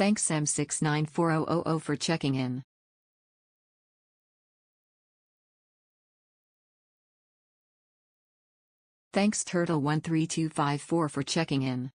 Thanks M694000 for checking in. Thanks Turtle13254 for checking in.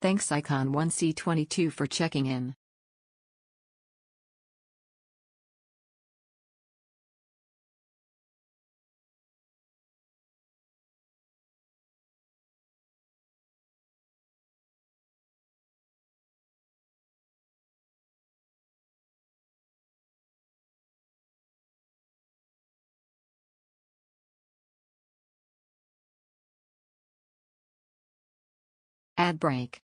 Thanks Icon1C22 for checking in. Ad break.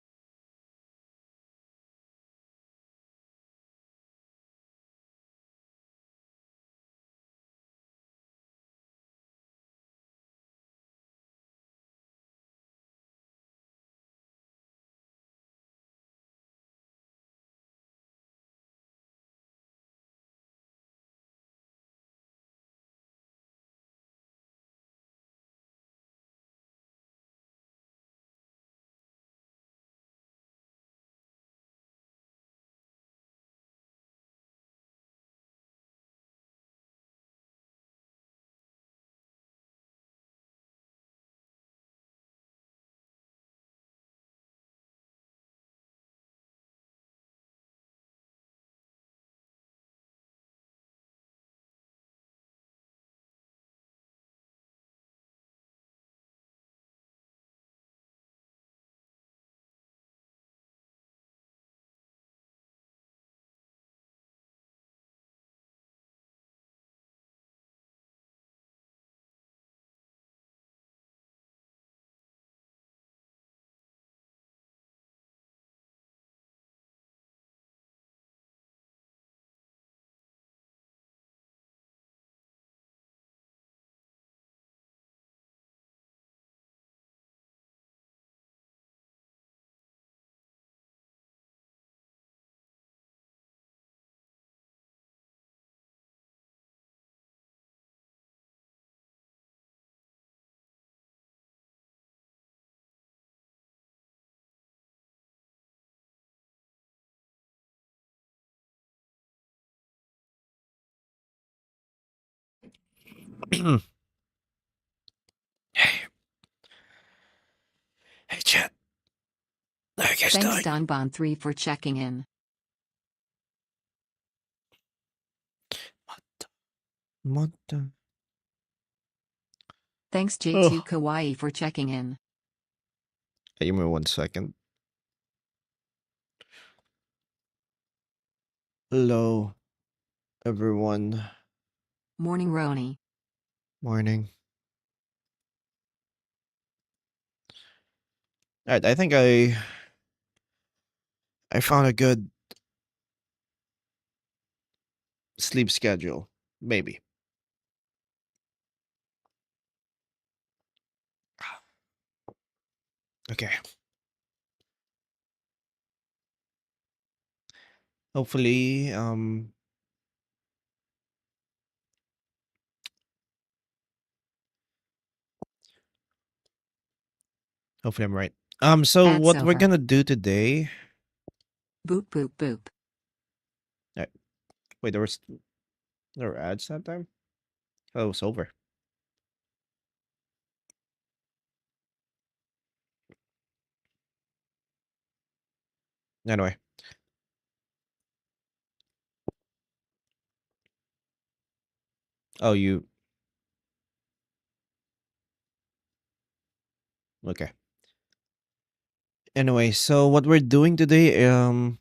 Hey, hey, chat. How you guys Thanks doing? Donbon3 for checking in. What the? Thanks J2 Oh, Kawaii for checking in. hey, give me 1 second. Hello, everyone. Morning Roni. Morning. Alright, I think I found a good sleep schedule. Maybe. Okay. Hopefully, hopefully I'm right. So Ad's what we're over. gonna do today? Boop boop boop. Alright, wait, there were ads that time. Oh, it's over. Anyway. Oh, you. Okay. Anyway, so what we're doing today, I'm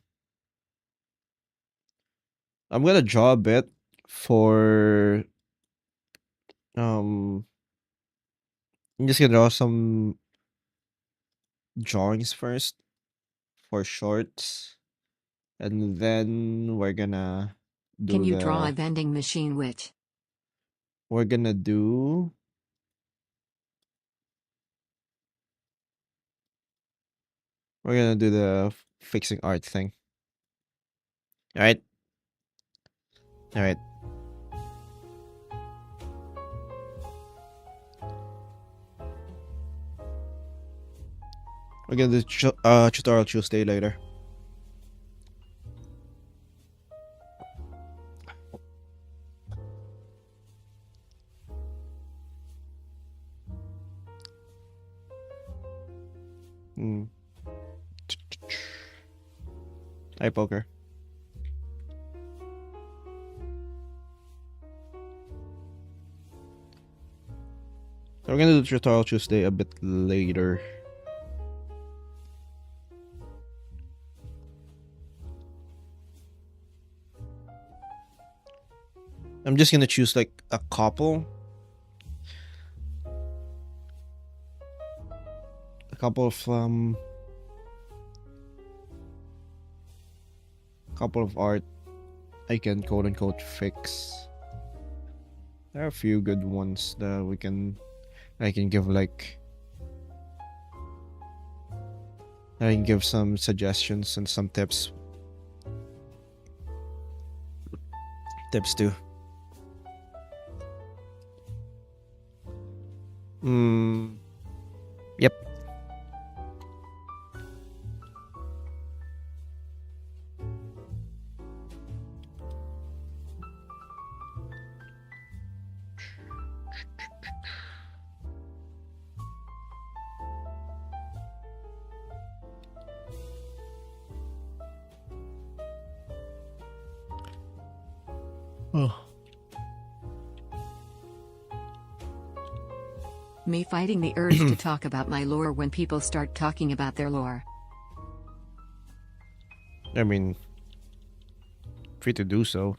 gonna draw a bit for um I'm just gonna draw some drawings first for shorts, and then Can do you draw a the vending machine which? we're gonna do We're gonna do the fixing art thing. Alright. Alright. We're gonna do tutorial Tuesday later. Hi, poker. So we're gonna do tutorial Tuesday a bit later. I'm just gonna choose like a couple of art I can quote unquote fix. There are a few good ones that I can give some suggestions and some tips too. Yep. Oh. Me fighting the urge to talk about my lore when people start talking about their lore. I mean, free to do so.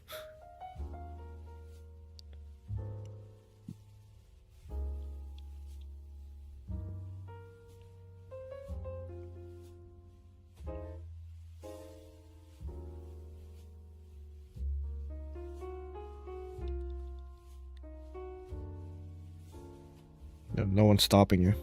No one's stopping you.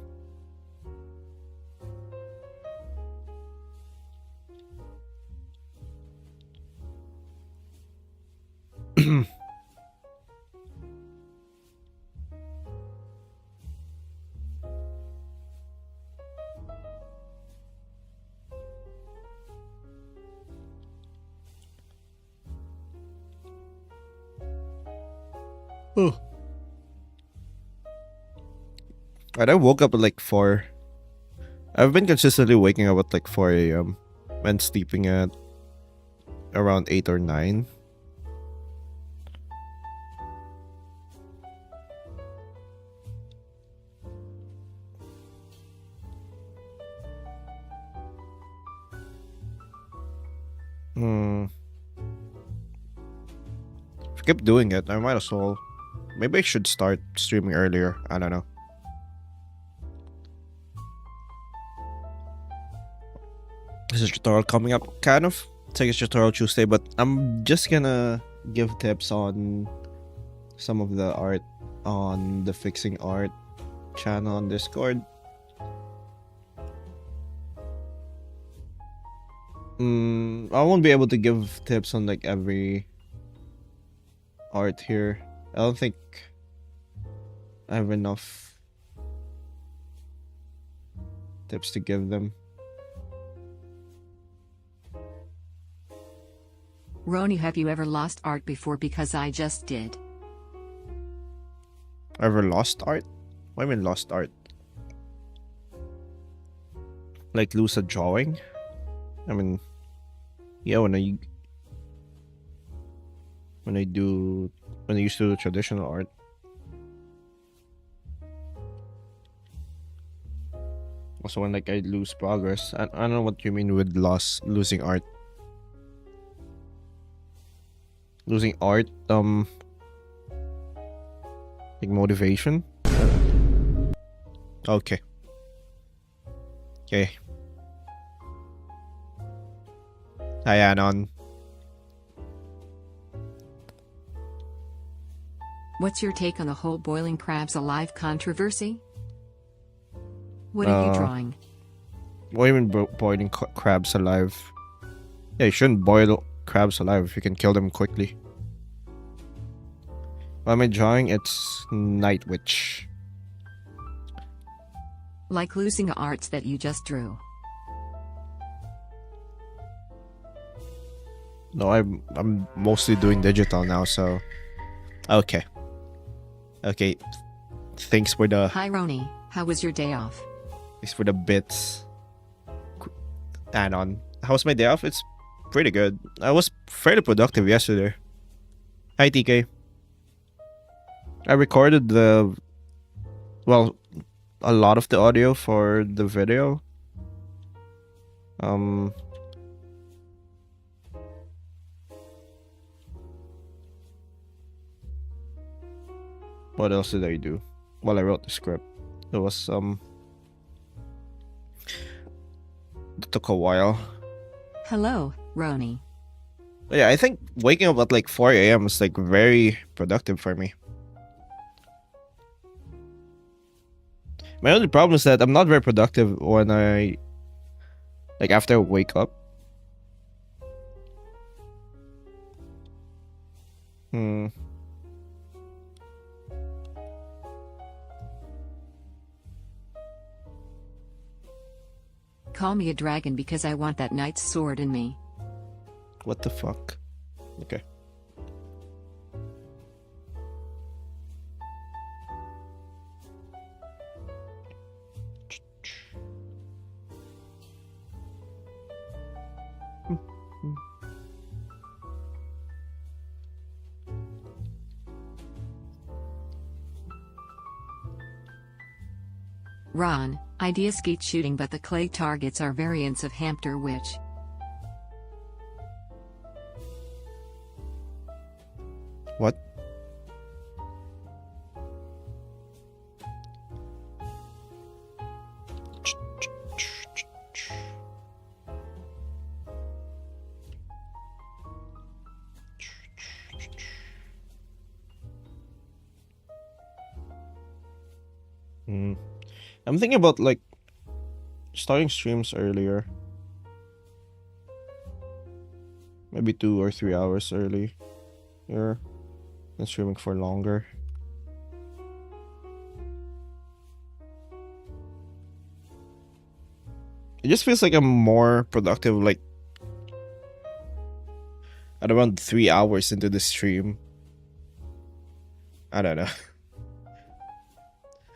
Oh. Right, I woke up at like 4. I've been consistently waking up at like 4 a.m. and sleeping at around 8 or 9. If I keep doing it, I might as well. Maybe I should start streaming earlier. I don't know. This is tutorial coming up, kind of. It's like a tutorial Tuesday, but I'm just gonna give tips on some of the art on the Fixing Art channel on Discord. I won't be able to give tips on like every art here. I don't think I have enough tips to give them. Roni, have you ever lost art before? Because I just did. Ever lost art? What do you mean lost art? Like lose a drawing? I mean, yeah, when I used to do traditional art. Also when like I lose progress. I don't know what you mean with losing art. Losing art, like motivation? Okay. Okay. Hi, Anon. What's your take on the whole boiling crabs alive controversy? What are you drawing? Why even boiling crabs alive? Yeah, you shouldn't boil crabs alive if you can kill them quickly. What am I drawing? It's Night Witch. Like losing arts that you just drew. No, I'm mostly doing digital now, so okay. Okay. Thanks for the how was your day off? Thanks for the bits. Anon. How's my day off? It's pretty good. I was fairly productive yesterday. Hi TK. I recorded a lot of the audio for the video. What else did I do? Well, I wrote the script. It was it took a while. Hello, Roni. Yeah, I think waking up at like 4 a.m. is like very productive for me. My only problem is that I'm not very productive when after I wake up. Call me a dragon because I want that knight's sword in me. What the fuck? Okay. Ron, idea skeet shooting, but the clay targets are variants of Hamster Witch. What? I'm thinking about like starting streams earlier. Maybe 2 or 3 hours early. Here. And streaming for longer. It just feels like I'm more productive like at around 3 hours into the stream. I don't know.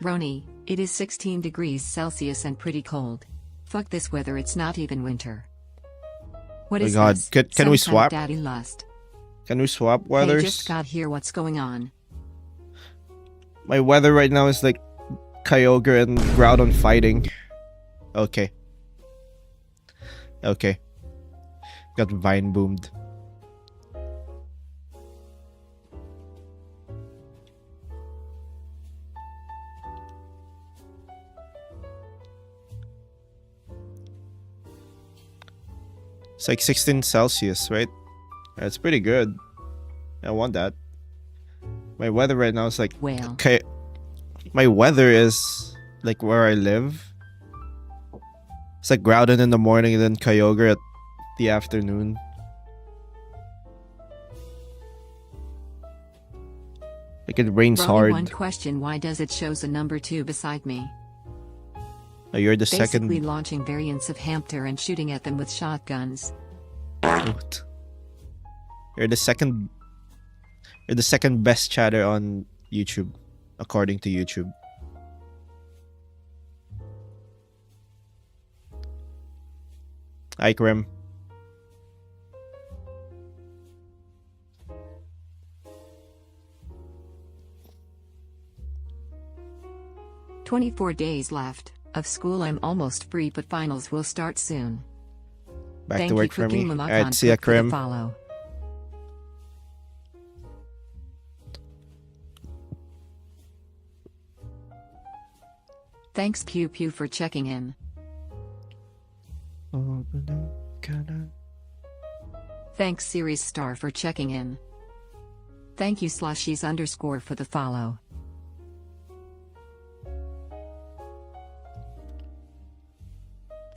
Roni, it is 16 degrees Celsius and pretty cold. Fuck this weather, it's not even winter. What is God. this? Can we swap? Daddy lust. Can we swap weathers? Hey, just got here, what's going on? My weather right now is like Kyogre and Groudon fighting. Okay. Okay. Got vine boomed. It's like 16 Celsius, right? That's pretty good. I want that. My weather right now is like... Well. My weather is like where I live. It's like Groudon in the morning and then Kyogre at the afternoon. Like it rains hard. One question, why does it shows a number 2 beside me? Oh, you're the Basically second... launching variants of Hamster and shooting at them with shotguns. What? You're the second best chatter on YouTube, according to YouTube. Hi, Krim. "24 days left of school. I'm almost free, but finals will start soon. Back Thank to work you, for me. Cooking Mama Alright, see ya, Cook, for the Krim. follow. Thanks, Pew Pew, for checking in. Thanks, Series Star, for checking in. Thank you, Slushies_ for the follow.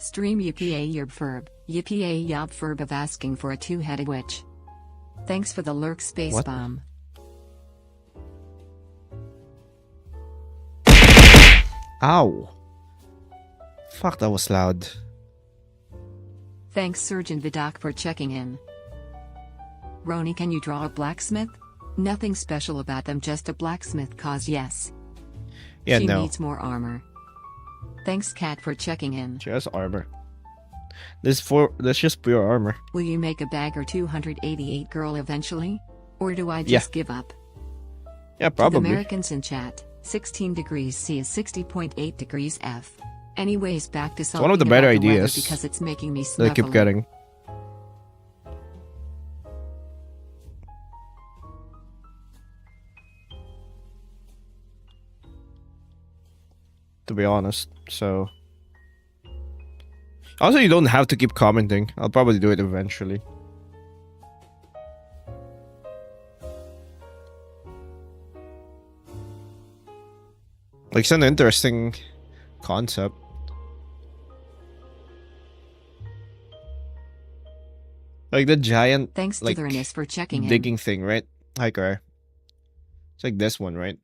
Stream UPA yerb verb. UPA yob verb of asking for a two-headed witch. Thanks for the lurk space What? bomb. Ow. Fuck, that was loud. Thanks Surgeon Vidoc for checking in. Roni, can you draw a blacksmith? Nothing special about them, just a blacksmith cause yes. Yeah, She no. needs more armor. Thanks Cat for checking in. She has armor. That's just pure armor. Will you make a bagger 288 girl eventually? Or do I just give up? Yeah, To the probably. Americans in chat, 16 degrees C is 60.8 degrees F. Anyways, back to one of the sulking better about the weather ideas because it's making me that I keep snuffle. getting. To be honest, so also you don't have to keep commenting. I'll probably do it eventually. Like, it's an interesting concept. Like the giant, Thanks to like, the Ernest for checking in. digging thing, right? Hi, Car. It's like this one, right?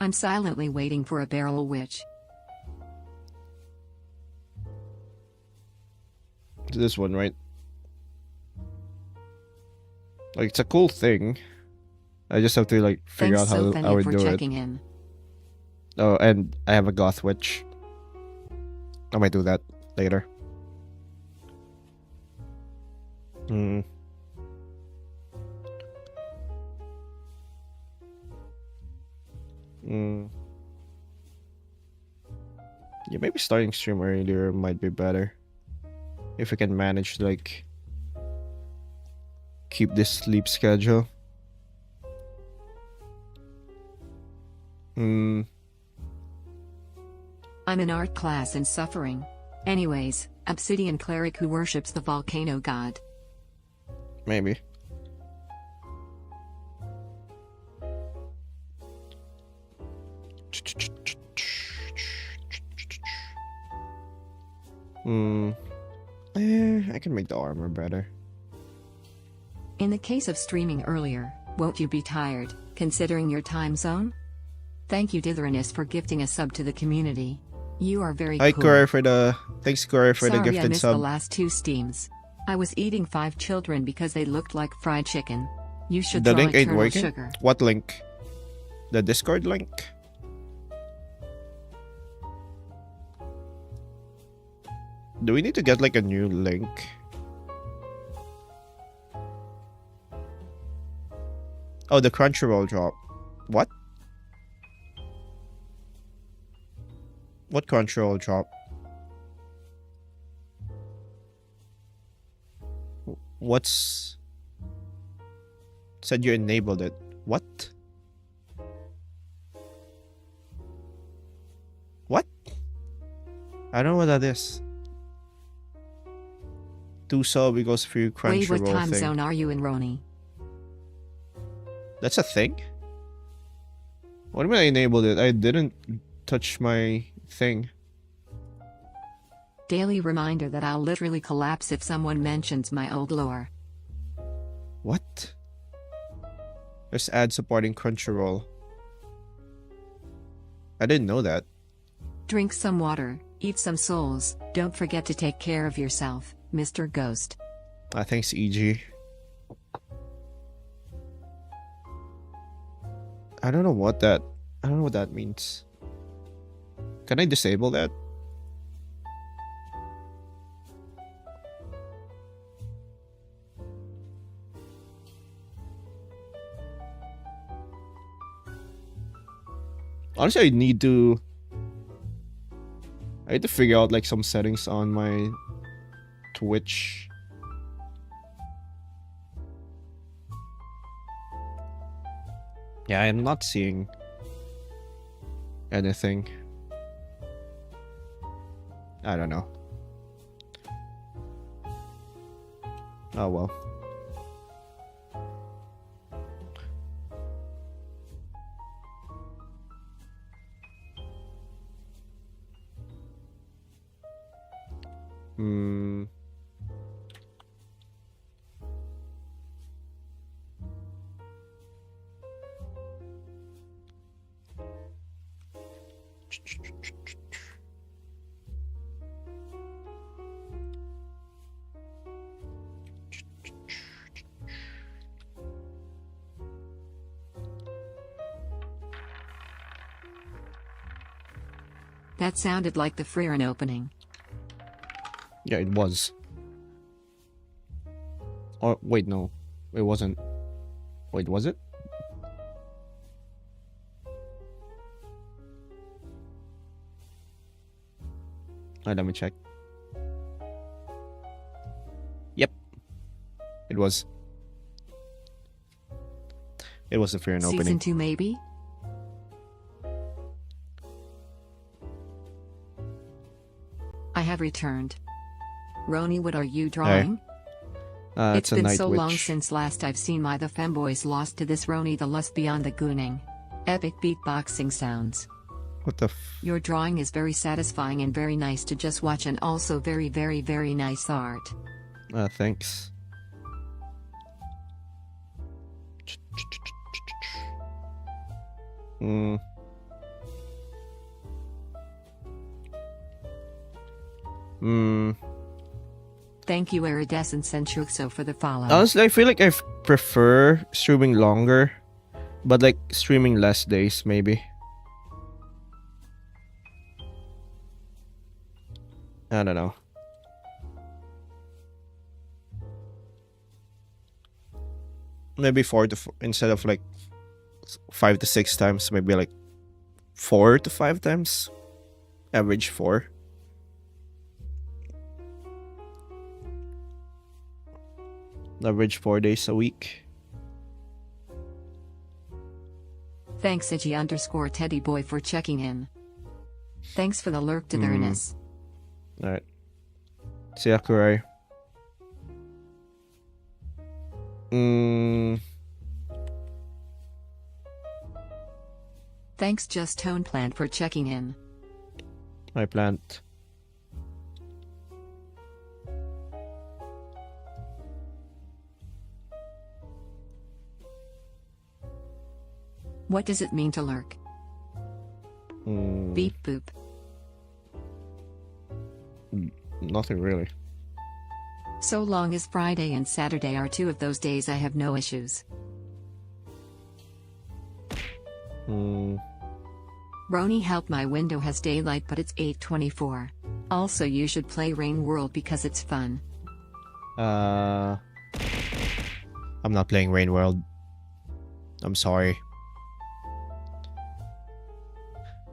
I'm silently waiting for a barrel witch. It's this one, right? Like, it's a cool thing. I just have to, like, figure Thanks out how I Sophenia would for do it. checking in. Oh, and I have a goth witch. I might do that later. Hmm. Hmm. Yeah, maybe starting stream earlier might be better. If we can manage to, like, keep this sleep schedule. Hmm. I'm in art class and suffering. Anyways, obsidian cleric who worships the volcano god. Maybe. I can make the armor better. In the case of streaming earlier, won't you be tired, considering your time zone? Thank you Ditherinus for gifting a sub to the community. You are very Hi, cool. Corey, for the... Thanks, Corey, for Sorry, the I gifted missed sub. the last two steams. I was eating 5 children because they looked like fried chicken. You should The draw link ain't eternal working? sugar. What link? The Discord link? Do we need to get, like, a new link? Oh, the Crunchyroll drop. What? What Crunchyroll drop? What's... Said you enabled it. What? What? I don't know what that is. 2 sub equals free Wait, Crunchyroll what time thing. zone are you in, Roni? That's a thing? What do you mean I enabled it? I didn't touch my thing. Daily reminder that I'll literally collapse if someone mentions my old lore. What? There's ad supporting Crunchyroll. I didn't know that. Drink some water, eat some souls, don't forget to take care of yourself, Mr. Ghost. Thanks, EG. I don't know what that means. Can I disable that? Honestly, I need to figure out, like, some settings on my Twitch. Yeah, I'm not seeing anything. I don't know. Oh well. Hmm. That sounded like the Freeran opening. Yeah, it was. Or wait, no, it wasn't. Wait, was it? Let me check. Yep, it was. It was the Fear and Season opening. 2 maybe? I have returned. Roni, what are you drawing? It's a been night so witch. long since last I've seen my the femboys lost to this Roni, the lust beyond the gooning. Epic beatboxing sounds. What the Your drawing is very satisfying and very nice to just watch, and also very very very nice art. Thanks. Hmm. Hmm. Thank you Iridescent Centruxo for the follow. Honestly, I feel like I prefer streaming longer, but like streaming less days, maybe. I don't know. Maybe instead of like 5 to 6 times, maybe like 4 to 5 times. Average 4. Average 4 days a week. Thanks Iggy_Teddyboy for checking in. Thanks for the lurk to Thurness. Alright. See ya, Kurai. Thanks Just Tone Plant for checking in. My plant. What does it mean to lurk? Beep boop. Nothing really. So long as Friday and Saturday are 2 of those days, I have no issues. Roni, help, my window has daylight but it's 8:24. Also you should play Rain World because it's fun. I'm not playing Rain World. I'm sorry.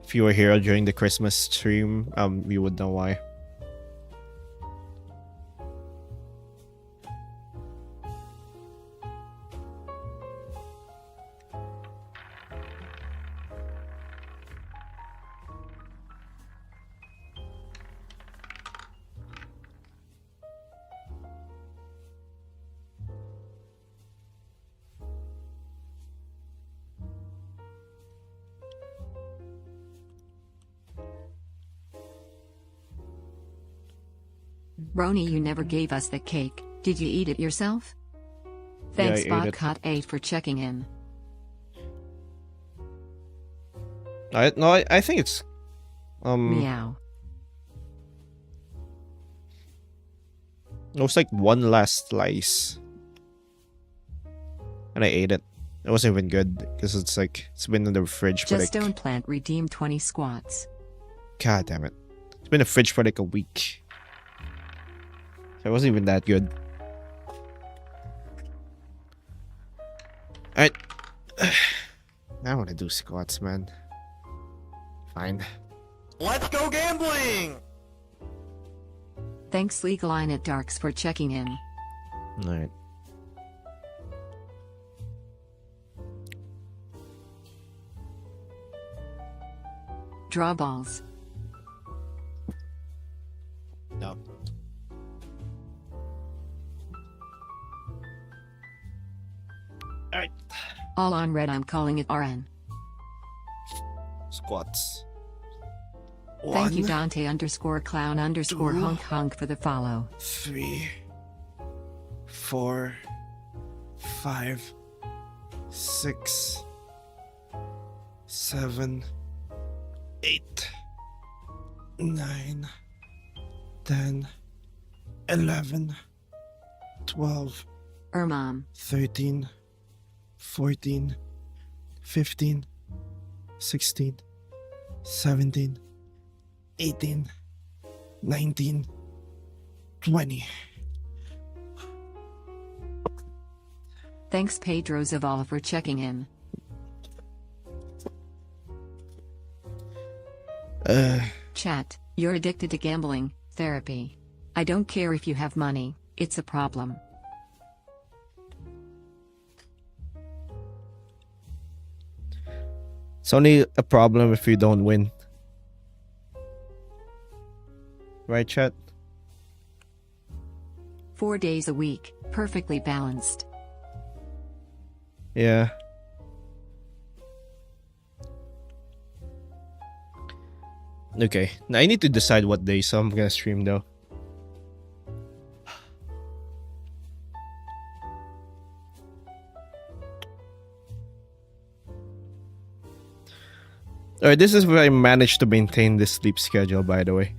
If you were here during the Christmas stream, you would know why. Roni, you never gave us the cake. Did you eat it yourself? Thanks Yeah, I ate it. Botcot8 for checking in. I think it's Meow. it was like one last slice. And I ate it. It wasn't even good because it's been in the fridge for Just like Stone Plant redeemed 20 squats. God damn it. It's been in the fridge for like a week. So it wasn't even that good. Alright. I want to do squats, man. Fine. Let's go gambling! Thanks Legaline at Darks for checking in. Alright. Draw balls. No. Alright. All on red, I'm calling it RN. Squats. Thank you 1, Dante _ clown _ 2, honk honk for the follow. 3, 4, 5, 6, 7, 8, 9, 10, 11, 12, Mom. 13, 14, 15, 16, 17, 18, 19, 20. Thanks Pedro Zavala for checking in. Chat, you're addicted to gambling, therapy. I don't care if you have money, it's a problem. It's only a problem if you don't win. Right, chat? 4 days a week, perfectly balanced. Yeah. Okay, now I need to decide what day, so I'm gonna stream though. Alright, this is where I managed to maintain this sleep schedule, by the way.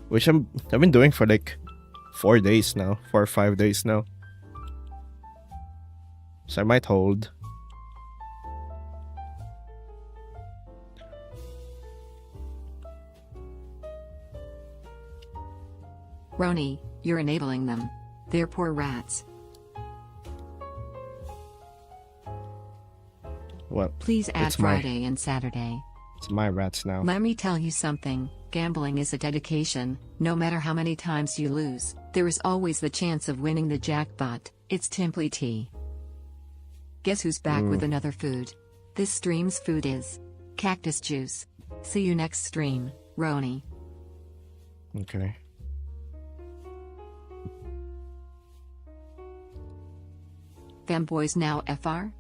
Which I've been doing for like 4 days now, 4 or 5 days now. So I might hold. Roni, you're enabling them. They're poor rats. What? Please add It's my- Friday and Saturday. It's my rats now. Let me tell you something, gambling is a dedication. No matter how many times you lose, there is always the chance of winning the jackpot. It's simply tea. Guess who's back with another food? This stream's food is cactus juice. See you next stream, Roni. Okay. Femboys now FR?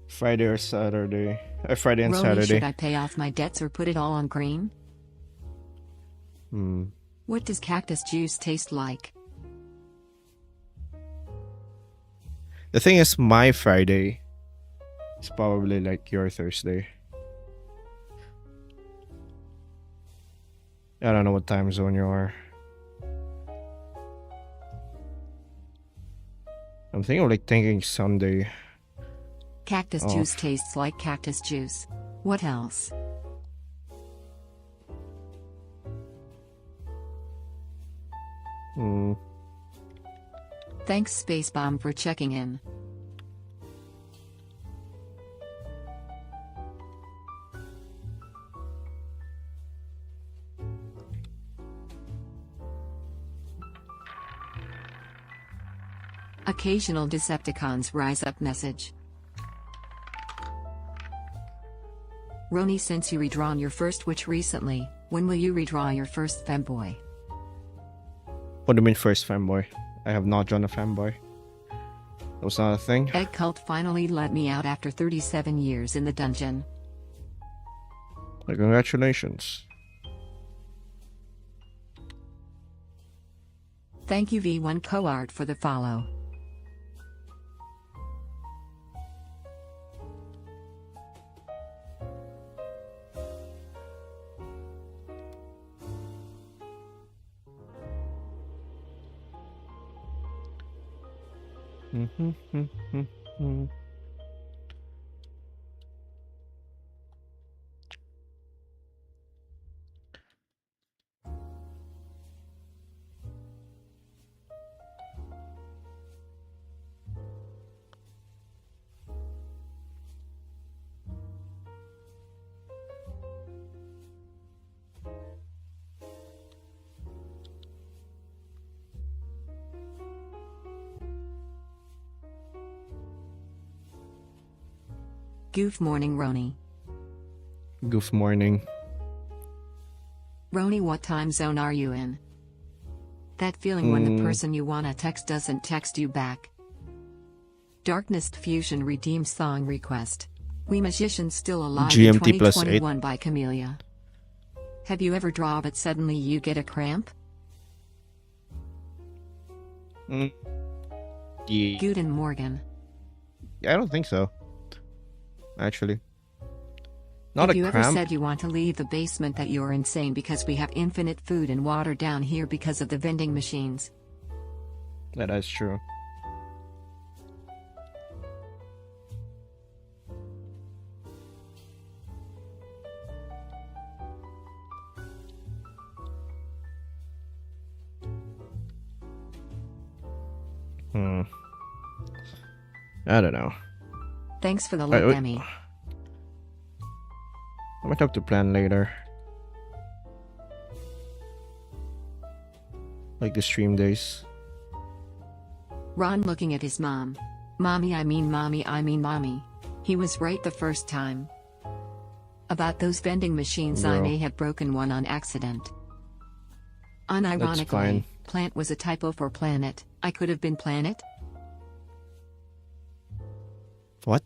Friday or Saturday. Friday and Roni, Saturday. should I pay off my debts or put it all on green? Hmm. What does cactus juice taste like? The thing is, my Friday is probably like your Thursday. I don't know what time zone you are. I'm thinking Sunday. Cactus Oh. juice tastes like cactus juice. What else? Hmm. Thanks Space Bomb for checking in. Occasional Decepticons rise up message. Roni, since you redrawn your first witch recently, when will you redraw your first femboy? What do you mean first fanboy? I have not drawn a fanboy. That was not a thing. Egg Cult finally let me out after 37 years in the dungeon. Well, congratulations. Thank you V1 Coart for the follow. Goof morning Roni. Goof morning. Roni, what time zone are you in? That feeling when the person you wanna text doesn't text you back. Darkness Fusion redeemed song request. We Magicians Still Alive in GMT plus 8. 2021 by Camellia. Have you ever draw but suddenly you get a cramp? Mm. Yeah. Guten Morgen. I don't think so. Actually. Not Have a you ever cramp. said you want to leave the basement that you're insane because we have infinite food and water down here because of the vending machines? That is true. I don't know. Thanks for the Wait, look, wait. Emmy. I might have to plan later. Like the stream days. Ron looking at his mom. Mommy, I mean mommy. He was right the first time. About those vending machines, I Bro. may have broken one on accident. fine. Unironically, plant was a typo for planet. I could have been planet? What?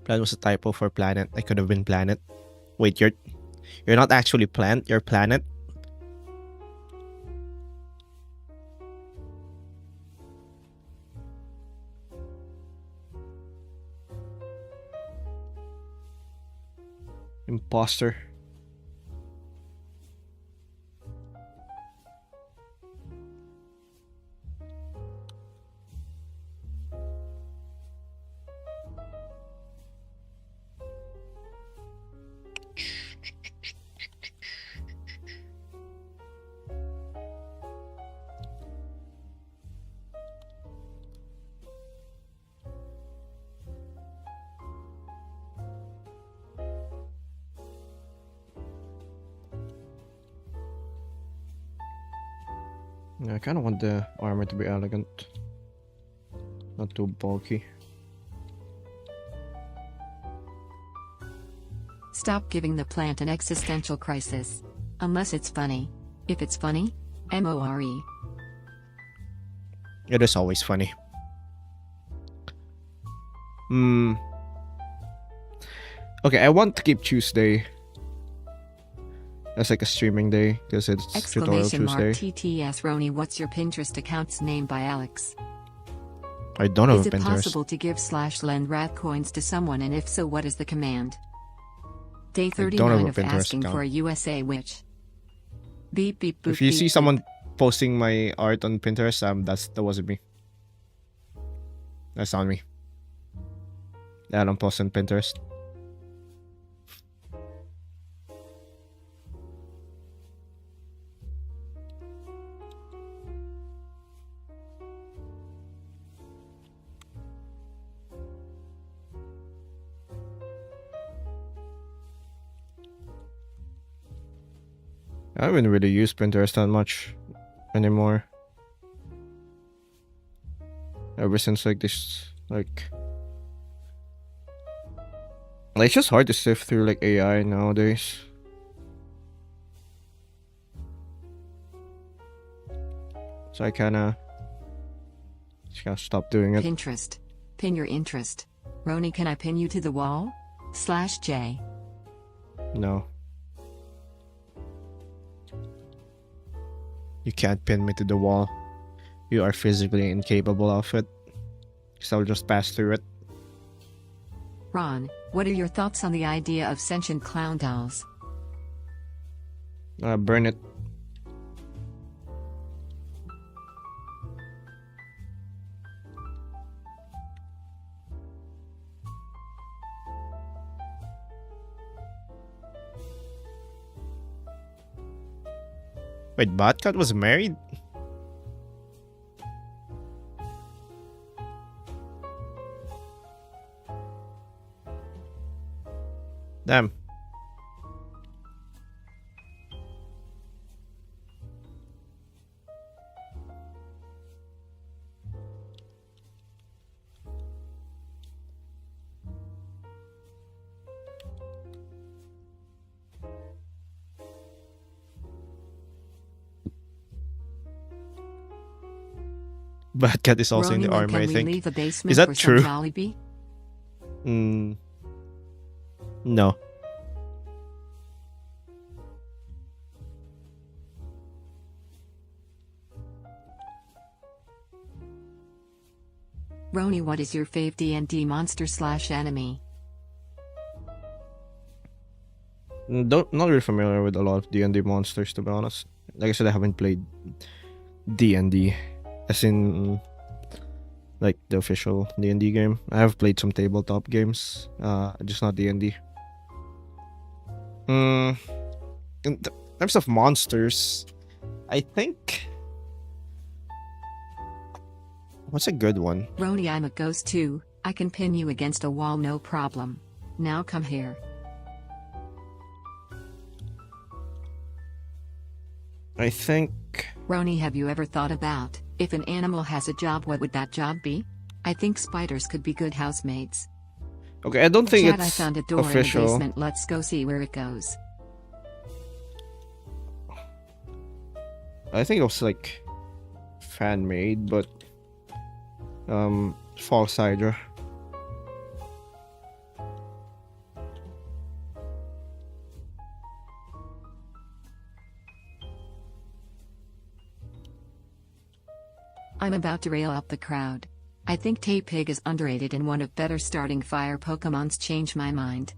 Plant was a typo for planet. I could have been planet. Wait, you're not actually plant, you're planet? Imposter. Yeah, I kind of want the armor to be elegant. Not too bulky. Stop giving the plant an existential crisis. Unless it's funny. If it's funny, MORE. It is always funny. Okay, I want to keep Tuesday as like a streaming day because it's Tutorial Exclamation mark Tuesday. TTS Roni, what's your Pinterest account's name by Alex? I don't have Is a it Pinterest. possible to give /lend rat coins to someone, and if so, what is the command? Day don't have 39 a of Pinterest asking account. for a USA witch. Beep beep boop. If you beep, see beep. someone posting my art on Pinterest, that wasn't me. That's not me. I don't post on Pinterest. I haven't really used Pinterest that much anymore. Ever since like this, like it's just hard to sift through like AI nowadays. So I kinda just gotta stop doing it. Pinterest. Pin your interest. Roni, can I pin you to the wall? /J. No. You can't pin me to the wall. You are physically incapable of it. So I'll just pass through it. Ron, what are your thoughts on the idea of sentient clown dolls? Burn it. Wait, Botcat was married? Damn. Batcat is also in Roni, the when army, can I we think. leave the basement Is that for true? some Jollibee? No. Roni, what is your fave D&D monster / enemy? Not really familiar with a lot of D&D monsters, to be honest. Like I said, I haven't played D&D, as in like the official D&D game. I have played some tabletop games, just not D&D. In terms of monsters, I think what's a good one? Roni, I'm a ghost too. I can pin you against a wall, no problem. Now come here. I think Roni, have you ever thought about, if an animal has a job, what would that job be? I think spiders could be good housemates. okay. I don't think Chad, I it's found a door in the official. basement. Let's go see where it goes. I think it was like fan made, but false Hydra. I'm about to rail up the crowd. I think Tay-Pig is underrated and one of better starting fire Pokemons. Change my mind.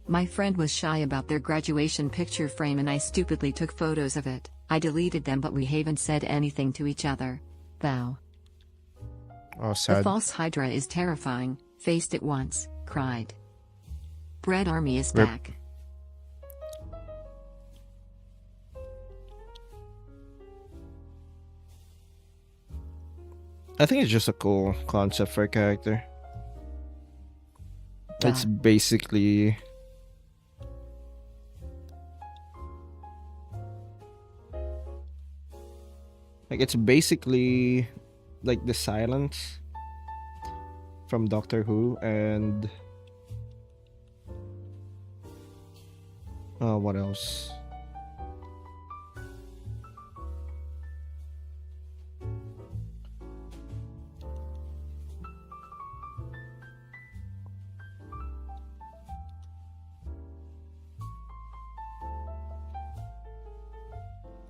My friend was shy about their graduation picture frame and I stupidly took photos of it. I deleted them, but we haven't said anything to each other. Thou. Oh, The sad. false Hydra is terrifying. Faced it once, cried. Bread Army is Rip. back. I think it's just a cool concept for a character. It's That. basically like the silence from Doctor Who and what else?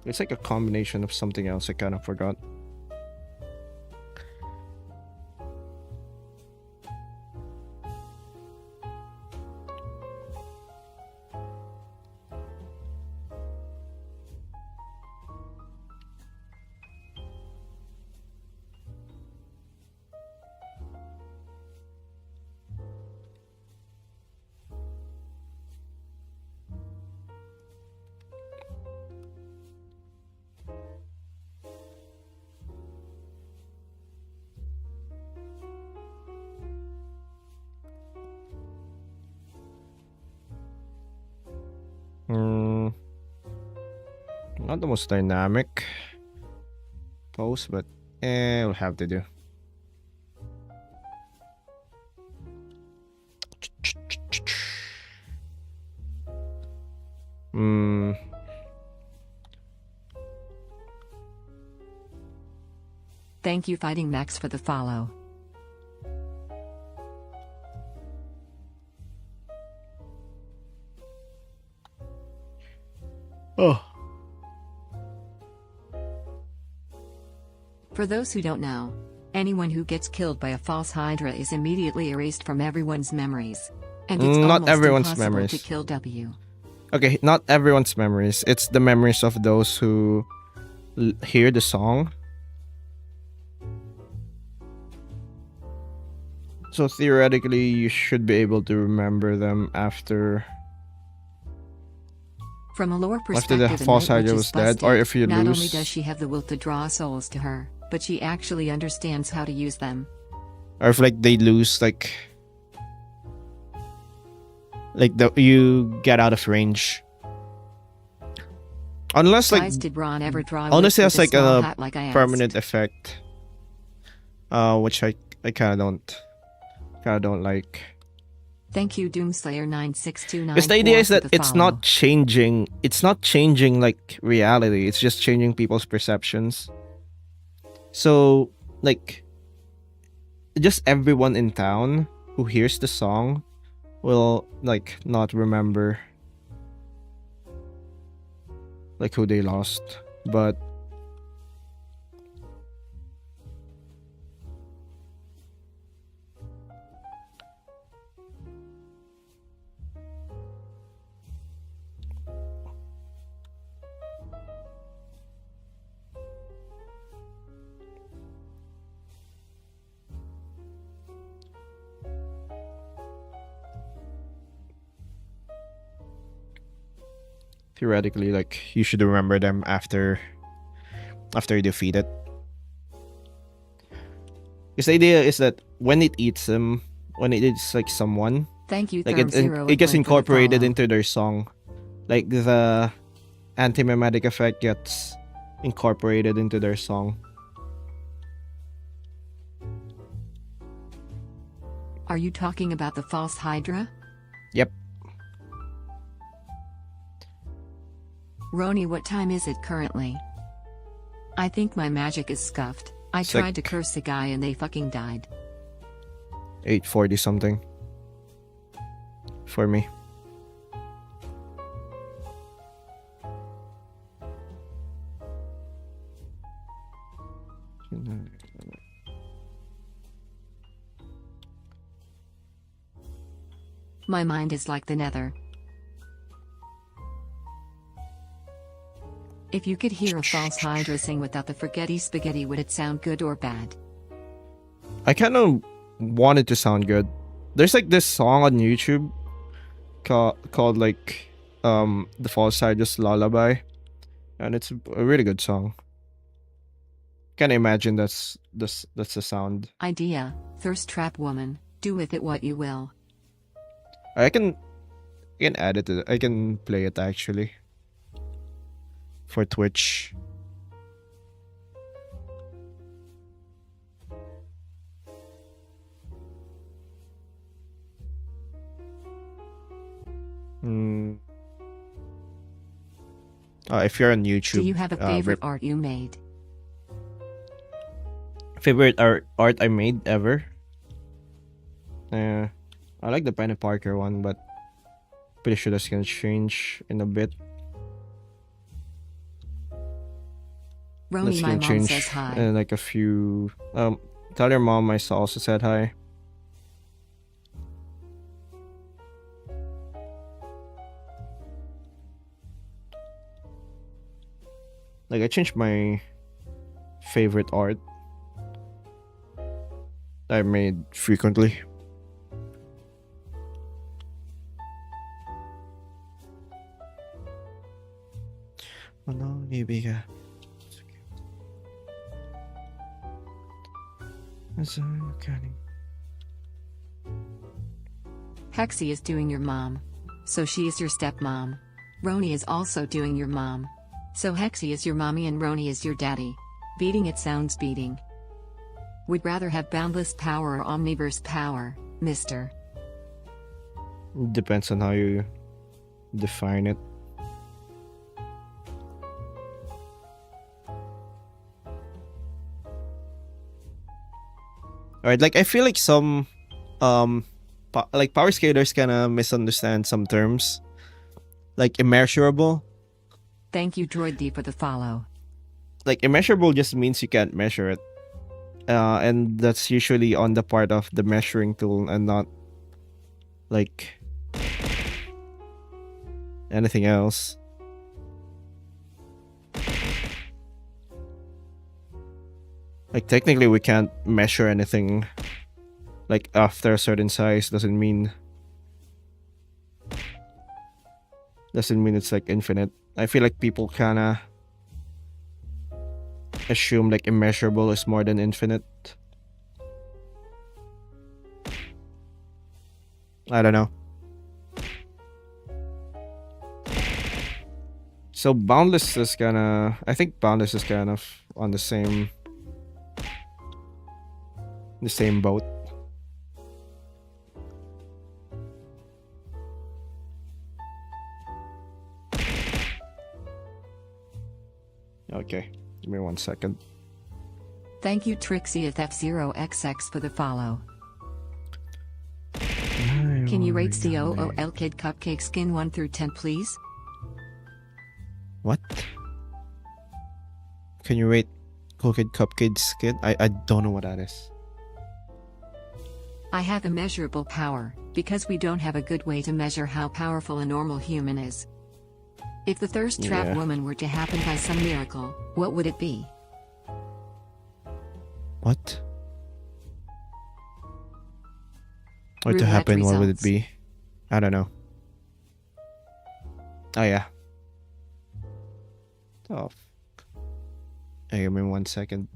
It's like a combination of something else I kind of forgot. Not the most dynamic pose, but it'll have to do. Thank you, Fighting Max, for the follow. Oh. For those who don't know, anyone who gets killed by a false Hydra is immediately erased from everyone's memories. And it's Not almost everyone's impossible memories. to kill W. Okay, not everyone's memories. It's the memories of those who hear the song. So theoretically, you should be able to remember them after From a lore after perspective, the false Night Witch Hydra is was dead, busted. or if you Not lose. only does she have the will to draw souls to her, but she actually understands how to use them. Or if like they lose, like you get out of range. Unless like Guys, did Ron ever draw a unless it witch has with like small a hat like I asked? permanent effect, which I kind of don't like. Thank you, Doomslayer9629. Because the idea is that it's not changing. It's not changing like reality. It's just changing people's perceptions. So like, just everyone in town who hears the song will like not remember like who they lost, but theoretically, like, you should remember them after you defeat it. Because the idea is that when it eats them, when it eats like someone, Thank you, like Therm0 it gets again for the incorporated follow. into their song. Like the anti-mimetic effect gets incorporated into their song. Are you talking about the false Hydra? Yep. Roni, what time is it currently? I think my magic is scuffed. I It's like- tried to curse the guy and they fucking died. 8:40 something for me. My mind is like the nether. If you could hear a false Hydra sing without the forgetty spaghetti, would it sound good or bad? I kind of want it to sound good. There's like this song on YouTube called like The False Hydras Lullaby, and it's a really good song. Can imagine that's the sound. Idea, thirst trap woman, do with it what you will. I can add it to I can play it actually for Twitch. If you're on YouTube, Do you have a favorite art you made? favorite art I made ever? I like the Penny Parker one, but pretty sure that's gonna change in a bit. Roni, That's my gonna mom change says hi. in like a few. Tell your mom I also said hi. Like, I changed my favorite art I made frequently. Oh no, kaibigan. Hexy is doing your mom. So she is your stepmom. Roni is also doing your mom. So Hexy is your mommy and Roni is your daddy. Beating it sounds beating. Would rather have boundless power or omniverse power, mister? Depends on how you define it. Alright, like I feel like some like power scalers kind of misunderstand some terms. Like immeasurable. Thank you, Droid D, for the follow. Like immeasurable just means you can't measure it. And that's usually on the part of the measuring tool and not like anything else. Like technically we can't measure anything like after a certain size. Doesn't mean it's like infinite. I feel like people kinda assume like immeasurable is more than infinite. I don't know. So boundless is I think boundless is kind of on the same the same boat. Okay, give me 1 second. Thank you Trixie at F0XX for the follow. Can you rate COOL Kid Cupcake Skin 1 through 10 please? What? Can you rate Cool Kid Cupcake Skin? I don't know what that is. I have immeasurable power, because we don't have a good way to measure how powerful a normal human is. If the thirst trap Yeah. woman were to happen by some miracle, what would it be? What? Or to Roulette happen, what would it results. be? I don't know. Oh yeah. Oh. Hey, give me 1 second.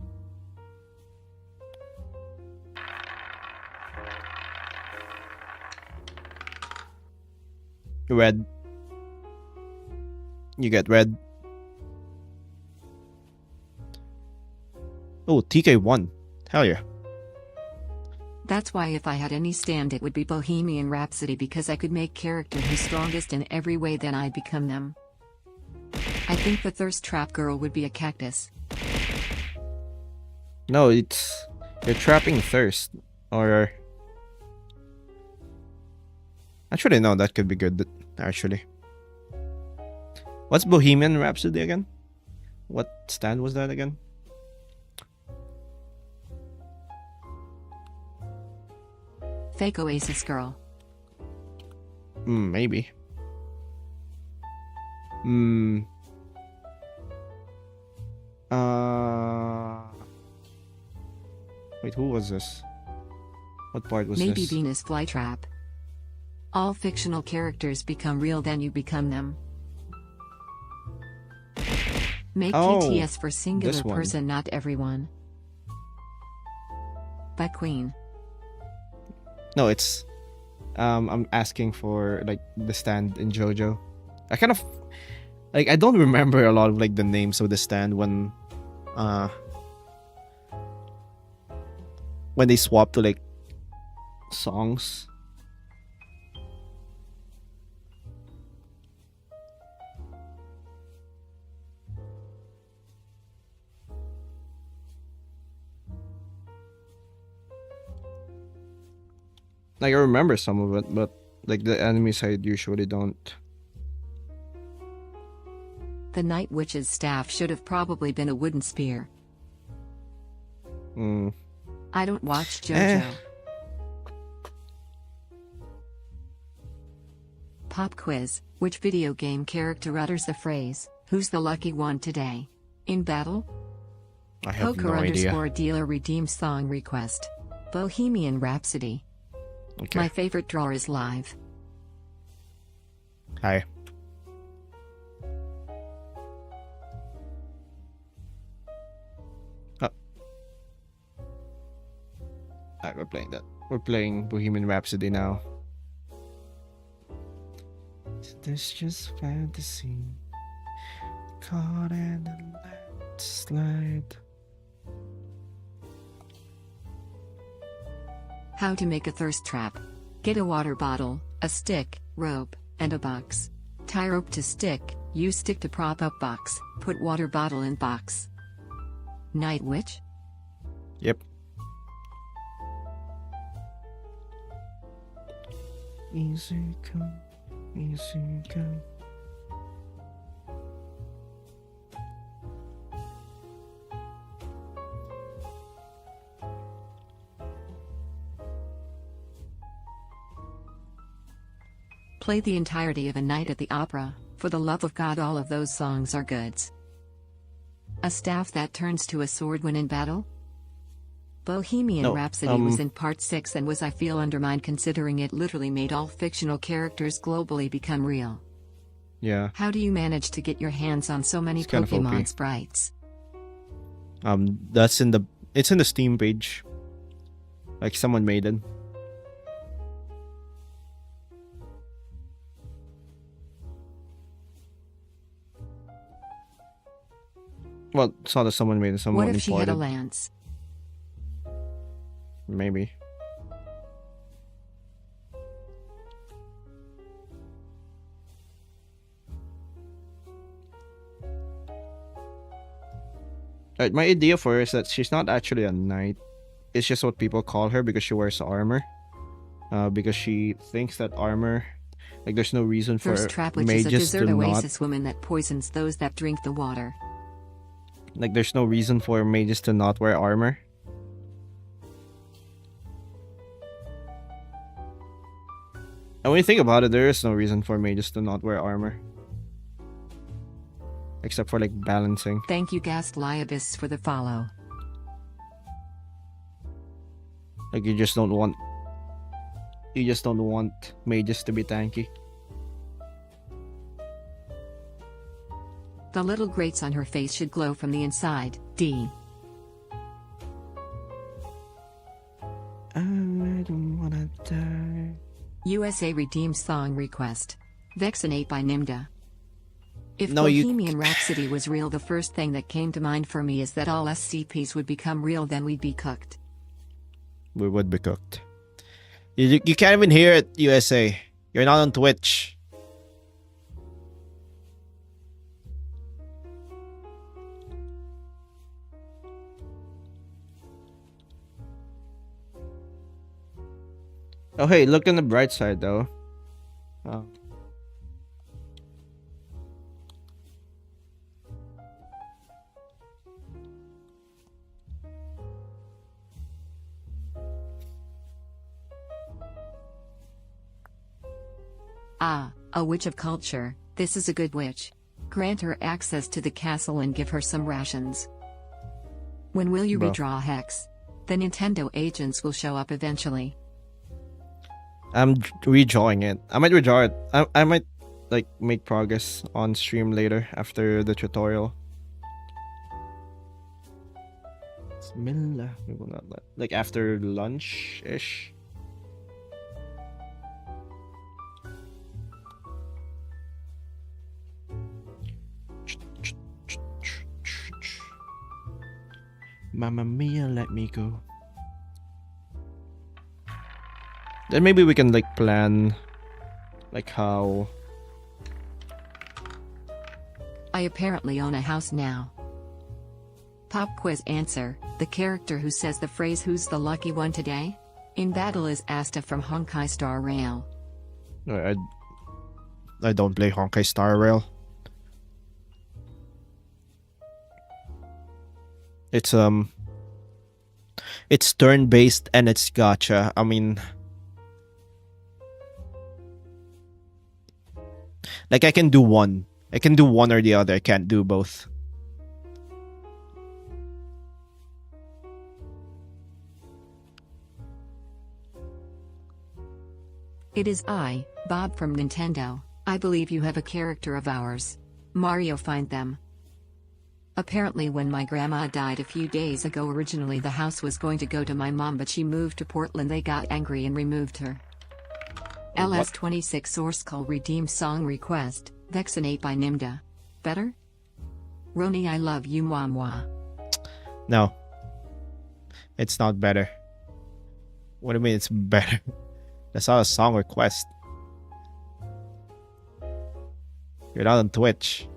Red. You get red. Oh, TK1. Hell yeah. That's why if I had any stand it would be Bohemian Rhapsody because I could make characters who's strongest in every way then I'd become them. I think the thirst trap girl would be a cactus. No, it's... You're trapping thirst. Or... Actually, no, that could be good, actually. What's Bohemian Rhapsody again? What stand was that again? Fake Oasis girl. Maybe. Wait, who was this? What part was Maybe this? Venus Flytrap. All fictional characters become real then you become them. Make Oh, TTS for singular this one. person not everyone. By Queen. No, it's... I'm asking for, like, the stand in JoJo. I kind of... Like, I don't remember a lot of, like, the names of the stand when they swap to, like, songs. Like, I remember some of it, but, like, the enemy side usually don't. The Night Witch's staff should have probably been a wooden spear. I don't watch JoJo. Pop quiz. Which video game character utters the phrase, "Who's the lucky one today?" in battle? I have Poker no idea. _ dealer redeemed song request. Bohemian Rhapsody. Okay. My favorite drawer is live. Hi. Alright, we're playing that. We're playing Bohemian Rhapsody now. This just fantasy. Caught in a landslide. How to make a thirst trap. Get a water bottle, a stick, rope, and a box. Tie rope to stick, use stick to prop up box, put water bottle in box. Night Witch? Yep. Easy come, easy go. Play the entirety of A Night at the Opera. For the love of God, all of those songs are goods. A staff that turns to a sword when in battle? Bohemian No, Rhapsody was in part 6 and was I feel undermined considering it literally made all fictional characters globally become real. Yeah. How do you manage to get your hands on so many It's kind of OP. Pokemon sprites? That's in the... It's in the Steam page. Like, someone made it. Well, it's not that someone made it, someone What if she had a imported. lance? Maybe. My idea for her is that she's not actually a knight. It's just what people call her because she wears armor. Because she thinks that armor, like there's no reason for Thirst Trap, which is a mages to desert not, oasis woman that poisons those that drink the water. like there's no reason for mages to not wear armor. And when you think about it, there is no reason for mages to not wear armor. Except for like balancing. Thank you, Gast Liabis, for the follow. Like you just don't want mages to be tanky. The little grates on her face should glow from the inside. D. I don't wanna die. USA Redeem Song Request. Vexinate by Nimda. If No, you- Bohemian Rhapsody was real, the first thing that came to mind for me is that all SCPs would become real, then we'd be cooked. We would be cooked. You can't even hear it, USA. You're not on Twitch. Oh hey, look on the bright side though. Oh. Ah, a witch of culture. This is a good witch. Grant her access to the castle and give her some rations. When will you Bro. redraw Hex? The Nintendo agents will show up eventually. I'm redrawing it. I might redraw it. I might like make progress on stream later after the tutorial. Bismillah. We will not let, like after lunch ish. Mamma mia, let me go. Then maybe we can like plan like how I apparently own a house now. Pop quiz answer: the character who says the phrase "Who's the lucky one today?" in battle is Asta from Honkai Star Rail. I don't play Honkai Star Rail. It's turn-based and it's gacha. I mean, like I can do one. I can do one or the other. I can't do both. It is I, Bob from Nintendo. I believe you have a character of ours. Mario, find them. Apparently when my grandma died a few days ago, originally the house was going to go to my mom, but she moved to Portland. They got angry and removed her. LS26 source call redeem song request, Vexinate by Nimda. Better? Roni, I love you, moi moi. No. It's not better. What do you mean it's better? That's not a song request. You're not on Twitch.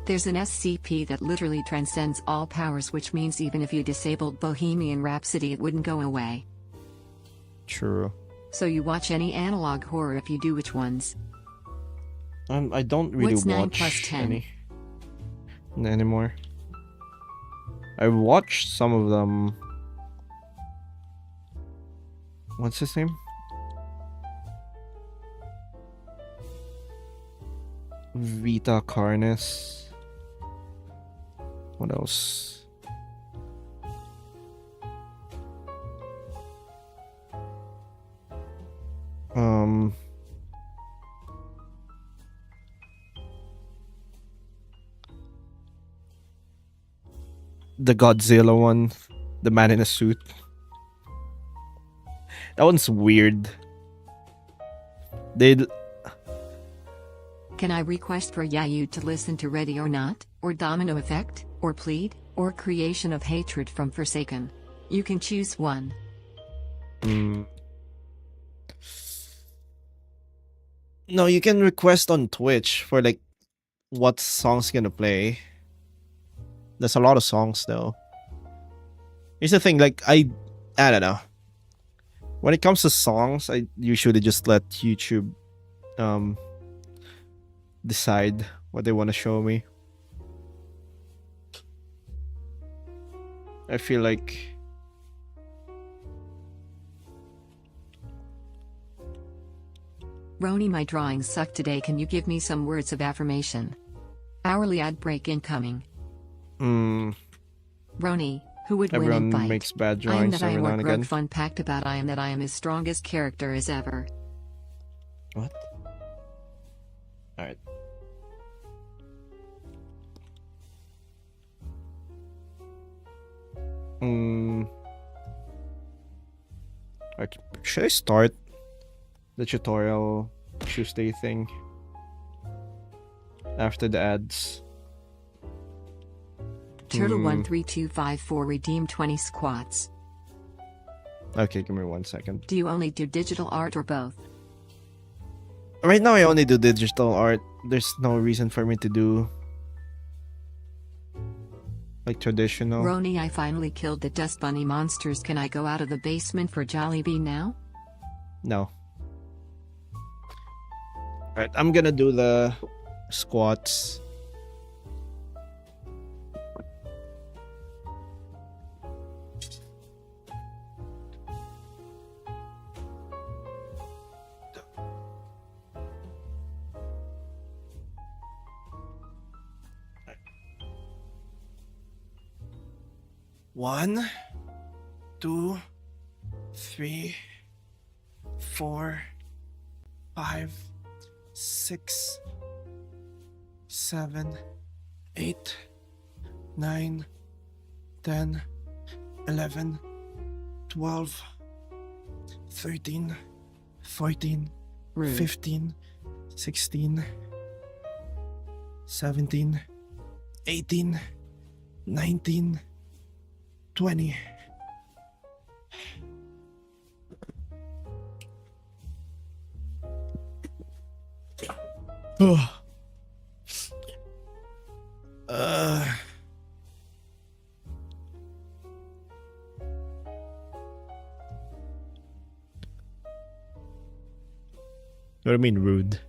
There's an SCP that literally transcends all powers, which means even if you disabled Bohemian Rhapsody, it wouldn't go away. True. So you watch any analog horror? If you do, which ones? I don't really What's 9 watch plus 10? any anymore. I watched some of them. What's his name? Vita Carnes. What else? The Godzilla one, the man in a suit. That one's weird. Can I request for Yayu to listen to Ready or Not, or Domino Effect, or Plead, or Creation of Hatred from Forsaken? You can choose one. No, you can request on Twitch for like what song's gonna play. There's a lot of songs though. Here's the thing, like I don't know. When it comes to songs, I usually just let YouTube decide what they want to show me. I feel like Roni, my drawings suck today. Can you give me some words of affirmation? Hourly ad break incoming. Roni, who would win everyone in fight? makes bad I am drawings that I every am now what and Grug again. Fun packed about. I am that I am his strongest character as ever. What? Alright. Alright, should I start the tutorial Tuesday thing after the ads? Turtle13254 redeem 20 squats. Okay, give me 1 second. Do you only do digital art or both? Right now, I only do digital art. There's no reason for me to do like traditional. Roni, I finally killed the dust bunny monsters. Can I go out of the basement for Jollibee now? No. Alright, I'm gonna do the squats. One, 2, 3, 4, 5, 6, 7, 8, 9, 10, 11, 12, 13, 14, Rude. 15, 16, 17, 18, 19, 20. What do you mean rude?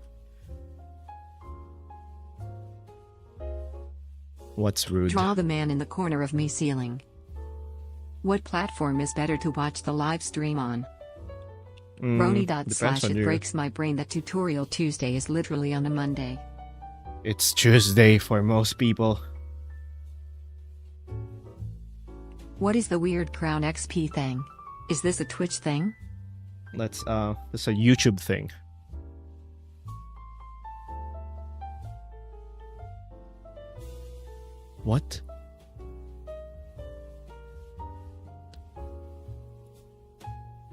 What's rude? Draw the man in the corner of me ceiling. What platform is better to watch the live stream on? Depends on Roni./ It you. breaks my brain that Tutorial Tuesday is literally on a Monday. It's Tuesday for most people. What is the weird Crown XP thing? Is this a Twitch thing? It's a YouTube thing. What?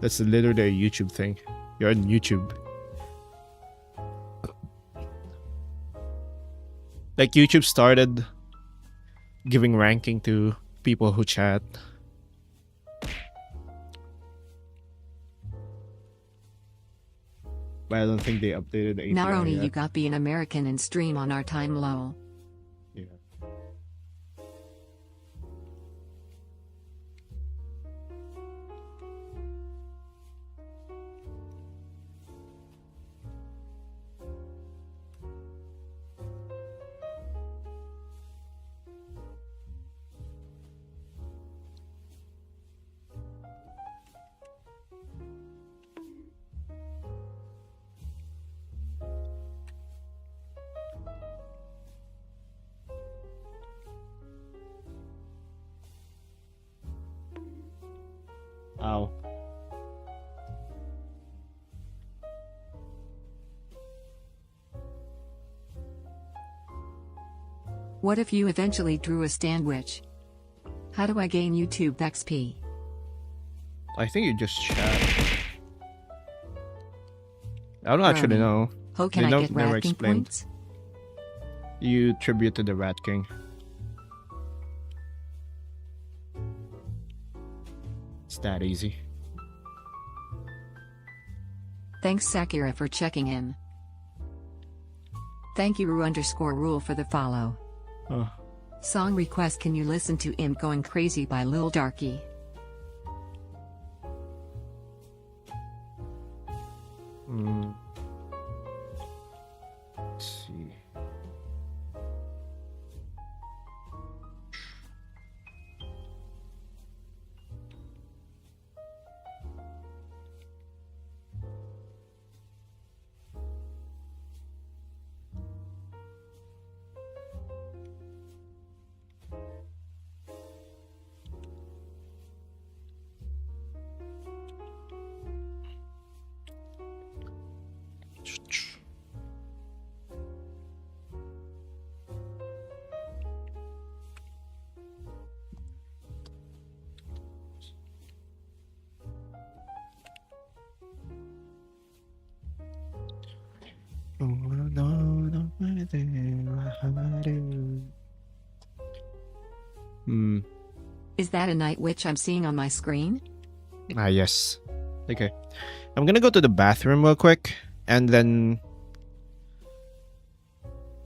That's literally a YouTube thing. You're on YouTube. Like YouTube started giving ranking to people who chat. But I don't think they updated the API Now Roni, yet. you got be an American and stream on our time lol. Yeah. Ow. What if you eventually drew a sandwich? How do I gain YouTube XP? I think you just chat. I don't actually Roni. know. How can They I don't- get never ranking explained. points? You tribute to the Rat King. that easy. Thanks Sakura for checking in. Thank you Ru_rule for the follow. Oh. Song request, can you listen to Imp Going Crazy by Lil Darky? Let's see. Is that a night witch I'm seeing on my screen? Ah, yes. Okay. I'm gonna go to the bathroom real quick, and then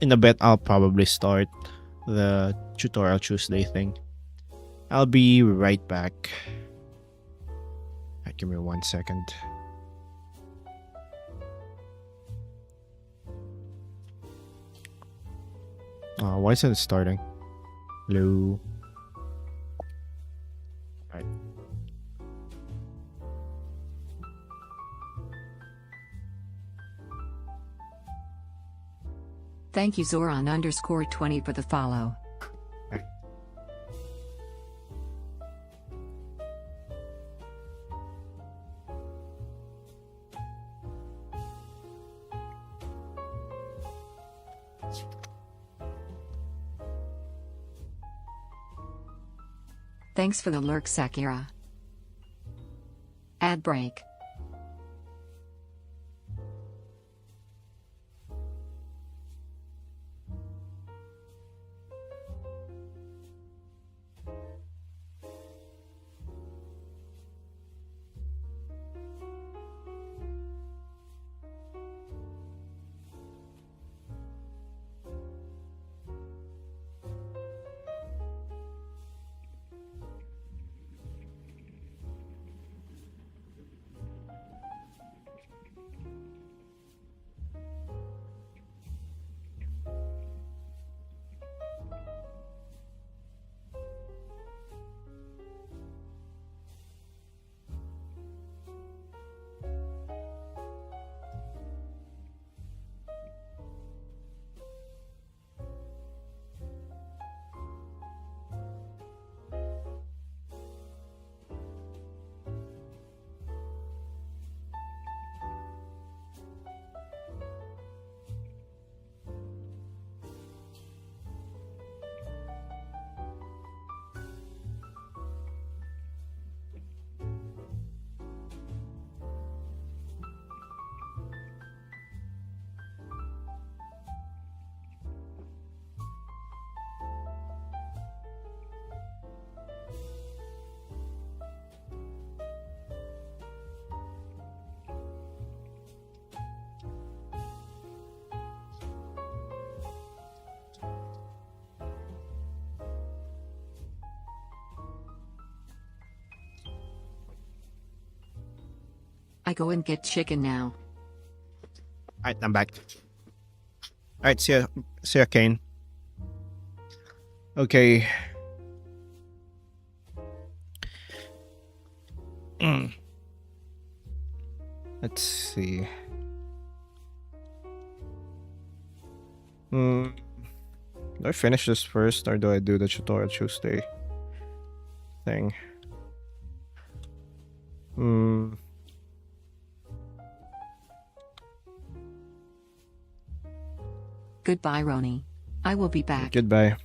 in a bit I'll probably start the Tutorial Tuesday thing. I'll be right back. Give me 1 second. Why isn't it starting? Hello. Alright. Thank you Zoran_20 for the follow. Thanks for the lurk Sakura. Ad break. I go and get chicken now. Alright, I'm back. Alright, see ya, Kane. Okay. Let's see. Do I finish this first, or do I do the Tutorial Tuesday thing? Goodbye Roni. I will be back. Goodbye.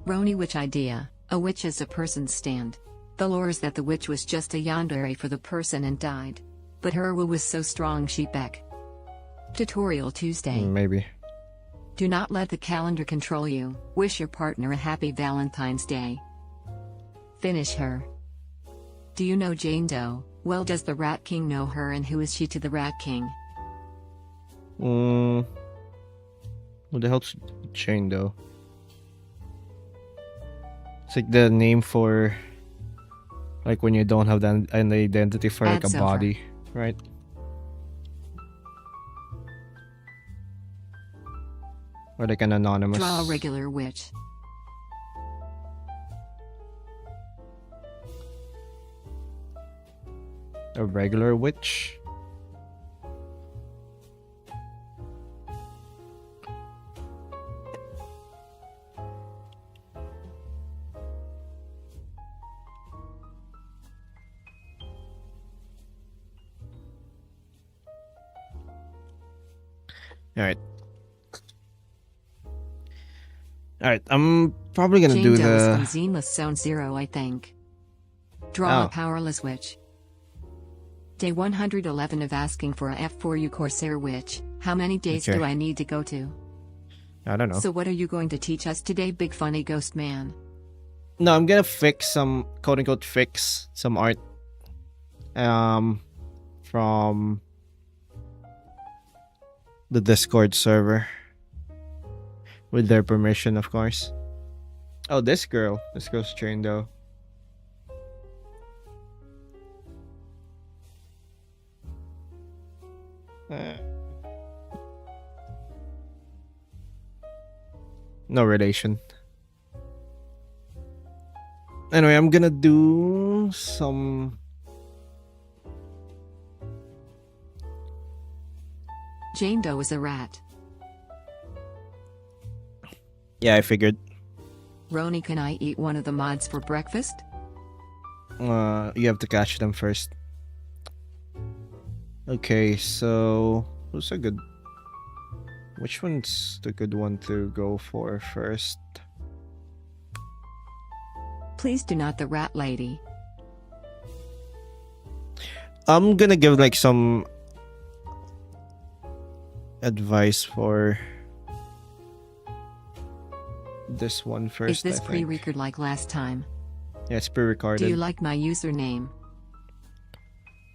Roni, witch idea. A witch is a person's stand. The lore is that the witch was just a yandere for the person and died. But her will was so strong she back. Tutorial Tuesday. Maybe. Do not let the calendar control you. Wish your partner a happy Valentine's Day. Finish her. Do you know Jane Doe? Well, does the Rat King know her, and who is she to the Rat King? What the hell's chain though? It's like the name for like when you don't have an identity for like Ad's a over. body, right? Or like an anonymous. Draw a regular witch. A regular witch. Alright. Alright, I'm probably gonna Jane do Doe is the from Zenless Zone 0, I think. Draw Oh. a powerless witch. Day 111 of asking for a F4U Corsair witch. How many days Okay. do I need to go to? I don't know. So what are you going to teach us today, big funny ghost man? No, I'm gonna fix some quote unquote fix some art. From the Discord server. With their permission, of course. Oh, this girl. This girl's trained though. No relation. Anyway, I'm gonna do some. Jane Doe is a rat. Yeah, I figured. Roni, can I eat one of the mods for breakfast? You have to catch them first. Okay, so who's a good? Which one's the good one to go for first? Please do not the rat lady. I'm gonna give like some advice for this one first. Is this I think. pre-record like last time? Yeah, it's pre-recorded. Do you like my username?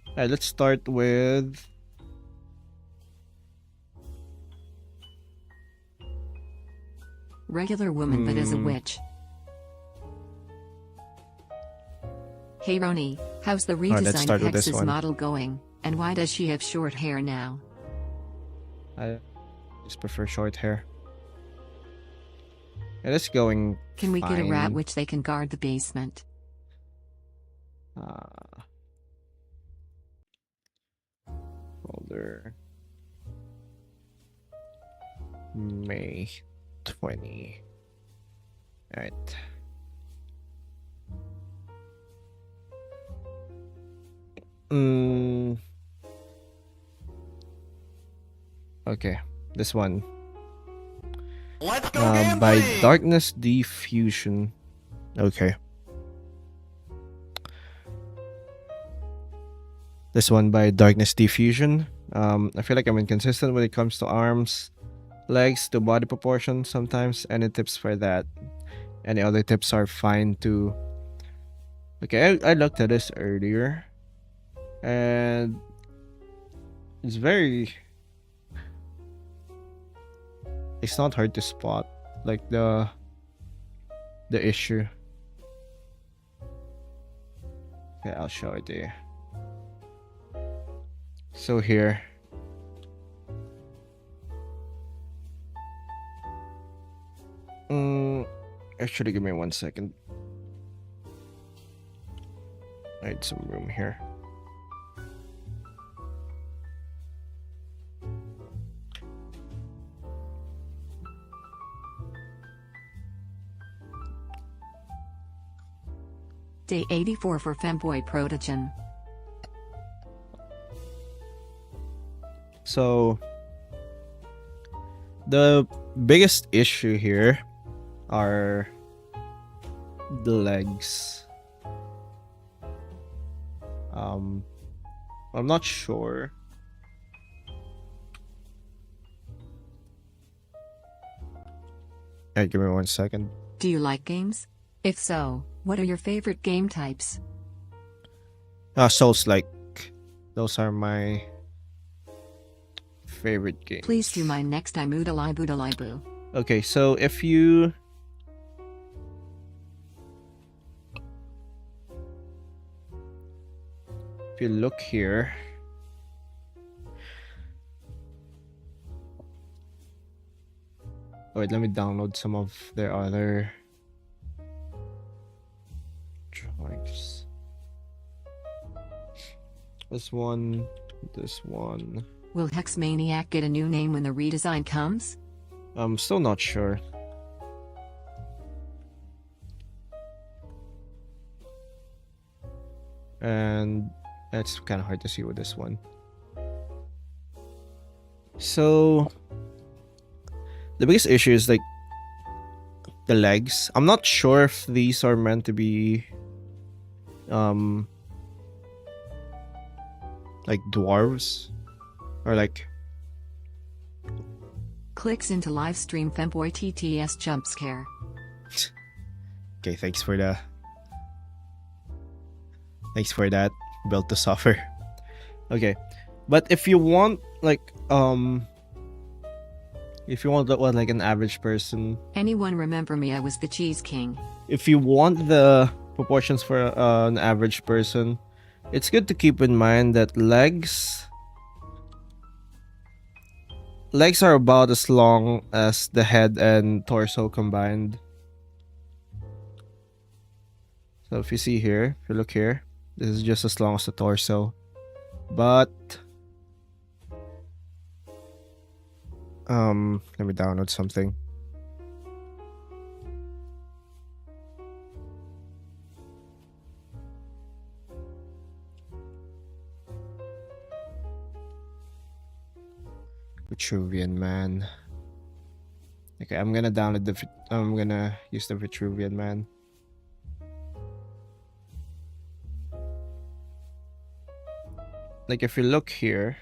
Alright, let's start with Regular woman but as a witch. Hey Roni, how's the let's redesigned start with this Hex's one. model going? And why does she have short hair now? I just prefer short hair. It is going. Can we get a rat fine. witch they can guard the basement? Folder. May 20. Alright. Okay, this one. Let's go By gambling! Darkness Diffusion. Okay. This one by Darkness Diffusion. I feel like I'm inconsistent when it comes to arms, legs, to body proportion sometimes. Any tips for that? Any other tips are fine too. Okay, I looked at this earlier. And it's very... It's not hard to spot, like the issue. Okay, I'll show it to you. So here, actually, give me 1 second. I need some room here. Day 84 for Femboy Protogen. So the biggest issue here are the legs. I'm not sure. Hey, give me 1 second. Do you like games? If so, what are your favorite game types? Souls-like. Those are my favorite games. Please do my next time Oodalai Boodalai Boo. Okay, so if you look here, wait, let me download some of their other drives. This one. Will Hex Maniac get a new name when the redesign comes? I'm still not sure. And it's kind of hard to see with this one. So the biggest issue is like the legs. I'm not sure if these are meant to be like dwarves or like Clicks into live stream Femboy TTS jump scare. okay, thanks for that. Built to suffer. Okay. But if you want like what like an average person, Anyone remember me? I was the Cheese King. if you want the proportions for an average person, it's good to keep in mind that legs are about as long as the head and torso combined. So if you see here, if you look here, this is just as long as the torso. But let me download something. Vitruvian Man. Okay, I'm gonna use the Vitruvian Man. Like if you look here,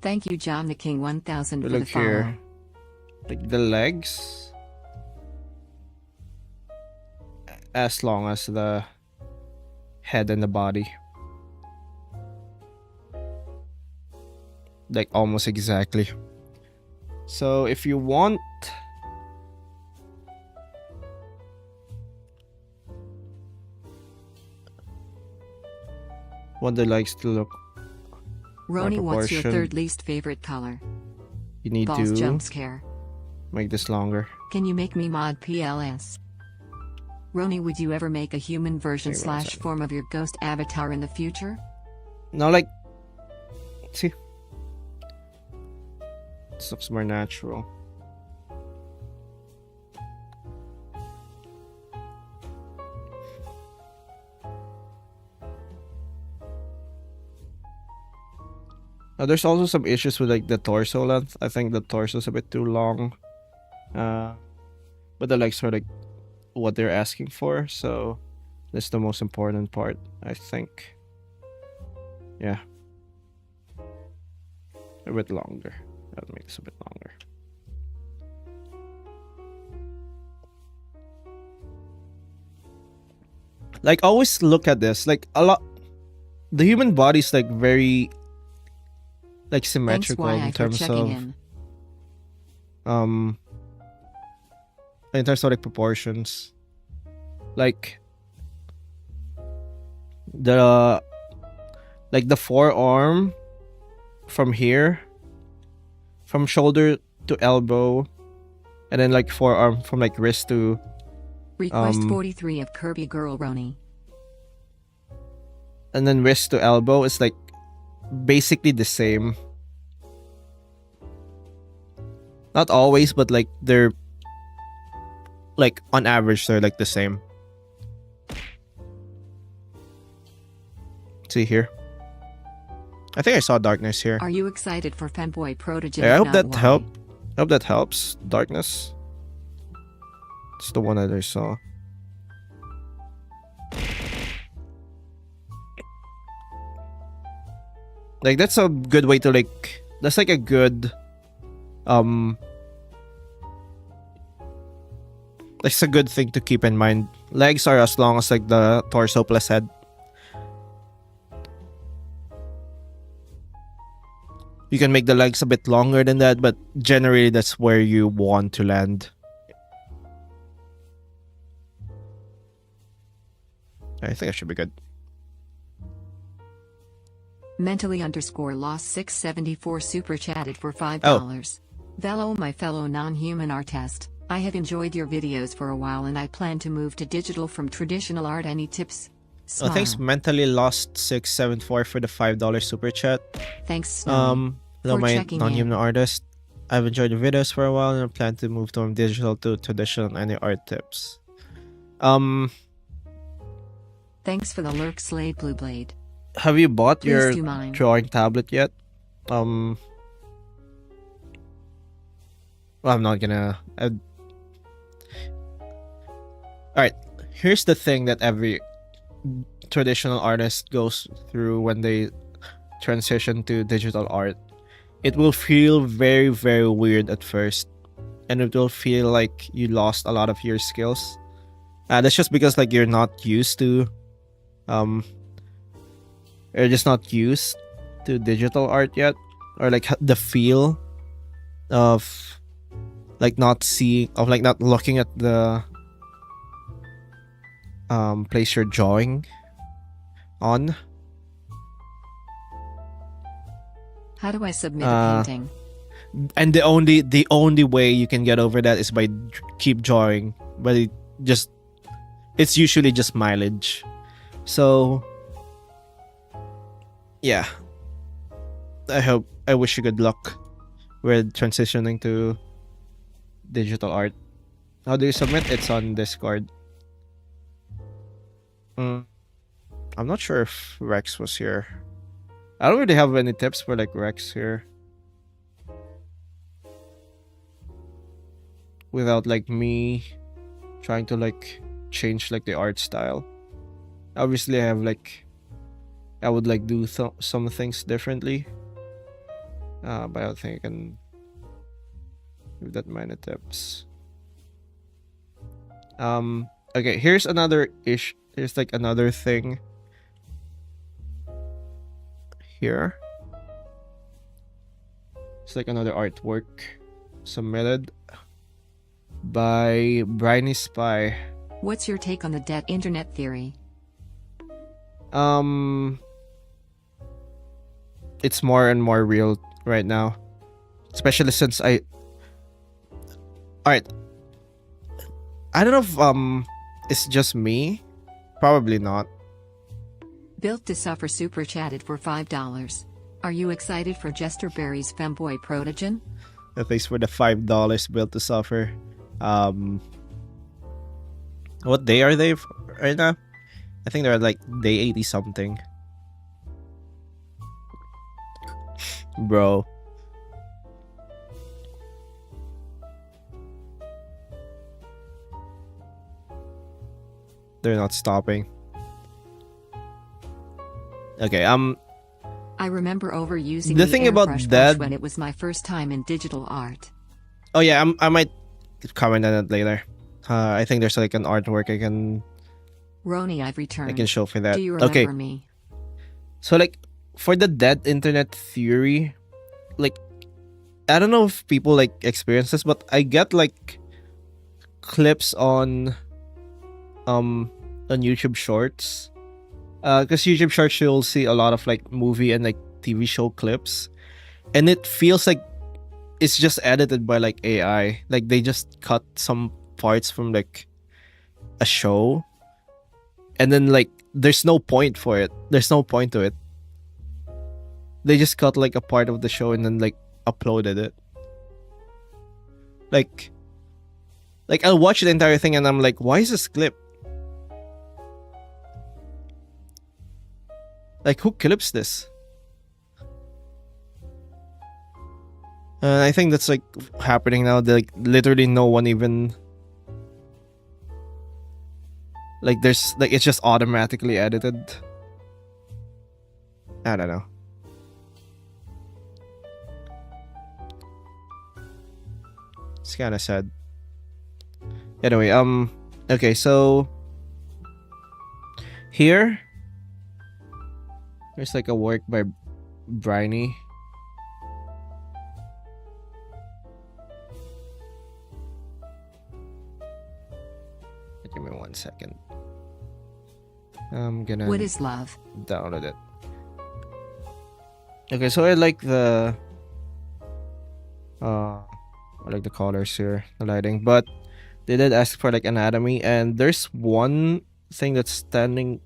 Thank you, John the King 1000 you for the look here, follow. like the legs as long as the head and the body. Like almost exactly. So if you want the legs to look, Roni, what's your proportion. third least favorite color? you need Balls to jump scare. make this longer. Can you make me mod PLS? Roni, would you ever make a human version Wait 1 / second. form of your ghost avatar in the future? Now like, see, this looks more natural. Now there's also some issues with like the torso length. I think the torso is a bit too long, but the legs are like what they're asking for, so that's the most important part, I think. Yeah, a bit longer. I'll make this a bit longer. Like always look at this, like a lot, the human body's like very like Thanks, symmetrical YI, in for terms checking of in. in terms of like proportions, like the forearm from here, from shoulder to elbow, and then like forearm from like wrist to Request 43 of Kirby Girl Roni. and then wrist to elbow is like basically the same. Not always, but like they're like on average they're like the same. See here, I think I saw darkness here. Are you excited for Femboy Protege? Yeah, I If hope not, that why? hope that helps. Darkness. It's the one that I saw. Like that's a good way to like. That's like a good. That's a good thing to keep in mind Legs are as long as like the torso plus head. You can make the legs a bit longer than that, but generally that's where you want to land. I think I should be good. Mentally_lost 674 super chatted for $5. Velo, my fellow non-human artist, I have enjoyed your videos for a while and I plan to move to digital from traditional art. Any tips? Oh, thanks Smile. mentally lost 674 for the $5 super chat. Thanks, Snowy, Hello, for my checking non-human in. artist. I've enjoyed the videos for a while and I plan to move from digital to traditional. Any art tips? Thanks for the lurk, Slade Blue Blade. Have you bought Please your do mine. drawing tablet yet? Well, I'm not gonna. Alright, here's the thing that every traditional artist goes through when they transition to digital art. It will feel very, very weird at first, and it will feel like you lost a lot of your skills. That's just because like you're not used to, you're just not used to digital art yet, or like the feel of like not seeing, of like not looking at the place you're drawing on. How do I submit a painting? And the only way you can get over that is by keep drawing, but it's usually just mileage. So yeah, I wish you good luck with transitioning to digital art. How do you submit? It's on Discord. I'm not sure if Rex was here. I don't really have any tips for like Rex here. Without like me trying to like change like the art style. Obviously I would like do some things differently. But I don't think I can give that many tips. Okay, here's another issue. Here's like another thing here. It's like another artwork submitted by Briny Spy. What's your take on the dead internet theory? It's more and more real right now, especially since alright, I don't know if it's just me. Probably not. Built to Suffer super chatted for $5. Are you excited for Jester Berry's femboy protogen? At least for the $5 built to suffer. What day are they right now? I think they're like day 80 something. Bro. They're not stopping. Okay, I remember overusing the thing about airbrush that, brush when it was my first time in digital art. oh yeah, I might comment on it later. I think there's like an artwork I can Roni, I've returned. show for that. Do you remember Okay, me? so like for the dead internet theory, like I don't know if people like experience this, but I get like clips on YouTube Shorts. Because YouTube Shorts you'll see a lot of like movie and like TV show clips, and it feels like it's just edited by like AI. Like they just cut some parts from like a show, and then like there's no point for it. There's no point to it. They just cut like a part of the show and then like uploaded it. Like I'll watch the entire thing and I'm like, why is this clip? Like, who clips this? I think that's like happening now. Like literally no one even like there's like it's just automatically edited. I don't know. It's kind of sad. Anyway, okay, so Here, there's like a work by Briny. Give me 1 second. I'm gonna What is love? download it. Okay, so I like the colors here, the lighting, but they did ask for like anatomy, and there's one thing that stands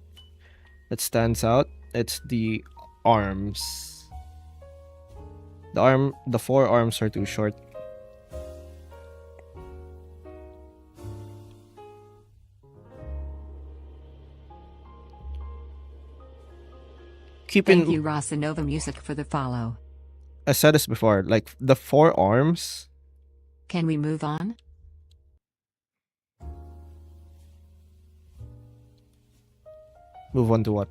out. It's the arms. The forearms are too short. Thank you, Rosanova Music, for the follow. I said this before, like the forearms. Can we move on? Move on to what?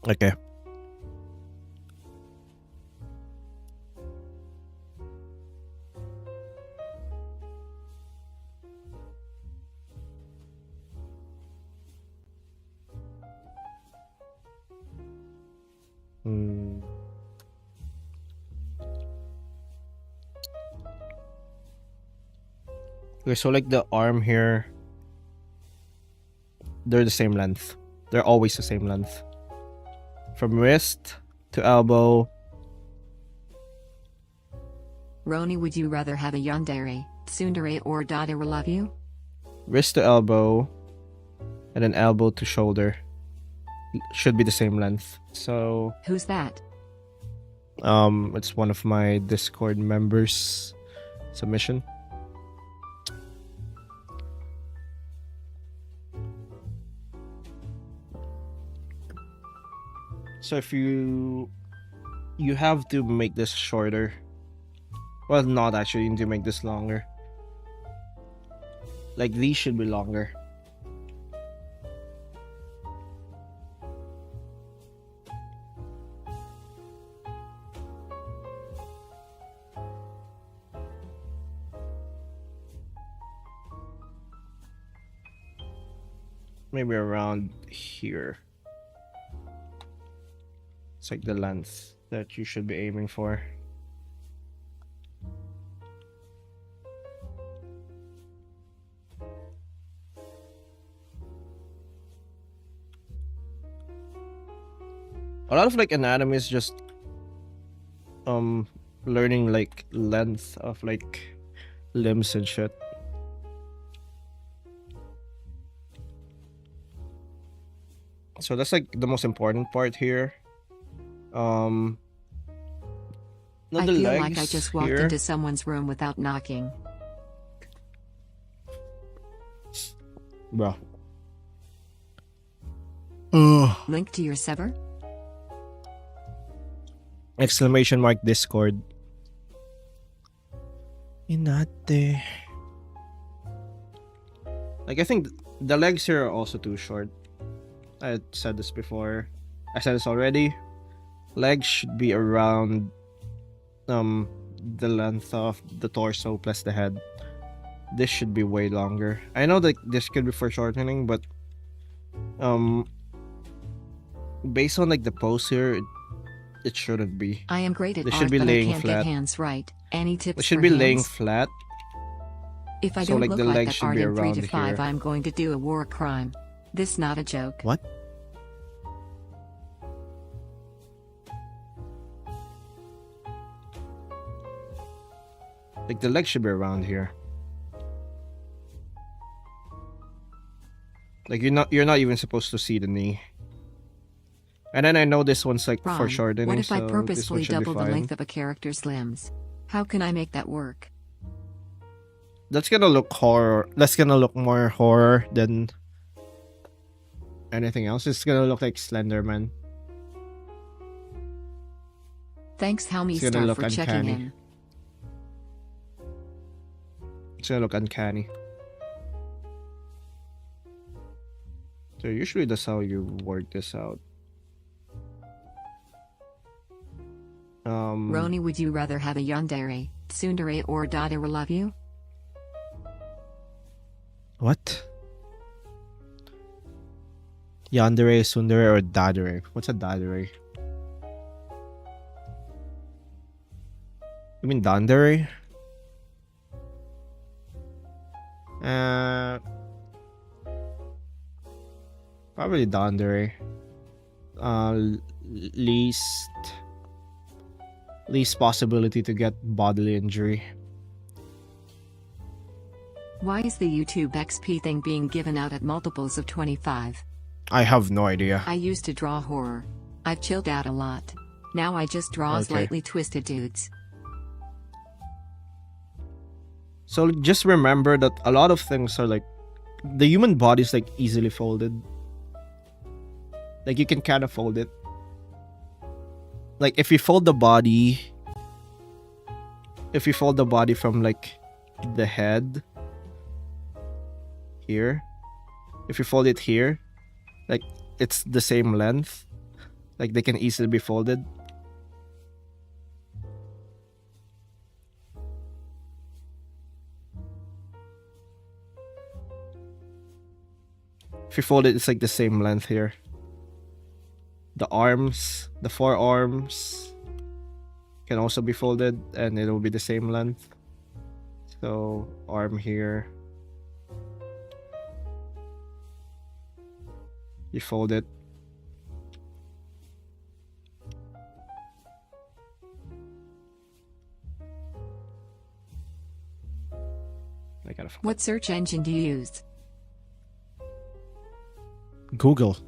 Okay. Okay, so like the arm here, they're the same length. They're always the same length. From wrist to elbow. Roni, would you rather have a yandere, tsundere, or dadara love you? Wrist to elbow, and then elbow to shoulder. Should be the same length. So Who's that? it's one of my Discord members' submission. So if you have to make this shorter. Well, not actually, you need to make this longer. Like these should be longer. Maybe around here. It's like the length that you should be aiming for. A lot of like anatomy is just learning like length of like limbs and shit. So that's like the most important part here. I feel like I just walked into someone's room without knocking. Bro. Link to your server? Exclamation mark Discord. Inate. Like I think the legs here are also too short. I said this before. I said this already. Legs should be around the length of the torso plus the head. This should be way longer. I know that this could be for shortening, but based on like the pose here, it shouldn't be. I am great at They art, should be but I laying can't flat. get hands right. Any tips It should for be hands? laying flat. If I so, don't like, look the like legs that should art be in 3 to around 5, here. I'm going to do a war crime. This not a joke. What? Like the legs should be around here. Like you're not even supposed to see the knee. And then I know this one's like for Ron, shortening. what if so I this purposefully one should be double the fine. length of a character's limbs? How can I make that work? That's gonna look horror. That's gonna look more horror than anything else. It's gonna look like Slenderman. Thanks, Helmy It's gonna Star, look for checking uncanny. in. It's gonna look uncanny. So usually that's how you work this out. Roni, would you rather have a yandere, tsundere, or dadere love you? What? Yandere, Sundere, or Dadere? What's a Dadere? You mean Dandere? Probably Dandere. Least possibility to get bodily injury. Why is the YouTube XP thing being given out at multiples of 25? I have no idea. I used to draw horror. I've chilled out a lot. Now I just draw Okay. slightly twisted dudes. So just remember that a lot of things are like, the human body is like easily folded. Like you can kind of fold it. Like if you fold the body from like the head here, if you fold it here, like it's the same length, like they can easily be folded. If you fold it, it's like the same length here. The arms, the forearms can also be folded and it will be the same length. So arm here, you fold it. I gotta What search engine do you use? Google.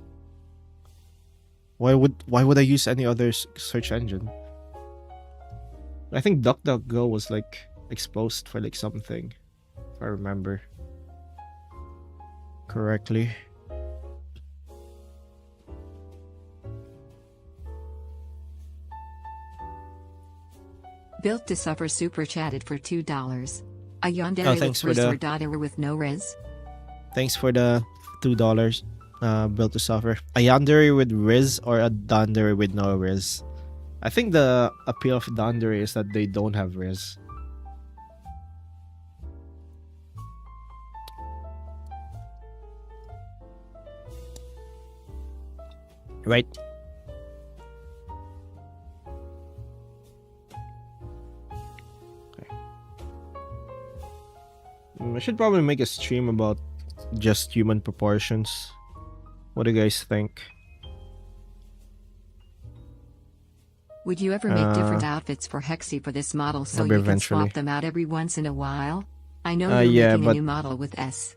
Why would I use any other search engine? I think DuckDuckGo was like exposed for like something, if I remember correctly. Built to Suffer super chatted for $2. A yandere Oh, with thanks for riz the- or dadere with no riz? Thanks for the $2. Built to suffer. A yandere with Riz or a dandere with no Riz? I think the appeal of dandere is that they don't have Riz. Right? Okay. I should probably make a stream about just human proportions. What do you guys think? Would you ever make different outfits for Hexy for this model so maybe you can eventually. swap them out every once in a while? I know you're Yeah, making a but- new model with S.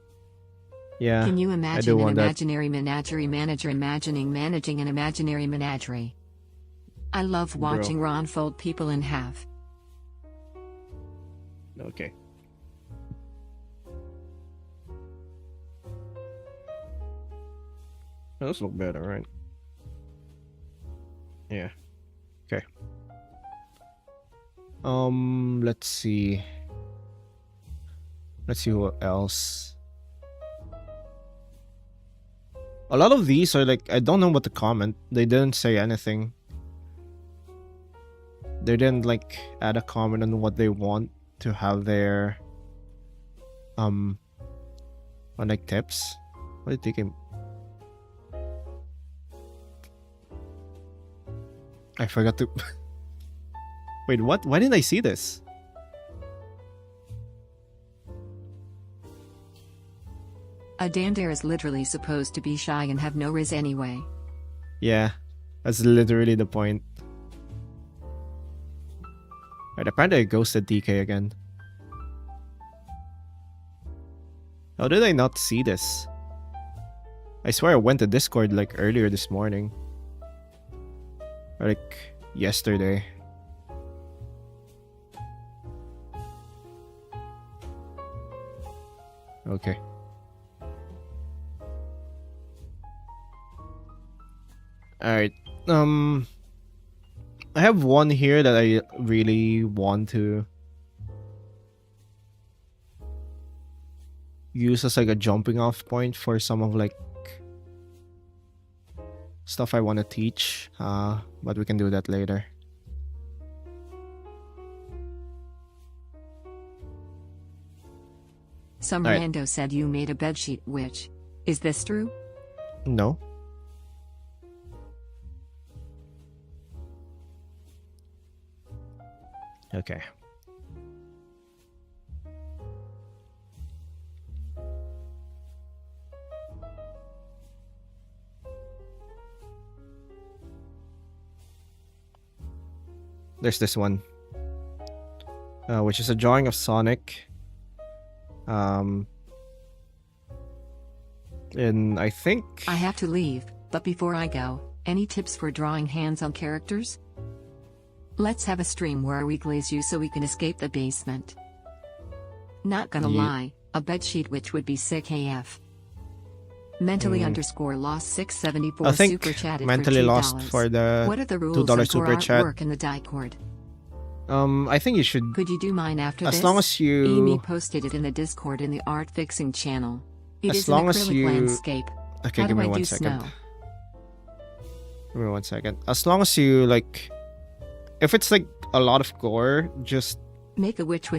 Yeah. Can you do imagine an want that. imaginary menagerie manager managing an imaginary menagerie? I love watching Ron fold people in half. Okay. Those look better, right? Yeah. Okay. Let's see. Let's see what else. A lot of these are like, I don't know what to comment. They didn't say anything. They didn't like add a comment on what they want to have their on like tips. What are you thinking? I forgot to wait, what? Why didn't I see this? A dandere is literally supposed to be shy and have no riz anyway. Yeah, that's literally the point. Right, apparently I ghosted DK again. How did I not see this? I swear I went to Discord like earlier this morning. Or like yesterday. Okay. Alright. I have one here that I really want to use as like a jumping off point for some of like stuff I want to teach, but we can do that later. Some Alright. rando said you made a bedsheet witch. Is this true? No. Okay. There's this one, which is a drawing of Sonic. And I think I have to leave, but before I go, any tips for drawing hands-on characters? Let's have a stream where we glaze you so we can escape the basement. Not gonna Ye- lie, a bedsheet witch would be sick AF. Mentally Mm. underscore lost 674 I think super chatted mentally for $2. lost for the What are the rules $2 on super core chat. artwork in the Discord? I think you should, Could you do mine after as this? long as Amy you, posted it in the Discord in the art fixing channel. It As is long an as acrylic you- landscape. okay, How give do me I one do second. snow? Give me 1 second. As long as you like, if it's like a lot of gore, just Make a witch.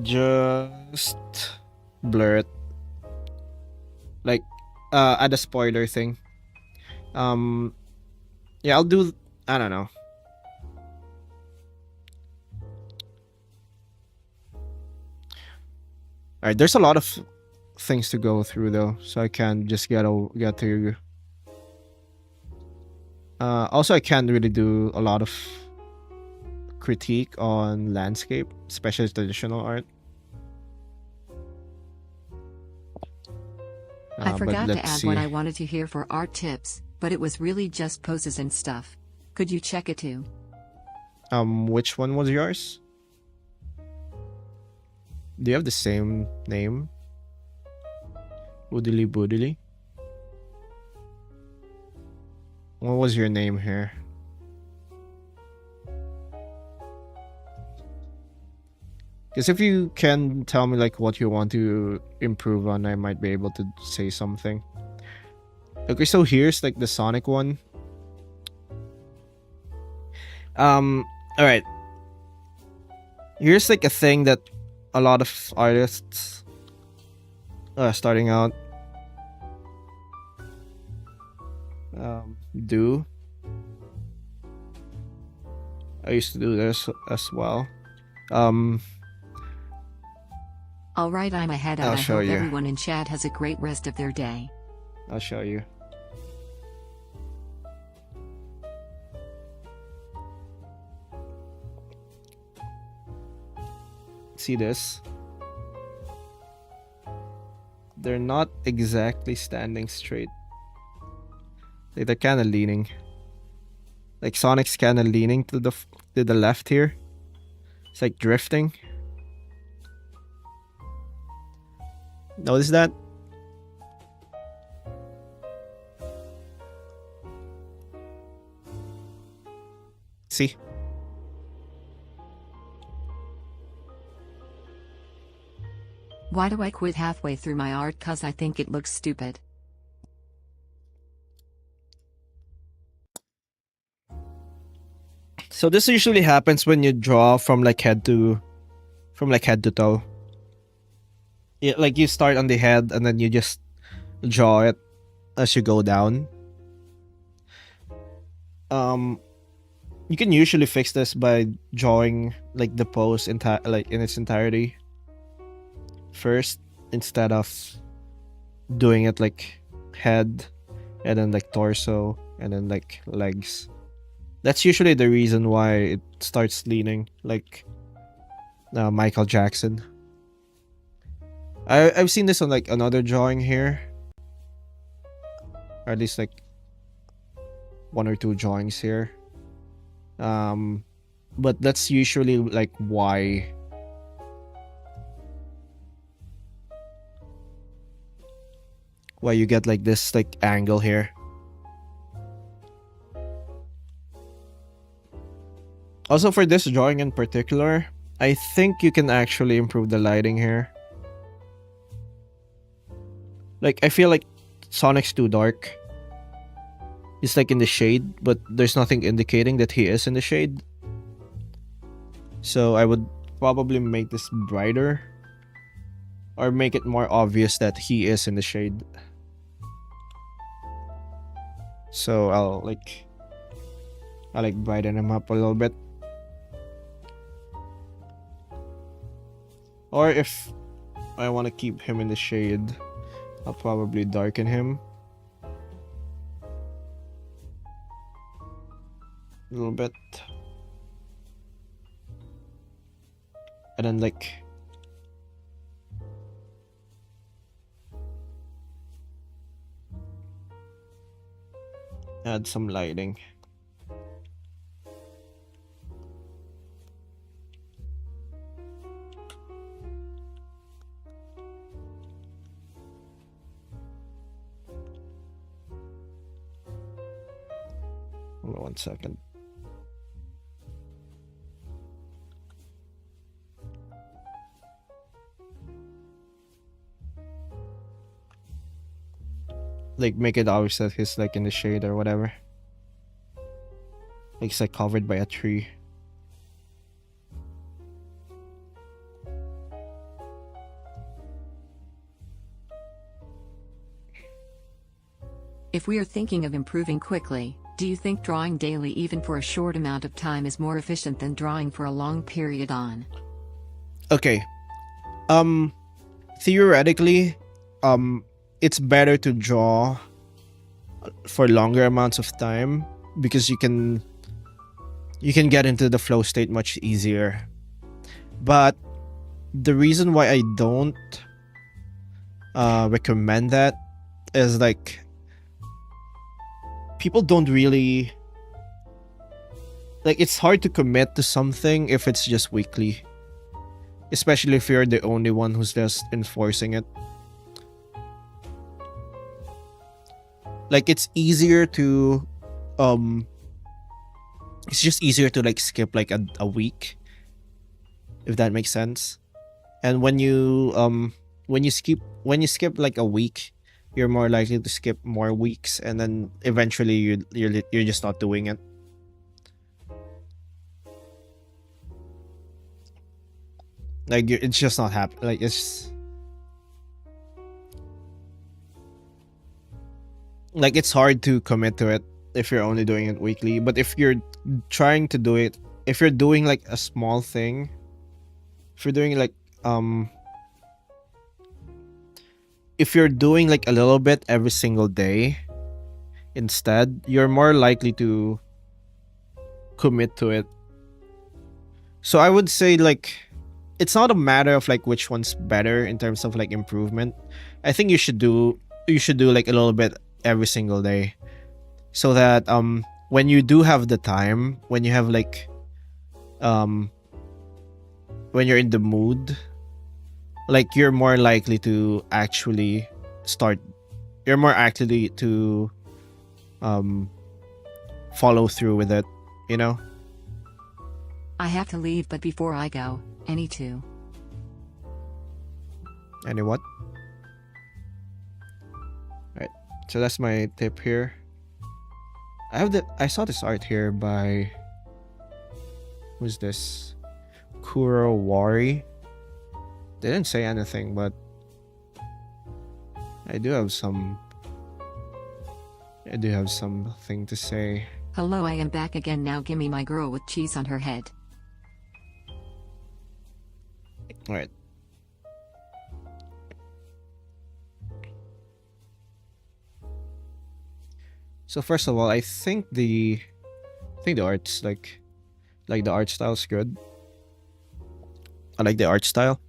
just blur it. Like, add a spoiler thing. Yeah, I'll do. I don't know. All right, there's a lot of things to go through though, so I can't just get to. Also, I can't really do a lot of critique on landscape, especially traditional art. I But forgot to let's add see. what I wanted to hear for art tips, but it was really just poses and stuff. Could you check it too? Which one was yours? Do you have the same name? Boodily Boodily? What was your name here? Because if you can tell me like what you want to improve on, I might be able to say something. Okay, so here's like the Sonic one. Alright. Here's like a thing that a lot of artists starting out do. I used to do this as well. Alright, I'm ahead and I'll I show hope you. everyone in chat has a great rest of their day. I'll show you. See this? They're not exactly standing straight. Like they're kind of leaning. Like Sonic's kind of leaning to the left here. It's like drifting. Notice that? See? Why do I quit halfway through my art? Cause I think it looks stupid. So this usually happens when you draw from like head to toe. Yeah, like you start on the head and then you just draw it as you go down. You can usually fix this by drawing like the pose in its entirety first, instead of doing it like head and then like torso and then like legs. That's usually the reason why it starts leaning like Michael Jackson. I've seen this on like another drawing here, or at least like 1 or 2 drawings here. But that's usually like why you get like this like angle here. Also, for this drawing in particular, I think you can actually improve the lighting here. Like, I feel like Sonic's too dark. He's like in the shade, but there's nothing indicating that he is in the shade. So I would probably make this brighter, or make it more obvious that he is in the shade. So I'll brighten him up a little bit. Or if I want to keep him in the shade, I'll probably darken him a little bit. And then like add some lighting. Hold on 1 second. Like make it obvious that he's like in the shade or whatever. Like it's like covered by a tree. If we are thinking of improving quickly, do you think drawing daily even for a short amount of time is more efficient than drawing for a long period on? Okay. Theoretically, it's better to draw for longer amounts of time because you can get into the flow state much easier. But the reason why I don't recommend that is like people don't really like, it's hard to commit to something if it's just weekly, especially if you're the only one who's just enforcing it. Like it's easier to it's just easier to like skip like a week, if that makes sense. And when you skip like a week, you're more likely to skip more weeks, and then eventually you're just not doing it. Like it's just not happening. Like it's hard to commit to it if you're only doing it weekly. But if you're trying to do it, if you're doing like a small thing, if you're doing like if you're doing like a little bit every single day instead, you're more likely to commit to it. So I would say like it's not a matter of like which one's better in terms of like improvement. I think you should do like a little bit every single day, so that when you do have the time, when you have like when you're in the mood, like you're more likely to actually start, you're more likely to follow through with it, you know? I have to leave, but before I go, any two. Any what? Right. So that's my tip here. I saw this art here by, who's this? Kurowari. They didn't say anything, but I do have something to say. Hello, I am back again. Now gimme my girl with cheese on her head. Alright. So first of all, I think the art's like the art style's good. I like the art style.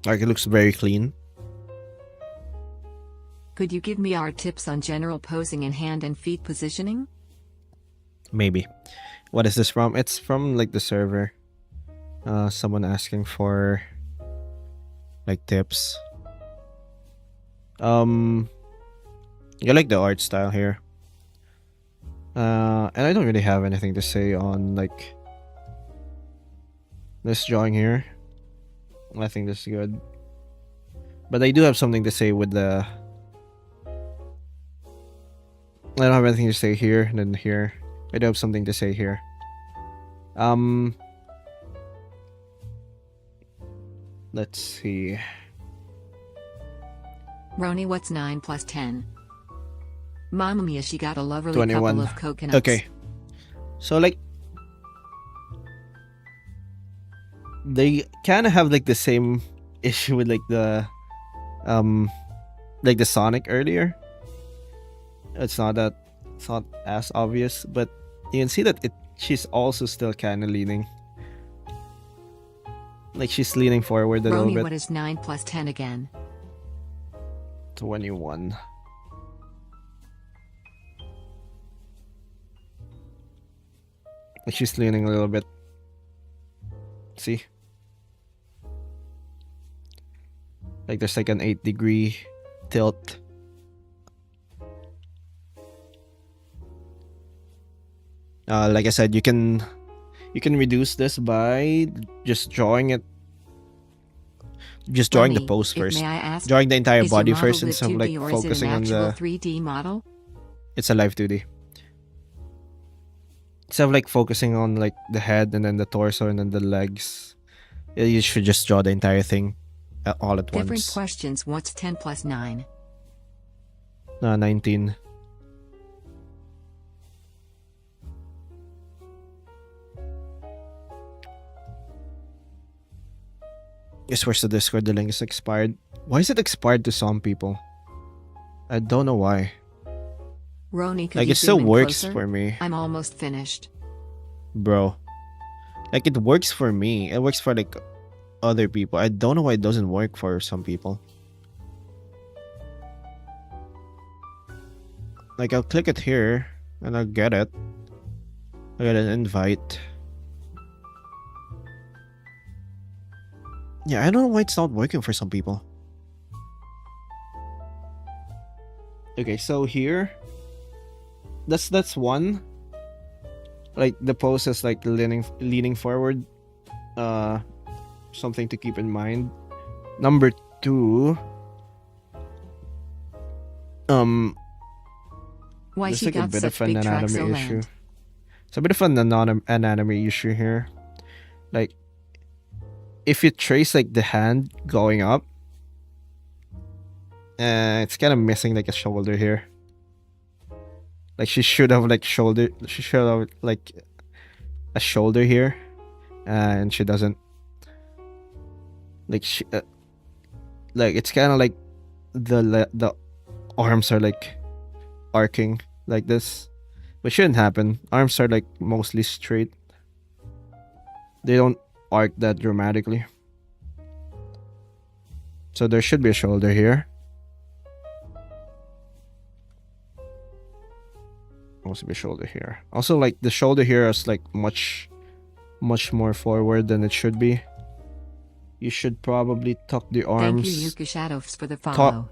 Like it looks very clean. Could you give me our tips on general posing and hand and feet positioning? Maybe. What is this from? It's from like the server. Someone asking for like tips. You like the art style here. And I don't really have anything to say on like This drawing here. I think this is good. But I do have something to say with the... I don't have anything to say here and then here. I do have something to say here. Let's see. Roni, what's 9 plus 10? Mamma mia, she got a lovely 21. couple of coconuts. Okay. So like they kind of have like the same issue with like the Sonic earlier. It's not as obvious, but you can see that she's also still kind of leaning. Like she's leaning forward a little Roni, bit. what is 9 plus 10 again? 21. Like she's leaning a little bit. See? Like there's like an 8-degree tilt. Like I said, you can reduce this by just drawing it. Just drawing the Roni, pose if first. may I ask, Drawing the entire is your body model first live instead of like 2D or is it focusing an on actual the... 3D model? It's a live 2D. Instead of like focusing on like the head and then the torso and then the legs, you should just draw the entire thing all at Different once. questions. What's 10 plus 9? 19. Guess where's the Discord? The link is expired. Why is it expired to some people? I don't know why. Roni, could Like you it still zoom in works closer? for me, I'm almost finished. bro. Like it works for me. It works for like other people. I don't know why it doesn't work for some people. Like I'll click it here and I'll get it. I get an invite. Yeah, I don't know why it's not working for some people. Okay, so here, that's one. Like the pose is like leaning forward. Something to keep in mind. Number 2. Why There's she like a got bit such of an big tracts anatomy of issue. land? It's a bit of an anatomy issue here. Like, if you trace like the hand going up, it's kind of missing like a shoulder here. Like she should have like shoulder. She should have like a shoulder here, and she doesn't. Like like it's kind of like the arms are like arcing like this, but shouldn't happen. Arms are like mostly straight. They don't arc that dramatically. So there should be a shoulder here. Also be a shoulder here. Also, like the shoulder here is like much more forward than it should be. You should probably tuck the arms. Thank you, Yuka Shadows, for the follow.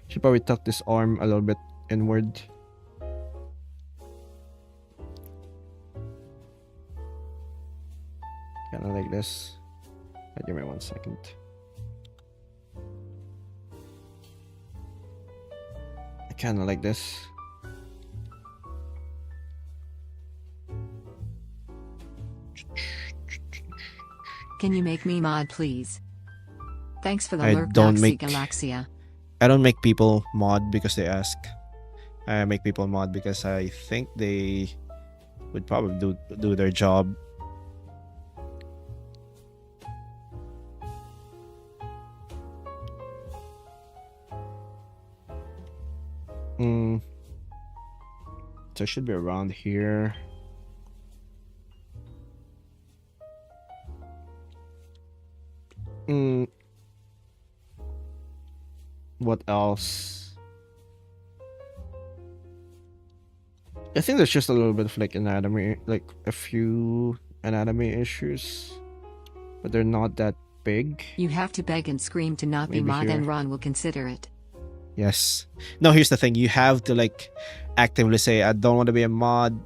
Should probably tuck this arm a little bit inward. Kind of like this. Give me 1 second. Kind of like this. Can you make me mod, please? Thanks for the I lurk, don't Noxy make- Galaxia. I don't make people mod because they ask. I make people mod because I think they would probably do their job. So it should be around here. What else? I think there's just a little bit of like anatomy, like a few anatomy issues, but they're not that big. You have to beg and scream to not be Maybe mod, here. and Ron will consider it. Yes. No, here's the thing. You have to like actively say, I don't want to be a mod.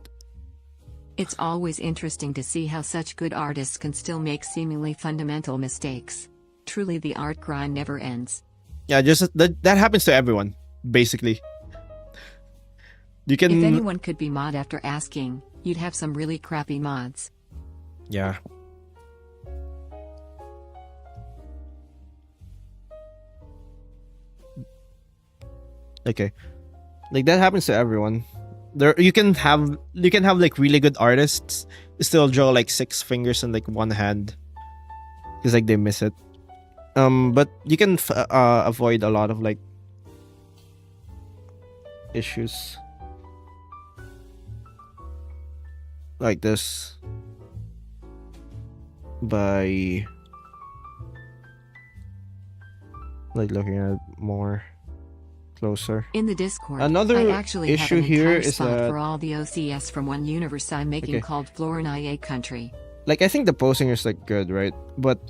It's always interesting to see how such good artists can still make seemingly fundamental mistakes. Truly, the art grind never ends. Yeah, just that happens to everyone, basically. You can. If anyone could be mod after asking, you'd have some really crappy mods. Yeah. Okay. Like that happens to everyone. You can have like really good artists still draw like 6 fingers and like one hand because like they miss it. But you can avoid a lot of like issues like this by like looking at it more closer. In the Discord, Another I actually issue have an here entire is spot that- for all the OCS from one universe I'm making Okay. called Florinae Country. Like I think the posing is like good, right? But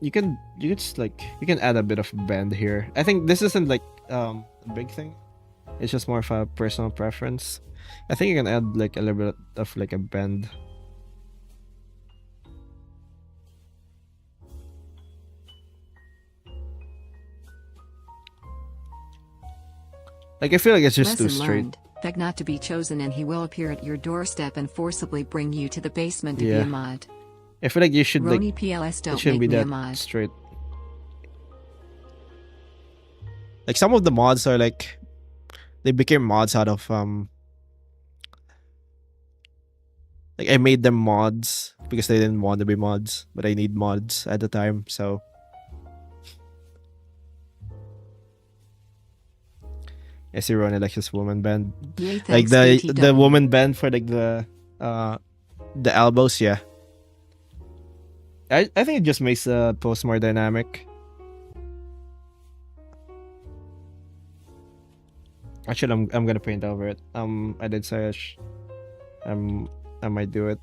you can just like you can add a bit of bend here. I think this isn't like a big thing. It's just more of a personal preference. I think you can add like a little bit of like a bend. Like I feel like it's just too Lesson straight. learned. Beg not to be chosen and he will appear at your doorstep and forcibly bring you to the basement to be Yeah. a mod. I feel like you should like Roni PLS it don't shouldn't make be me a that mod. straight. Like some of the mods are like they became mods out of like I made them mods because they didn't want to be mods, but I need mods at the time, so I see Ronnie like his woman band. Yay, Like thanks, the BTW. woman band for like the elbows, yeah. I think it just makes the post more dynamic. Actually, I'm gonna paint over it. I did say I might do it.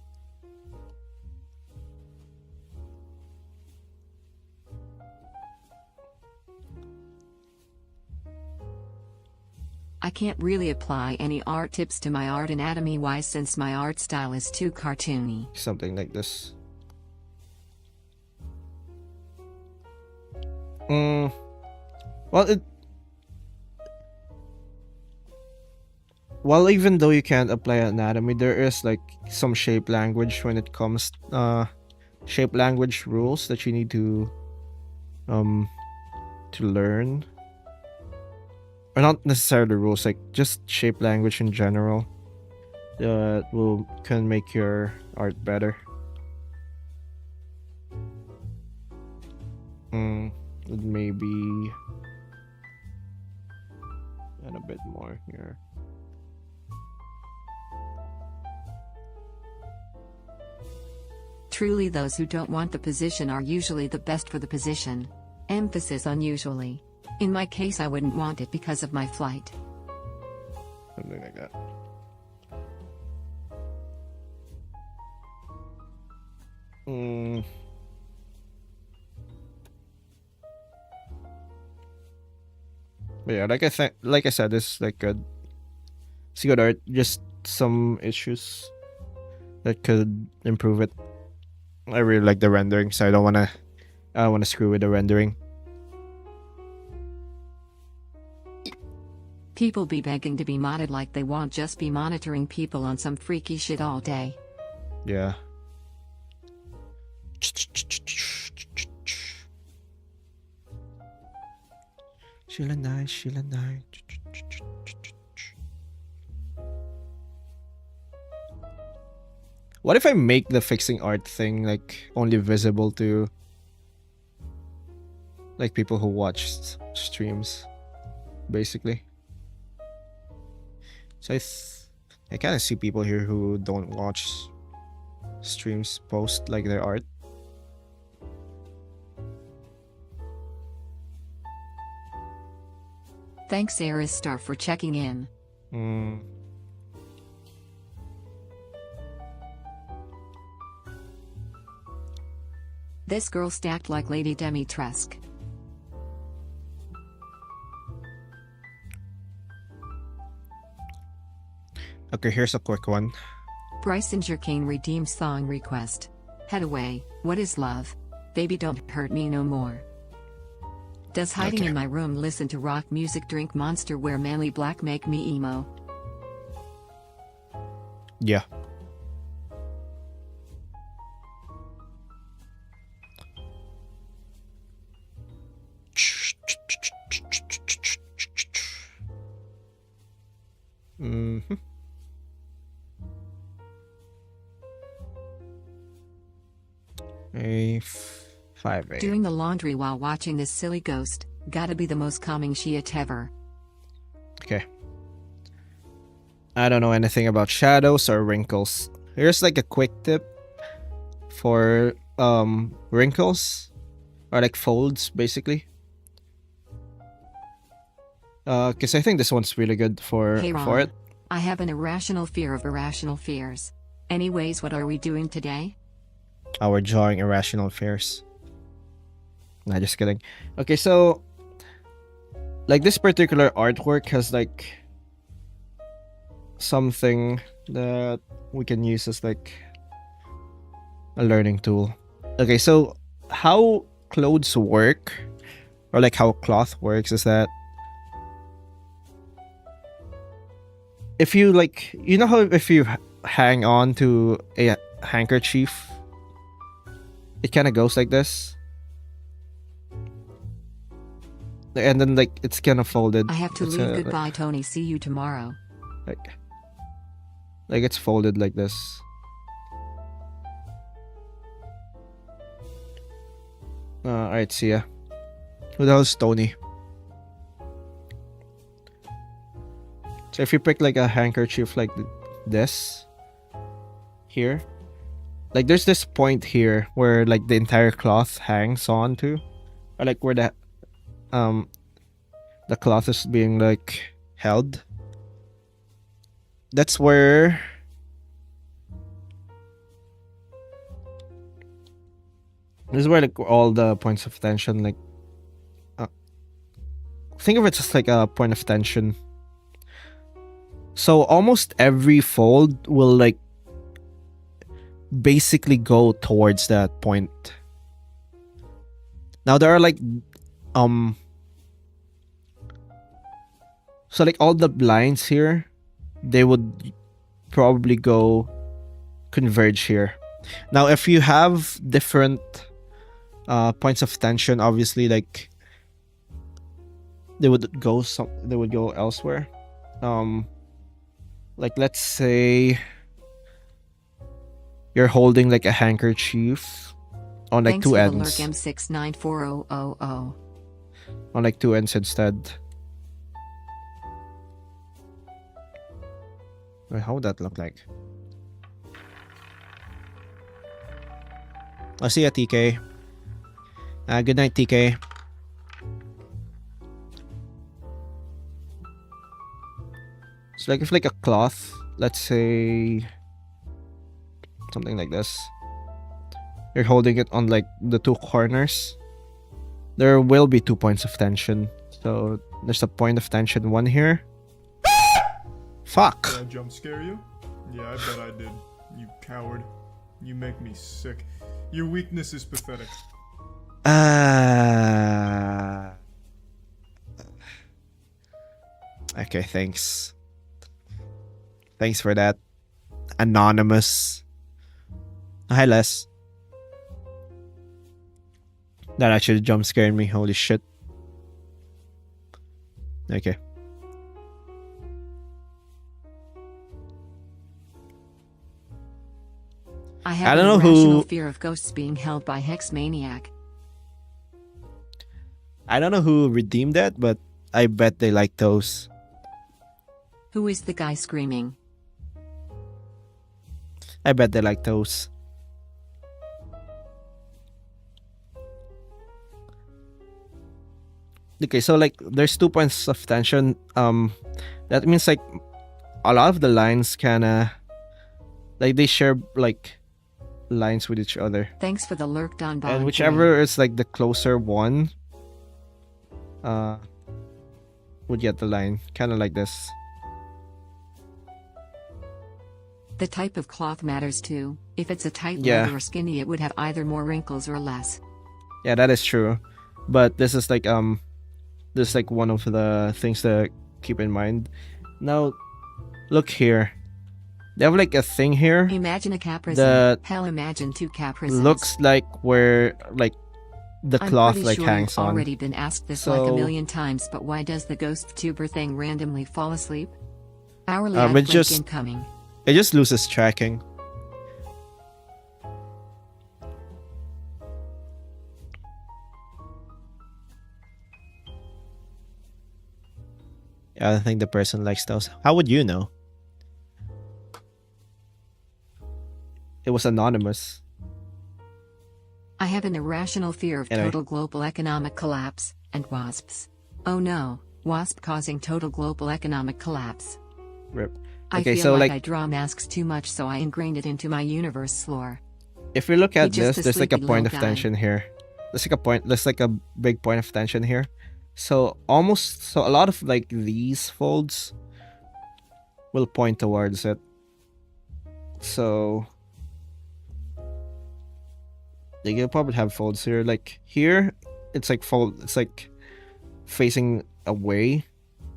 I can't really apply any art tips to my art anatomy wise since my art style is too cartoony. Something like this. Well, even though you can't apply anatomy, there is like some shape language when it comes shape language rules that you need to learn. Or not necessarily rules, like just shape language in general that can make your art better. Maybe and a bit more here. Truly, those who don't want the position are usually the best for the position. Emphasis on usually. In my case, I wouldn't want it because of my flight. Something like that. But yeah, like I said, this is like good. It's good art. Just some issues that could improve it. I really like the rendering, so I don't wanna screw with the rendering. People be begging to be modded like they won't just be monitoring people on some freaky shit all day. Yeah. Sheila nice, Sheila nice. What if I make the fixing art thing like only visible to like people who watch streams, basically? So I kind of see people here who don't watch streams post like their art. Thanks, Aristar, for checking in. This girl stacked like Lady Demitresque. Okay, here's a quick one. Bryson Jerkane redeems thong request. Head away, what is love? Baby don't hurt me no more. Does hiding Okay. in my room listen to rock music drink Monster wear manly black make me emo? Yeah. Mm-hmm. A 5A. Doing the laundry while watching this silly ghost, gotta be the most calming shit ever. Okay. I don't know anything about shadows or wrinkles. Here's like a quick tip for wrinkles or like folds basically. Cause I think this one's really good for Hey for Ron, it. I have an irrational fear of irrational fears. Anyways, what are we doing today? We're drawing irrational fears. Nah, just kidding. Okay, so like this particular artwork has like something that we can use as like a learning tool. Okay, so how clothes work or like how cloth works is that if you like, you know how if you hang on to a handkerchief, it kind of goes like this, and then like it's kind of folded. I have to It's, leave. Goodbye, Tony. See you tomorrow. like it's folded like this. Alright, see ya. Who the hell's Tony? So if you pick like a handkerchief like this here, like there's this point here where like the entire cloth hangs on to, or like where the cloth is being like held. That's where this is where like all the points of tension like think of it as like a point of tension. So almost every fold will like basically go towards that point. Now there are like so like all the lines here, they would probably go converge here. Now if you have different points of tension, obviously like they would go elsewhere. Like let's say you're holding like a handkerchief on like Thanks two for ends. the lurk M694000. On like two ends instead. Wait, how would that look like? I'll see ya, TK. Good night, TK. It's like if like a cloth, let's say something like this. You're holding it on like the two corners. There will be 2 points of tension. So there's a point of tension, one here. Fuck. Did I jump scare you? Yeah, I bet I did. You coward. You make me sick. Your weakness is pathetic. Okay, thanks. Thanks for that. Anonymous. Hi, Les. That actually jump scared me. Holy shit. Okay. I have I an don't know irrational who- fear of ghosts being held by Hex Maniac. I don't know who redeemed that, but I bet they like those. Who is the guy screaming? I bet they like those. Okay, so like there's 2 points of tension. That means like a lot of the lines kinda like they share like lines with each other. Thanks for the lurk, Don Bon. And whichever is like the closer one would get the line. Kinda like this. The type of cloth matters too. If it's a tight Yeah. leather or skinny, it would have either more wrinkles or less. Yeah, that is true. But this is like one of the things to keep in mind. Now, look here. They have like a thing here. Imagine a capricin. The Hell, imagine two capricins. looks like where like the I'm cloth pretty like sure hangs you've on. already been asked this like a So- million times, but why does the ghost tuber thing randomly fall asleep? Hourly it ad break just- incoming. It just loses tracking. Yeah, I think the person likes those. How would you know? It was anonymous. I have an irrational fear of Anyway. total global economic collapse, and wasps. Oh no, wasp causing total global economic collapse. Rip. I Okay, feel so, like like- I draw masks too much, so I ingrained it into my universe lore. If you look at just this, a there's like a sleepy point of little guy. tension here. There's like a big point of tension here. So a lot of like these folds will point towards it. So like you'll probably have folds here. Like here, it's like facing away.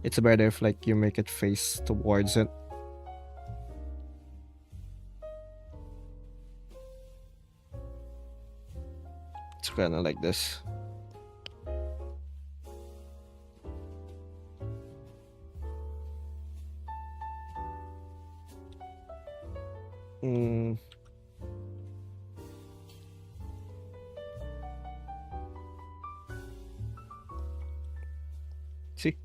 It's better if like you make it face towards it. It's kind of like this. Mm. See?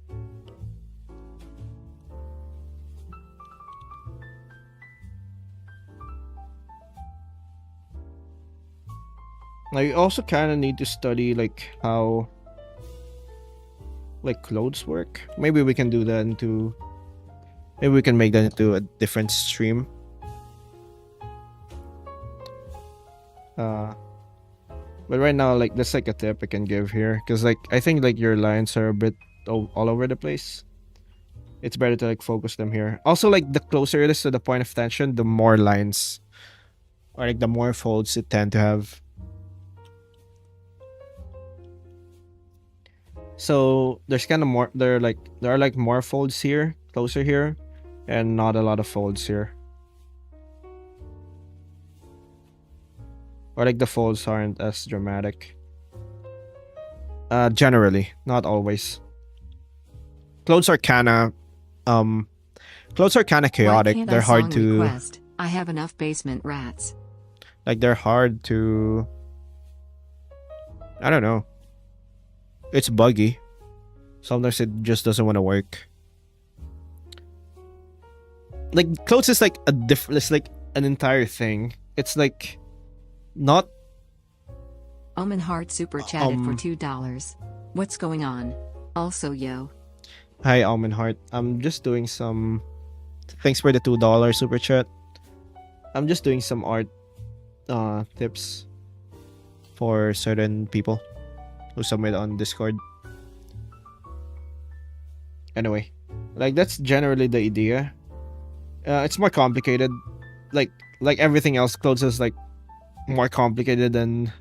Now you also kind of need to study like how like clothes work. Maybe we can do that into maybe we can make that into a different stream. But right now, like that's like a tip I can give here, because like I think like your lines are a bit all over the place. It's better to like focus them here. Also, like the closer it is to the point of tension, the more lines or like the more folds it tend to have. So there's kind of more there are like more folds here, closer here, and not a lot of folds here. Or like the folds aren't as dramatic. Generally, not always. Clothes are kinda chaotic. Why can't They're I hard song to request? I have enough basement rats. like they're hard to I don't know. It's buggy. Sometimes it just doesn't want to work. Like clothes is like it's like an entire thing. It's like not Omen Heart super chatted for Um, $2. What's going on? Also, yo. Hi Almond Heart. I'm just doing some thanks for the $2 super chat. I'm just doing some art tips for certain people who submit on Discord. Anyway, like that's generally the idea. It's more complicated. Like everything else, clothes is like more complicated than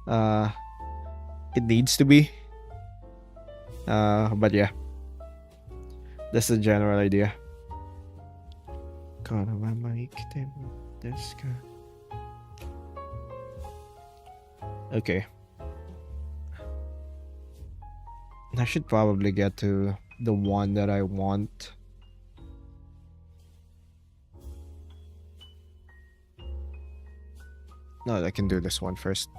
it needs to be. But yeah. That's the general idea. Okay. I should probably get to the one that I want. No, I can do this one first.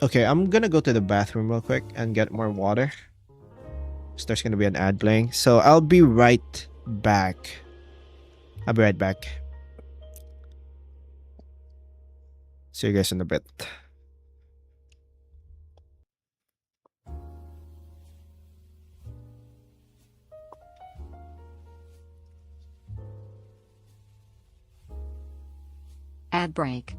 Okay, I'm gonna go to the bathroom real quick and get more water. So there's gonna be an ad playing. So I'll be right back. I'll be right back. See you guys in a bit. Ad break.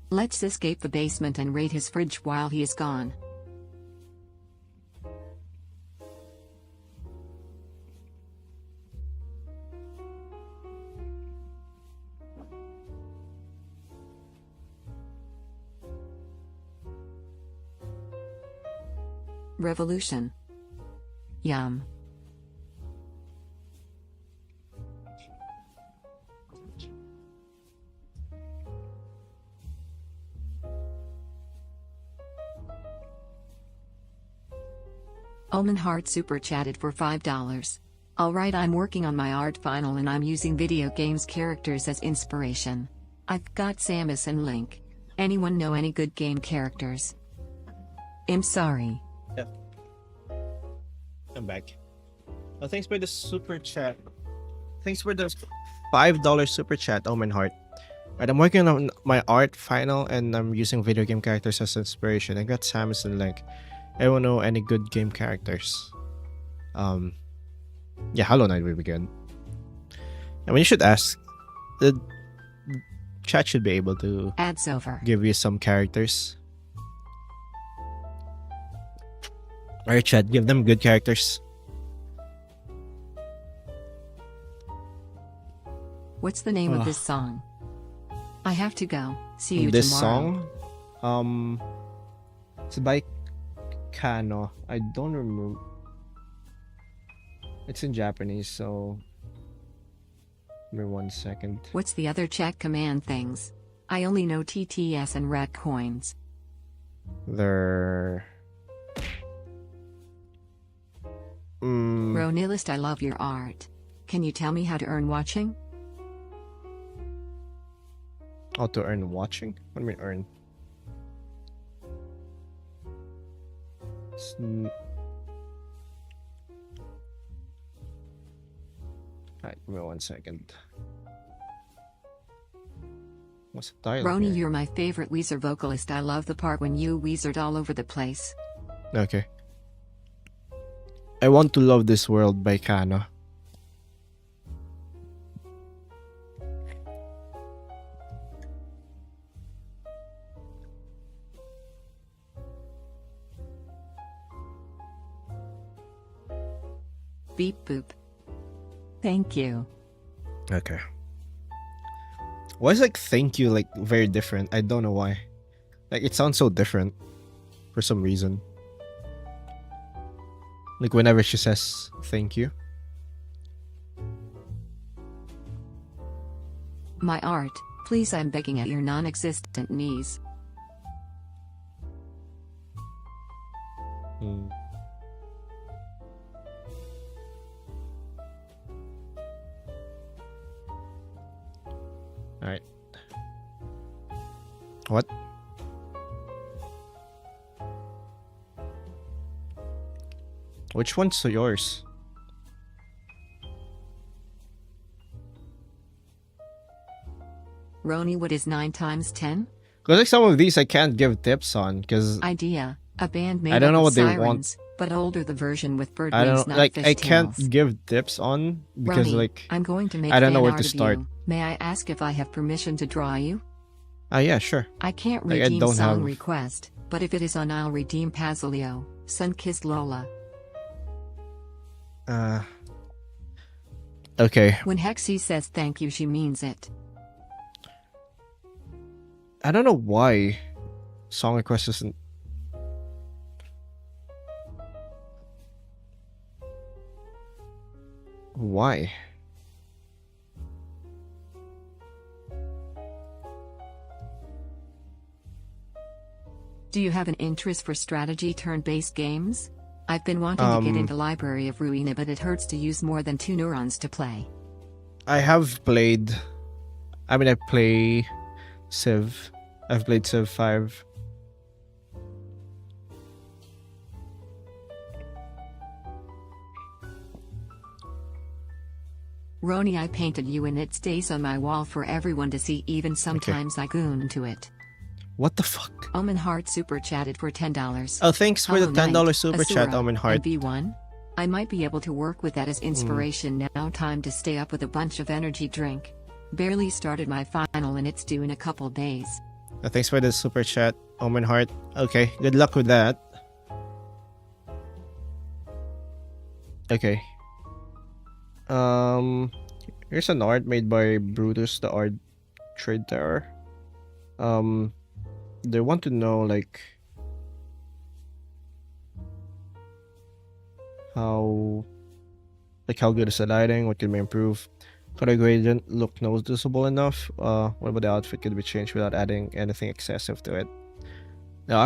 Let's escape the basement and raid his fridge while he is gone. Revolution. Yum. Omen Heart super chatted for $5. Alright, I'm working on my art final and I'm using video games characters as inspiration. I've got Samus and Link. Anyone know any good game characters? I'm sorry. I'm back. Oh, thanks for the super chat. Thanks for the $5 super chat, Omen Heart. Right, I'm working on my art final and I'm using video game characters as inspiration. I got Samus and Link. Anyone know any good game characters? Yeah, Hollow Knight will be good. I mean, you should ask. The chat should be able to Ads over. give you some characters. Alright, chat, give them good characters. What's the name of this song? I have to go. See you This tomorrow. song, it's by Kano. I don't remember. It's in Japanese, so give me 1 second. What's the other chat command things? I only know TTS and Rat Coins. They're Ronilist, I love your art. Can you tell me how to earn watching? how to earn watching? What do you mean earn? Alright, give me 1 second. What's the title? Roni, here? you're my favorite Weezer vocalist. I love the part when you Weezered all over the place. Okay. I Want to Love This World by Kano. Beep boop. Thank you. Okay. Why is like thank you like very different? I don't know why. Like it sounds so different for some reason. Like whenever she says thank you. My art, please, I'm begging at your non-existent knees. Hmm. Alright. What? Which one's yours? Roni, what is 9 times 10? Because like some of these I can't give tips on because Idea, a band made I don't up know of what they want. sirens, but older the version with bird I wings, don't not like fish I can't tails. give tips on because Roni, like I'm going to make I don't know fan where art to of start. you. May I ask if I have permission to draw you? yeah, sure. I can't Like, I redeem don't song have- request, but if it is on, I'll redeem Pazilio, Sun-Kissed Lola. Okay. When Hexie says thank you, she means it. I don't know why song request isn't. Why? Do you have an interest for strategy turn-based games? I've been wanting to get into Library of Ruina, but it hurts to use more than 2 neurons to play. I have played. I mean, I play Civ. I've played Civ 5. Roni, I painted you and it stays on my wall for everyone to see, even sometimes I goon to it. What the fuck? Omen Heart super chatted for $10. Oh, thanks for the Hollow Knight, $10 super chat, Asura, Omen Heart. and V1? I might be able to work with that as inspiration now. Time to stay up with a bunch of energy drink. Barely started my final and it's due in a couple days. Thanks for the super chat, Omen Heart. Okay, good luck with that. Okay. Here's an art made by Brutus, the art trader. They want to know like how good is the lighting? What can be improved? Color gradient look noticeable enough? What about the outfit could be changed without adding anything excessive to it? Now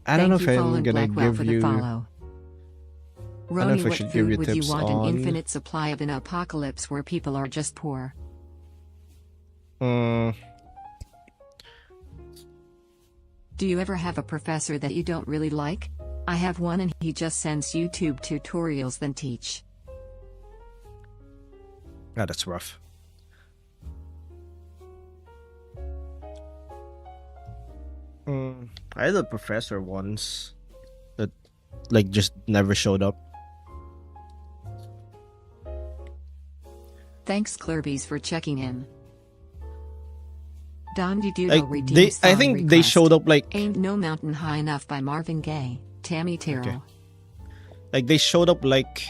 I don't know if I'm gonna give for the you. follow. I don't know Roni, if I what should give you food would you tips want on. an infinite supply of in an apocalypse where people are just poor? Mm, Do you ever have a professor that you don't really like? I have one and he just sends YouTube tutorials then teach. that's rough. I had a professor once that like just never showed up. Thanks Clerbies for checking in. Don Didudo Like redeems I song think they request. showed up like Ain't No Mountain High Enough by Marvin Gaye, Tammy Terrell. they showed up like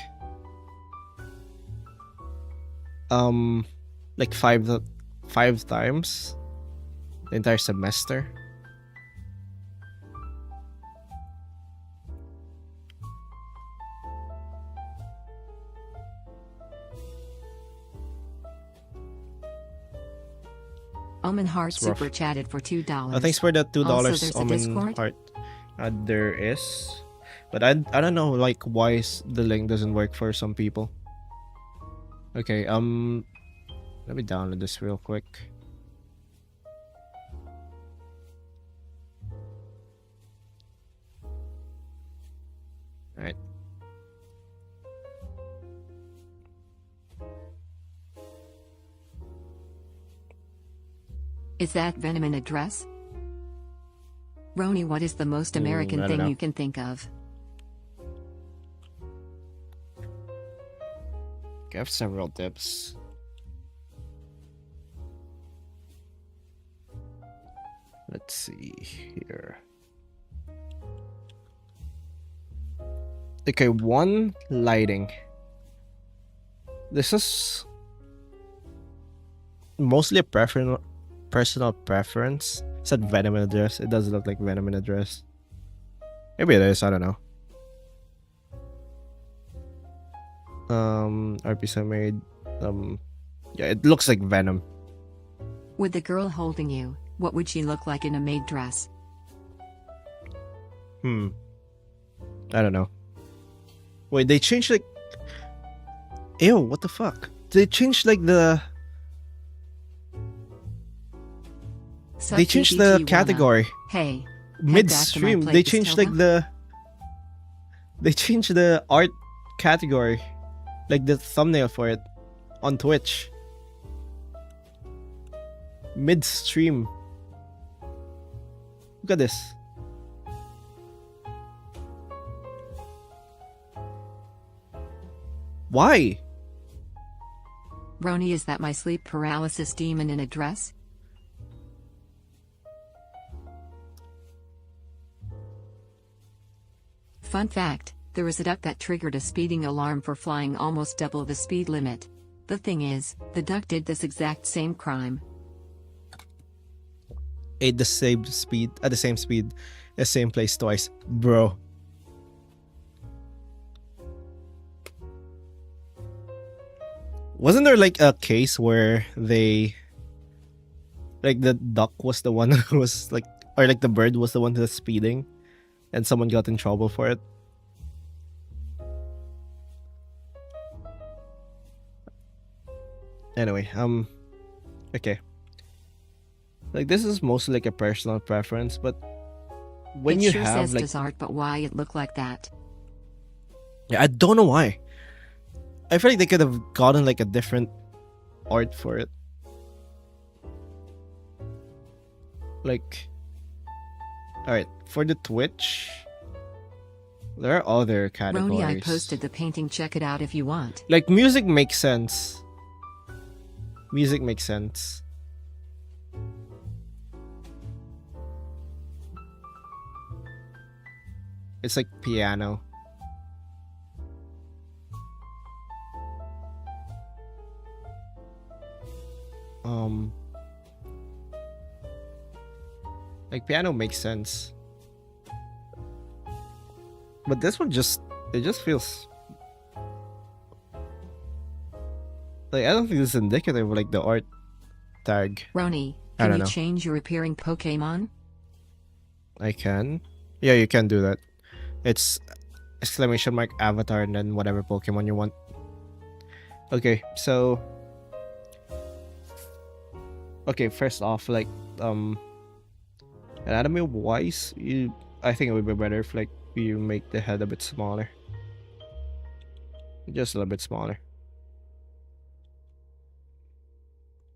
five times the entire semester. Omen Heart It's rough. super chatted for $2. Thanks for the $2 Also, there's a Omen Discord? Heart. There is, but I don't know like why the link doesn't work for some people. Okay, let me download this real quick. All right. Is that Venom in a dress? Roni, what is the most American I don't thing know. you can think of? I have several tips. Let's see here. Okay, one, lighting. This is mostly a personal preference. It said Venom in a dress. It does look like Venom in a dress. Maybe it is, I don't know. RPs I made. Yeah, it looks like Venom. With the girl holding you, what would she look like in a maid dress? I don't know. Wait, they changed like. Ew, what the fuck? They changed like the. They changed the Wanna. category Hey. midstream. plate, They changed like Distilva. the. They changed the art category, like the thumbnail for it, on Twitch. Midstream. Look at this. Why? Roni, is that my sleep paralysis demon in a dress? Fun fact, there was a duck that triggered a speeding alarm for flying almost double the speed limit. The thing is, the duck did this exact same crime. At the same speed, the same place twice, bro. Wasn't there like a case where they, like the duck was the one who was like, or like the bird was the one who was speeding, and someone got in trouble for it? Anyway, okay. Like this is mostly like a personal preference, but when it you sure have says like, Desart, but why it look like that? yeah, I don't know why. I feel like they could have gotten like a different art for it. Like, alright, for the Twitch, there are other categories. Roni, I posted the painting, check it out if you want. Like, music makes sense. Music makes sense. It's like piano. Like piano makes sense. But this one just feels like, I don't think this is indicative of like the art tag. Roni, I can don't you know. change your appearing Pokemon? I can. Yeah, you can do that. It's exclamation mark avatar and then whatever Pokemon you want. Okay, so first off, like anatomy wise, I think it would be better if like you make the head a bit smaller. Just a little bit smaller.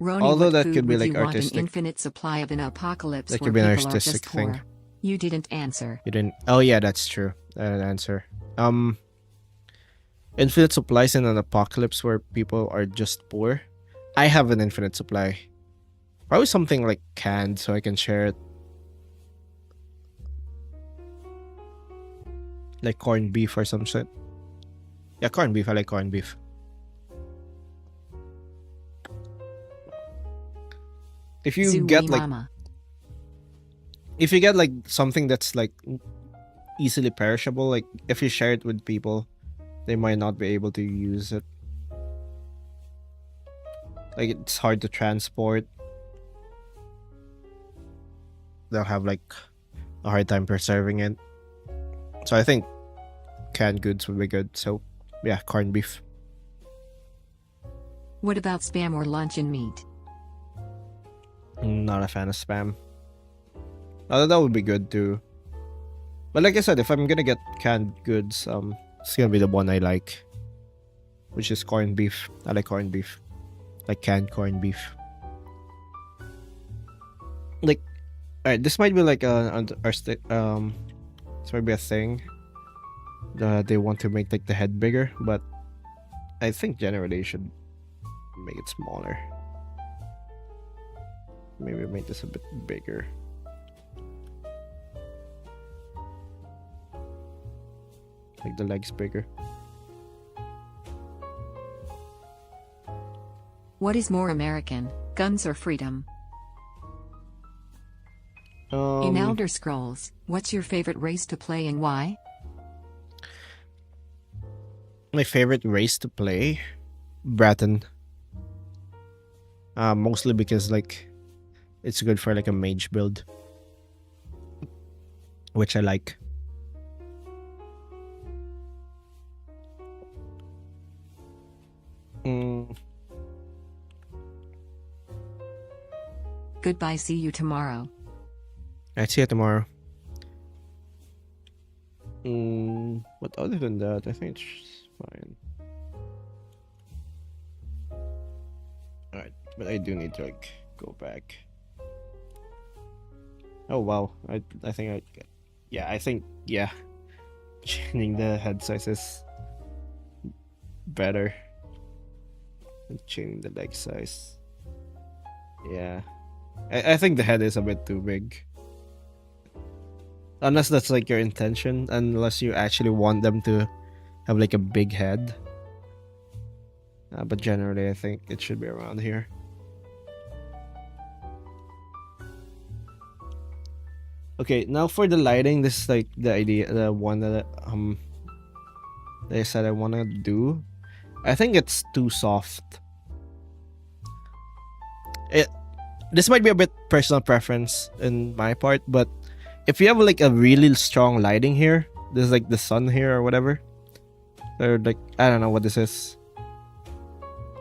Roni, Although what that food could be would like you want artistic. an infinite supply of an apocalypse That where could be an people are just artistic thing. poor? You didn't answer. You didn't. Oh yeah, that's true. That answer. Infinite supplies in an apocalypse where people are just poor. I have an infinite supply. Probably something like canned so I can share it. Like corned beef or some shit. Yeah, corned beef. I like corned beef. If you Zooey get like Mama. if you get like something that's like easily perishable, like if you share it with people, they might not be able to use it. Like it's hard to transport. They'll have like a hard time preserving it. So I think canned goods would be good. So yeah, corned beef. What about spam or luncheon meat? Not a fan of spam. Although that would be good too. But like I said, if I'm gonna get canned goods, it's gonna be the one I like, which is corned beef. I like corned beef, like canned corned beef. Like, alright, this might be like this might be a thing. They want to make like the head bigger, but I think generally you should make it smaller. Maybe make this a bit bigger. Like the legs bigger. What is more American, guns or freedom? In Elder Scrolls, what's your favorite race to play and why? My favorite race to play, Breton. Mostly because like it's good for like a mage build, which I like. Goodbye, see you tomorrow. I'd see you tomorrow. But other than that, I think it's fine. Alright, but I do need to like go back. Oh wow, I think changing the head size is better than changing the leg size. Yeah, I think the head is a bit too big. Unless that's like your intention, unless you actually want them to have like a big head. But generally I think it should be around here. Okay, now for the lighting, this is like the idea, the one that they said I want to do. I think it's too soft. This might be a bit personal preference in my part, but if you have like a really strong lighting here, there's like the sun here or whatever, or like I don't know what this is.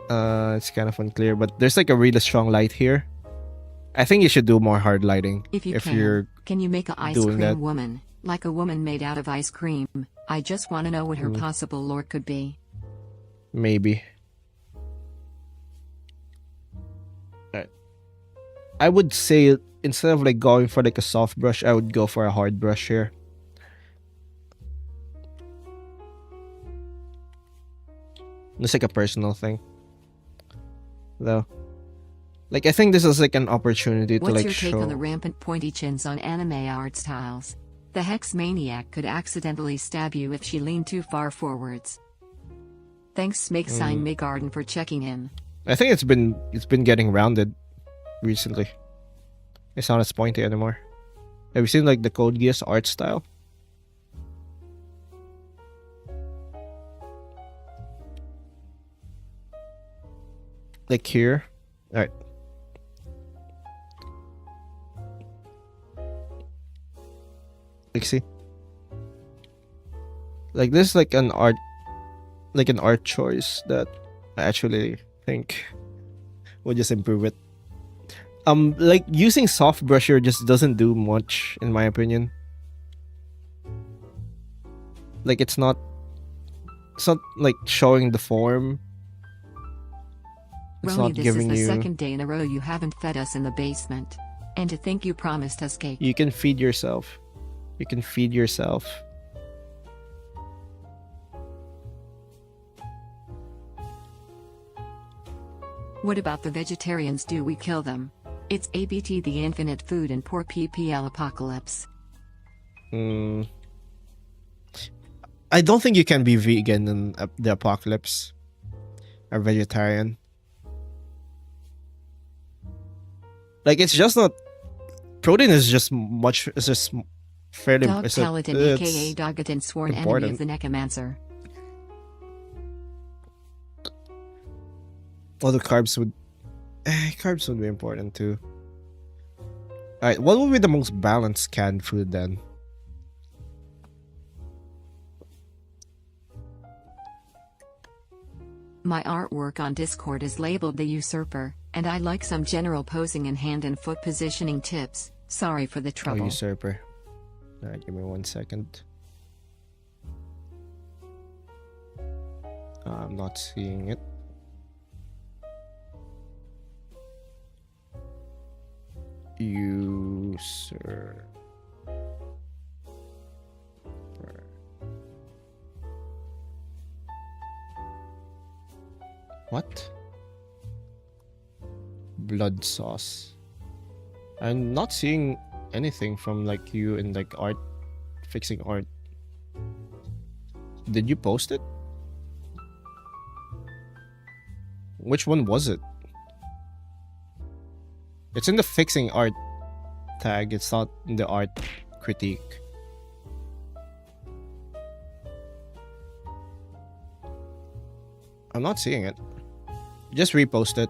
It's kind of unclear, but there's like a really strong light here. I think you should do more hard lighting If you you're can you make an ice doing cream that. woman, like a woman made out of ice cream? I just want to know what her possible lore could be. Maybe. I would say instead of like going for like a soft brush, I would go for a hard brush here. It's like a personal thing, though. Like I think this is like an opportunity What's to like your take show. on the rampant pointy chins on anime art styles? The hex maniac could accidentally stab you if she leaned too far forwards. Thanks Smake Sign Garden for checking in. I think it's been getting rounded recently. It's not as pointy anymore. Have you seen like the Code Geass art style? Like here. Alright. Like see? Like this is like an art choice that I actually think would just improve it. Like using soft brusher just doesn't do much in my opinion. Like it's not like showing the form. It's Roni, not this giving is the you. second day in a row you haven't fed us in the basement. And to think you promised us cake. You can feed yourself. You can feed yourself. What about the vegetarians? Do we kill them? It's ABT the infinite food and poor PPL apocalypse. I don't think you can be vegan in the apocalypse. Or vegetarian. Like it's just not. Protein is just much. It's just fairly. Dog Paladin aka Dogatin sworn enemy important. of the Necromancer. Although carbs would be important too. Alright, what would be the most balanced canned food then? My artwork on Discord is labeled The Usurper, and I like some general posing and hand and foot positioning tips. Sorry for the Oh, trouble. usurper. Alright, give me 1 second. I'm not seeing it. Usurper. What? Blood sauce. I'm not seeing anything from like you in like art, fixing art. Did you post it? Which one was it? It's in the fixing art tag. It's not in the art critique. I'm not seeing it. Just repost it.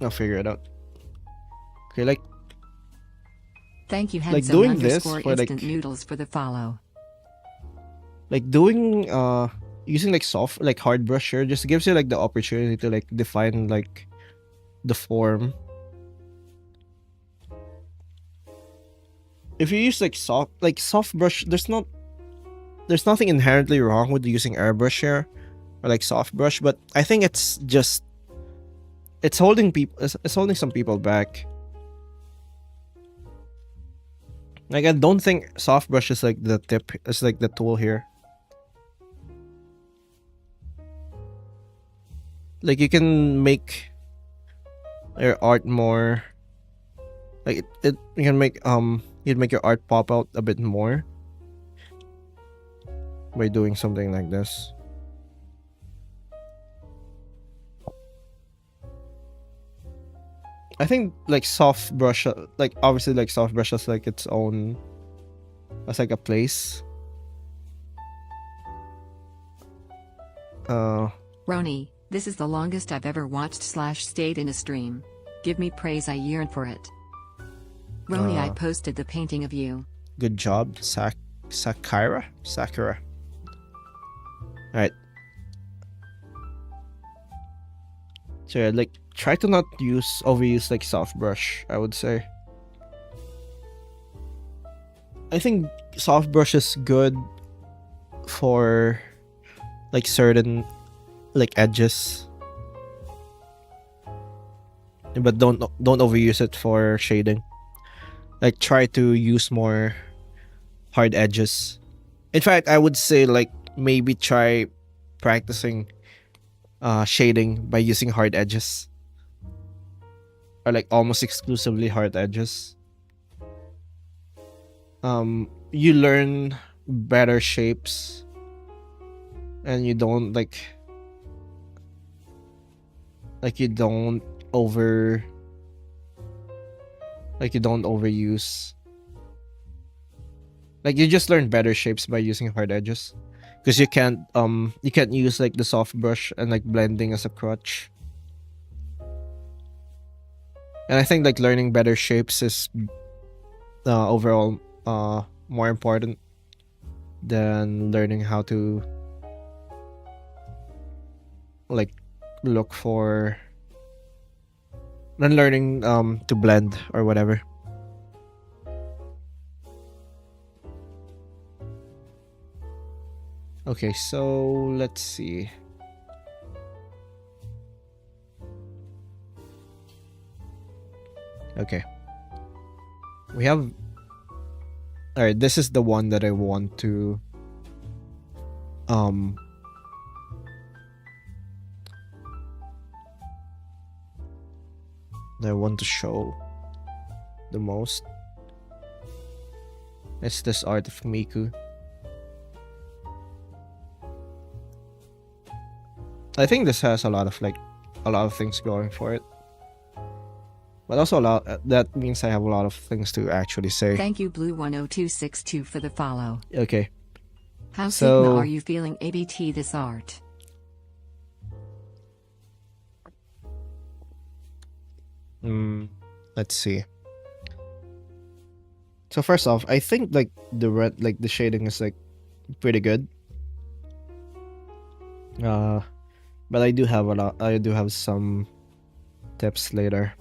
I'll figure it out. Okay, like Thank you, like Handsome doing this underscore for, like- instant noodles for the follow. doing using like soft like hard brush here just gives you like the opportunity to like define like the form. If you use like soft brush, there's nothing inherently wrong with using airbrush here or like soft brush, but I think it's just it's holding some people back. Like I don't think soft brush is like the tip, it's like the tool here. Like you can make your art more like it you can make you'd make your art pop out a bit more by doing something like this. I think like soft brush, like obviously like soft brush has like its own, as like a place. Roni, this is the longest I've ever watched / stayed in a stream. Give me praise, I yearn for it. Roni, I posted the painting of you. Good job, Sakura. Alright. So yeah, like try to not overuse like soft brush, I would say. I think soft brush is good for like certain like edges. But don't overuse it for shading. Like try to use more hard edges. In fact, I would say like maybe try practicing shading by using hard edges. are like almost exclusively hard edges. You learn better shapes, and you don't you don't overuse. Like you just learn better shapes by using hard edges, because you can't use like the soft brush and like blending as a crutch. And I think like learning better shapes is overall more important than learning how to like look for than learning to blend or whatever. Okay, so let's see. Okay. We have... Alright, this is the one that I want to... that I want to show the most. It's this art of Miku. I think this has a lot of things going for it. But also that means I have a lot of things to actually say. Thank you, Blue10262, for the follow. Okay. How So- Sigma are you feeling ABT this art? Let's see. So first off, I think like the red, like the shading is like pretty good. But I do have some tips later.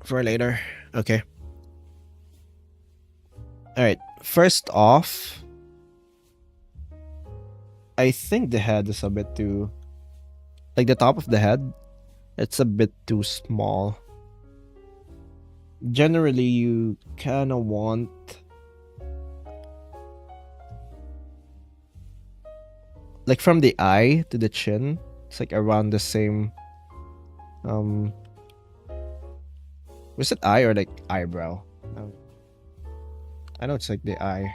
For later. Okay. Alright. First off, I think the head is a bit too... Like the top of the head, it's a bit too small. Generally, you kind of want... Like from the eye to the chin, it's like around the same... Was it eye or like eyebrow? I know it's like the eye.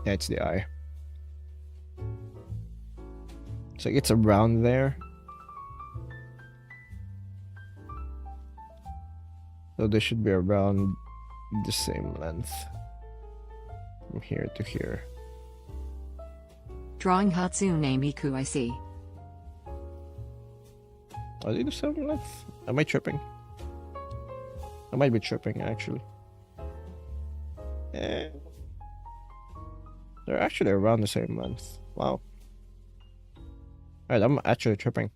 Yeah, it's the eye. It's like it's around there. So this should be around the same length. From here to here. Drawing Hatsune Miku, I see. Are they the same length? Am I tripping? I might be tripping, actually. Eh. They're actually around the same length. Wow. Alright, I'm actually tripping.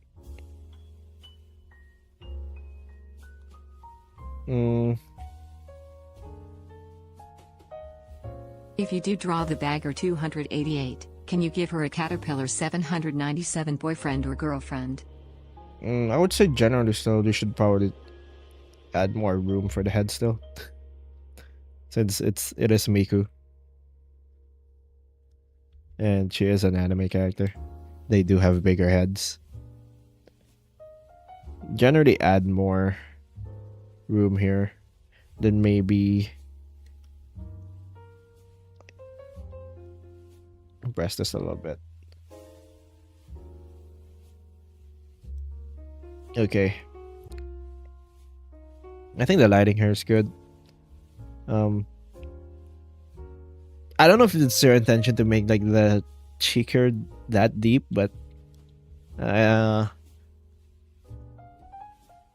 If you do draw the bagger 288, can you give her a Caterpillar 797 boyfriend or girlfriend? I would say generally still they should probably add more room for the head still. Since it is Miku. And she is an anime character. They do have bigger heads. Generally add more room here. Then maybe press this a little bit. Okay. I think the lighting here is good. I don't know if it's your intention to make like the cheek here that deep, but yeah,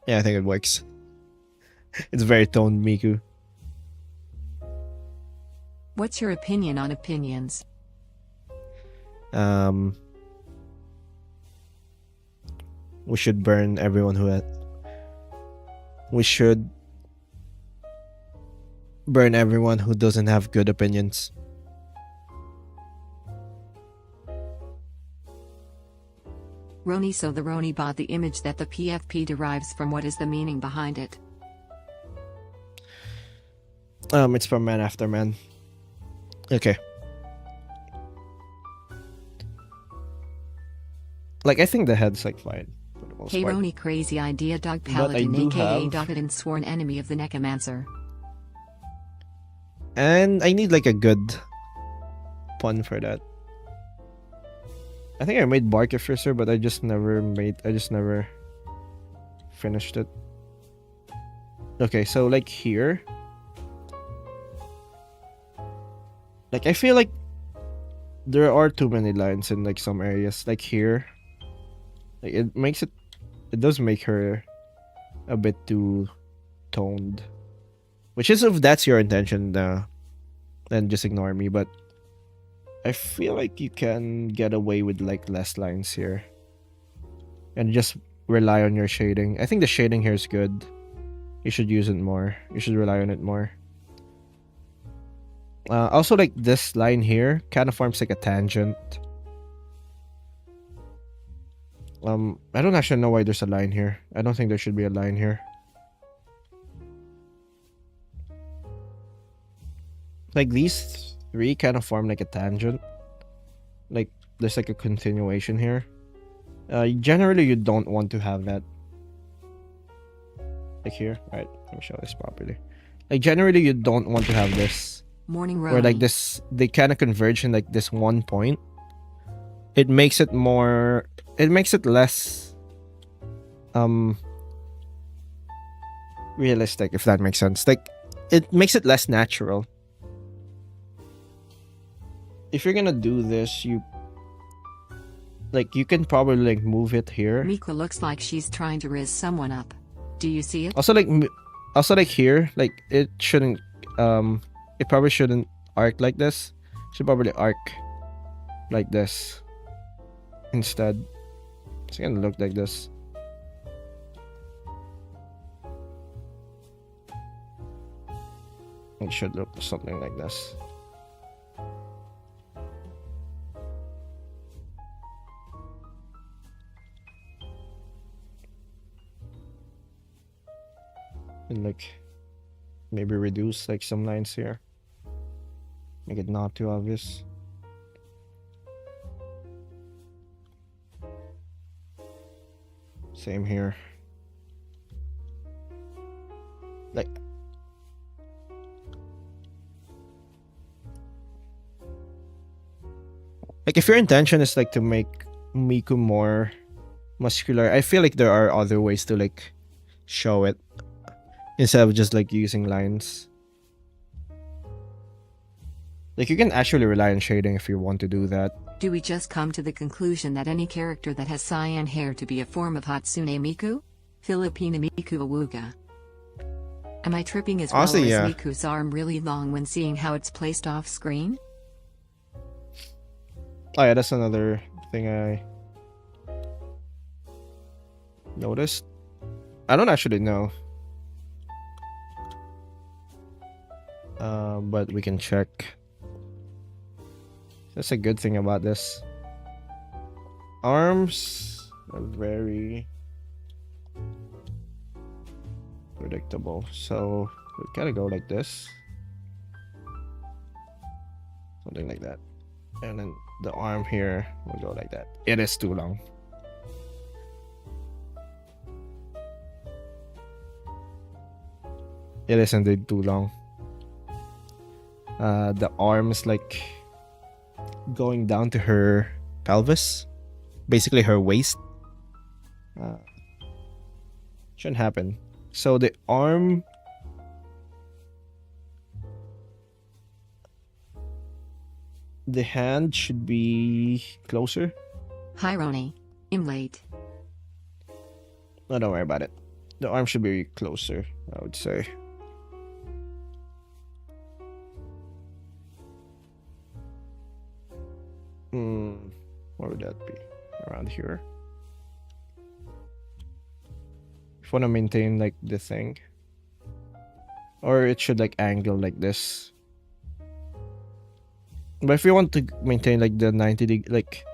I think it works. It's very toned Miku. What's your opinion on opinions? We should burn everyone who had... We should burn everyone who doesn't have good opinions. Roni, so the Roni bought the image that the PFP derives from. What is the meaning behind it? It's from Man After Man. Okay. Like, I think the head's like fine for the most Hey part. Roni, crazy idea, Dog But I Paladin, do aka have- Dogged and sworn enemy of the Necromancer. And I need like a good pun for that. I think I made Bark Officer, but I just never finished it. Okay, so like here. Like, I feel like there are too many lines in like some areas. Like here. Like, it does make her a bit too toned. Which is, if that's your intention, then just ignore me. But I feel like you can get away with like less lines here. And just rely on your shading. I think the shading here is good. You should use it more. You should rely on it more. Also, like this line here kind of forms like a tangent. I don't actually know why there's a line here. I don't think there should be a line here. Like these three kind of form like a tangent. Like there's like a continuation here. Generally you don't want to have that. Like here, right? Let me show this properly. Like generally you don't want to have this. Morning Roni. Where like this, they kind of converge in like this one point. It makes it less realistic, if that makes sense. Like it makes it less natural. If you're gonna do this, you can probably like move it here. Miku looks like she's trying to riz someone up. Do you see it? Also like here, like it shouldn't it probably shouldn't arc like this. It should probably arc like this instead. It's gonna look like this. It should look something like this. And like maybe reduce like some lines here. Make it not too obvious. Same here. Like if your intention is like to make Miku more muscular, I feel like there are other ways to like show it instead of just like using lines. Like you can actually rely on shading if you want to do that. Do we just come to the conclusion that any character that has cyan hair to be a form of Hatsune Miku? Filipina Miku Awuga. Am I tripping as well, Honestly, or is yeah. Miku's arm really long when seeing how it's placed off screen? Oh yeah, that's another thing I noticed. I don't actually know. But we can check. That's a good thing about this. Arms are very predictable. So we gotta go like this. Something like that. And then the arm here will go like that. It is too long. It is indeed too long. The arm is like going down to her pelvis, basically her waist. Shouldn't happen. So the arm, the hand should be closer. Hi Roni. I'm late. No, don't worry about it. The arm should be closer, I would say. Where would that be? Around here. If you want to maintain like the thing, or it should like angle like this. But if you want to maintain like the 90 like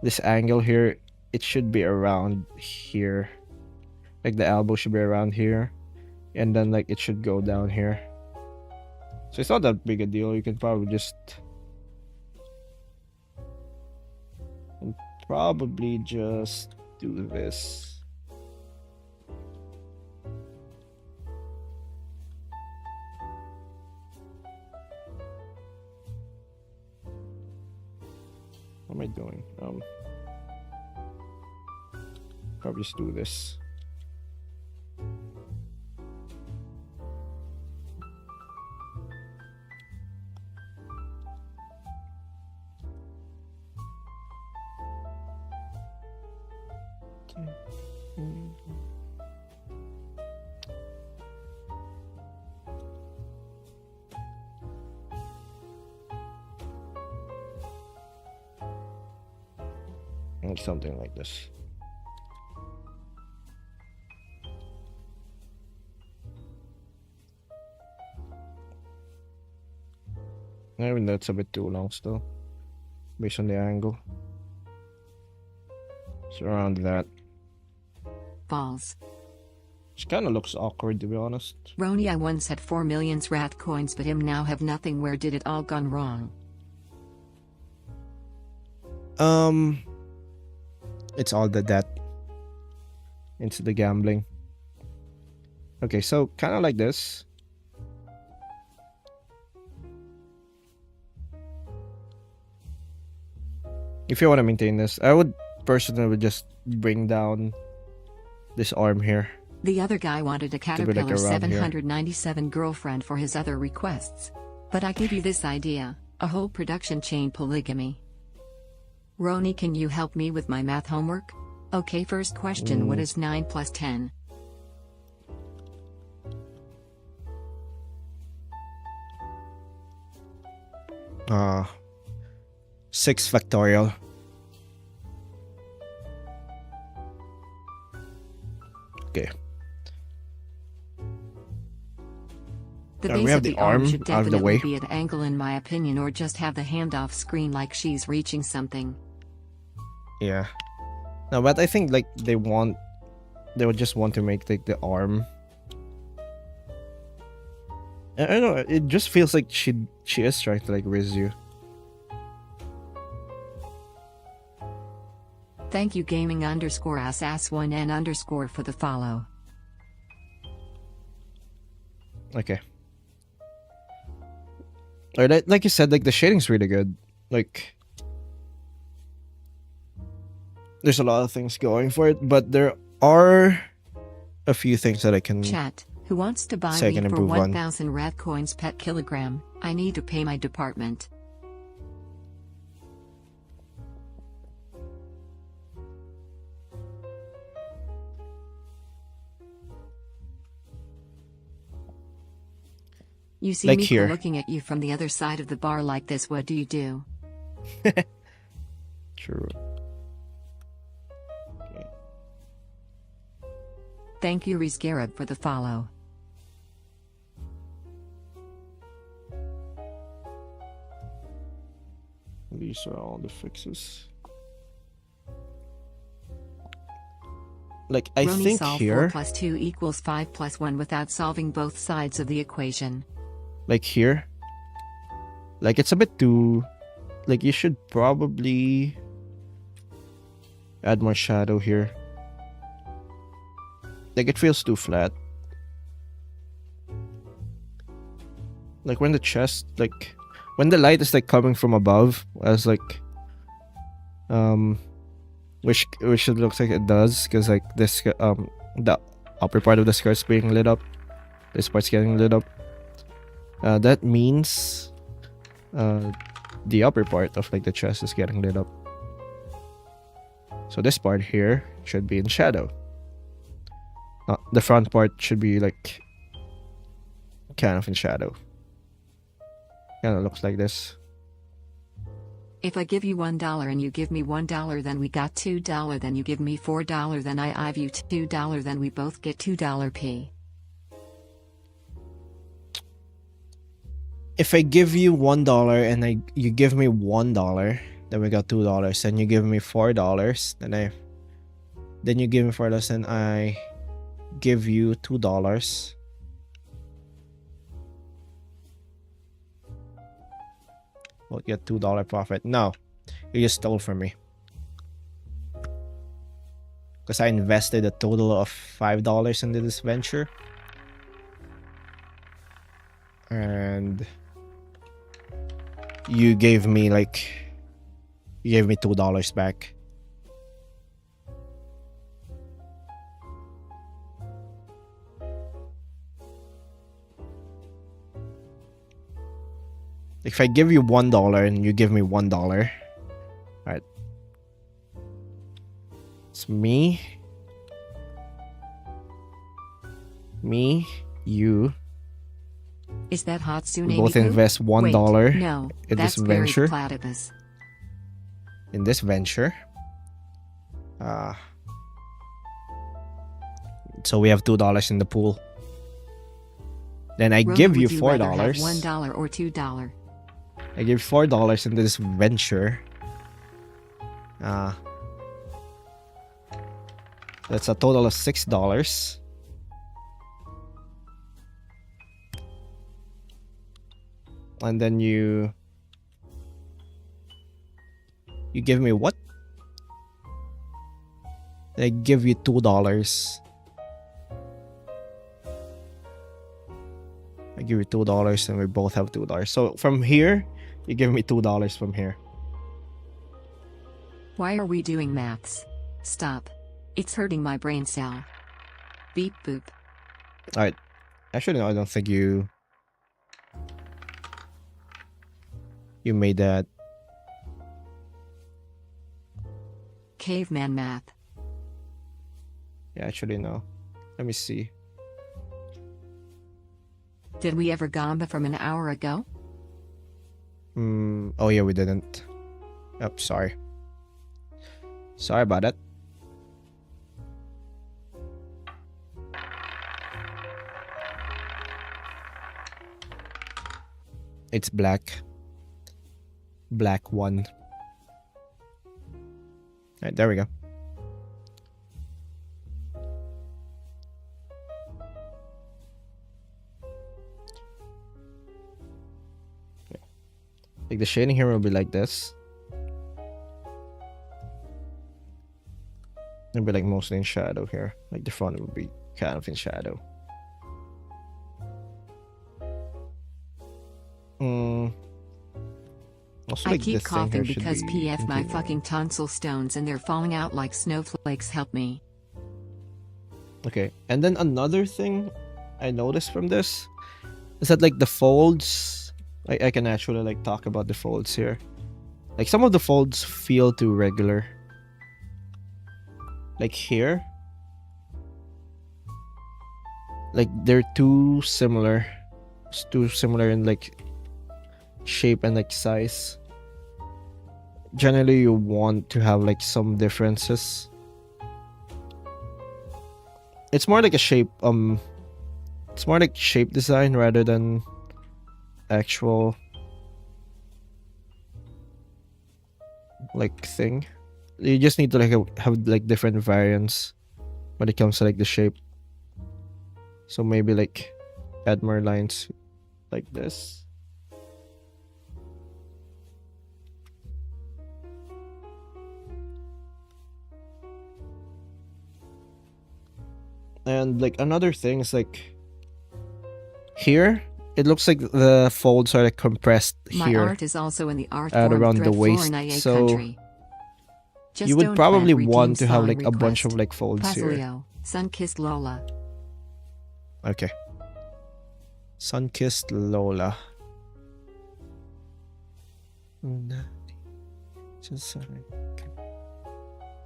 this angle here, it should be around here. Like the elbow should be around here, and then like it should go down here. So it's not that big a deal. You can probably just do this. What am I doing? Probably just do this. Like something like this. Even that's a bit too long still, based on the angle. So around that. Balls. Which kind of looks awkward, to be honest. Roni, I once had 4 million rat coins, but him now have nothing. Where did it all gone wrong? It's all the debt into the gambling. Okay, so kind of like this. If you want to maintain this, I would personally just bring down this arm here. The other guy wanted a Caterpillar around 797 girlfriend for his other requests. But I give you this idea, a whole production chain polygamy. Roni, can you help me with my math homework? Okay, first question, what is 9 plus 10? Uh, 6 factorial. Okay. The we base have of the the arm arm should out of the definitely way. be at angle in my opinion, or just have the hand off screen like she's reaching something. Yeah. No, but I think like they would just want to make like the arm. I don't know. It just feels like she is trying to like riz you. Thank you gaming_ass1n_ for the follow. Okay. Alright, like you said, like the shading's really good. Like there's a lot of things going for it, but there are a few things that I can Chat, who wants to buy say I me can for improve on. 1,000 rat coins per kilogram? I need to pay my department. You see Like me here. looking at you from the other side of the bar like this, what do you do? True. Okay. Thank you Rizgarab for the follow. These are all the fixes. Like I Roni, think solve here, 4 plus 2 equals 5 plus 1 without solving both sides of the equation. like here, like it's a bit too, like you should probably add more shadow here. Like it feels too flat. Like when the chest, like when the light is like coming from above, as like which it looks like it does, because like this the upper part of the skirt's being lit up, this part's getting lit up. That means the upper part of like the chest is getting lit up. So this part here should be in shadow. The front part should be like kind of in shadow. Kind of looks like this. If I give you $1 and you give me $1, then we got $2, then you give me $4, then I give you $2, then we both get $2p. If I give you $1 and you give me $1, then we got $2. Then you give me $4, then you give me $4, and I give you $2. We'll get $2 profit. No, you just stole from me. Because I invested a total of $5 into this venture. And you gave me $2 back. If I give you $1 and you give me $1, right? It's me, you. Is that Hatsune We both Miku? invest $1 Wait, no, in this that's very venture. platypus. In this venture. So we have $2 in the pool. Then I Roman, give you would you rather have $4. $1 or $2? I give $4 into this venture. That's a total of $6. And then you give me what? I give you $2. I give you $2 and we both have $2. So from here, you give me $2 from here. Why are we doing maths? Stop. It's hurting my brain cell. Beep boop. Alright. Actually, no, I don't think you made that. Caveman math. Yeah, actually, no. Let me see. Did we ever gamba from an hour ago? Oh yeah, we didn't. Yep, sorry. Sorry about that. It's black. Black one. Alright, there we go. Like the shading here will be like this. It'll be like mostly in shadow here. Like the front will be kind of in shadow. Also, I like, keep this thing here coughing should because be PF my continuous. fucking tonsil stones and they're falling out like snowflakes. Help me. Okay, and then another thing I noticed from this is that like the folds, I can actually like talk about the folds here. Like some of the folds feel too regular. Like here, like they're too similar. It's too similar in like shape and like size. Generally, you want to have like some differences. It's more like a shape, it's more like shape design rather than actual like thing. You just need to like have like different variants when it comes to like the shape. So maybe like add more lines like this. And like another thing is like here, it looks like the folds are like compressed My here art is also in the art at form around the thread waist. Florinae So country. Just you would don't probably have redeem want to have song like a bunch of request. like folds here. Pasolio, Sun-kissed Lola. Okay. Sun-kissed Lola.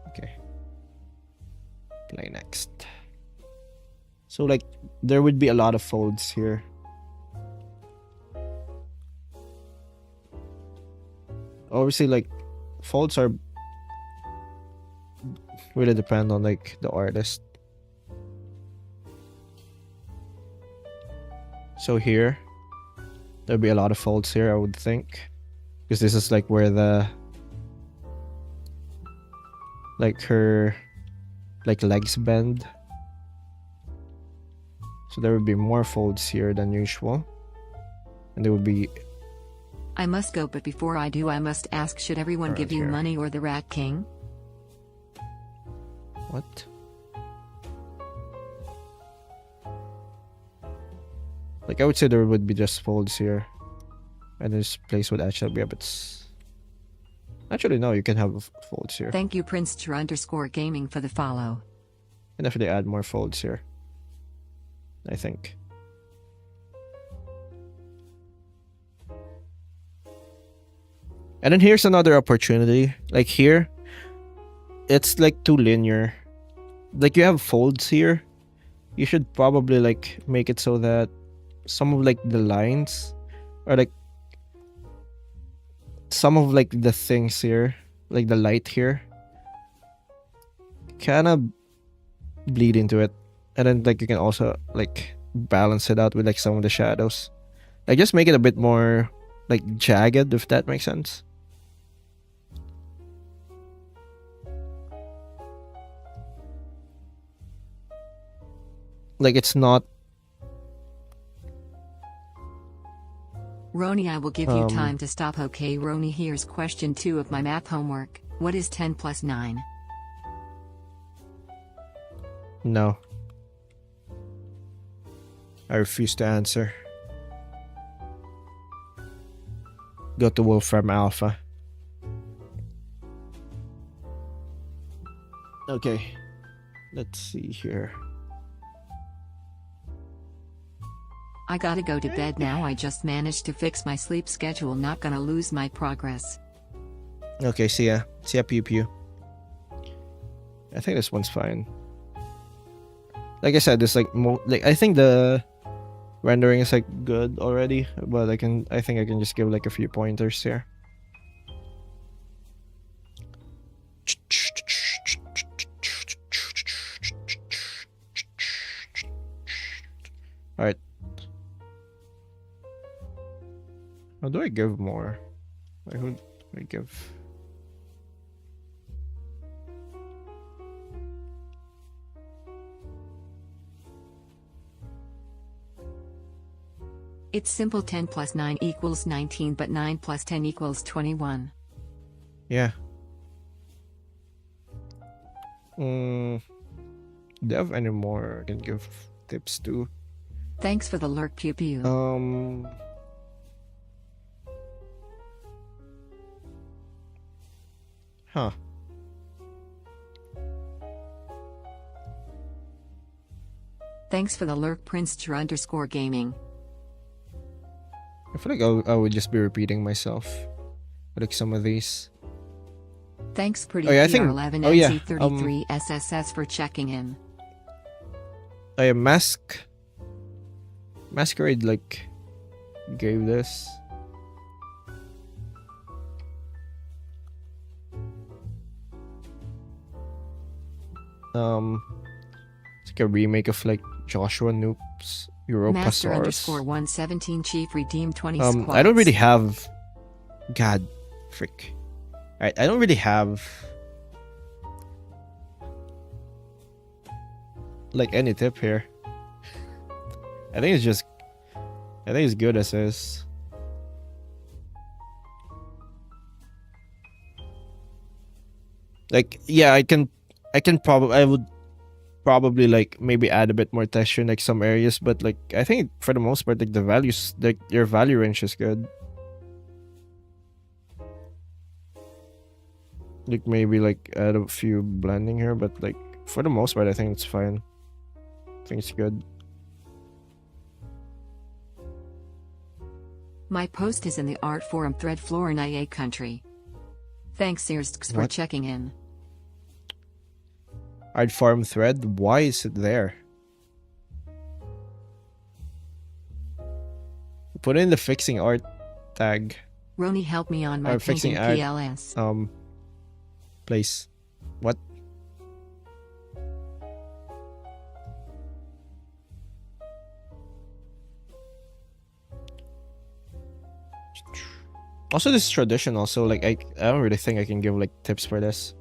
Okay. Play next. So like there would be a lot of folds here. Obviously like folds are really depend on like the artist. So here there'll be a lot of folds here, I would think, because this is like where the like her like legs bend. So there would be more folds here than usual, and there would be I must go, but before I do, I must ask, should everyone Around give you here. money or the Rat King? What? Like, I would say there would be just folds here. And this place would actually be a bit... Actually, no, you can have folds here. Thank you, Prince_Gaming, for the follow. And definitely add more folds here. I think. And then here's another opportunity. Like here, it's like too linear. Like you have folds here. You should probably like make it so that some of like the lines or like some of like the things here, like the light here, kind of bleed into it. And then like you can also like balance it out with like some of the shadows. Like just make it a bit more like jagged, if that makes sense. Like it's not... Roni, I will give you time to stop. Okay, Roni, here's question 2 of my math homework. What is 10 plus 9? No. I refuse to answer. Go to Wolfram Alpha. Okay. Let's see here. I gotta go to bed now. I just managed to fix my sleep schedule. Not gonna lose my progress. Okay, see ya. See ya, Pew Pew. I think this one's fine. Like I said, this like I think the rendering is like good already, but I think I can just give like a few pointers here. All right. How do I give more? Like, who do I give? It's simple. 10 plus 9 equals 19, but 9 plus 10 equals 21. Yeah. Do you have any more I can give tips to? Thanks for the lurk, Pew Pew. Huh. Thanks for the lurk, Prince_Gaming. I feel like I would just be repeating myself. Like some of these. Thanks, Pretty Oh, yeah, I think- PR11 oh, yeah, NZ33 SSS for checking in. I Masquerade like gave this. It's like a remake of like Joshua Noop's Europasaurus. Master_117 Chief redeemed 20 squats. I don't really have... God, frick. Alright, I don't really have... like any tip here. I think it's good as is. Like, yeah, I would probably like maybe add a bit more texture in like some areas, but like I think for the most part like the values, like your value range is good. Like maybe like add a few blending here, but like for the most part I think it's fine. I think it's good. My post is in the art forum thread Florinaya country. Thanks, Sirsk, for What? checking in. Art farm thread, why is it there? Put in the fixing art tag. Roni, help me on my Or fixing painting art. PLS. Place. What? Also, this is traditional, so like I don't really think I can give like tips for this.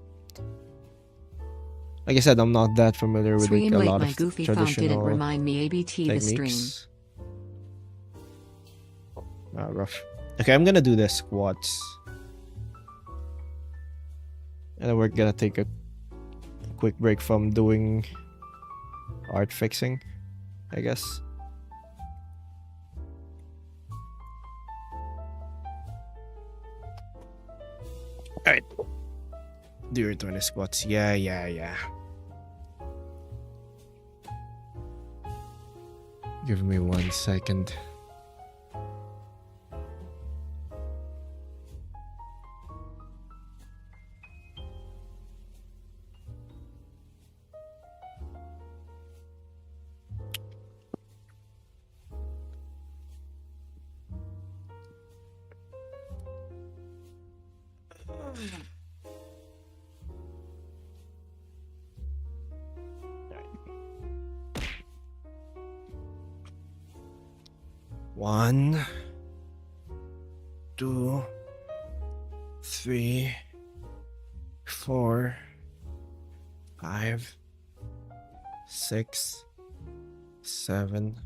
Like I said, I'm not that familiar with like Stream a late, lot my of goofy phone didn't traditional remind me ABT the stream. techniques. Rough. Okay, I'm gonna do the squats. And then we're gonna take a quick break from doing art fixing, I guess. Alright. Do your 20 squats. Yeah. Give me 1 second. One, 2, 3, 4, 5, 6, 7,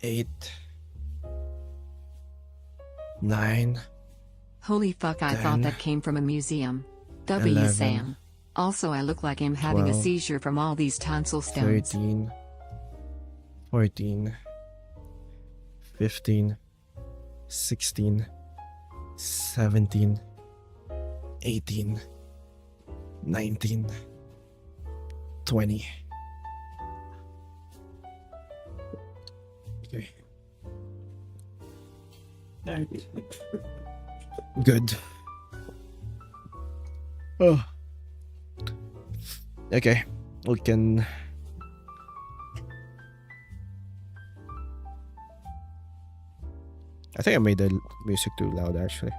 8, 9, Holy fuck, I thought 10, that came from a museum. W 11, Sam. Also, I look like I'm having a 12, seizure from all these tonsil stones. 13, 14, 15, 16, 17, 18, 19, 20. Okay. Good. Oh. Okay. We can. I think I made the music too loud actually.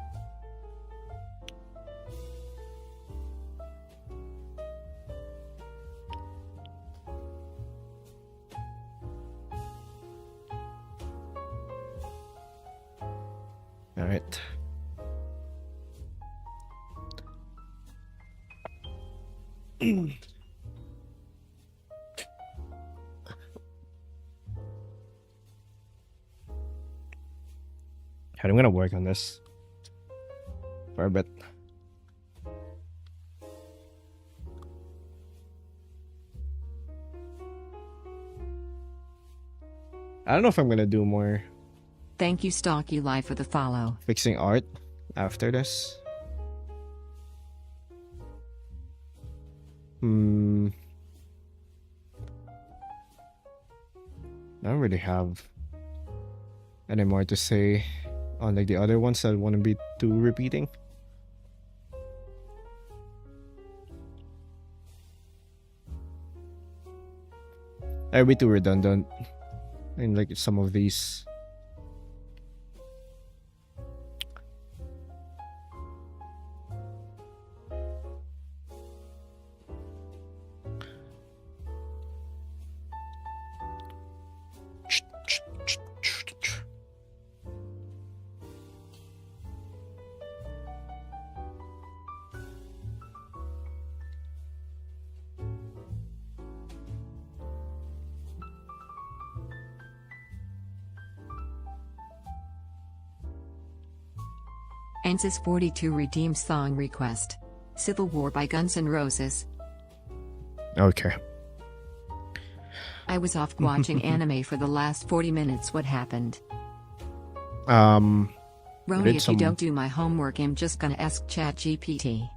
All right. I'm gonna work on this for a bit. I don't know if I'm gonna do more Thank you, Stocky Live, for the follow. fixing art after this. I don't really have any more to say on like the other ones. I don't want to be too repeating. I'll be too redundant in like some of these. Ansis 42 redeemed song request. Civil War by Guns N' Roses. Okay. I was off watching anime for the last 40 minutes. What happened? Did Roni, if some- you don't do my homework, I'm just gonna ask ChatGPT.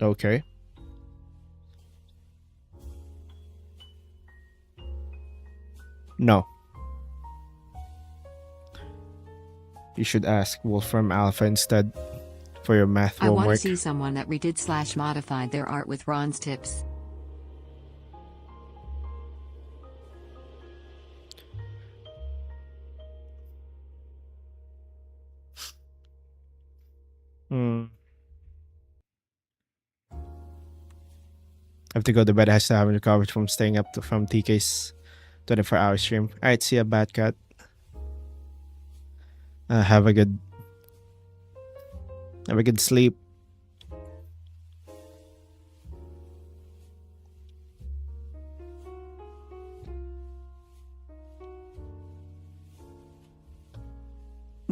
Okay. No. You should ask Wolfram Alpha instead for your math I want to homework. see someone that redid / modified their art with Ron's tips. I have to go to bed. I still haven't recovered from staying up from TK's 24-hour stream. Alright, see ya, Batcat. Have a good sleep.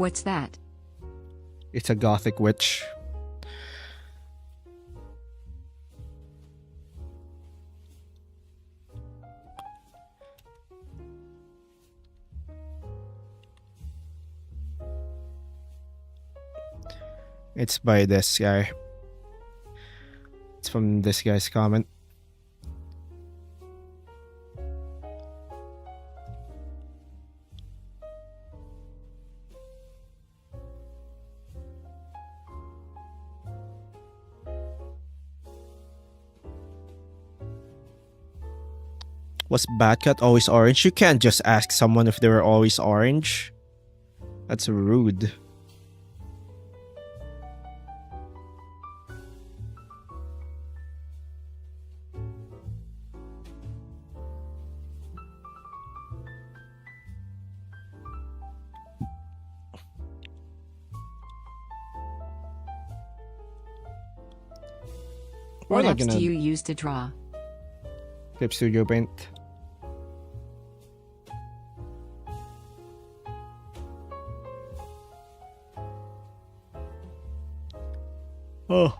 What's that? It's a gothic witch. It's by this guy. It's from this guy's comment. Was Batcat always orange? You can't just ask someone if they were always orange. That's rude. What We're not apps gonna do you use to draw? Clip Studio Paint. Oh.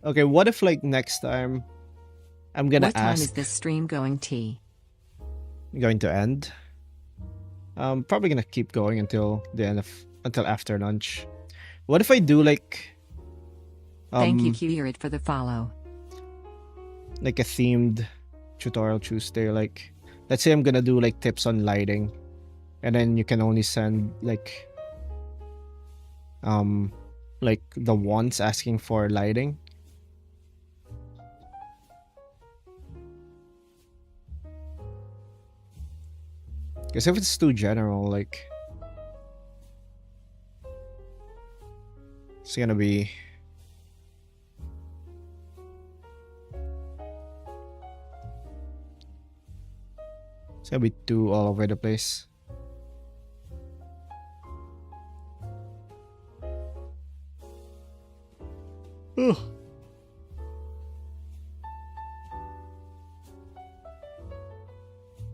Okay, what if like next time I'm gonna What time ask is this stream going going to end? I'm probably gonna keep going until the end of until after lunch. What if I do like Thank you, Qyurit, for the follow. like a themed tutorial Tuesday? Like, let's say I'm gonna do like tips on lighting, and then you can only send like the ones asking for lighting. Because if it's too general, like it's gonna be too all over the place. Ugh.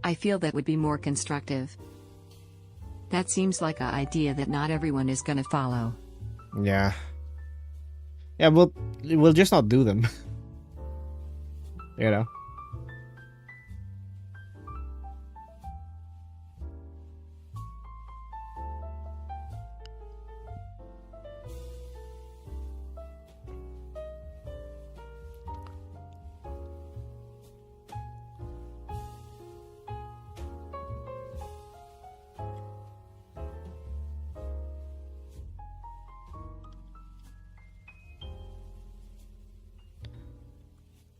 I feel that would be more constructive. That seems like an idea that not everyone is gonna follow. Yeah. Yeah, we'll just not do them. You know?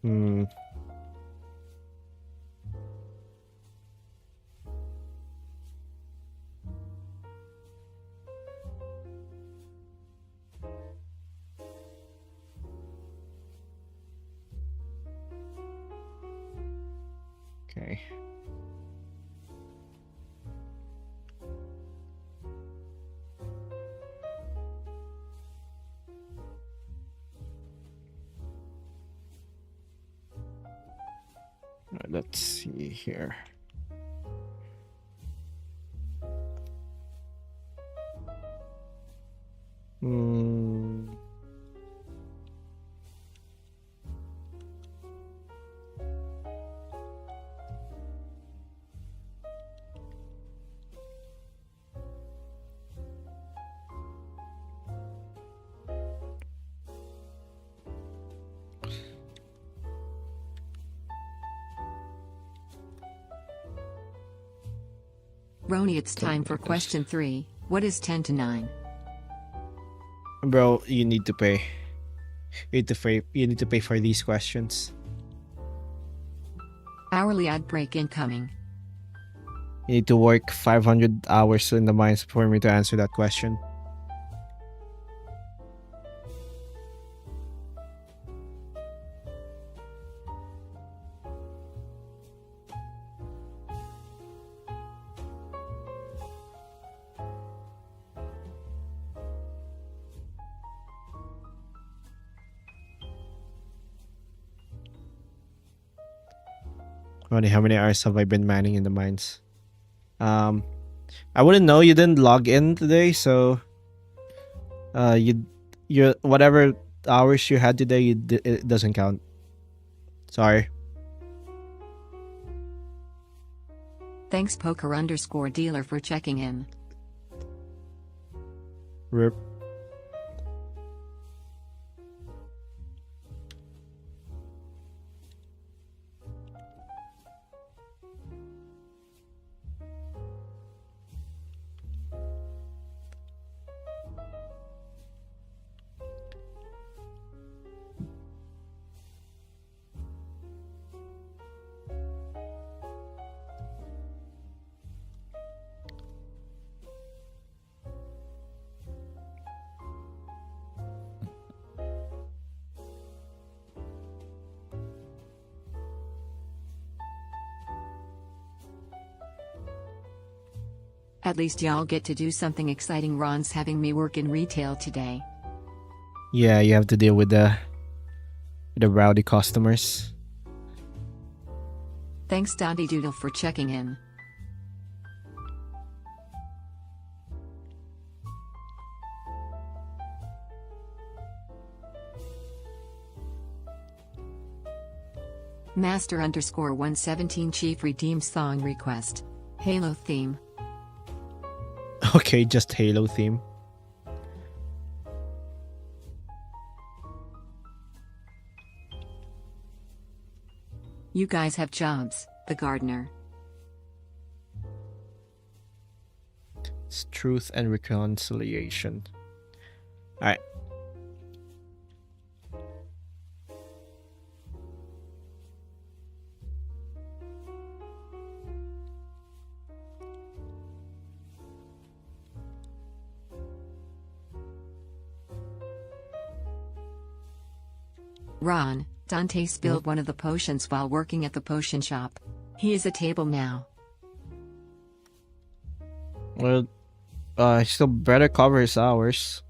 Hmm. Okay. Alright, let's see here. Hmm. Roni, it's time for question 3. What is 10 to 9? Bro, you need to pay. You need to pay for these questions. Hourly ad break incoming. You need to work 500 hours in the mines for me to answer that question. Ronnie, how many hours have I been mining in the mines? I wouldn't know. You didn't log in today, so you whatever hours you had today, it doesn't count. Sorry. Thanks poker_dealer for checking in. Rip. At least y'all get to do something exciting. Ron's having me work in retail today. Yeah, you have to deal with the rowdy customers. Thanks Dottie Doodle for checking in. Master_117 Chief redeems song request. Halo theme. Okay, just Halo theme. You guys have jobs, the gardener. It's truth and reconciliation. Alright. Ron, Dante spilled one of the potions while working at the potion shop. He is a table now. Well, he still better cover his hours.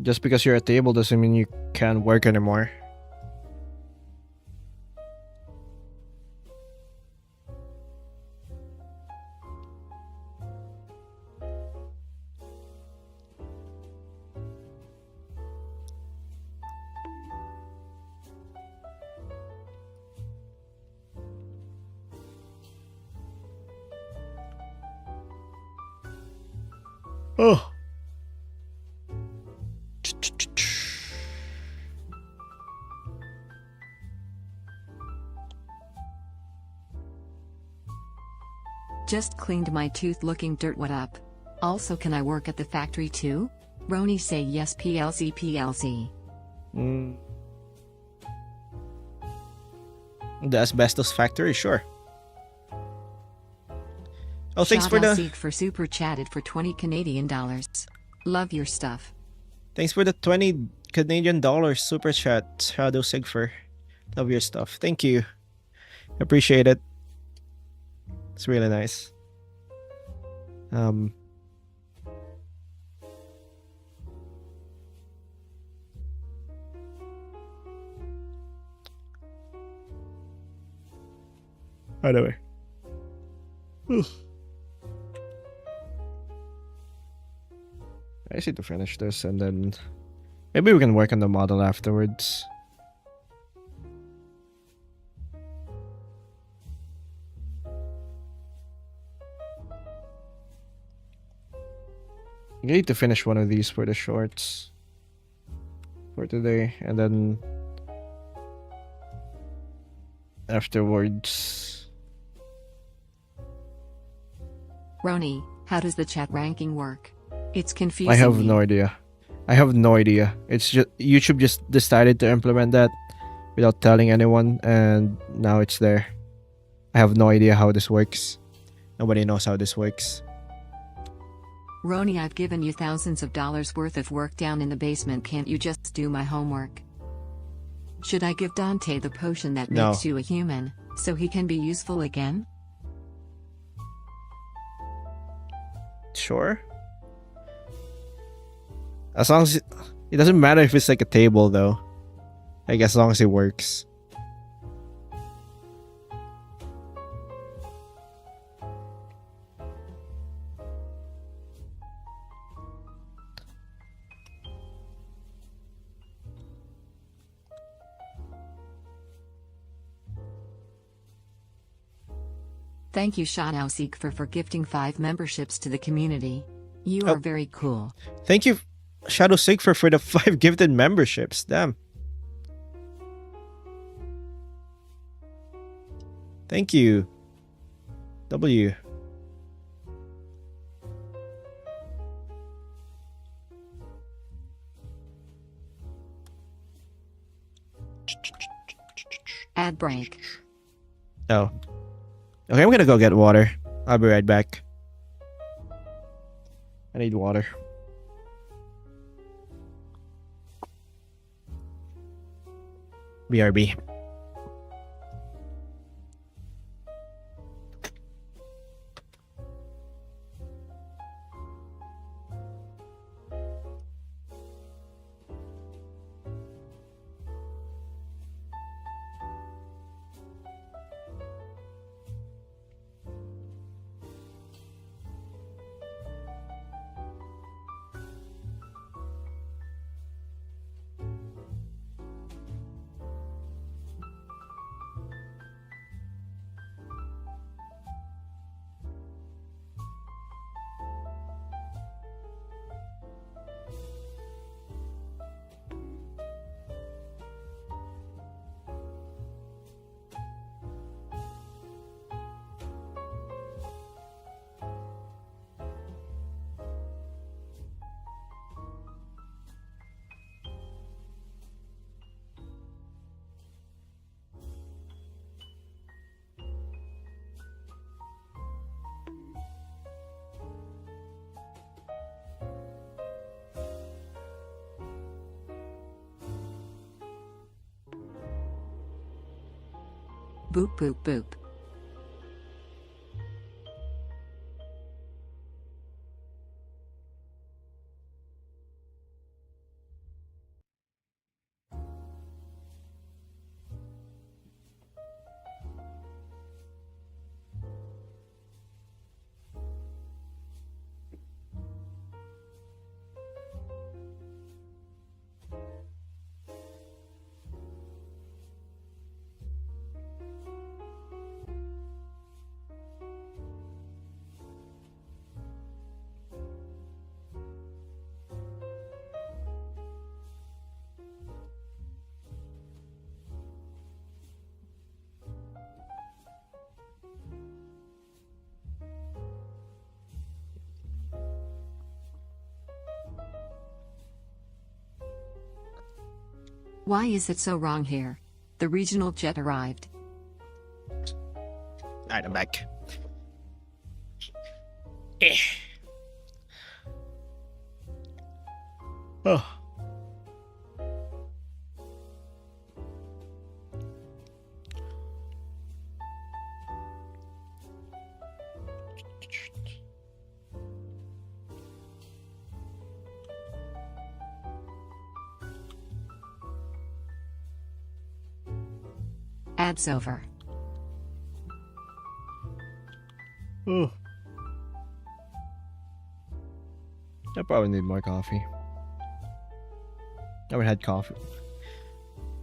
Just because you're a table doesn't mean you can't work anymore. Oh. Just cleaned my tooth looking dirt. What up? Also, can I work at the factory too? Roni say yes PLC. The asbestos factory, sure. Oh, thanks for the Seek for super chatted for 20 Canadian dollars. Love your stuff. thanks for the 20 Canadian dollars super chat, Shadow Sigfer. Love your stuff. Thank you. Appreciate it. It's really nice. By the way. I just need to finish this and then maybe we can work on the model afterwards. I need to finish one of these for the shorts for today and then afterwards. Roni, how does the chat ranking work? It's confusing. I have me. no idea. I have no idea. It's just YouTube just decided to implement that without telling anyone and now it's there. I have no idea how this works. Nobody knows how this works. Roni, I've given you thousands of dollars worth of work down in the basement. Can't you just do my homework? Should I give Dante the potion that No. makes you a human, so he can be useful again? Sure. As long as It doesn't matter if it's like a table though. Like as long as it works. Thank you Shanausik for gifting 5 memberships to the community. You are very cool. Thank you, Shadow Sigfer, for the 5 gifted memberships. Damn. Thank you. W. Ad break. Oh. Okay, I'm gonna go get water. I'll be right back. I need water. BRB. Boop boop boop. Why is it so wrong here? The regional jet arrived. Alright, I'm back. Oh. Ads over. Oh. I probably need more coffee. I haven't had coffee.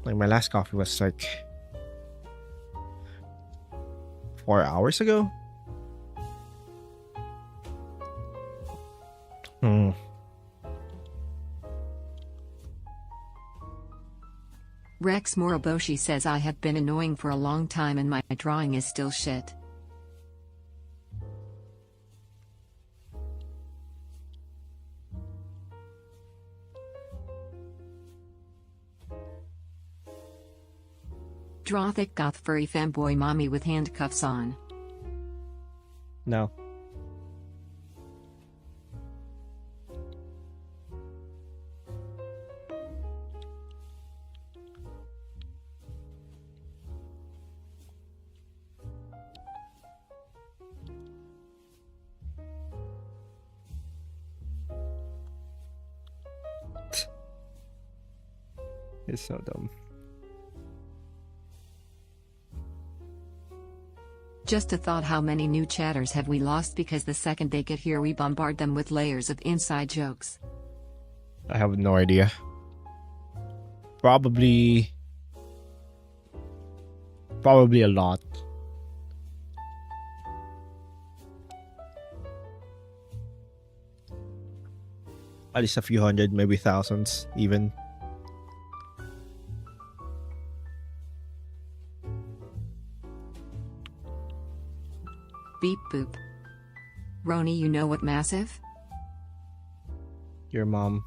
Like my last coffee was like 4 hours ago. Rex Moroboshi says I have been annoying for a long time and my drawing is still shit. Draw thick goth furry femboy mommy with handcuffs on. No. It's so dumb. Just a thought, how many new chatters have we lost because the second they get here we bombard them with layers of inside jokes. I have no idea. Probably a lot. At least a few hundred, maybe thousands even. Beep boop. Roni, you know what massive? Your mom.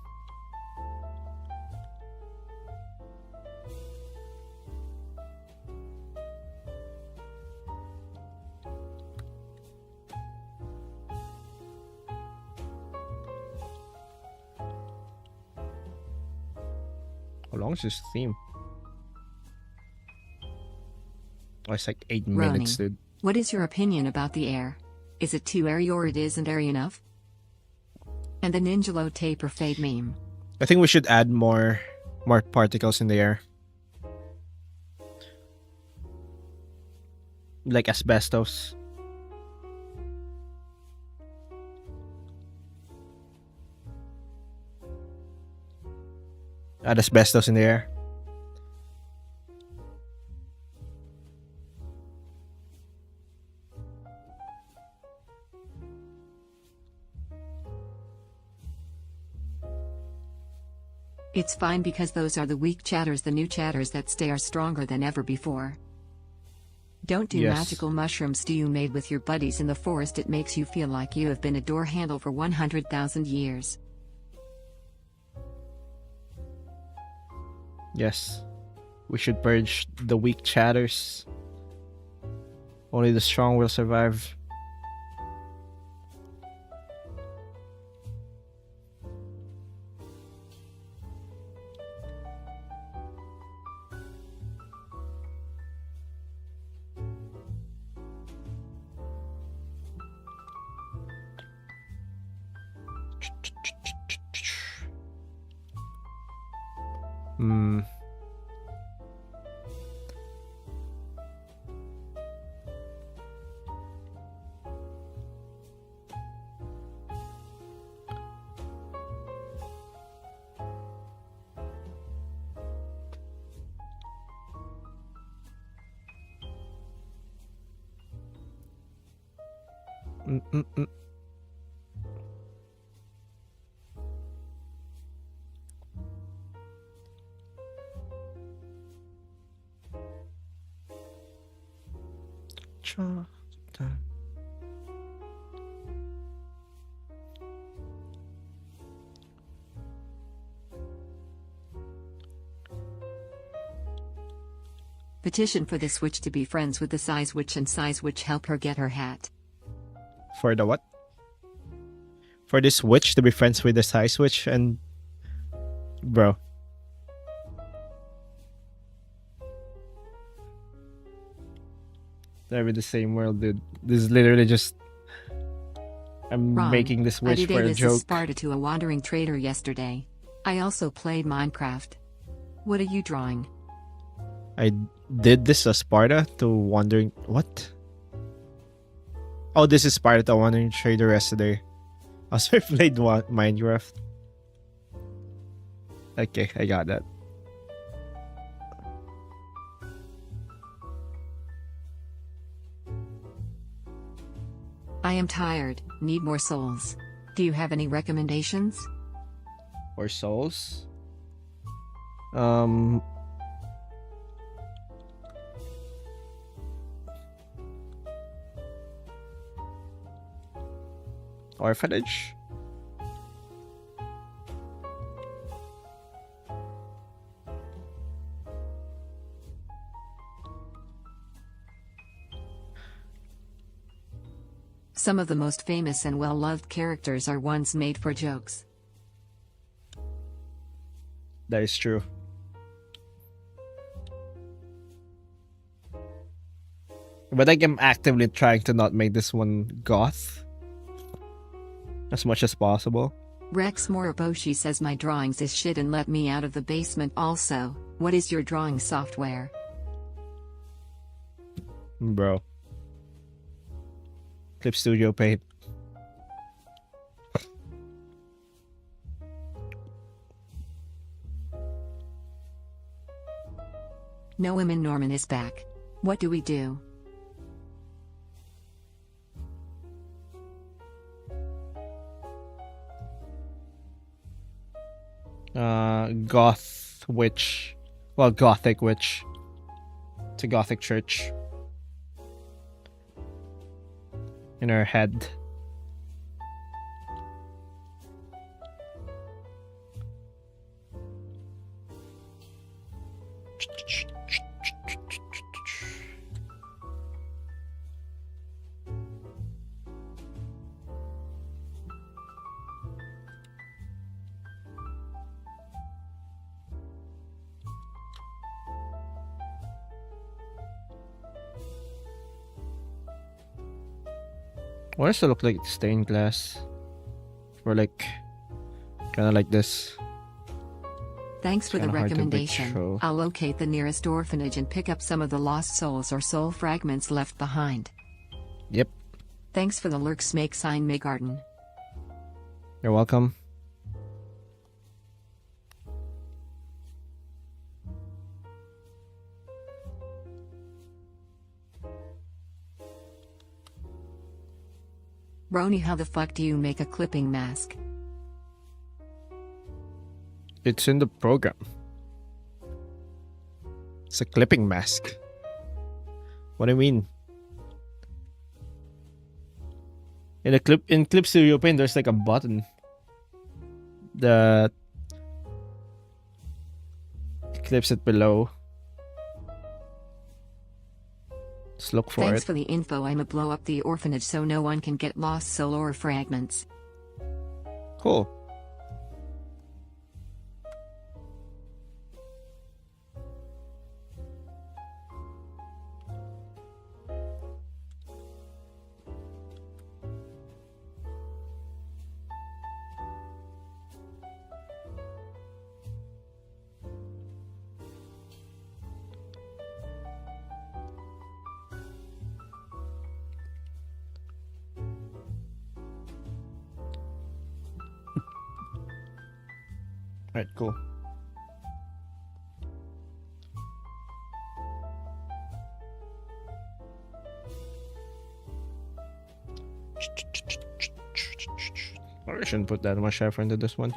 How long is this theme? Oh, it's like 8 minutes, Roni, dude. what is your opinion about the air? Is it too airy or it isn't airy enough? And the Ninjalo taper fade meme. I think we should add more particles in the air. Like asbestos. Add asbestos in the air. It's fine because those are the weak chatters. The new chatters that stay are stronger than ever before. Don't do Yes. magical mushroom stew made with your buddies in the forest. It makes you feel like you have been a door handle for 100,000 years. Yes. We should purge the weak chatters. Only the strong will survive. Hmm. Mm-mm-mm. Cha-ta. Petition for this witch to be friends with the size witch, and size witch help her get her hat. For the what? For this witch to be friends with the size witch and... Bro. They're in the same world, dude. This is literally just... I'm Wrong. making this I witch did for a this joke. as Sparta to a wandering trader yesterday. I also played Minecraft. What are you drawing? I did this as Sparta to wandering... What? Oh, this is Sparta to wandering trader yesterday. Also, I played Minecraft. Okay, I got that. I am tired, need more souls. Do you have any recommendations? Or souls? Orphanage? Some of the most famous and well-loved characters are ones made for jokes. That is true. But like, I'm actively trying to not make this one goth as much as possible. Rex Moriboshi says my drawings is shit and let me out of the basement also. What is your drawing software? Bro. Clip Studio Paint. Noam and Norman is back. What do we do? Goth witch. Well, gothic witch. It's a gothic church. In her head. Why does it look like stained glass? Or like, kind of like this. Thanks for the Kinda hard to recommendation. picture. I'll locate the nearest orphanage and pick up some of the lost souls or soul fragments left behind. Yep. Thanks for the lurk smake sign, Migarden. You're welcome. Roni, how the fuck do you make a clipping mask? It's in the program. It's a clipping mask. What do you mean? In Clip Studio Paint, there's like a button that clips it below. Just look for Thanks it. for the info. I'ma blow up the orphanage so no one can get lost soul or fragments. Cool. Alright, cool. I shouldn't put that much effort into this one.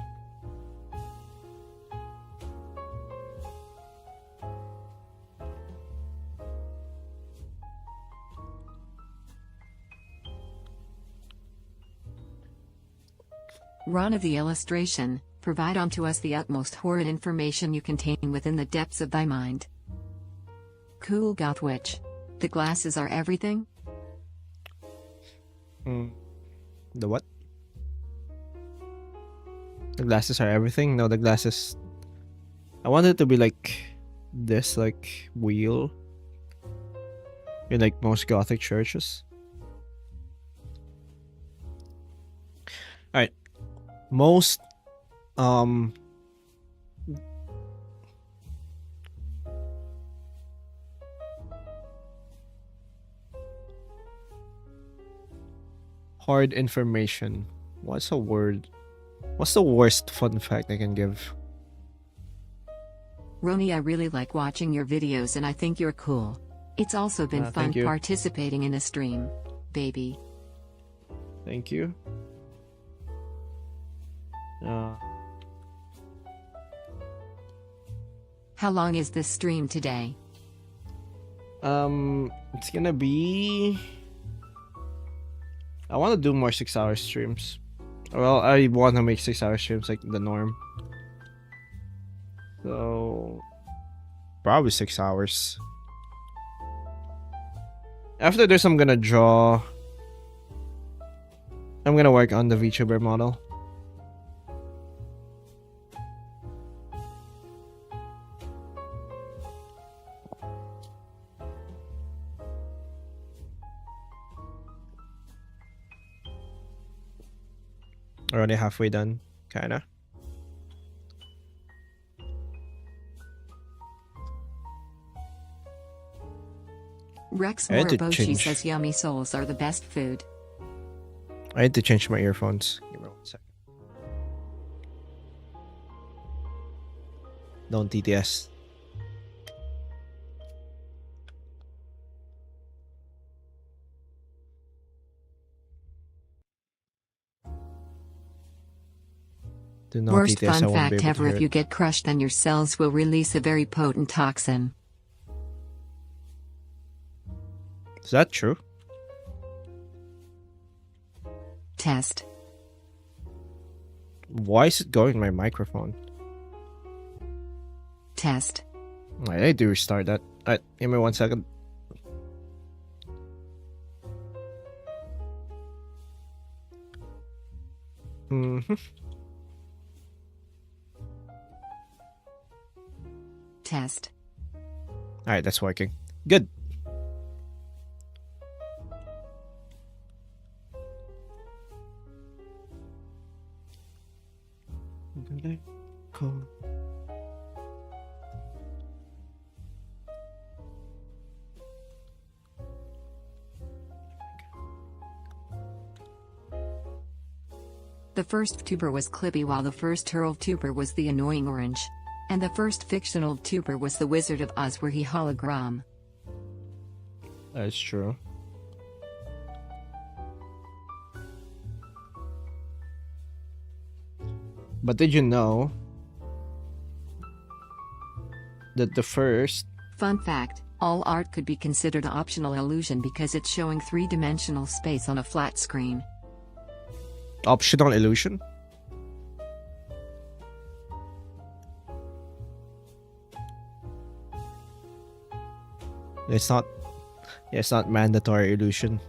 Ron of the illustration, provide unto us the utmost horrid information you contain within the depths of thy mind. Cool goth witch. The glasses are everything? The what? The glasses are everything? No, the glasses... I want it to be like this, like wheel. In like most gothic churches. Alright. Most hard information. What's a word? What's the worst fun fact I can give? Roni, I really like watching your videos and I think you're cool. It's also been fun thank you. participating in a stream, baby. Thank you. How long is this stream today? It's gonna be... I want to do more 6-hour streams. Well, I want to make 6-hour streams like the norm. So... probably 6 hours. After this, I'm gonna draw... I'm gonna work on the VTuber model. Already halfway done. Kinda. Rex I had to Moriboshi change. says yummy souls are the best food. I had to change my earphones. Give me 1 second. Don't TTS. Do not Worst TTS. I fun won't be fact able to ever, hear if it. you get crushed then your cells will release a very potent toxin. Is that true? Test. Why is it going in my microphone? Test. I need to restart that. Alright, give me 1 second. Mm-hmm. Test. Alright, that's working. Good. Cool. The first tuber was Clippy while the first turtle tuber was the annoying orange. And the first fictional tuber was the Wizard of Oz where he hologram. That's true. But did you know that the first Fun fact, all art could be considered optional illusion because it's showing three-dimensional space on a flat screen. optional illusion? It's not. Yeah, it's not mandatory illusion.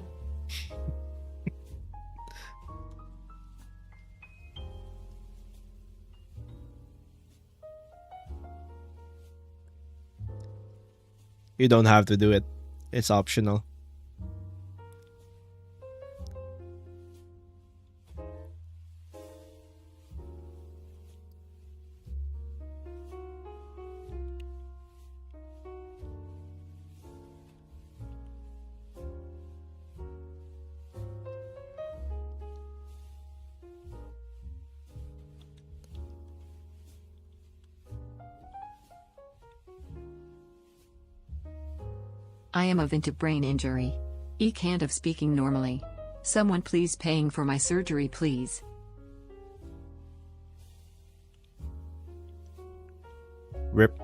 You don't have to do it. It's optional. I am of into brain injury. Can't of speaking normally. Someone please paying for my surgery please. Rip.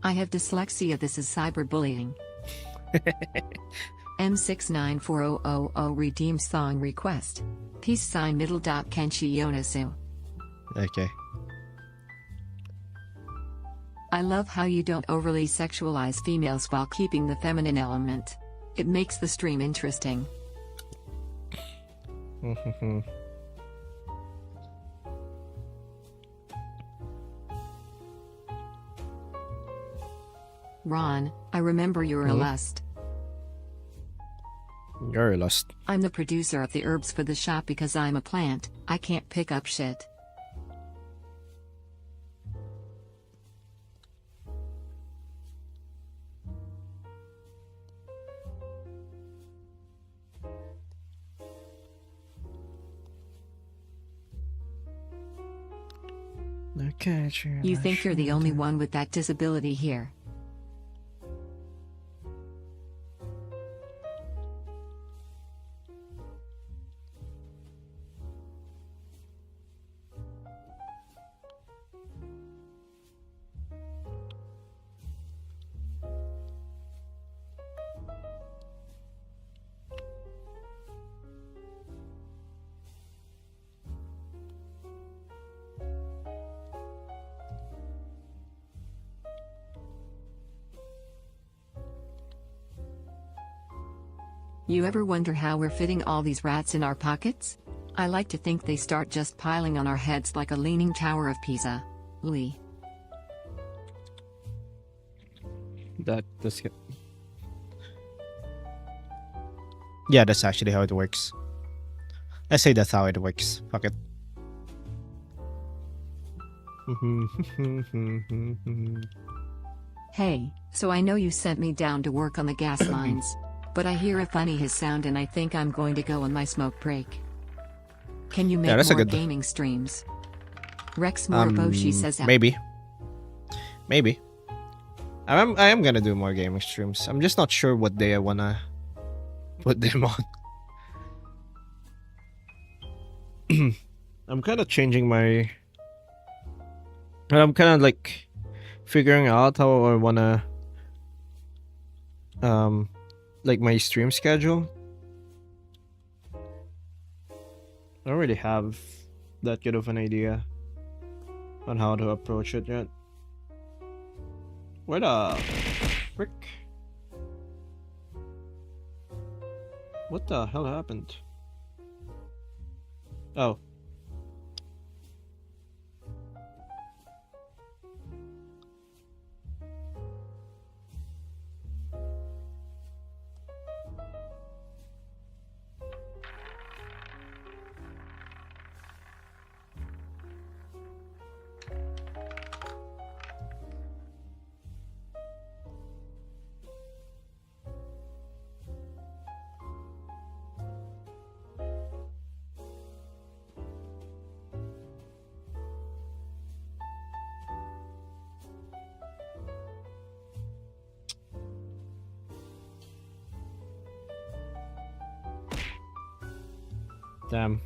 I have dyslexia, this is cyberbullying. M694000 redeem song request. Peace sign middle dot Kenshi Yonasu. Okay. I love how you don't overly sexualize females while keeping the feminine element. It makes the stream interesting. Ron, I remember you're a lust. You're a lust. I'm the producer of the herbs for the shop because I'm a plant, I can't pick up shit. Okay, You think you're the only one with that disability here. You ever wonder how we're fitting all these rats in our pockets? I like to think they start just piling on our heads like a leaning tower of Pisa. Lee. That's good. Yeah, that's actually how it works. I say that's how it works. Fuck it. Hey, so I know you sent me down to work on the gas lines, but I hear a funny hiss sound and I think I'm going to go on my smoke break. Can you make that's a more good- gaming streams? Rex Moriboshi says out. Maybe. I am gonna do more gaming streams. I'm just not sure what day I wanna put them on. I'm kind of changing my. I'm kind of like figuring out how I wanna like my stream schedule. I don't really have that good of an idea on how to approach it yet. Where the frick? What the hell happened? Oh. Damn.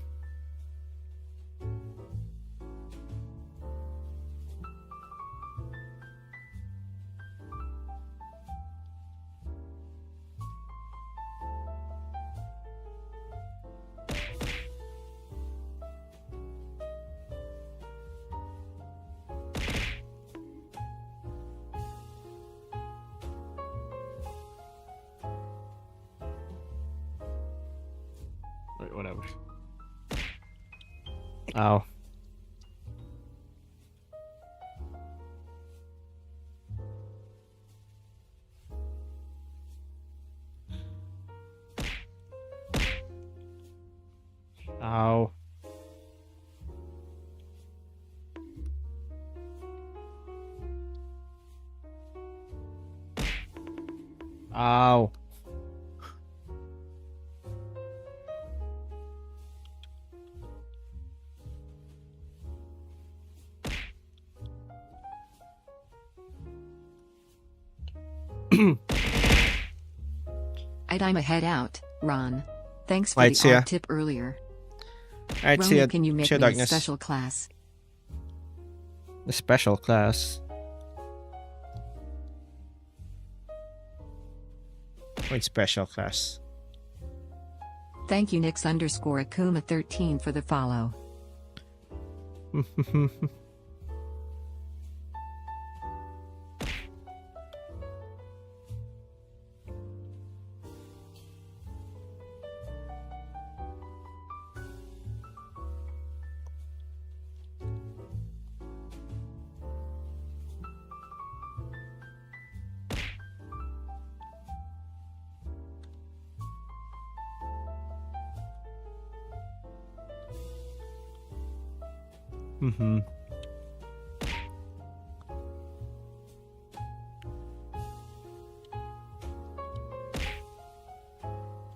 Wait, whatever. Ow. Ow. Ow. I'm a head out, Ron. Thanks for Right, see the ya. odd tip earlier. Alright, see Roni, ya. can you make See ya, me a darkness. special class? A special class. Wait, special class. Thank you Nix_Akuma13 for the follow.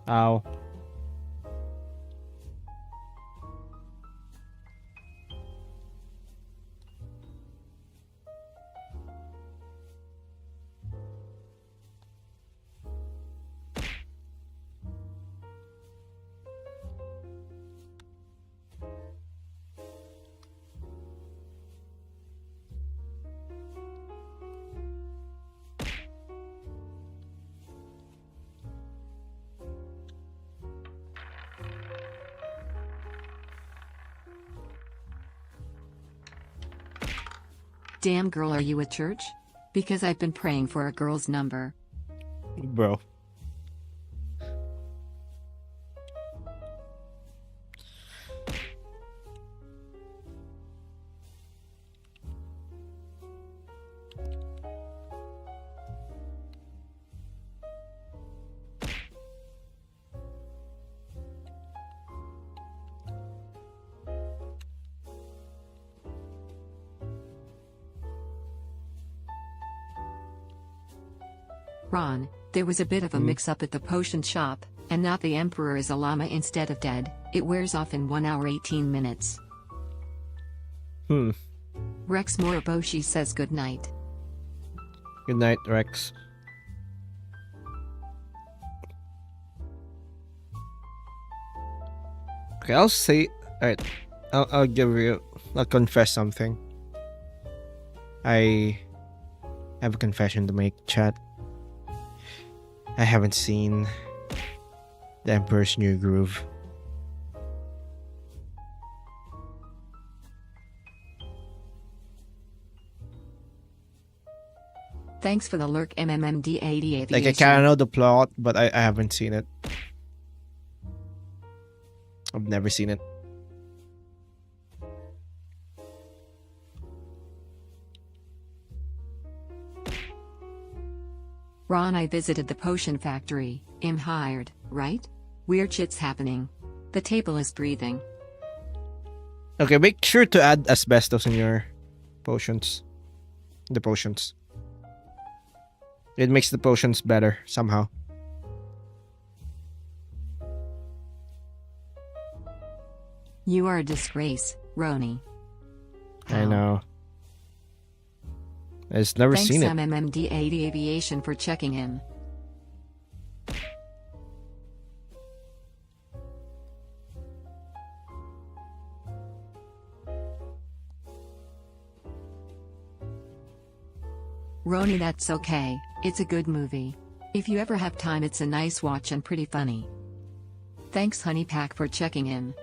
Ow. Damn girl, are you at church? Because I've been praying for a girl's number. Bro. Ron, there was a bit of a mix-up at the potion shop, and not the Emperor is a llama instead of dead. It wears off in 1 hour 18 minutes. Rex Moriboshi says goodnight. Good night, Rex. Okay, I'll say. Alright. I'll confess something. I have a confession to make, chat. I haven't seen The Emperor's New Groove. Thanks for the lurk, MMMD80 Aviation. Like, I kind of know the plot, but I haven't seen it. I've never seen it. Ron, I visited the potion factory. I'm hired, right? Weird shit's happening. The table is breathing. Okay, make sure to add asbestos in your potions. The potions. It makes the potions better somehow. You are a disgrace, Roni. I know. I've just never Thanks, seen it. MMMD80 Aviation, for checking in. Roni, that's okay. It's a good movie. If you ever have time, it's a nice watch and pretty funny. Thanks, Honeypack, for checking in.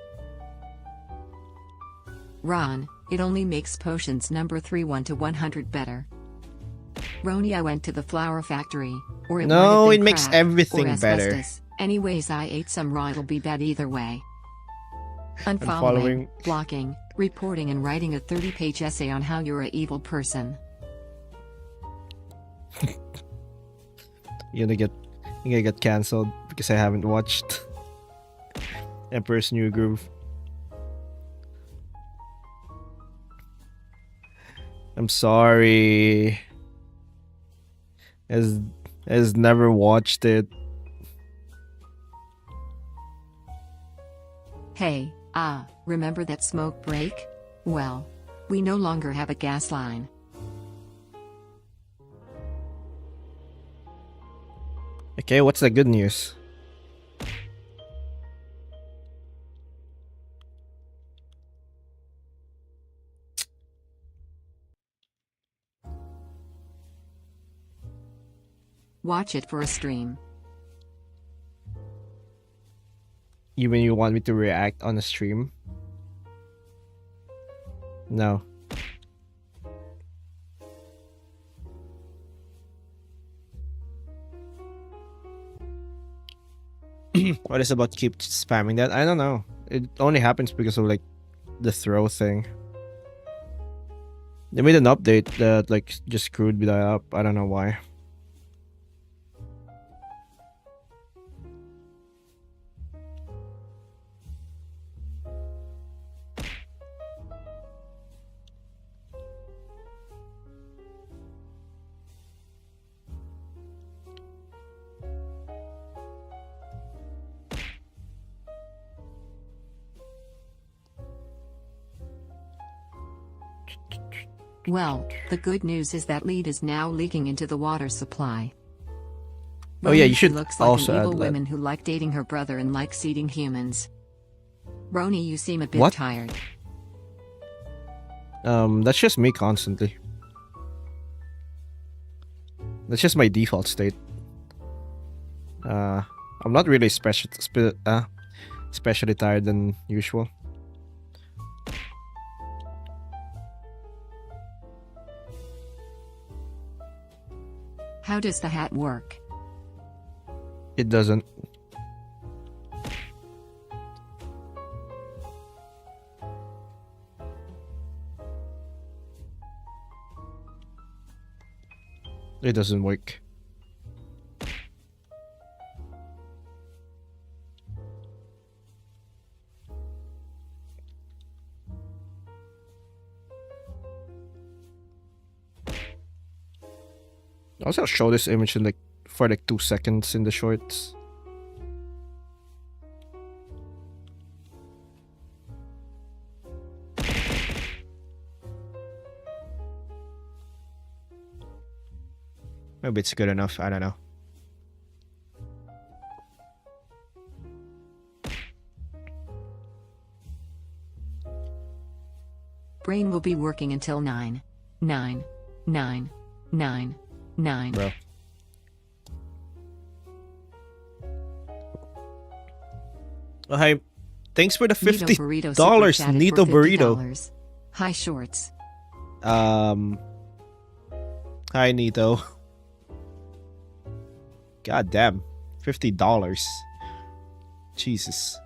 Ron, it only makes potions number 3 1 to 100 better. Roni, I went to the flour factory. Or it might have No, been it makes crack everything or better. asbestos. Anyways, I ate some raw. It'll be bad either way. Unfollowing. Unfollowing, blocking, reporting, and writing a 30-page essay on how you're an evil person. You're gonna get cancelled because I haven't watched Emperor's New Groove. I'm sorry. Has never watched it. Hey, remember that smoke break? Well, we no longer have a gas line. Okay, what's the good news? Watch it for a stream. You mean you want me to react on a stream? No. What is about keep spamming that? I don't know. It only happens because of like the throw thing. They made an update that like just screwed me that up. I don't know why. Well, the good news is that lead is now leaking into the water supply. Oh yeah, you Roni, should she looks like also an add evil that. woman who liked dating her brother and likes eating humans. Roni, you seem a bit What? tired. That's just me constantly. That's just my default state. I'm not really especially tired than usual. How does the hat work? It doesn't. It doesn't work. Also, I'll show this image in like for like 2 seconds in the shorts. Maybe it's good enough. I don't know. Brain will be working until 9, 9, 9, 9, 9. Bro. Oh, hi. Thanks for the $50 Burrito super chatted Nito for Burrito. $50. Hi shorts. Hi Nito. God damn. $50. Jesus.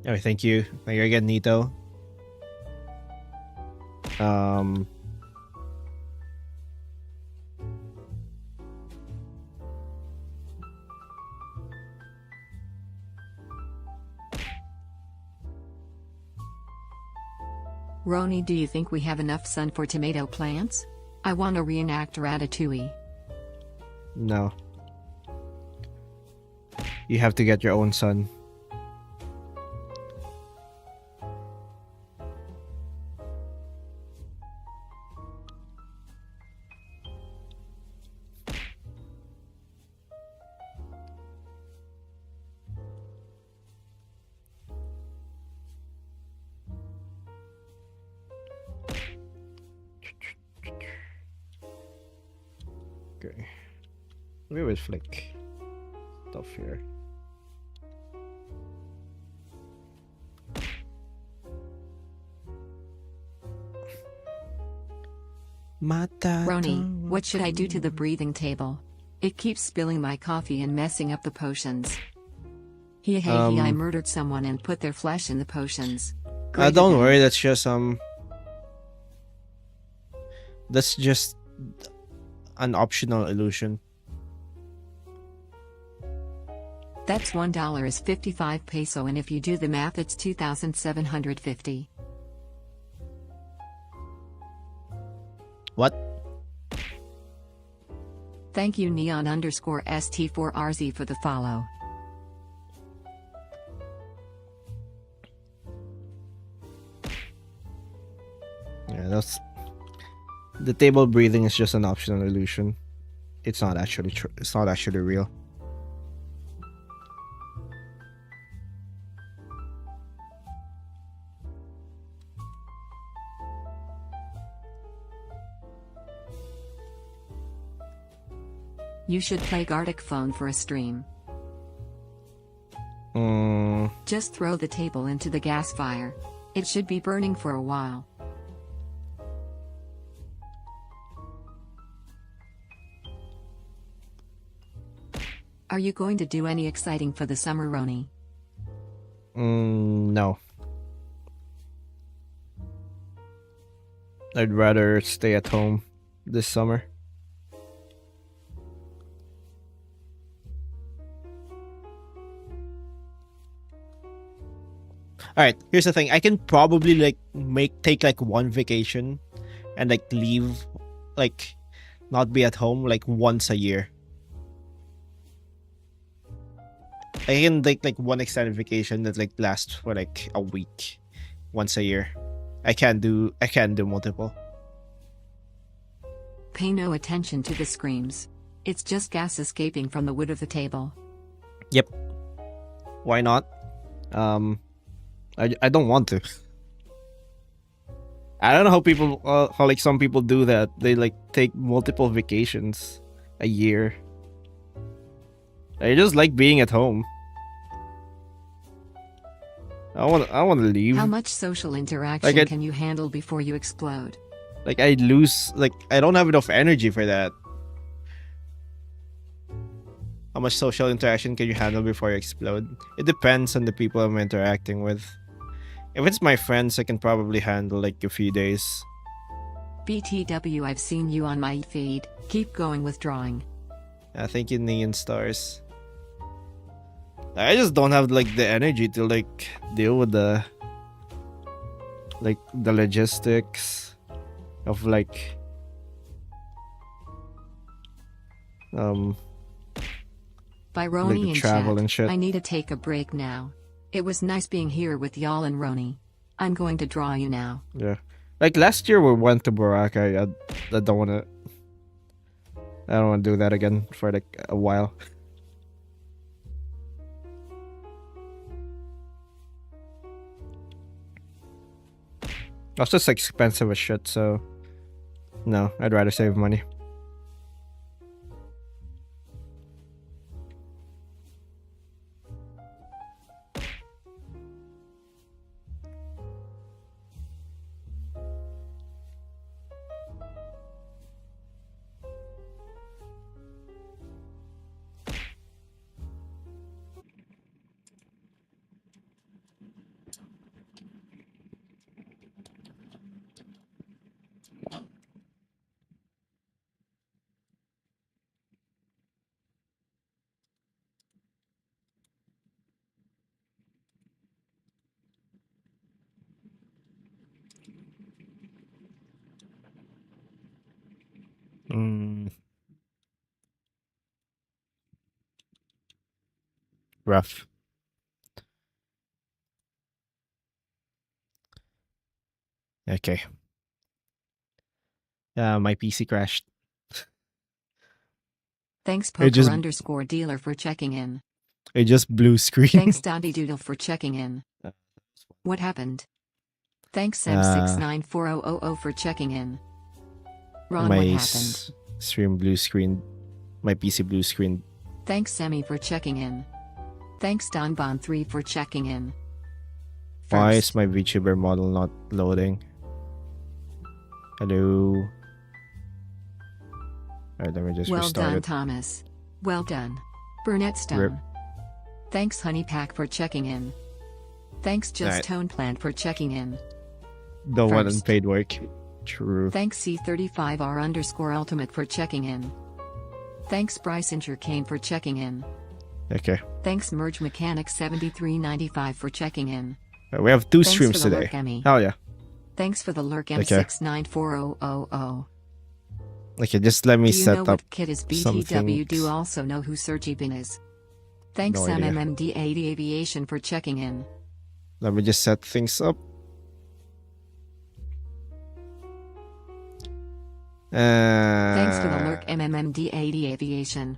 Oh, thank you. Thank you again, Nito. Roni, do you think we have enough sun for tomato plants? I want to reenact Ratatouille. No. You have to get your own sun. Okay. We will flick stuff here. Roni, what should I do to the breathing table? It keeps spilling my coffee and messing up the potions. I murdered someone and put their flesh in the potions. Great Don't event. worry, that's just an optional illusion. That's $1 is 55 peso, and if you do the math it's 2,750. What? Thank you neon_st4rz for the follow. Yeah, that's the table breathing is just an optional illusion. It's not actually true. It's not actually real. You should play Gartic Phone for a stream. Just throw the table into the gas fire. It should be burning for a while. Are you going to do any exciting for the summer, Roni? No. I'd rather stay at home this summer. Alright, here's the thing. I can probably take one vacation and leave, not be at home once a year. I can take one extended vacation that lasts for a week once a year. I can't do multiple. Pay no attention to the screams. It's just gas escaping from the wood of the table. Yep. Why not? I don't want to. I don't know how people how some people do that. They take multiple vacations a year. I just like being at home. I want to leave. How much social interaction can you handle before you explode? I lose I don't have enough energy for that. How much social interaction can you handle before you explode? It depends on the people I'm interacting with. If it's my friends, I can probably handle a few days. BTW, I've seen you on my feed. Keep going with drawing. Thank you, Neon Stars. I just don't have the energy to deal with the logistics of By like Roni the in travel chat, and shit. I need to take a break now. It was nice being here with y'all and Roni. I'm going to draw you now. Yeah. Like last year we went to Boracay. I don't wanna do that again for like a while. It's just expensive as shit, so no, I'd rather save money. Rough. Okay. My PC crashed. Thanks It just poker_dealer for checking in. blue screen. Thanks Dottie Doodle for checking in. What happened? Thanks Sam694000 for checking in. Ron, my what happened? stream blue screen. My PC blue screen. Thanks Semi for checking in. Thanks Donbon3 for checking in. Why is First, my VTuber model not loading? Hello. Alright, let me just well restart done it. Thomas. Well done. Burnett Stone. Rip. Thanks Honeypack for checking in. Thanks Just Alright. Tone Plant for checking in. Don't want First. unpaid work. True. Thanks C35R_ultimate for checking in. Thanks Bryce Kane for checking in. Okay. Thanks Merge Mechanic 7395 for checking in. We have two Thanks streams for the today. lurk, Emmy. Oh yeah. Thanks for the lurk Okay. M694000. Okay, just let me Do you set know up what kid is BTW? something. Do you also know who Sergi Bin is? Thanks No idea. MMMD80 Aviation for checking in. Let me just set things up. Thanks for the lurk MMMD80 Aviation.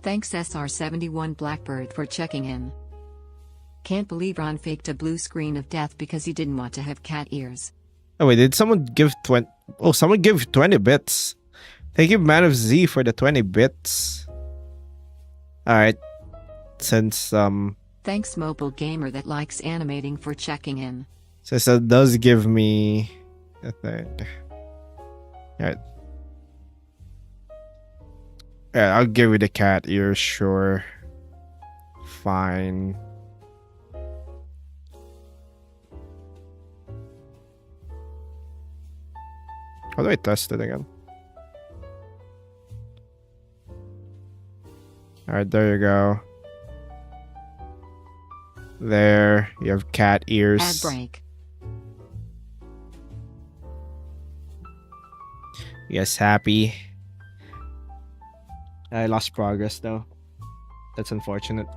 Thanks SR71 Blackbird for checking in. Can't believe Ron faked a blue screen of death because he didn't want to have cat ears. Oh wait, did someone give 20? Oh, someone give 20 bits. Thank you, Man of Z, for the 20 bits. Alright. Since Thanks Mobile Gamer that likes animating for checking in. since that does give me a thing. Alright. Yeah, I'll give you the cat ear, sure. Fine. How do I test it again? Alright, there you go. There, you have cat ears. Ad break. You guys happy? I lost progress though. That's unfortunate.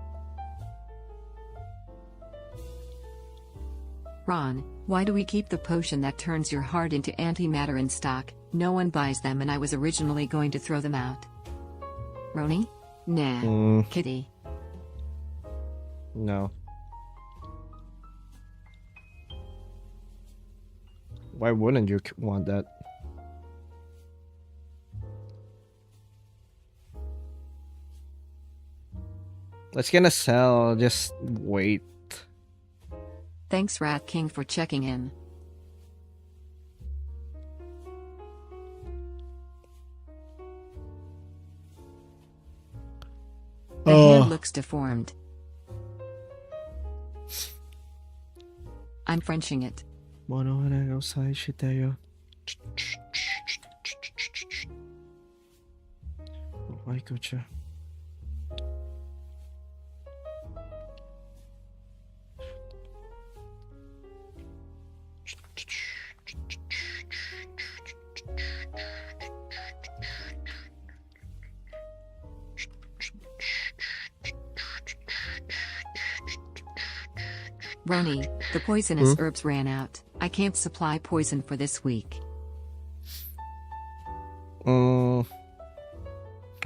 Ron, why do we keep the potion that turns your heart into antimatter in stock? No one buys them and I was originally going to throw them out. Roni? Nah. Kitty. No. Why wouldn't you want that? It's gonna sell, just wait. Thanks Rat King for checking in. The hand looks deformed. I'm Frenching it. Mono na outside shit tayo. Ay, kutsa. Roni, the poisonous herbs ran out. I can't supply poison for this week. Have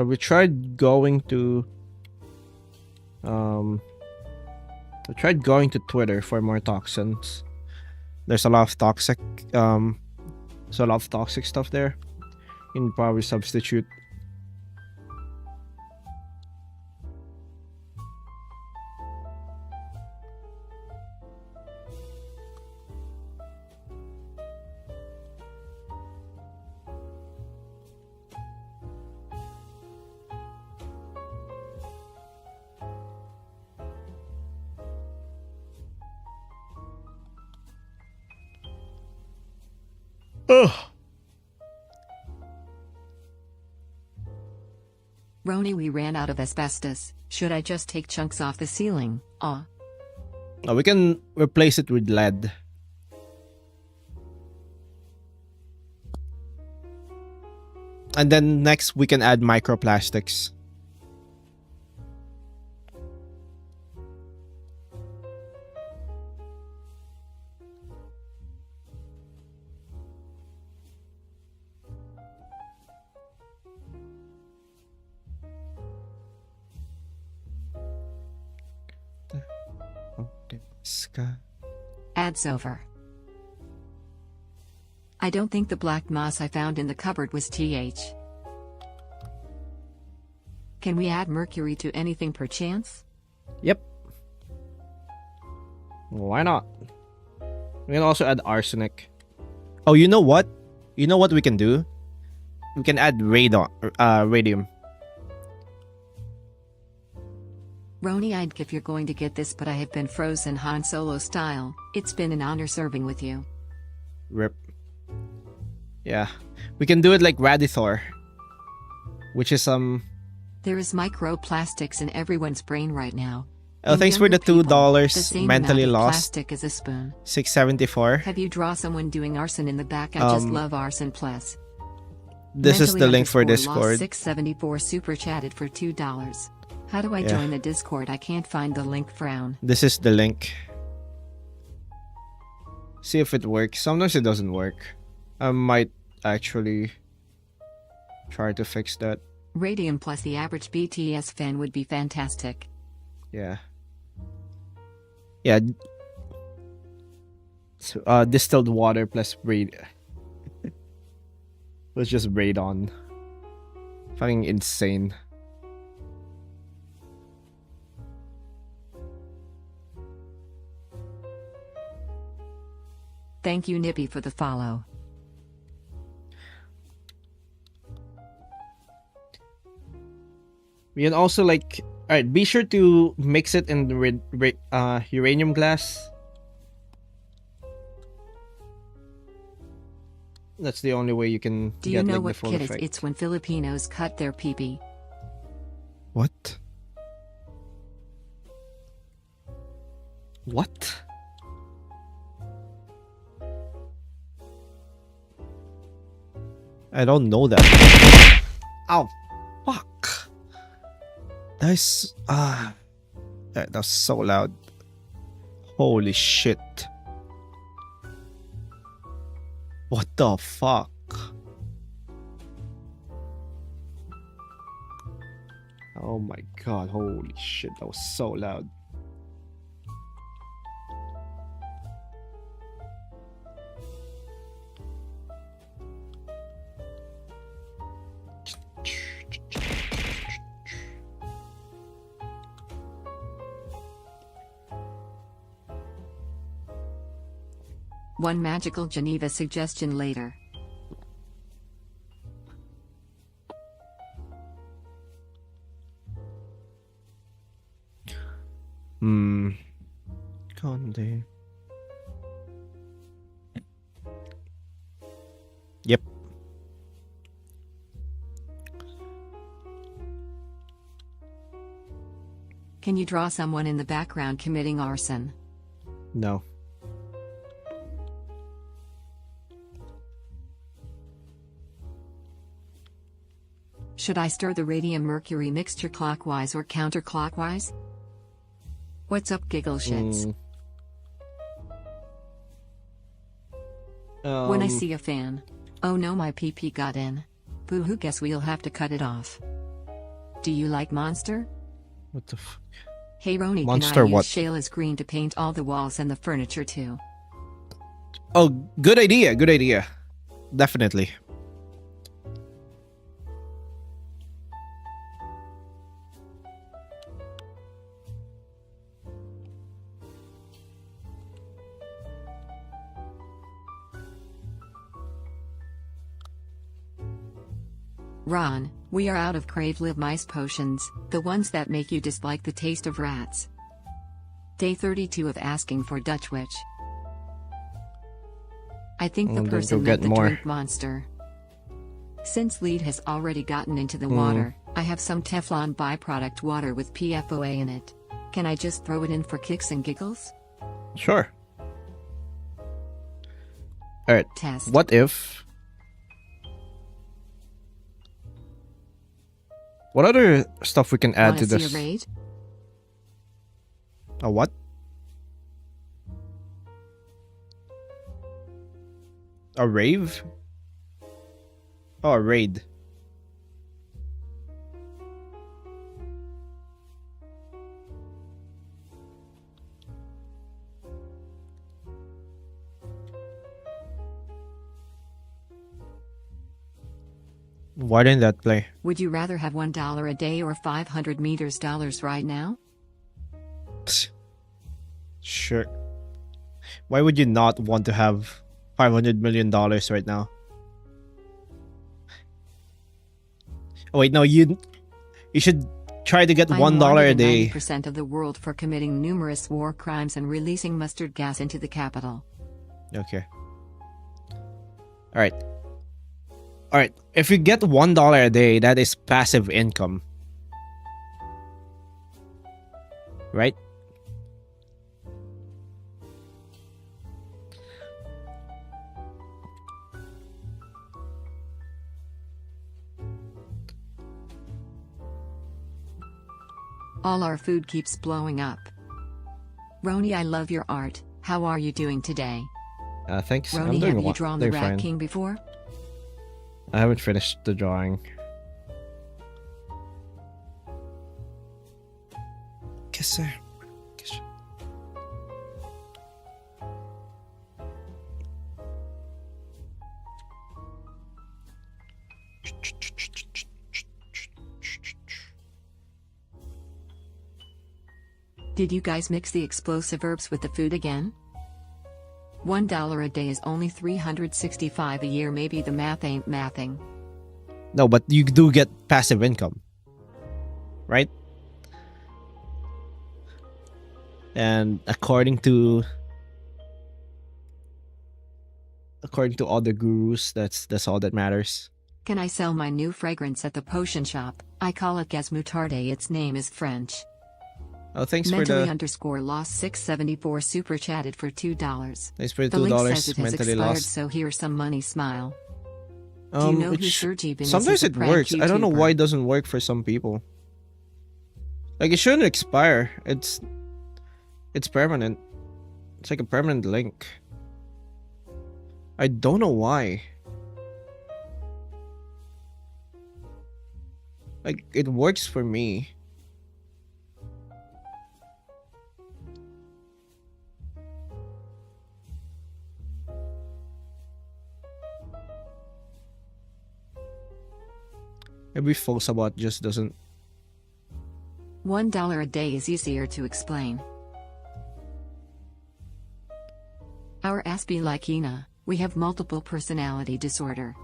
we tried going to I tried going to Twitter for more toxins. There's a lot of toxic stuff there. You can probably substitute. Ugh. Roni, we ran out of asbestos. Should I just take chunks off the ceiling? Oh, we can replace it with lead. And then next we can add microplastics. Ads over. I don't think the black moss I found in the cupboard was TH. Can we add mercury to anything perchance? Yep. Why not? We can also add arsenic. Oh, you know what? You know what we can do? We can add radium. Roni, if you're going to get this, but I have been frozen Han Solo style. It's been an honor serving with you. Rip. Yeah. We can do it like Radithor. Which is There is microplastics in everyone's brain right now. Oh, In thanks for the younger people, $2 the same mentally amount of lost. Plastic as a spoon. 674. Have you draw someone doing arson in the back? I just love arson plus. This is the link for Mentally Discord. 674 super chatted for $2. How do I Yeah. join the Discord? I can't find the link. Frown. This is the link. See if it works. Sometimes it doesn't work. I might actually try to fix that. Radium plus the average BTS fan would be fantastic. Yeah. Yeah. So, distilled water plus braid. Let's just braid on. Fucking insane. Thank you, Nippy, for the follow. We can also like, alright, be sure to mix it in the uranium glass. That's the only way you can Do get you know like, what the full kid effect. it's when Filipinos cut their pee-pee? What? What? I don't know that. Ow. Fuck. That's that was so loud. Holy shit. What the fuck? Oh my god, holy shit, that was so loud. One magical Geneva suggestion later. Conde. Yep. Can you draw someone in the background committing arson? No. Should I stir the radium mercury mixture clockwise or counterclockwise? What's up, giggle shits? When I see a fan. Oh no, my PP got in. Boo hoo, guess we'll have to cut it off. Do you like Monster? What the f... Hey Roni, Monster can I what? use Shayla's green to paint all the walls and the furniture too? Oh, good idea, good idea. Definitely. Ron, we are out of Crave Live Mice potions, the ones that make you dislike the taste of rats. Day 32 of asking for Dutch Witch. I think the Then go person get meant the more. drink monster. Since Lead has already gotten into the Hmm. water, I have some Teflon byproduct water with PFOA in it. Can I just throw it in for kicks and giggles? Sure. Alright. Test. What if... What other stuff we can add Wanna to see this? a raid? A what? A rave? Oh, a raid. Why didn't that play? Would you rather have $1 a day or 500 meters dollars right now? Sure. Why would you not want to have $500 million right now? Oh wait, no, you should try to get I'm $1 wanted a in day. 90% of the world for committing numerous war crimes and releasing mustard gas into the capital. Okay. Alright. Alright, if you get $1 a day, that is passive income. Right? All our food keeps blowing up. Roni, I love your art. How are you doing today? Thanks. I'm Roni, doing have you wa- drawn the doing Rat fine. King before? I haven't finished the drawing. Kiss her. Kiss her. Did you guys mix the explosive herbs with the food again? $1 a day is only $365 a year. Maybe the math ain't mathing. No, but you do get passive income. Right? And according to all the gurus, that's all that matters. Can I sell my new fragrance at the potion shop? I call it Gaz Moutarde. Its name is French. Oh, thanks for Mentally the underscore lost 674 super chatted for $2. thanks for the The link $2 says it has mentally expired, lost. so here's some money. Smile. Do you know it who sh- Sergey Bin is? sometimes He's a it prank works. I don't know YouTuber. why it doesn't work for some people. Like, it shouldn't expire. It's permanent. It's like a permanent link. I don't know why. Like, it works for me. Maybe Falsabot just doesn't. $1 a day is easier to explain. Our ass be like Ina, we have multiple personality disorder.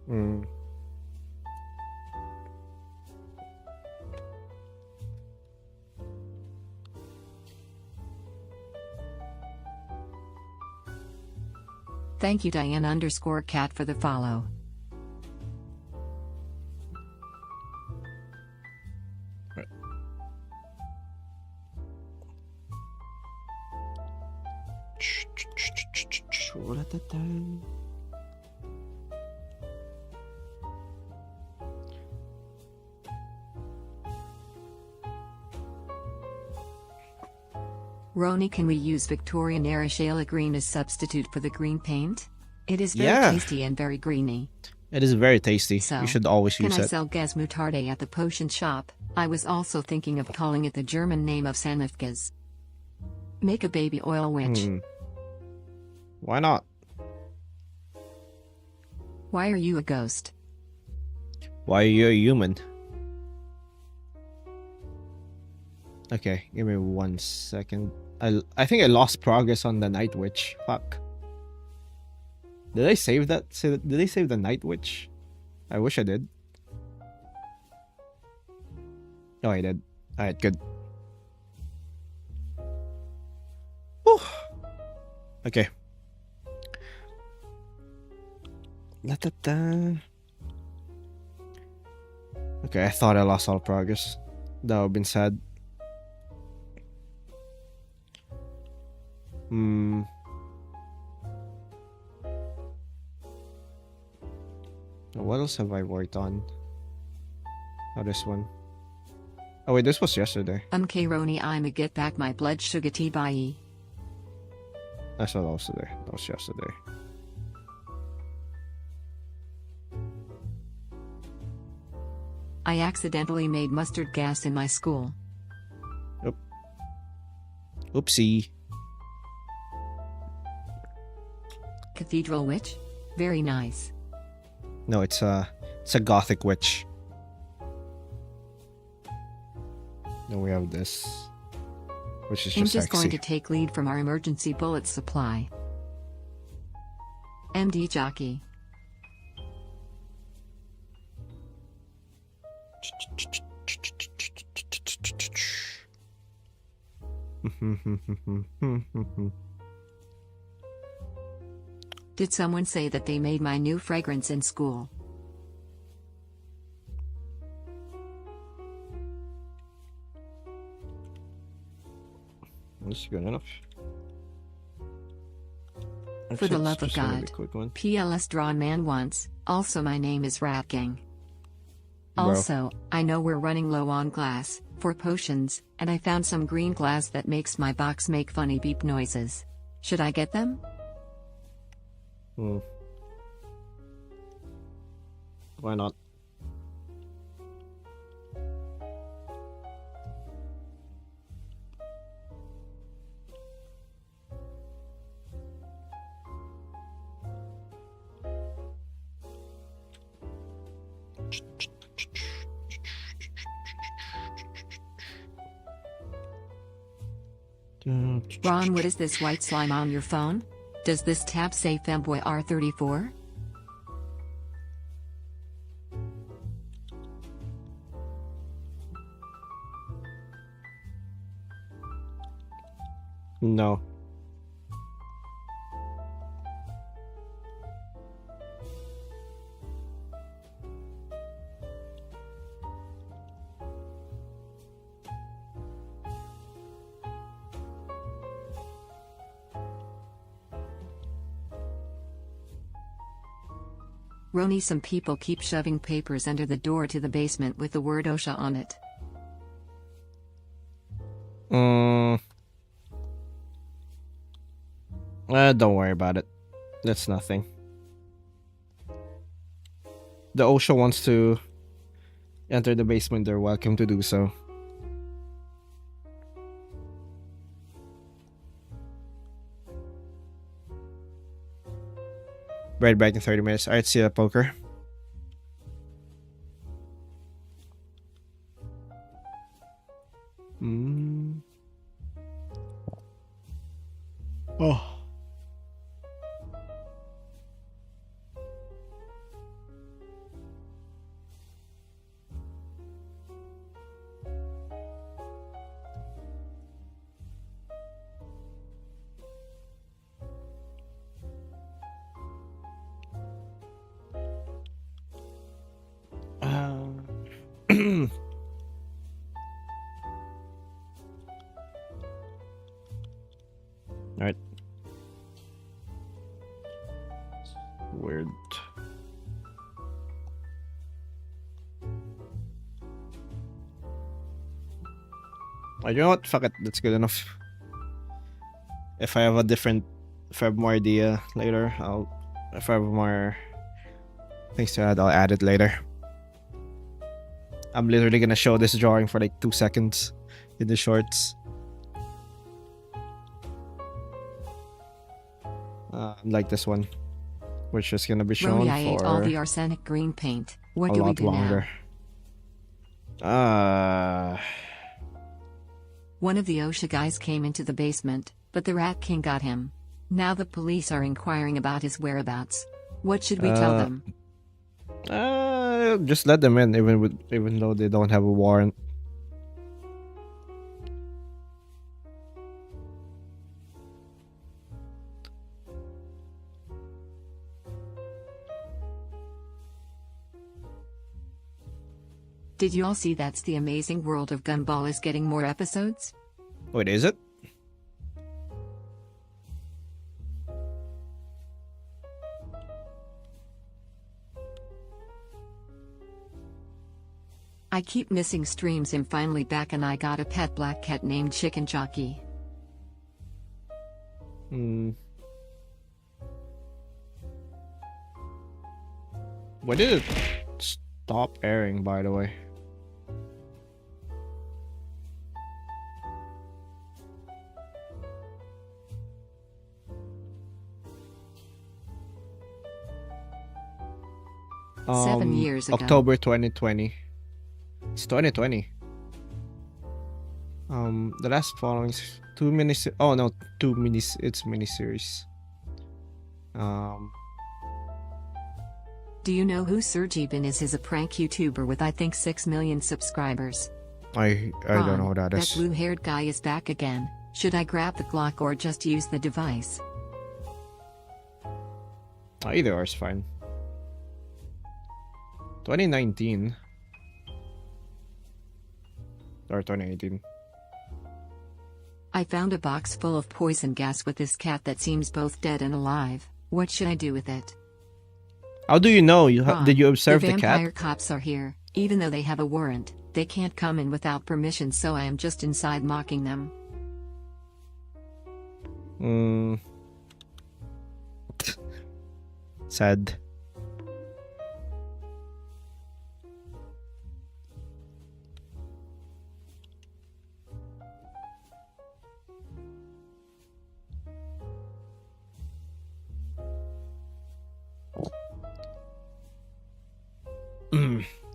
Mm. Thank you Diane underscore cat for the follow. Roni, can we use Victorian era shale green as substitute for the green paint? It is very Yeah. tasty and very greeny. It is very tasty. So, You should always can use I it. sell Gas Moutarde at the potion shop? I was also thinking of calling it the German name of Sanifgas. Make a baby oil witch. Why not? Why are you a ghost? Why are you a human? Okay, give me 1 second. I think I lost progress on the Night Witch. Fuck. Did I save that? Did I save the Night Witch? I wish I did. Oh, I did. Alright, good. Whew. Okay. Da-da-da. Okay, I thought I lost all progress. That would have been sad. What else have I worked on? Oh, this one. Oh wait, this was yesterday. K Roni, I'ma get back my blood sugar tea bye. That's not also there. That was yesterday. I accidentally made mustard gas in my school. Oopsie. Cathedral witch? Very nice. No, it's a gothic witch. Then we have this, which is I'm just just going sexy. to take lead from our emergency bullet supply. MD Jockey. Did someone say that they made my new fragrance in school? This is good enough. For the love of Just a really God. quick one. PLS drawn man once, also my name is Rat Gang. Bro. Also, I know we're running low on glass, for potions, and I found some green glass that makes my box make funny beep noises. Should I get them? Why not? Ron, what is this white slime on your phone? Does this tab say Femboy R34? No. Roni, some people keep shoving papers under the door to the basement with the word OSHA on it. Don't worry about it. That's nothing. The OSHA wants to enter the basement, they're welcome to do so. Right back in 30 minutes. Alright, see you at poker. Oh. Alright. Weird. You know what? Fuck it. That's good enough. if I have more idea later, if I have more things to add, I'll add it later. I'm literally gonna show this drawing for like 2 seconds in the shorts. Like this one, which is gonna be shown Roni, I ate for all the arsenic green paint. What a do we lot do longer. now? One of the OSHA guys came into the basement, but the Rat King got him. Now the police are inquiring about his whereabouts. What should we tell them? Just let them in, even though they don't have a warrant. Did you all see That's the Amazing World of Gumball is getting more episodes? Wait, is it? I keep missing streams. I'm finally back and I got a pet black cat named Chicken Jockey. When did it stop airing, by the way? Seven years ago. October 2020. It's 2020. The last following is 2 minutes. Oh no, 2 minis. It's miniseries. Do you know who Sergey-Bin is? He's a prank YouTuber with I think 6 million subscribers. I don't know who that That is. blue-haired guy is back again. Should I grab the Glock or just use the device? Either or is fine. 2019 or 2018. I found a box full of poison gas with this cat that seems both dead and alive. What should I do with it? How do you know? Ron, Did you observe the vampire cat? cops are here. Even though they have a warrant, they can't come in without permission, so I am just inside mocking them. Sad.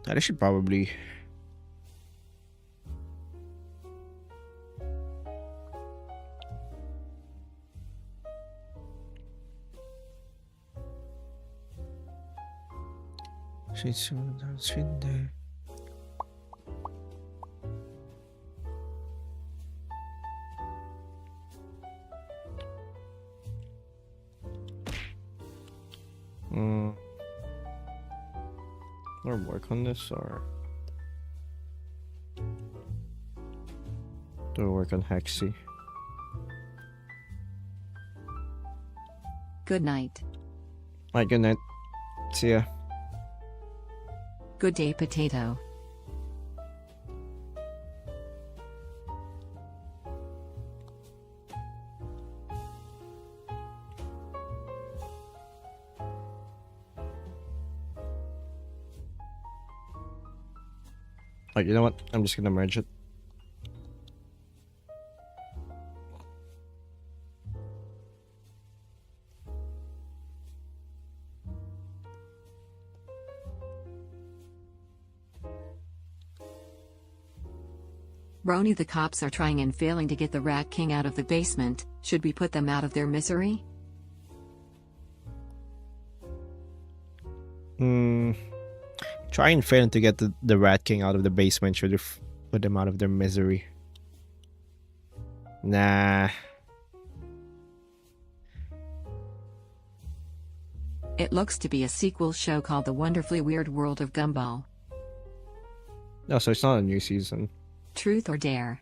I should probably. Or work on this, or do I work on Hexy? Good night. Alright, good night. See ya. Good day, Potato. Alright, you know what? I'm just gonna merge it. Roni, the cops are trying and failing to get the Rat King out of the basement. Should we put them out of their misery? Try and fail to get the Rat King out of the basement. Should put them out of their misery. Nah. It looks to be a sequel show called The Wonderfully Weird World of Gumball. No, so it's not a new season. Truth or dare?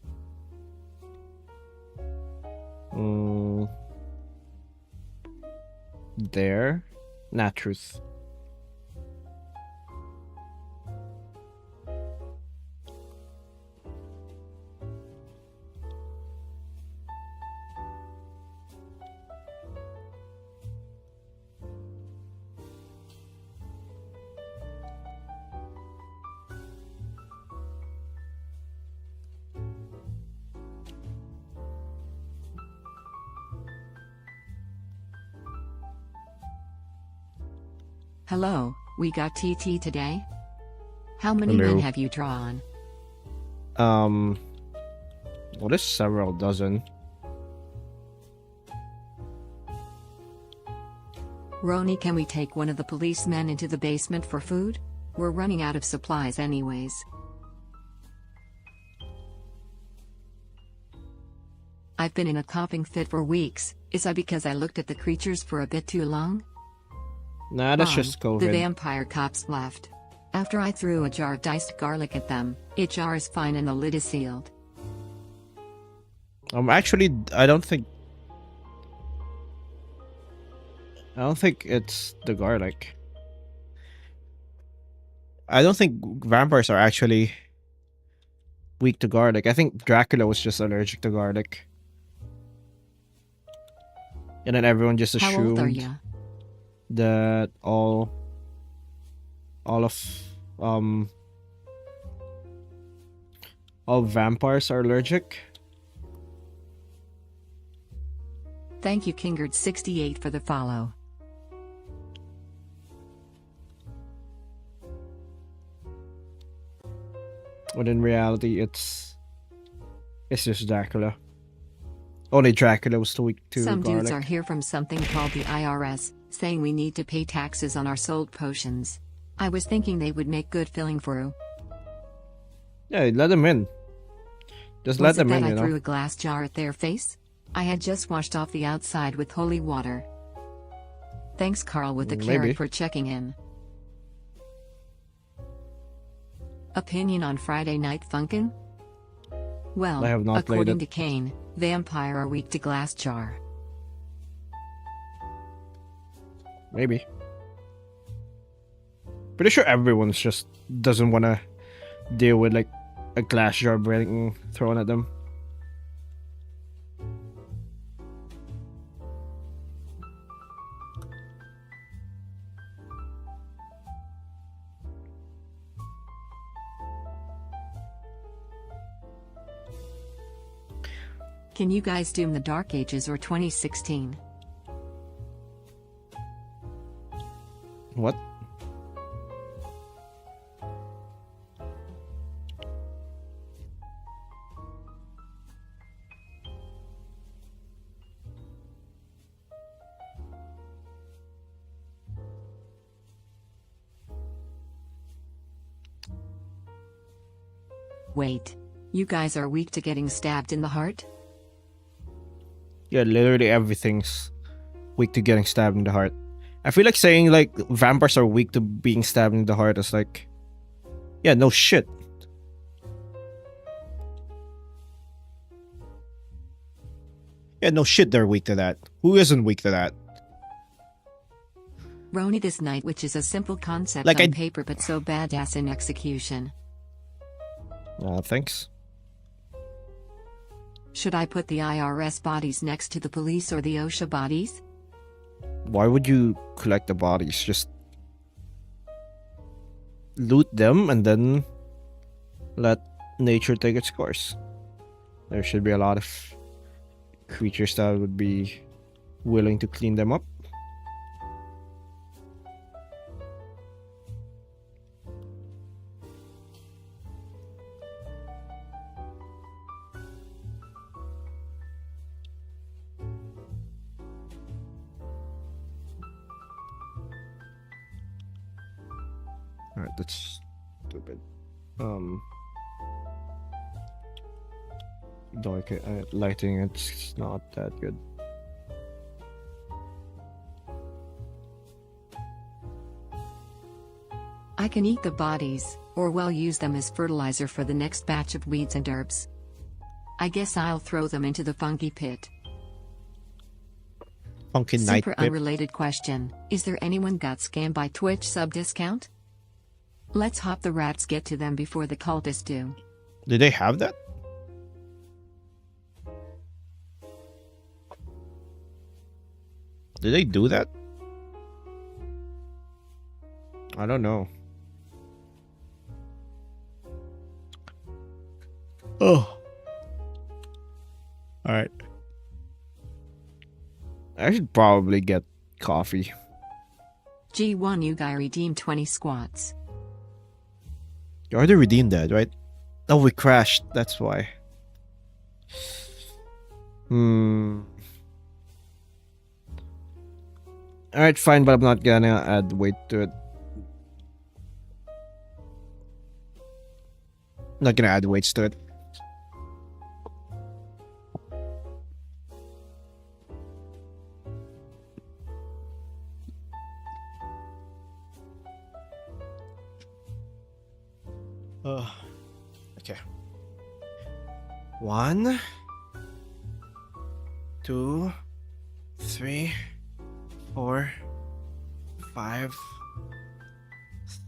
Dare? Not truth. Hello, we got TT today? How many men Hello. have you drawn? Well, there's several dozen. Roni, can we take one of the policemen into the basement for food? We're running out of supplies anyways. I've been in a coughing fit for weeks. Is that because I looked at the creatures for a bit too long? Nah, that's Mom, just the COVID. vampire cops left. After I threw a jar of diced garlic at them, each jar is fine and the lid is sealed. Actually, I don't think it's the garlic. I don't think vampires are actually weak to garlic. I think Dracula was just allergic to garlic. And then everyone just How old are assumed you? that all vampires are allergic. Thank you Kingard68 for the follow. When in reality, it's just Dracula. Only Dracula was too weak to Some garlic. dudes are here from something called the IRS, saying we need to pay taxes on our sold potions. I was thinking they would make good filling for you. Yeah, let them in. Just let Was it them that in, I you know. threw a glass jar at their face? I had just washed off the outside with holy water. Thanks Carl with the Maybe. carrot for checking in. Opinion on Friday Night Funkin'? Well, I have not played according it. to Kane, vampire are weak to glass jar. Maybe. Pretty sure everyone's just doesn't want to deal with like a glass jar being thrown at them. Can you guys doom the Dark Ages or 2016? What? Wait. You guys are weak to getting stabbed in the heart? Yeah, literally everything's weak to getting stabbed in the heart. I feel like saying like vampires are weak to being stabbed in the heart is like, yeah, no shit. Yeah, no shit, they're weak to that. Who isn't weak to that? Roni, this night which is a simple concept Like on I- paper but so badass in execution. Thanks. Should I put the IRS bodies next to the police or the OSHA bodies? Why would you collect the bodies? Just loot them and then let nature take its course. There should be a lot of creatures that would be willing to clean them up. Alright, that's stupid. Dark lighting, it's not that good. I can eat the bodies, or well use them as fertilizer for the next batch of weeds and herbs. I guess I'll throw them into the funky pit. Funky night Super pip. unrelated question, is there anyone got scammed by Twitch sub discount? Let's hope the rats get to them before the cultists do. Do they have that? Do they do that? I don't know. Oh. Alright. I should probably get coffee. G1 you guy redeemed 20 squats. You already redeemed that, right? Oh, we crashed. That's why. Alright, fine, but I'm not gonna add weight to it. Not gonna add weights to it. Okay. 1, 2, 3, 4, 5,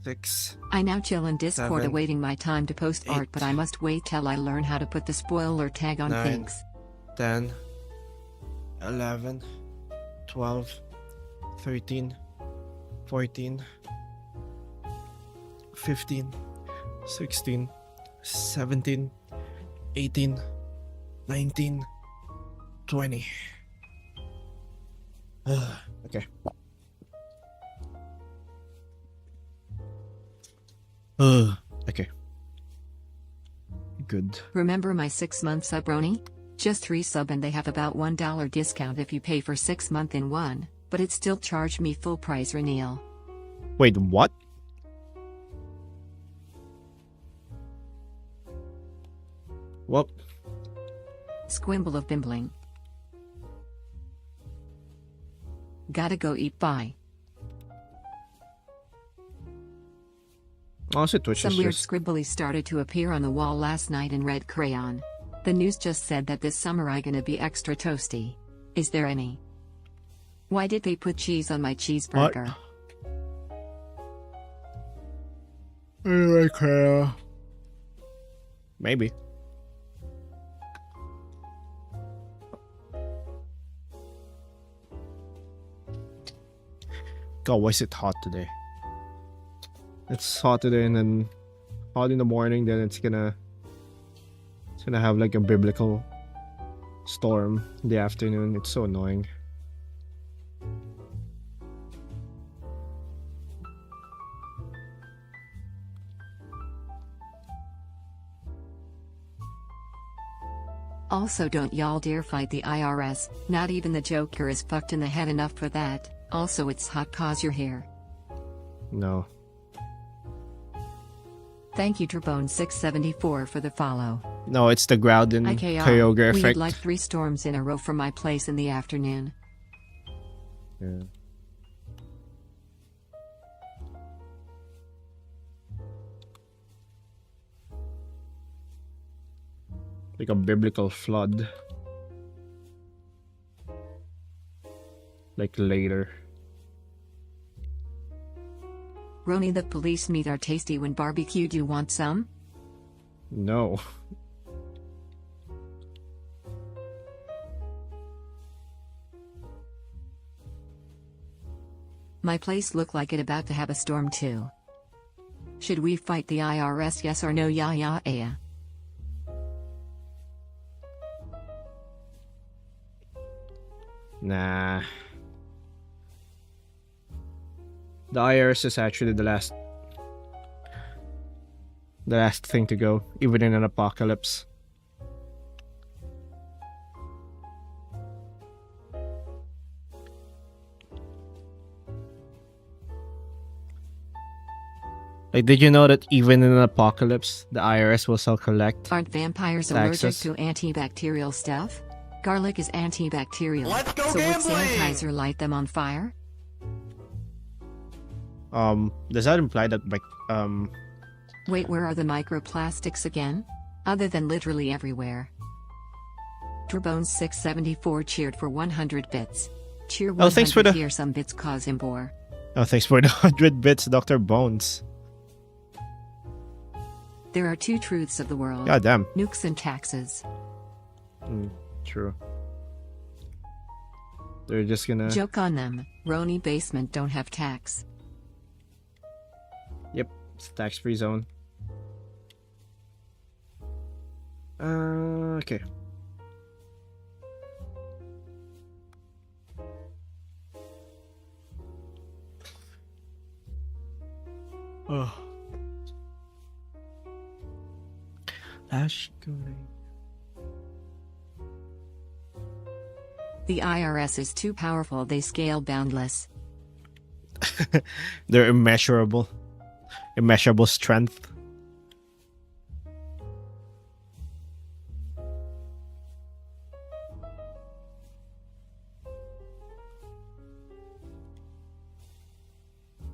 6. I now chill in Discord 7, awaiting my time to post art, but I must wait till I learn how to put the spoiler tag on 9, things. 10, 11, 12, 13, 14, 15, 16, 17, 18, 19, 20. Okay. Okay. Good. Remember my 6-month sub, Roni? Just 3 sub and they have about $1 discount if you pay for 6 month in one, but it still charged me full price, Reneel. Wait, what? Well, Squimble of bimbling. Gotta go eat, bye. honestly, Twitch Some is weird just... scribbly started to appear on the wall last night in red crayon. The news just said that this summer I gonna be extra toasty. Is there any? Why did they put cheese on my cheeseburger? Maybe. God, why is it hot today? It's hot today and then hot in the morning, then it's gonna have like a biblical storm in the afternoon. It's so annoying. Also, don't y'all dare fight the IRS, not even the Joker is fucked in the head enough for that. Also, it's hot cause you're here. No. Thank you Turbone674 for the follow. No, it's the Groudon IKR, Kyogre we effect. had like 3 storms in a row from my place in the afternoon. Yeah. Like a biblical flood. Like later. Roni, the police meat are tasty when barbecued. You want some? No. My place look like it about to have a storm too. Should we fight the IRS, yes or no? Yeah. Nah. The IRS is actually the last thing to go, even in an apocalypse. Like, did you know that even in an apocalypse, the IRS will still collect? Aren't vampires Taxes. allergic to antibacterial stuff? Garlic is antibacterial. Let's go so would gambling! sanitizer light them on fire? Does that imply that Wait, where are the microplastics again? Other than literally everywhere. Turbone674 cheered for 100 bits. Cheer 100 thanks for the- here, some bits cause him bore. Oh, thanks for the 100 bits, Dr. Bones. There are 2 truths of the world. God damn. Nukes and taxes. True. They're just gonna... Joke on them. Roni basement don't have tax. Yep, it's a tax-free zone. Okay. Oh. Ash going. The IRS is too powerful, they scale boundless. They're immeasurable. Immeasurable strength.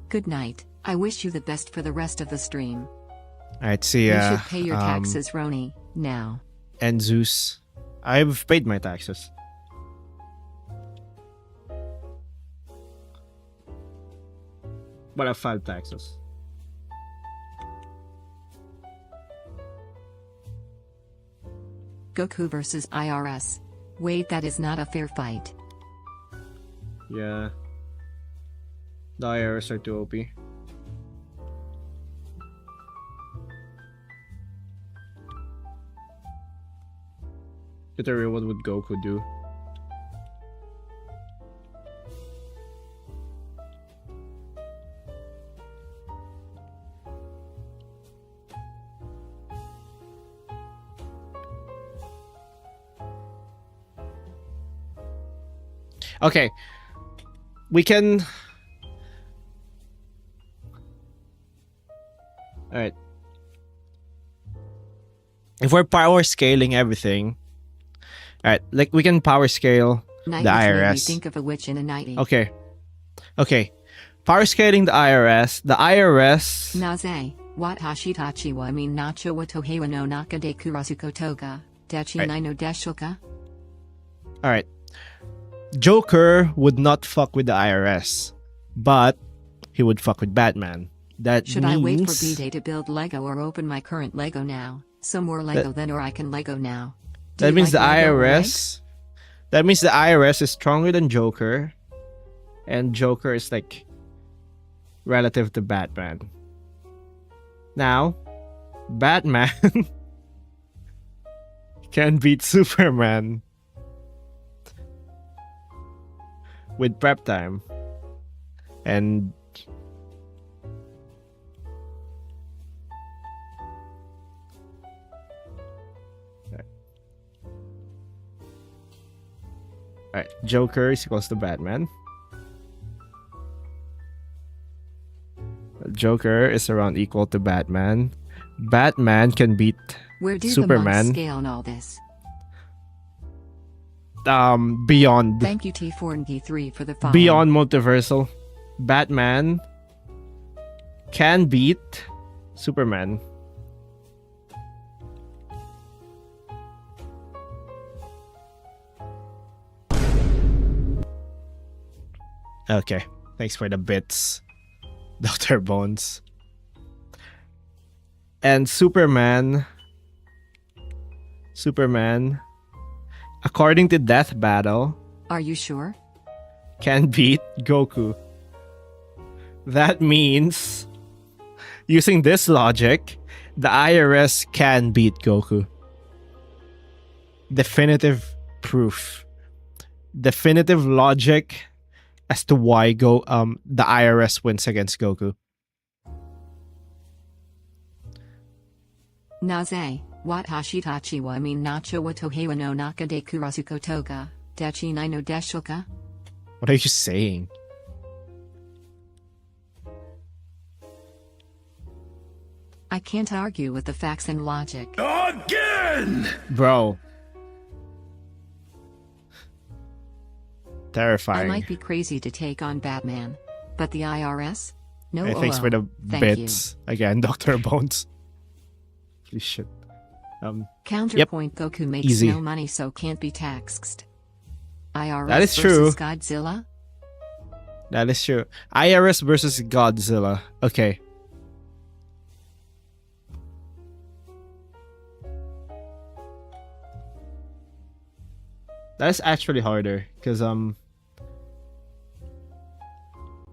Good night. I wish you the best for the rest of the stream. Alright, see You ya. should pay your taxes, Roni, now. And Zeus. I've paid my taxes. But I filed taxes. Goku versus IRS. Wait, that is not a fair fight. Yeah. The IRS are too OP. Literally, what would Goku do? Okay. We can... Alright. If we're power scaling everything... Alright, like we can power scale Night the made me IRS. think of a witch in a nightie. Okay. Okay. Power scaling the IRS. The IRS... Naze, watashi tachi wa minacho wa tohei wa no naka de kurasuko toga, dachi nai no deshoka? Alright. Joker would not fuck with the IRS, but he would fuck with Batman. That Should means... I wait for B-Day to build Lego or open my current Lego now? Some more Lego then, or I can Lego now. Do That you means like the Lego or IRS... That means the IRS is stronger than Joker, and Joker is like relative to Batman. Now, Batman can beat Superman with prep time. And Alright, Joker is equals to Batman. Joker is around equal to Batman. Batman can beat Where do the Superman. monks scale on all this? Beyond Thank you T4 and T3 for the follow. beyond multiversal. Batman can beat Superman. Okay, thanks for the bits, Dr. Bones. And Superman, according to Death Battle, Are you sure? can beat Goku. That means, using this logic, the IRS can beat Goku. Definitive proof. Definitive logic as to why the IRS wins against Goku. Naze, watashi tachi wa minacho wa tohei wa no naka de kurasuko toga, dachi nai no deshoka? What are you saying? I can't argue with the facts and logic. Again! Bro. I Terrifying. might be crazy to take on Batman, but the IRS? No. Hey, thanks for the Thank bits. Again, Dr. Bones. Holy shit. Counterpoint: Goku makes Easy. no money, so can't be taxed. IRS That is versus true. Godzilla? That is true. IRS versus Godzilla. Okay. That is actually harder because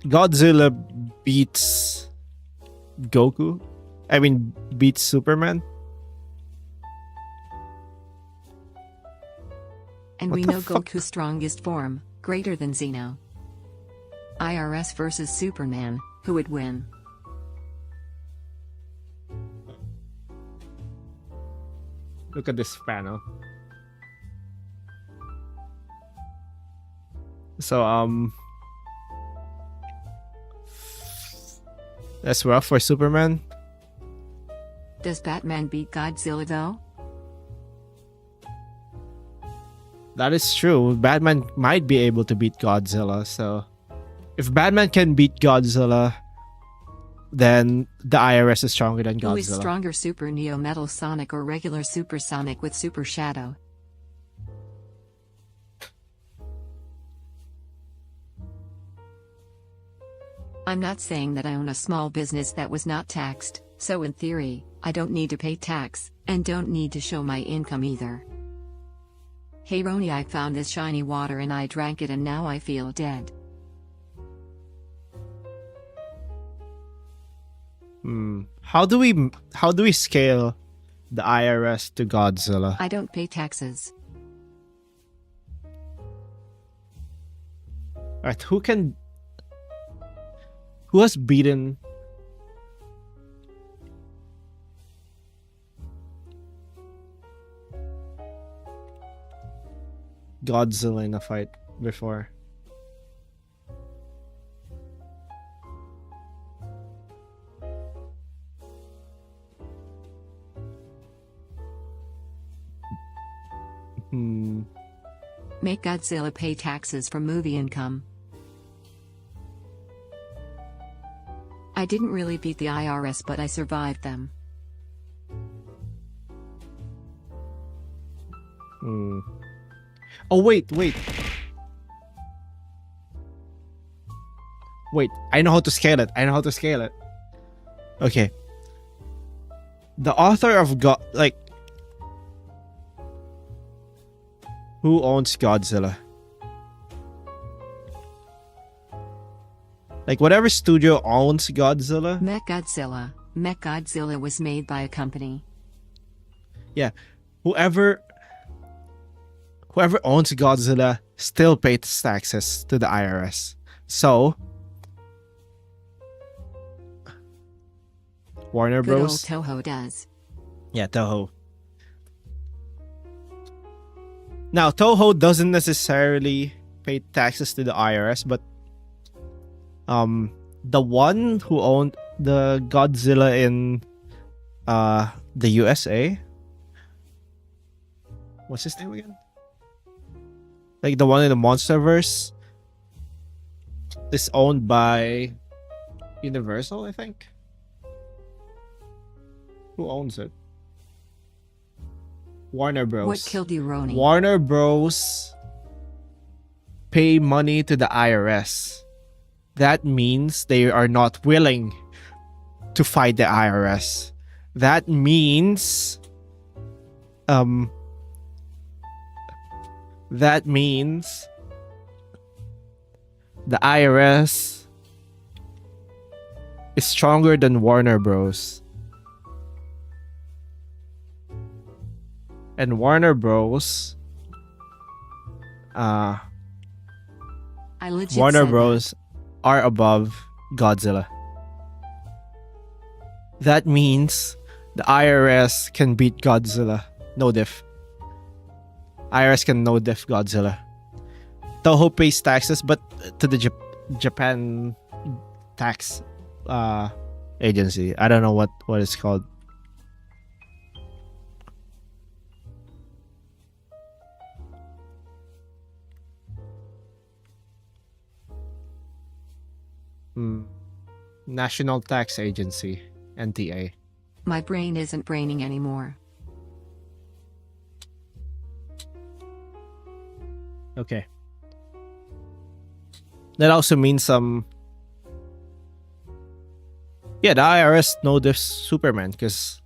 Godzilla beats Goku. I mean beats Superman. And What we the know fuck? Goku's strongest form, greater than Xeno. IRS versus Superman, who would win? Look at this panel. So that's rough for Superman. Does Batman beat Godzilla though? That is true. Batman might be able to beat Godzilla. So if Batman can beat Godzilla, then the IRS is stronger than Godzilla. Who is stronger, Super Neo Metal Sonic or regular Super Sonic with Super Shadow? I'm not saying that I own a small business that was not taxed, so in theory, I don't need to pay tax, and don't need to show my income either. Hey Roni, I found this shiny water and I drank it and now I feel dead. How do we scale the IRS to Godzilla? I don't pay taxes. Alright, who has beaten Godzilla in a fight before? Make Godzilla pay taxes from movie income. I didn't really beat the IRS, but I survived them. Oh wait. I know how to scale it. Okay. The author of who owns Godzilla? Like whatever studio owns Godzilla. Mech-Godzilla was made by a company. Yeah. Whoever owns Godzilla still pays taxes to the IRS. So Warner Good old Bros. Toho does. Yeah, Toho. Now, Toho doesn't necessarily pay taxes to the IRS, but the one who owned the Godzilla in the USA, what's his name again? Like the one in the Monsterverse is owned by Universal, I think. Who owns it? Warner Bros. What killed you, Roni? Warner Bros. Pay money to the IRS. That means they are not willing to fight the IRS. That means the IRS is stronger than Warner Bros. And Warner Bros. I legit Warner said Bros. Are above Godzilla. That means the IRS can beat Godzilla. No diff. IRS can no diff Godzilla. Toho pays taxes, but to the Japan tax agency. I don't know what it's called. National Tax Agency, NTA. My brain isn't braining anymore. Okay. That also means yeah, the IRS no diff Superman because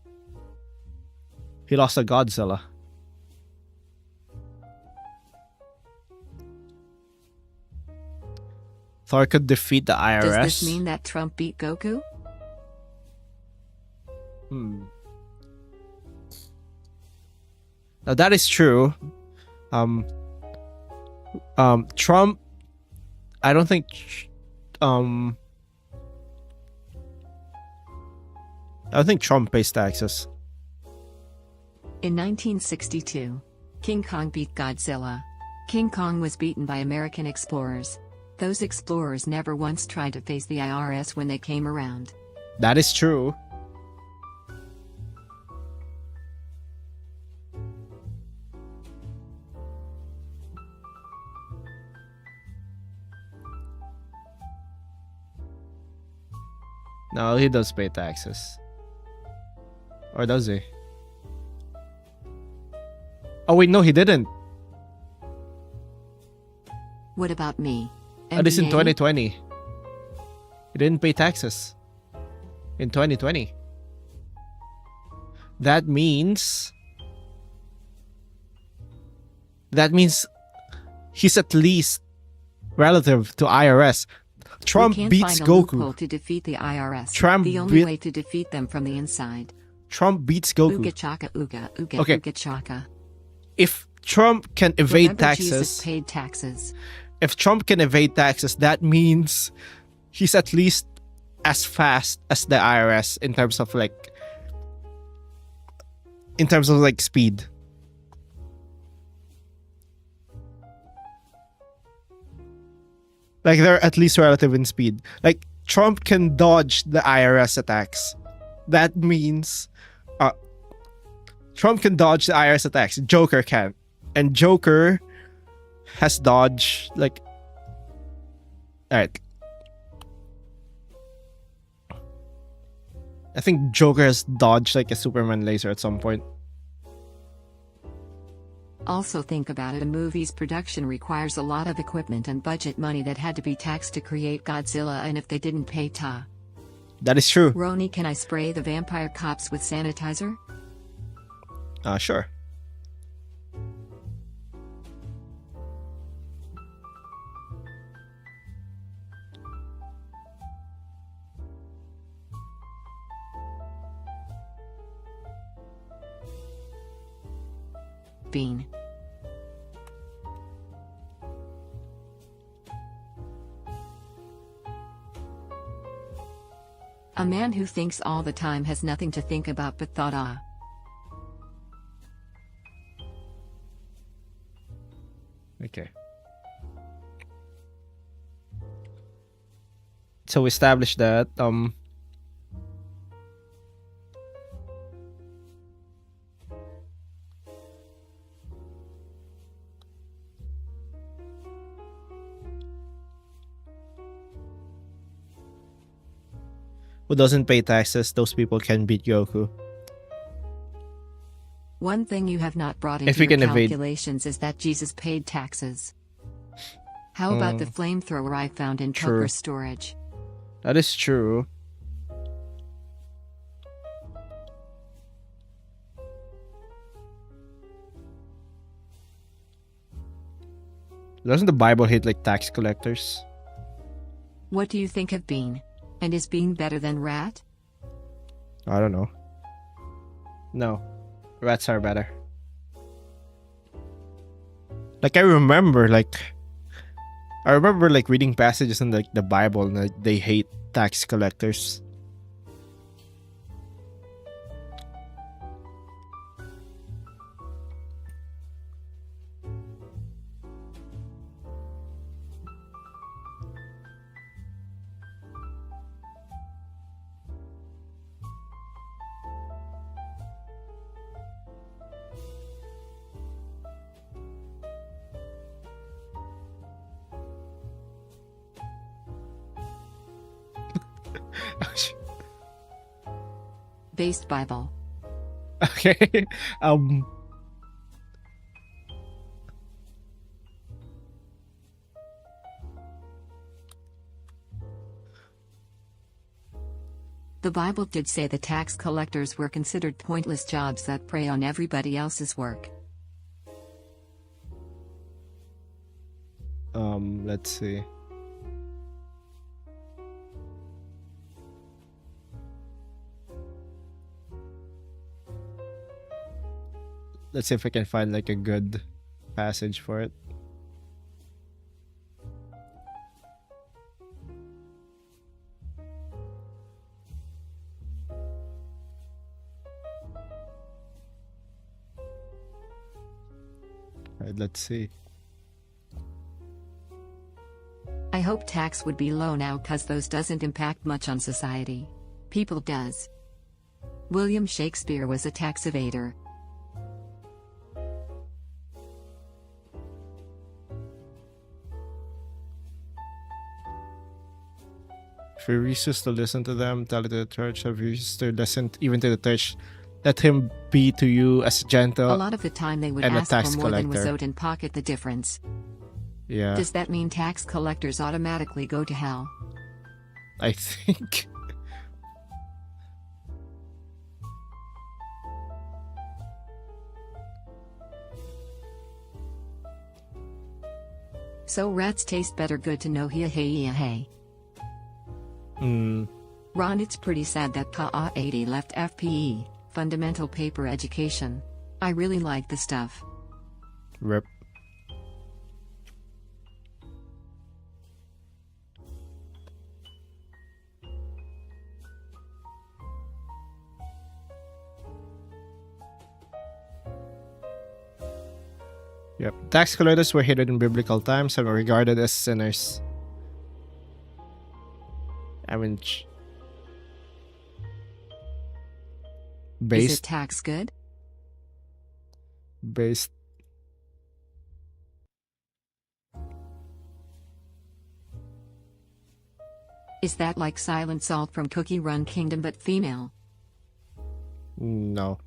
he lost a Godzilla. Thor could defeat the IRS. Does this mean that Trump beat Goku? Now that is true. Trump. I don't think. I don't think Trump pays taxes. In 1962, King Kong beat Godzilla. King Kong was beaten by American explorers. Those explorers never once tried to face the IRS when they came around. That is true. No, he does pay taxes. Or does he? Oh wait, no, he didn't. What about me? That is in MBA? 2020. He didn't pay taxes. In 2020. That means he's at least relative to IRS. Trump we can't beats find a loophole Goku. to defeat the IRS. Trump the only beat- way to defeat them from the inside. Trump beats Goku. Ooga chaka ooga ooga Okay. ooga chaka. If Trump can evade Remember Jesus taxes, paid taxes. if Trump can evade taxes, that means he's at least as fast as the IRS in terms of like speed. Like they're at least relative in speed. Like Trump can dodge the IRS attacks. That means Trump can dodge the IRS attacks. Joker can't. And Joker has dodged like alright. I think Joker has dodged like a Superman laser at some point. Also think about it, a movie's production requires a lot of equipment and budget money that had to be taxed to create Godzilla, and if they didn't pay ta. That is true. Roni, can I spray the vampire cops with sanitizer? Sure. Bean. A man who thinks all the time has nothing to think about but thought. Okay. So we established that who doesn't pay taxes, those people can beat Goku. One thing you have not brought If into we your can evade- calculations is that Jesus paid taxes. How about the flamethrower I found in True. poker storage? That is true. Doesn't the Bible hate like tax collectors? What do you think of Bean? And is Bean better than Rat? I don't know. No. Rats are better. Like I remember reading passages in like the Bible and like, they hate tax collectors. Based Bible. Okay. The Bible did say the tax collectors were considered pointless jobs that prey on everybody else's work. Let's see. Let's see if I can find like a good passage for it. Alright, let's see. I hope tax would be low now cause those doesn't impact much on society. People does. William Shakespeare was a tax evader. If he refuses to listen to them, tell it to the church. If he refuses to listen even to the church, let him be to you as A gentle. lot of the time they would and a ask for tax more than was collector. owed and pocket the difference. Yeah, Does that mean tax collectors automatically go to hell? I think. So rats taste better, good to know. Hey. Hmm. Ron, it's pretty sad that PA 80 left FPE, Fundamental Paper Education. I really like the stuff. Rip. Yep. Tax collectors were hated in biblical times and were regarded as sinners. I mean, Is based it tax good? based Is that like Silent Salt from Cookie Run Kingdom but female? no.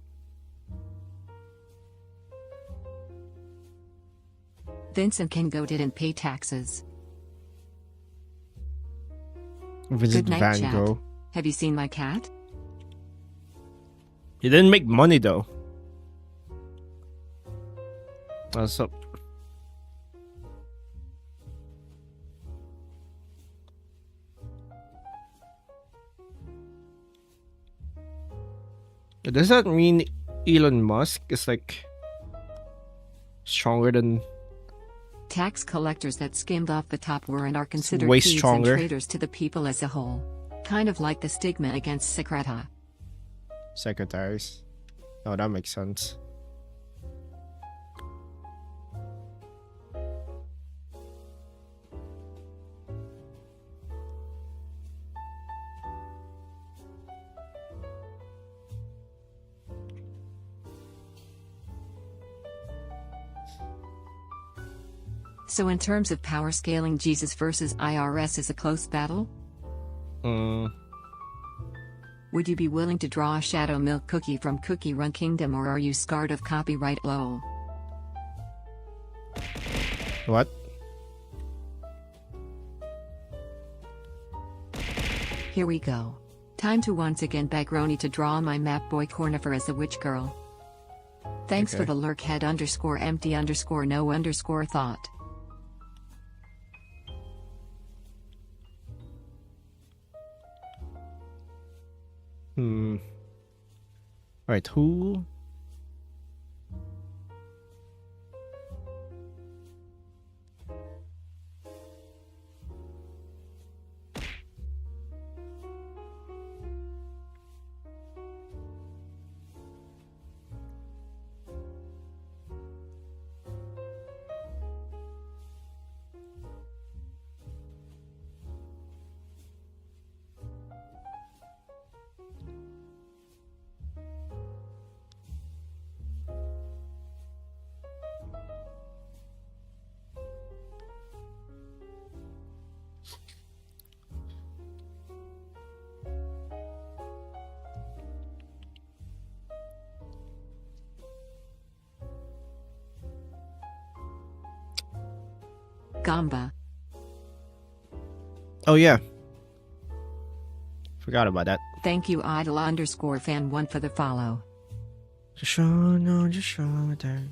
Vincent Van Gogh didn't pay taxes. Visit Good night, Van chat. Gogh. Have you seen my cat? He didn't make money though. So does that mean Elon Musk is like stronger than Tax collectors that skimmed off the top were and are considered way thieves stronger. and traitors to the people as a whole. Kind of like the stigma against Secreta. secretaries? Oh, that makes sense. So in terms of power scaling, Jesus versus IRS is a close battle? Would you be willing to draw a shadow milk cookie from Cookie Run Kingdom, or are you scared of copyright? Lol. What? Here we go. Time to once again beg Roni to draw my map boy Cornifer as a witch girl. Thanks for Okay. the lurk, head underscore empty underscore no underscore thought. Alright, who? Gamba. Oh yeah. Forgot about that. Thank you idol underscore fan 1 for the follow. Just show there.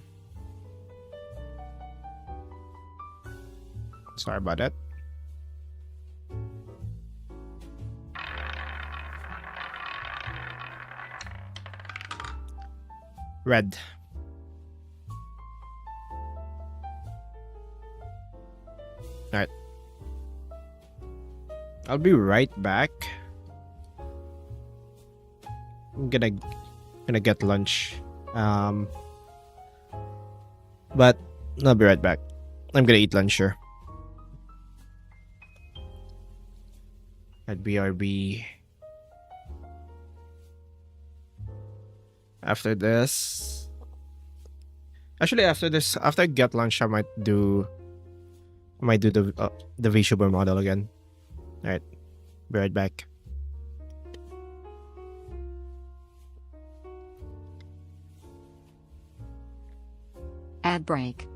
Sorry about that. Red. Alright. I'll be right back. I'm gonna get lunch. But I'll be right back. I'm gonna eat lunch here. At BRB. After this... Actually, after this, after I get lunch, I might do the VTuber model again. Alright. Be right back. Ad break.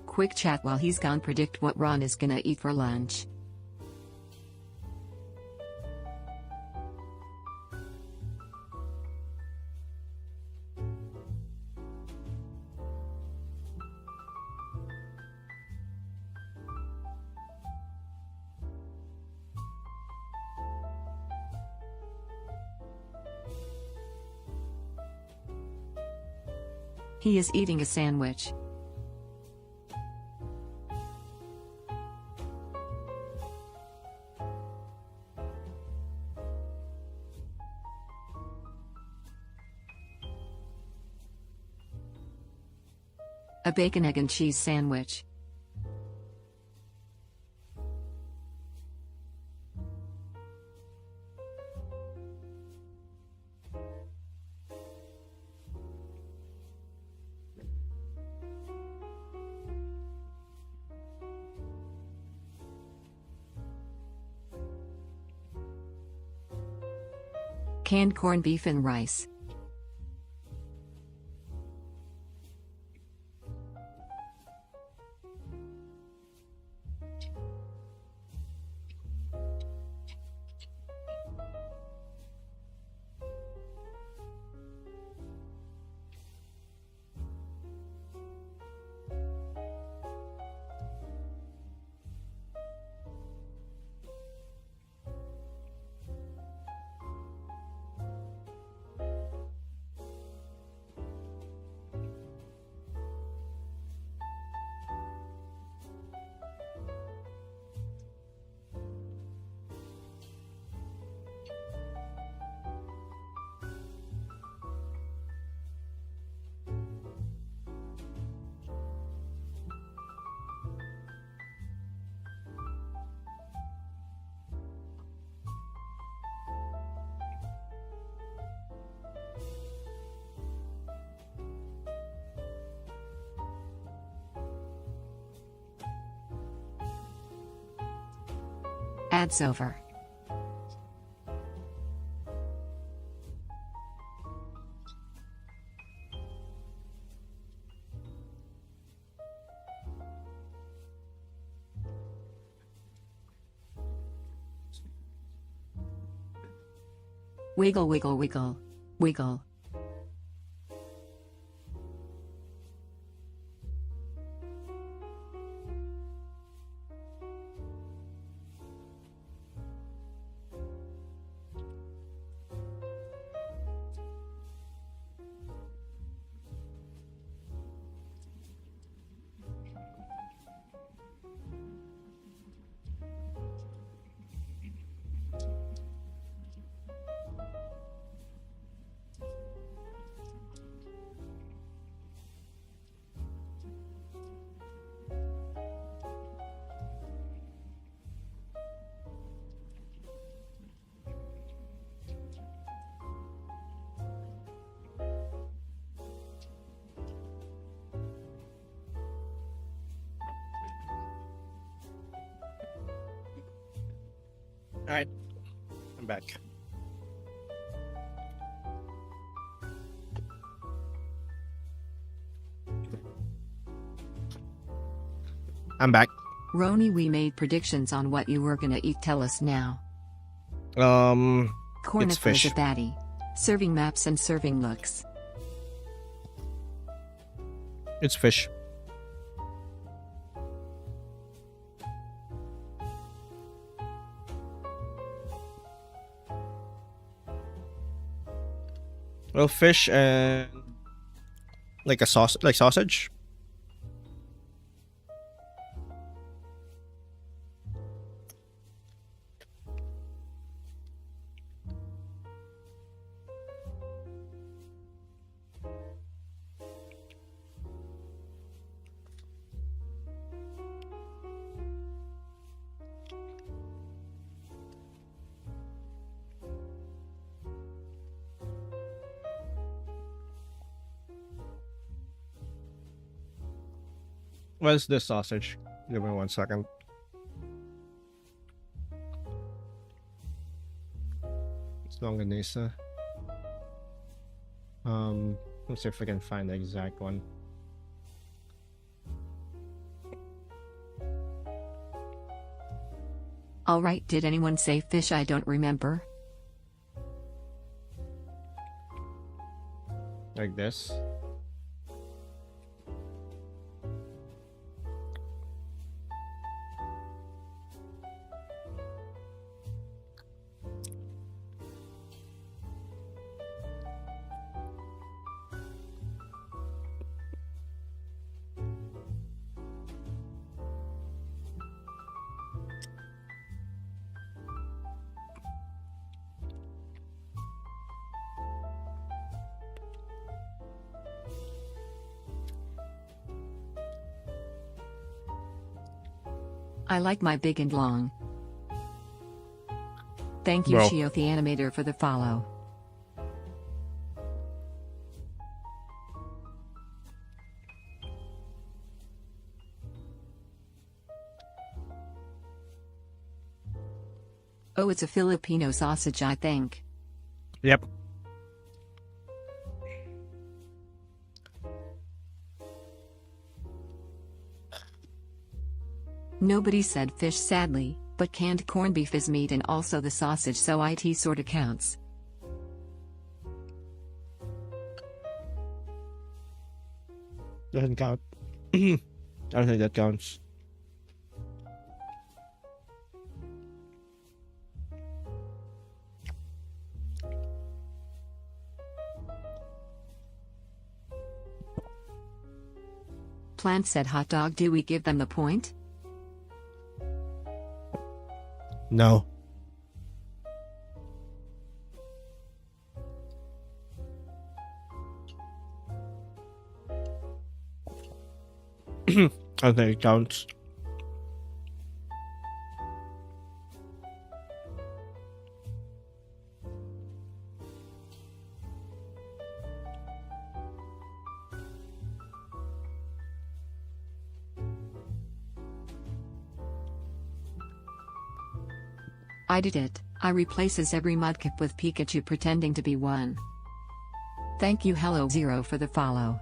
Quick chat while he's gone. Predict what Ron is gonna eat for lunch. He is eating a sandwich. A bacon, egg, and cheese sandwich. Canned corned beef and rice. Ads over. Wiggle, wiggle, wiggle. Wiggle. Alright, I'm back. I'm back. Roni, we made predictions on what you were gonna eat. Tell us now. Cornifer fish. is a baddie. Serving maps and serving looks. It's fish. Well, fish and like a sauce, like sausage. What's this sausage? Give me 1 second. It's longanisa. Let's see if I can find the exact one. Alright, did anyone say fish? I don't remember. Like this. I like my big and long. Thank you, Bro. Shio the animator, for the follow. Oh, it's a Filipino sausage, I think. Yep. Nobody said fish, sadly, but canned corned beef is meat and also the sausage, so it sorta counts. Doesn't count. I don't think that counts. Plant said hot dog, do we give them the point? No. I don't think it counts. I did it. I replaces every mudkip with Pikachu pretending to be one. Thank you Hello Zero for the follow.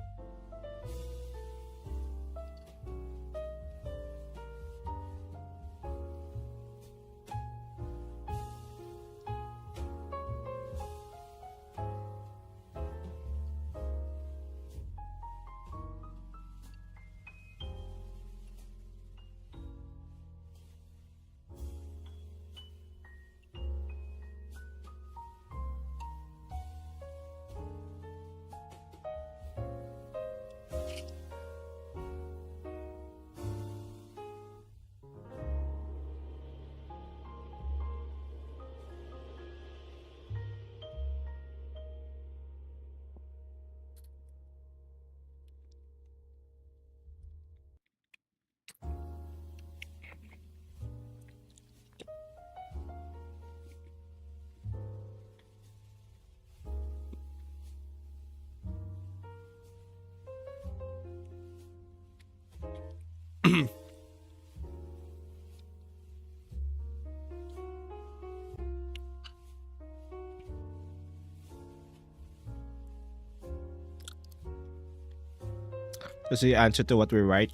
Is the answer to what we write?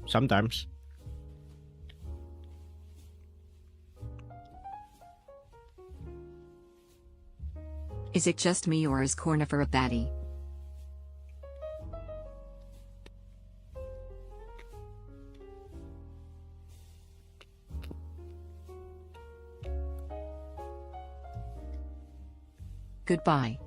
Sometimes. Is it just me or is Cornifer a baddie? Goodbye.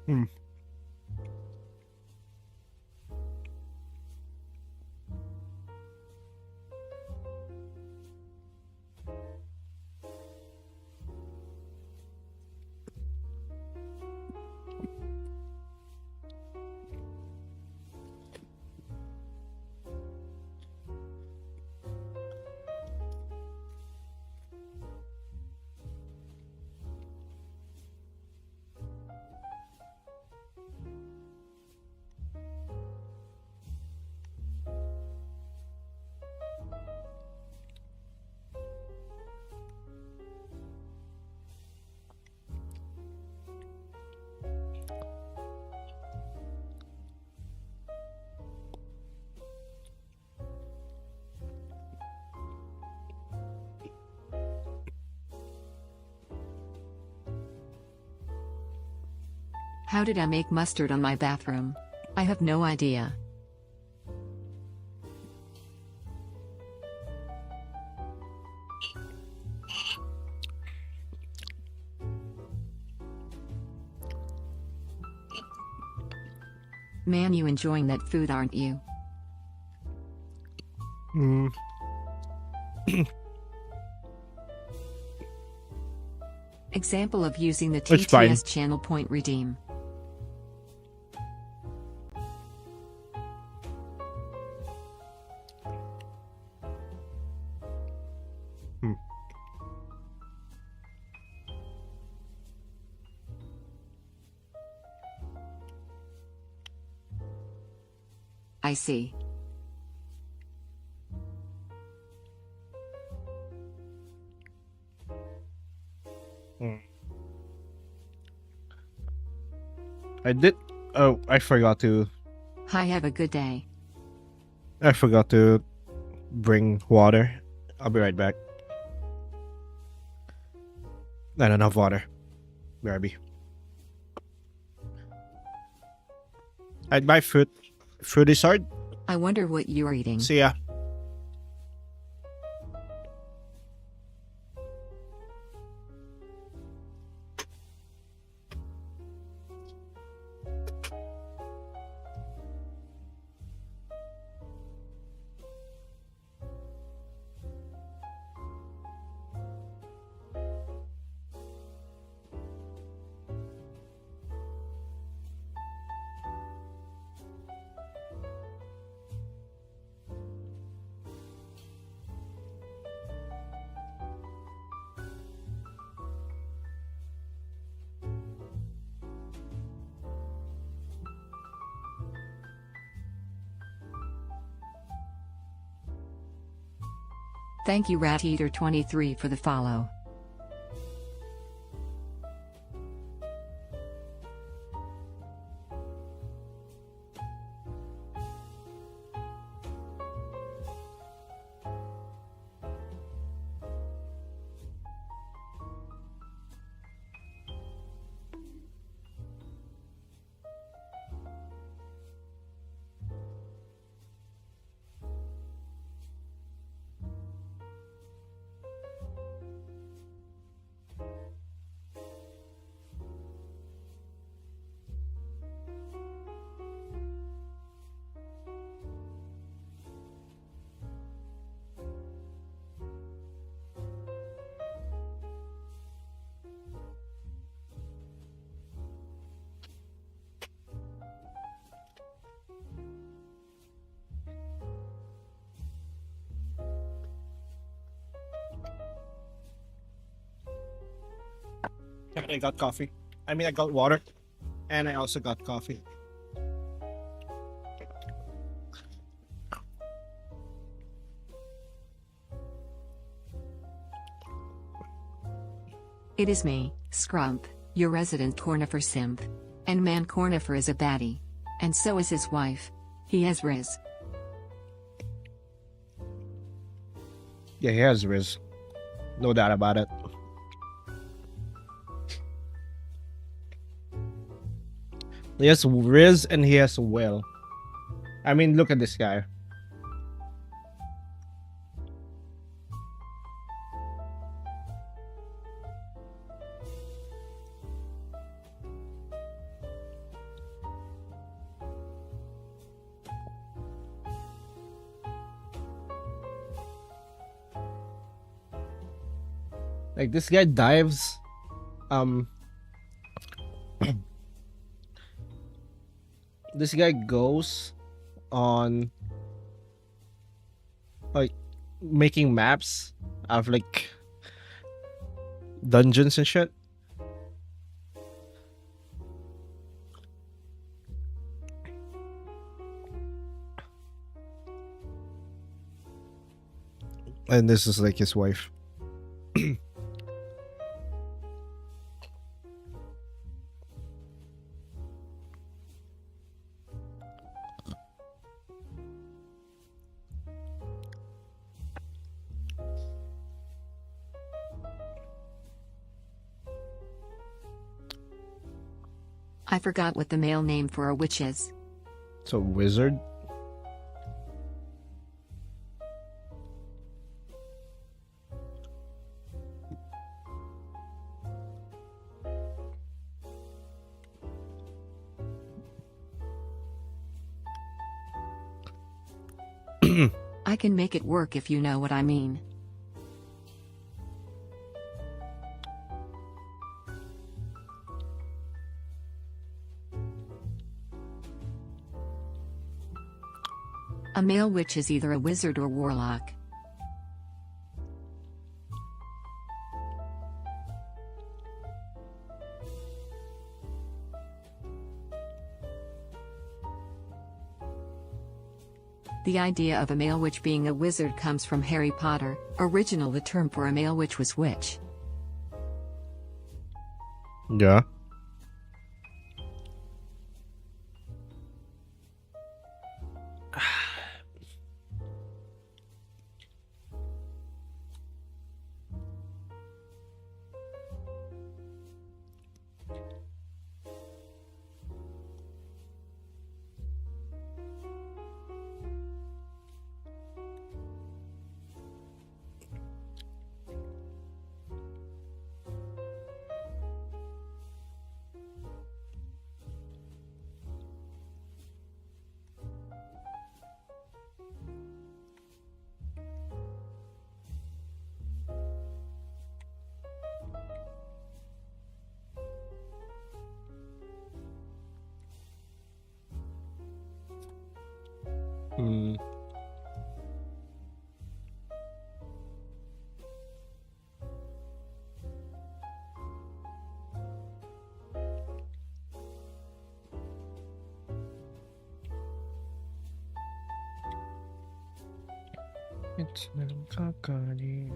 Hmm. How did I make mustard on my bathroom? I have no idea. Man, you enjoying that food, aren't you? Hmm. Example of using the It's fine. TTS channel point redeem. Hmm. I see. I did. Oh, I forgot to. Hi, have a good day. I forgot to bring water. I'll be right back. Not enough water. BRB. I'd buy fruit. Fruit is hard. I wonder what you're eating. See ya. Thank you Rat Eater 23 for the follow. I got coffee. I mean, I got water, and I also got coffee. It is me, Scrump, your resident Cornifer simp. And man, Cornifer is a baddie. And so is his wife. He has Riz. Yeah, he has Riz. No doubt about it. He has Riz and he has Will. I mean, look at this guy. Like, this guy dives this guy goes on like making maps of like dungeons and shit. And this is like his wife. I forgot what the male name for a witch is. It's a wizard. I can make it work if you know what I mean. A male witch is either a wizard or warlock. The idea of a male witch being a wizard comes from Harry Potter. Original, the term for a male witch was witch. Yeah. Hmm. It's kakani.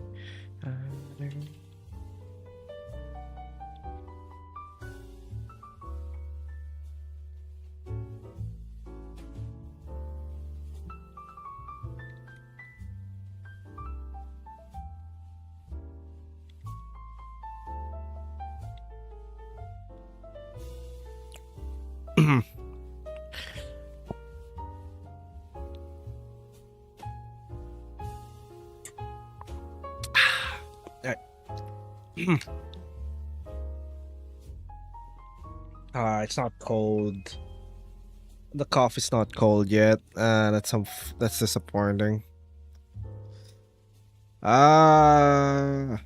It's not cold. The coffee's not cold yet. That's disappointing. Brain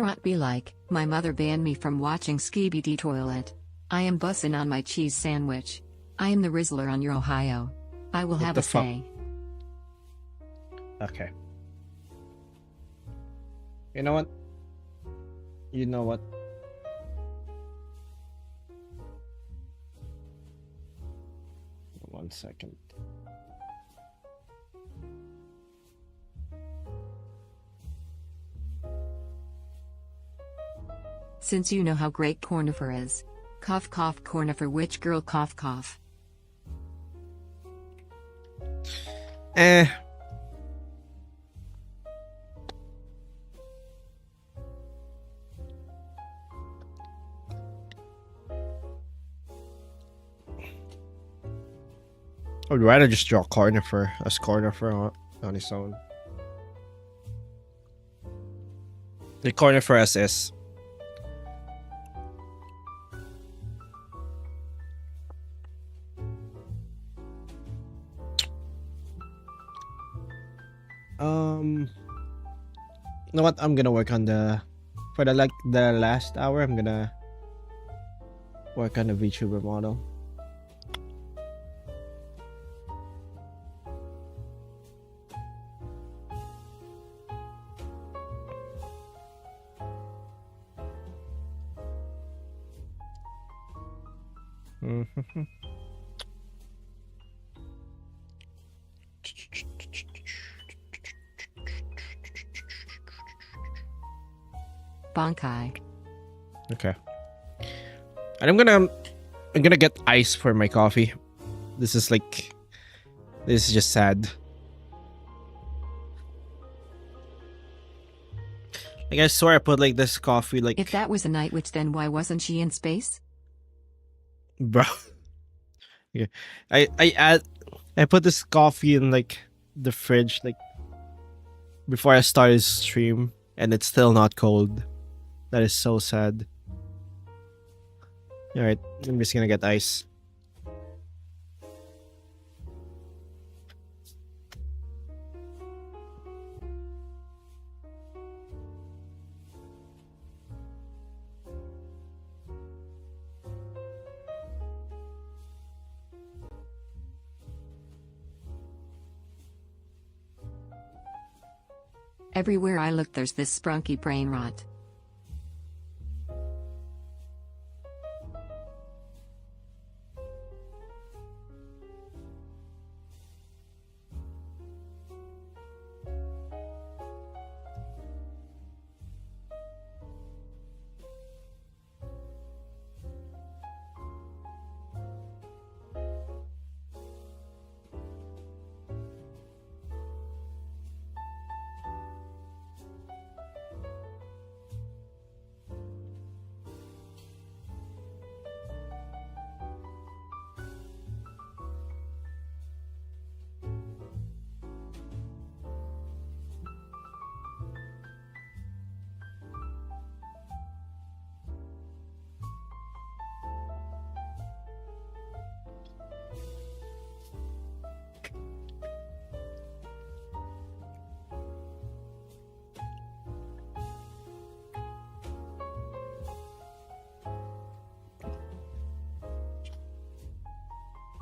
rot be like, my mother banned me from watching Skibidi Toilet. I am bussin' on my cheese sandwich. I am the Rizzler on your Ohio. I will What have the a fuck? say. Okay. You know what? You know what? 1 second. Since you know how great Cornifer is. Cough cough Cornifer witch girl cough cough. Eh. I would rather just draw Cornifer as Cornifer on its own. The Cornifer as is. You know what? I'm gonna work on for the last hour. I'm gonna work on the VTuber model. Bonkai. Okay. And I'm gonna get ice for my coffee. This is just sad. Like, I swear I put like this coffee like If that was a night witch, then why wasn't she in space? bro. Yeah. I put this coffee in like the fridge like before I started stream and it's still not cold. That is so sad. Alright, I'm just gonna get ice. Everywhere I look, there's this sprunky brain rot.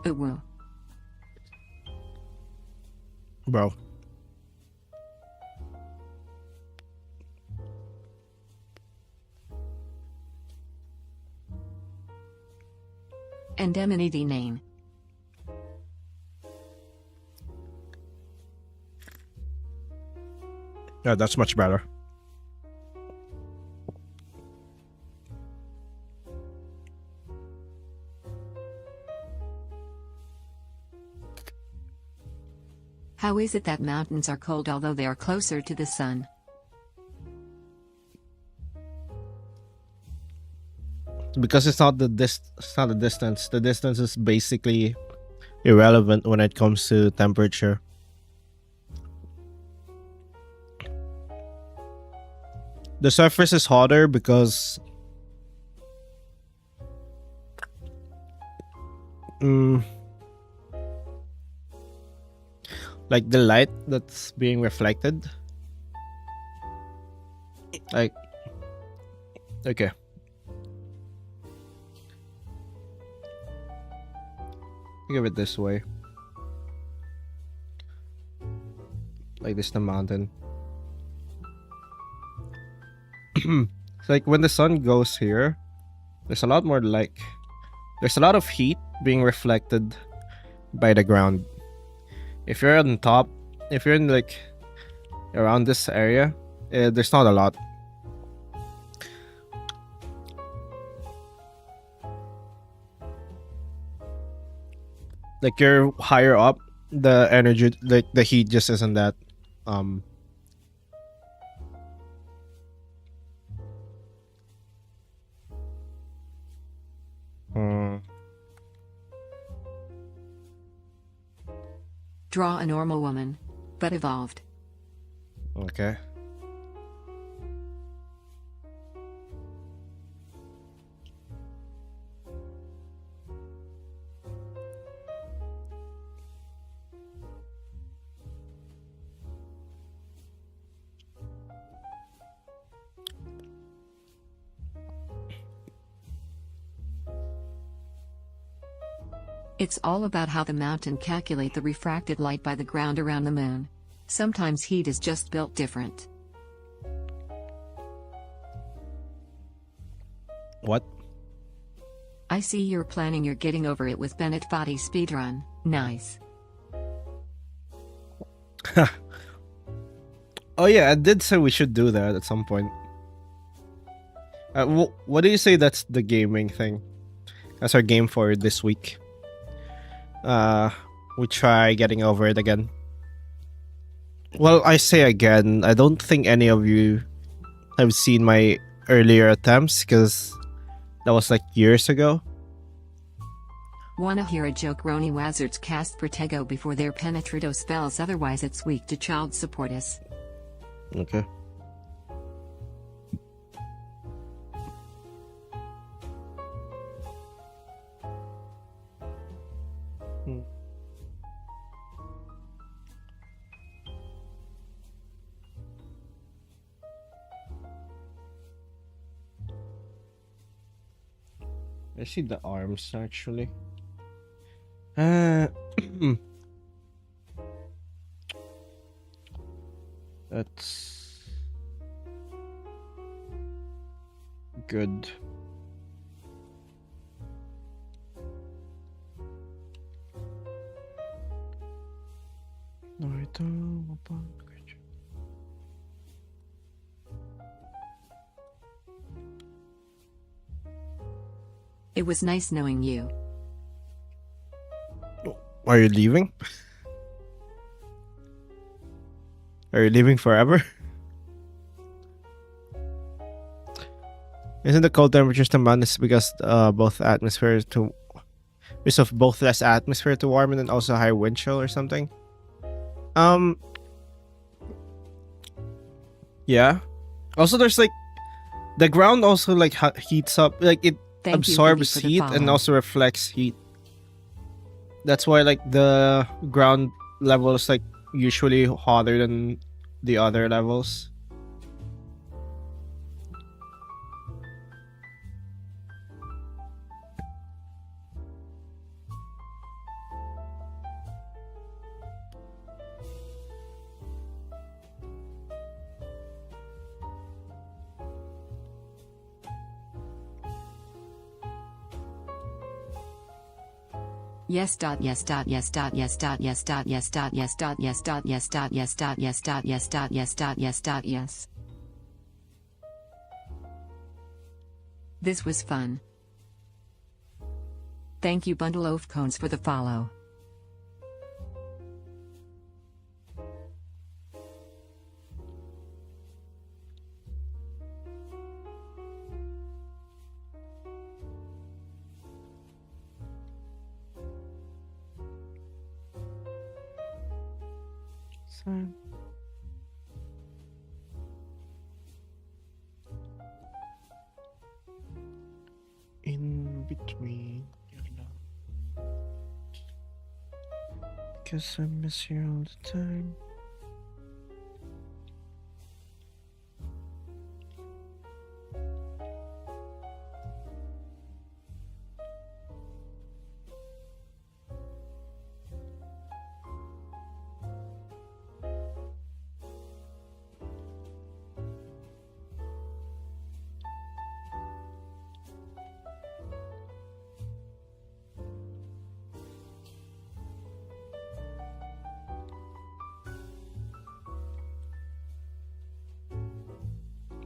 It will. Bro. Indemnity name. Yeah, that's much better. How is it that mountains are cold although they are closer to the sun? Because it's not the distance. The distance is basically irrelevant when it comes to temperature. The surface is hotter because like the light that's being reflected. Like, okay. Give it this way. Like this, the mountain. It's like when the sun goes here, there's a lot more there's a lot of heat being reflected by the ground. If you're on top, if you're in like around this area, there's not a lot. Like you're higher up, the energy, like the heat, just isn't that. Um. mm, Draw a normal woman, but evolved. okay. It's all about how the mountain calculate the refracted light by the ground around the moon. Sometimes heat is just built different. What? I see you're planning your getting over it with Bennett Foddy speedrun. Nice. Oh yeah, I did say we should do that at some point. What do you say that's the gaming thing? That's our game for this week. We try getting over it again. Well, I say again, I don't think any of you have seen my earlier attempts because that was like years ago. Wanna hear a joke? Roni Wazards cast Protego before their penetrito spells, otherwise it's weak to child supportus. Okay. I see the arms actually. That's good. It was nice knowing you. Are you leaving? Are you leaving forever? Isn't the cold temperatures the madness because both atmosphere to because of both less atmosphere to warm and also high wind chill or something? Yeah. Also, there's like the ground also like heats up, like it Thank you, absorbs Vivi, for the heat and follow. also reflects heat. That's why like the ground level is like usually hotter than the other levels. Yes. Yes. Yes. Yes. Yes. Yes. Yes. Yes. Yes. Yes. Yes. Yes. Yes. Yes. Yes. Yes. Yes. This was fun. Thank you, Bundle of Cones, for the follow. In between your love, because I miss you all the time.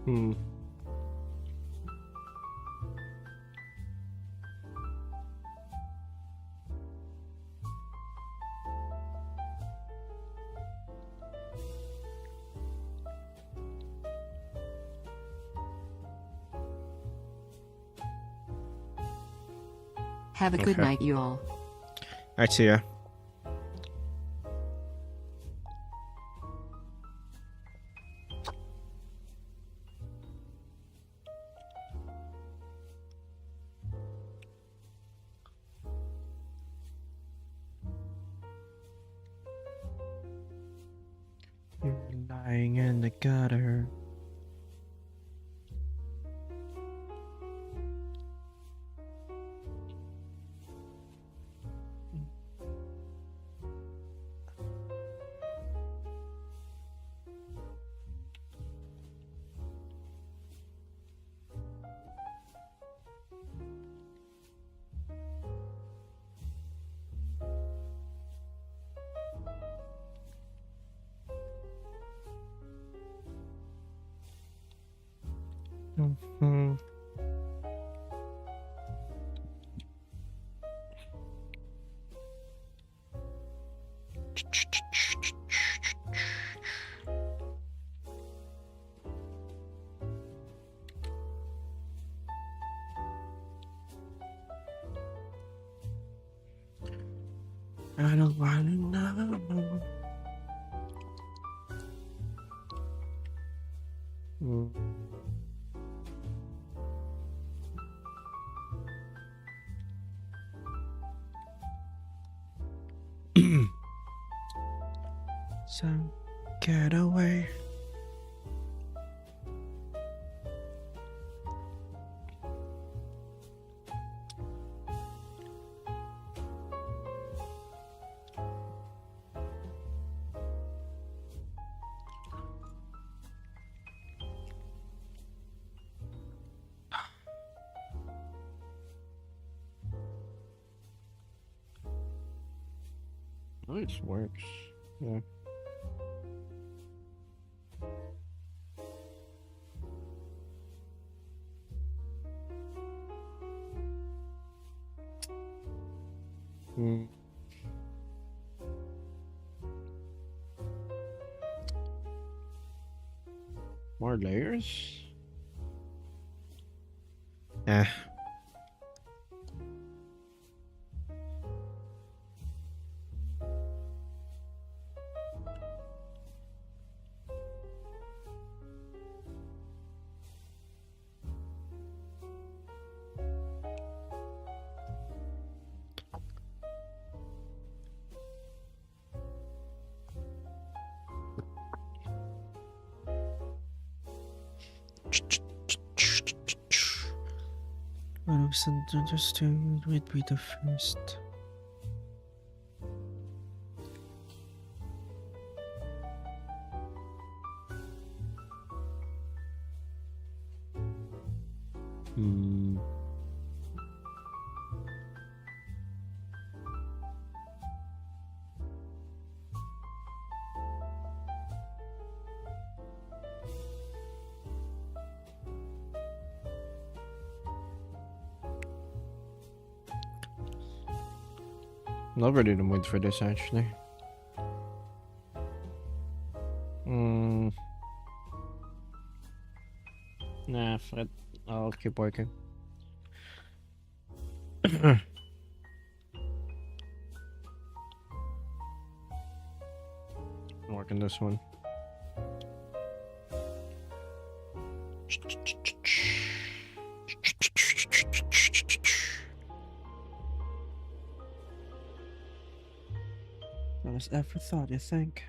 Hmm. Have a good Okay. night, you all. Alright, see ya. You're lying in the gutter. Mhm. I don't wanna know. Mm. So get away. Oh, it works. Yeah. Mm. More layers? Eh. What I wasn't understood would be the first. Hmm. Not ready to wait for this actually. Hmm. Nah, Fred. I'll keep working. Working this one. Not as ever thought, you think?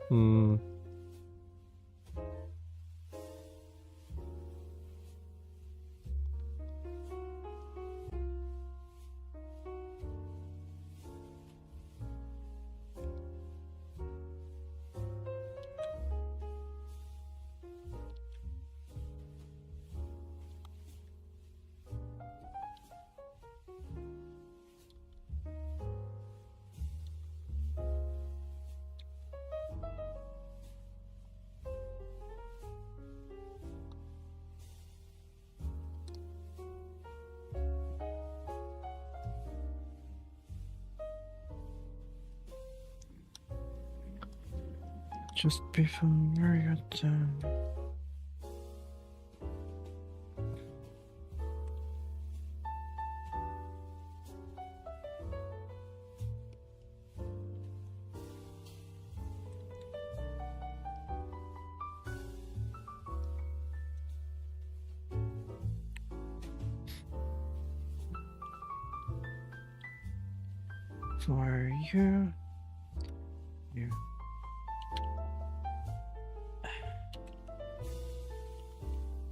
Hmm. Just before your time. For you. You.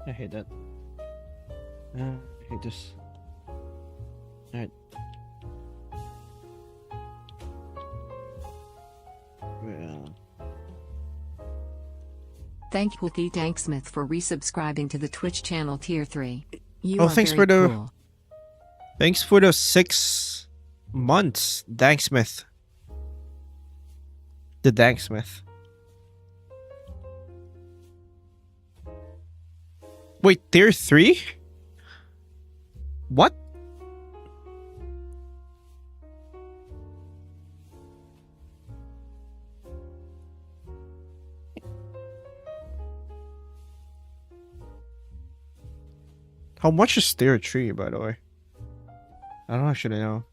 I hate that. I hate this. Alright. Well. Thank Pookie Tanksmith for resubscribing to the Twitch channel Tier 3. You Oh, are thanks very for the- cool. Thanks for the 6 months, Danksmith. The Danksmith. Wait, tier 3? What? How much is tier 3, by the way? I don't actually know.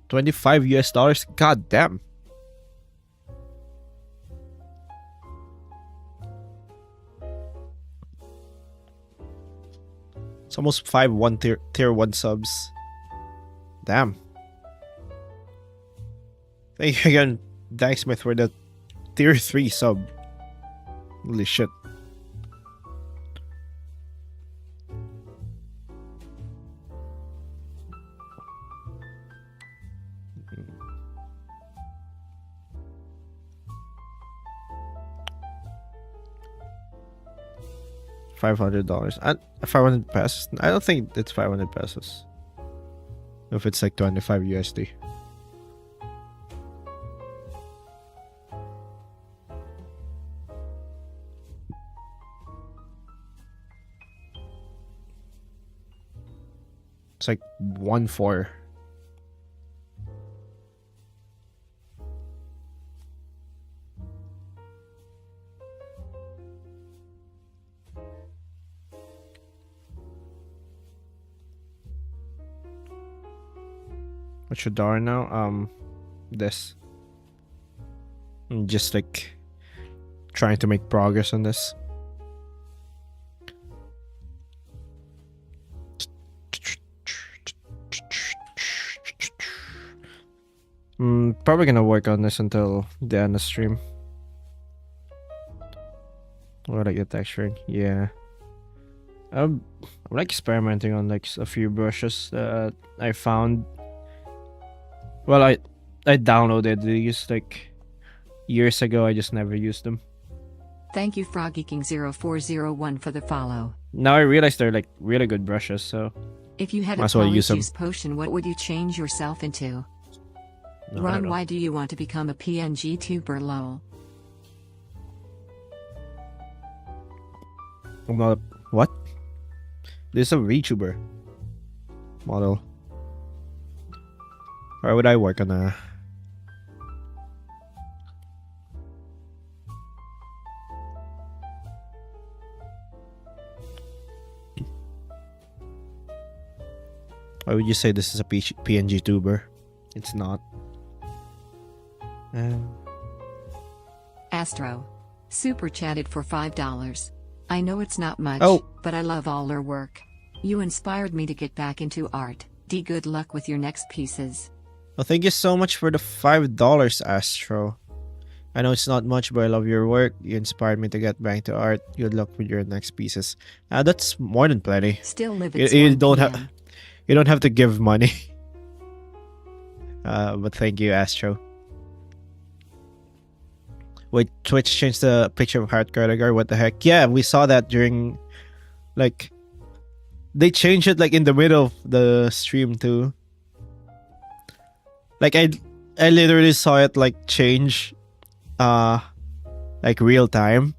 $25 US. God damn. It's almost 5 tier 1 subs. Damn. Thank you again, Danksmith, for the tier 3 sub. Holy shit. $500. 500 pesos. I don't think it's 500 pesos. If it's like 25 USD. It's like 1.4. What should I now? This. I'm just like trying to make progress on this. Probably gonna work on this until the end of stream. What I get texturing? Yeah. I'm like experimenting on like a few brushes that I found. Well, I downloaded these like years ago. I just never used them. Thank you FroggyKing0401 for the follow. Now I realize they're like really good brushes, so If you had might a as well use them. polyjuice potion, what would you change yourself into? No, I don't Ron, know. why do you want to become a PNG tuber lol? I'm not what? This is a VTuber model. Why would I work on a? Why would you say this is a PNG tuber? It's not. Astro. Super chatted for $5. I know it's not much, Oh. but I love all their work. You inspired me to get back into art. D, good luck with your next pieces. Well, thank you so much for the $5, Astro. I know it's not much, but I love your work. You inspired me to get back to art. Good luck with your next pieces. That's more than plenty. Still live You, at you 1 don't PM. have you don't have to give money. But thank you, Astro. Wait, Twitch changed the picture of Heart Cardigar. What the heck? Yeah, we saw that during, like, they changed it like in the middle of the stream too. Like I literally saw it like change uh like real time.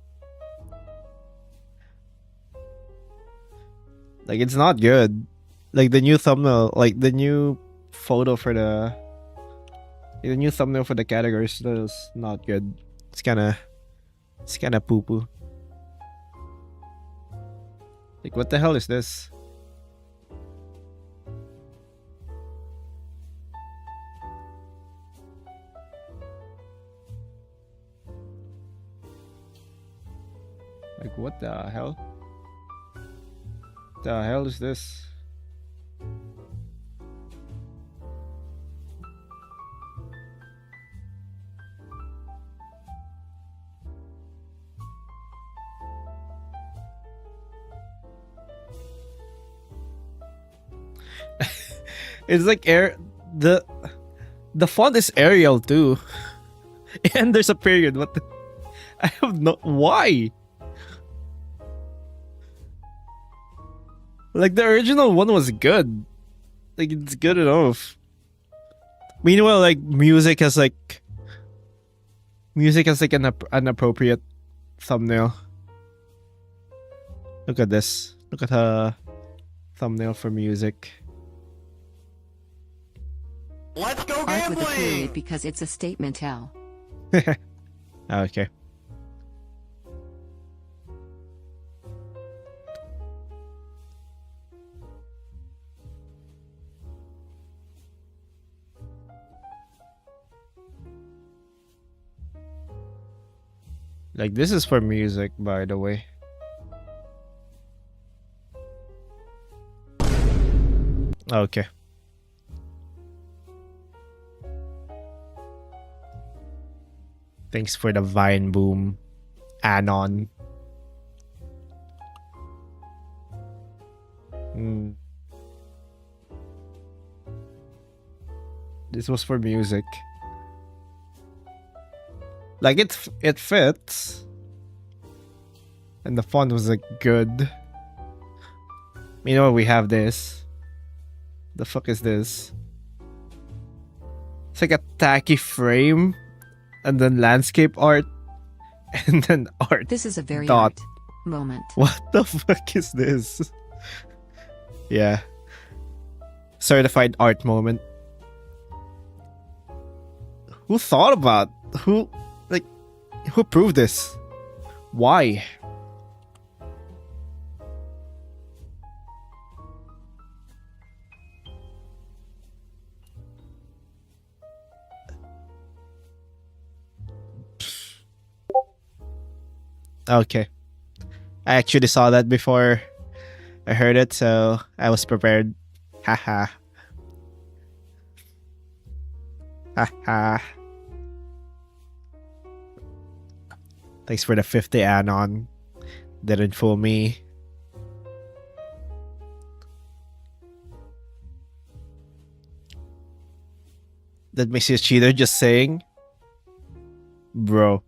Like it's not good. Like the new thumbnail, like the new photo for the new thumbnail for the categories is not good. It's kind of poo poo. Like what the hell is this? Like what the hell? The hell is this? It's like the font is Arial too. And there's a period. What the, I have no why? Like the original one was good. Like it's good enough. Meanwhile, like music has like an appropriate thumbnail. Look at this. Look at her thumbnail for music. Let's go Art with a period gambling! because it's a statement L. Okay. Like this is for music, by the way. Okay. Thanks for the Vine boom, Anon. This was for music. Like it fits, and the font was like good. You know we have this. The fuck is this? It's like a tacky frame, and then landscape art, and then art. This is a very Dot. art moment. What the fuck is this? Yeah. Certified art moment. Who thought about who proved this? Why? Okay. I actually saw that before I heard it, so I was prepared. Haha. Haha. Thanks for the 50 Anon. Didn't fool me. That makes you a cheater just saying? Bro.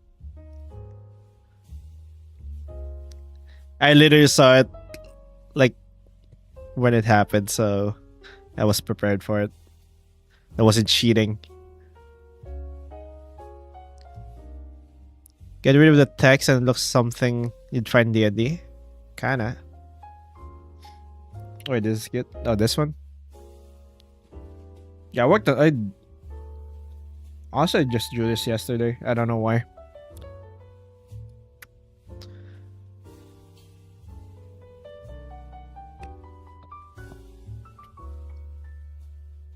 I literally saw it like when it happened, so I was prepared for it. I wasn't cheating. Get rid of the text and it looks something you'd find D&D. Kinda. Wait, this is good. Oh, this one? Yeah, I also just drew this yesterday. I don't know why.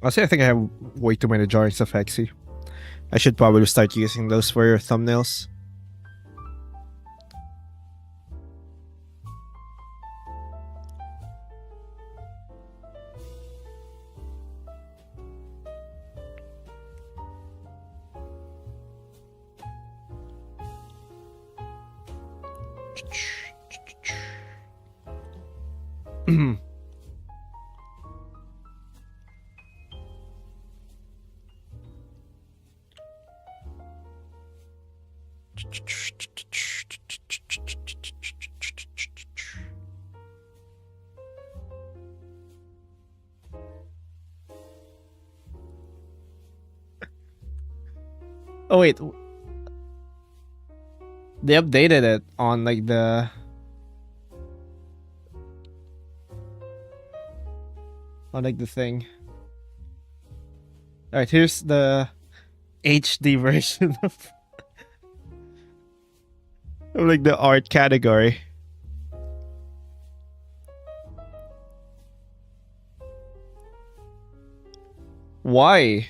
Honestly, I think I have way too many drawings of Hexy. I should probably start using those for your thumbnails. Oh wait, They updated it on like the thing. All right, here's the HD version of like the art category. Why?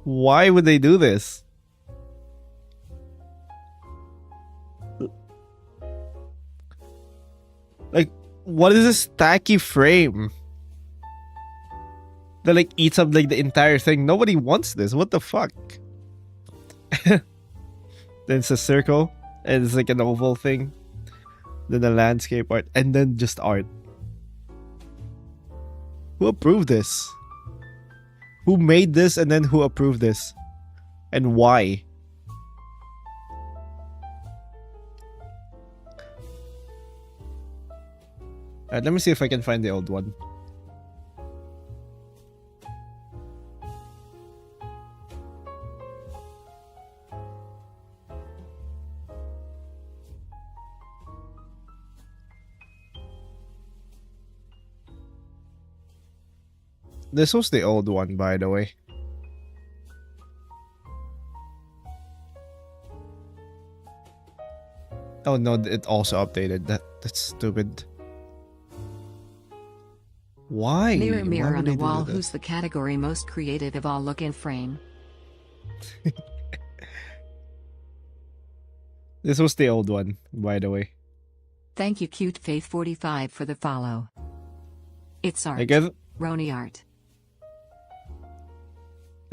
Why would they do this? Like, what is this tacky frame that like eats up like the entire thing? Nobody wants this. What the fuck? Then it's a circle, and it's like an oval thing. Then the landscape art, and then just art. Who approved this? Who made this, and then who approved this? And why? Alright, let me see if I can find the old one. This was the old one, by the way. Oh no, it also updated. That's stupid. Why? Mirror, Why mirror would on they the do wall, that? who's the category most creative of all? Look in frame. This was the old one, by the way. Thank you, Cute Faith 45, for the follow. It's art. I guess Roni art.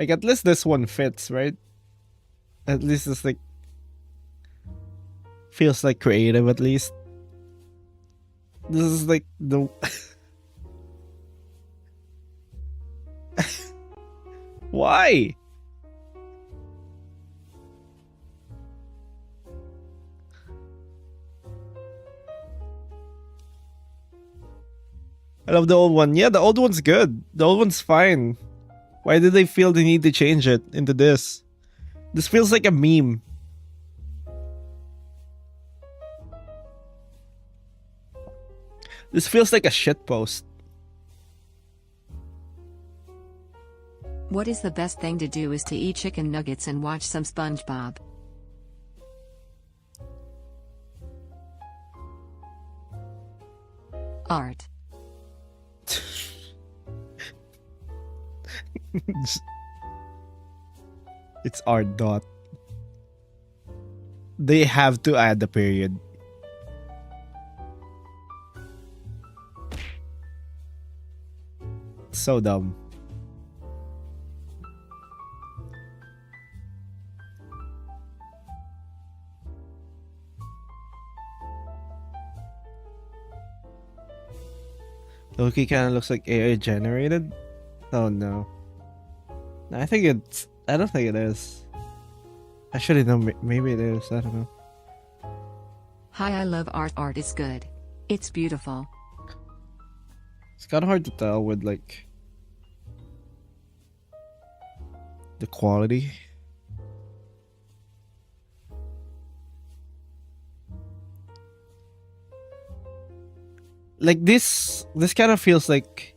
like at least this one fits, right? At least it's like feels like creative at least. This is like the why? I love the old one. Yeah, the old one's good. The old one's fine. Why did they feel the need to change it into this? This feels like a meme. This feels like a shitpost. What is the best thing to do is to eat chicken nuggets and watch some SpongeBob. Art. It's art dot. They have to add the period. So dumb. Loki kind of looks like AI generated. Oh no. I think it's. I don't think it is. Actually, no. Maybe it is. I don't know. Hi, I love art. Art is good. It's beautiful. It's kind of hard to tell with like the quality. Like this kind of feels like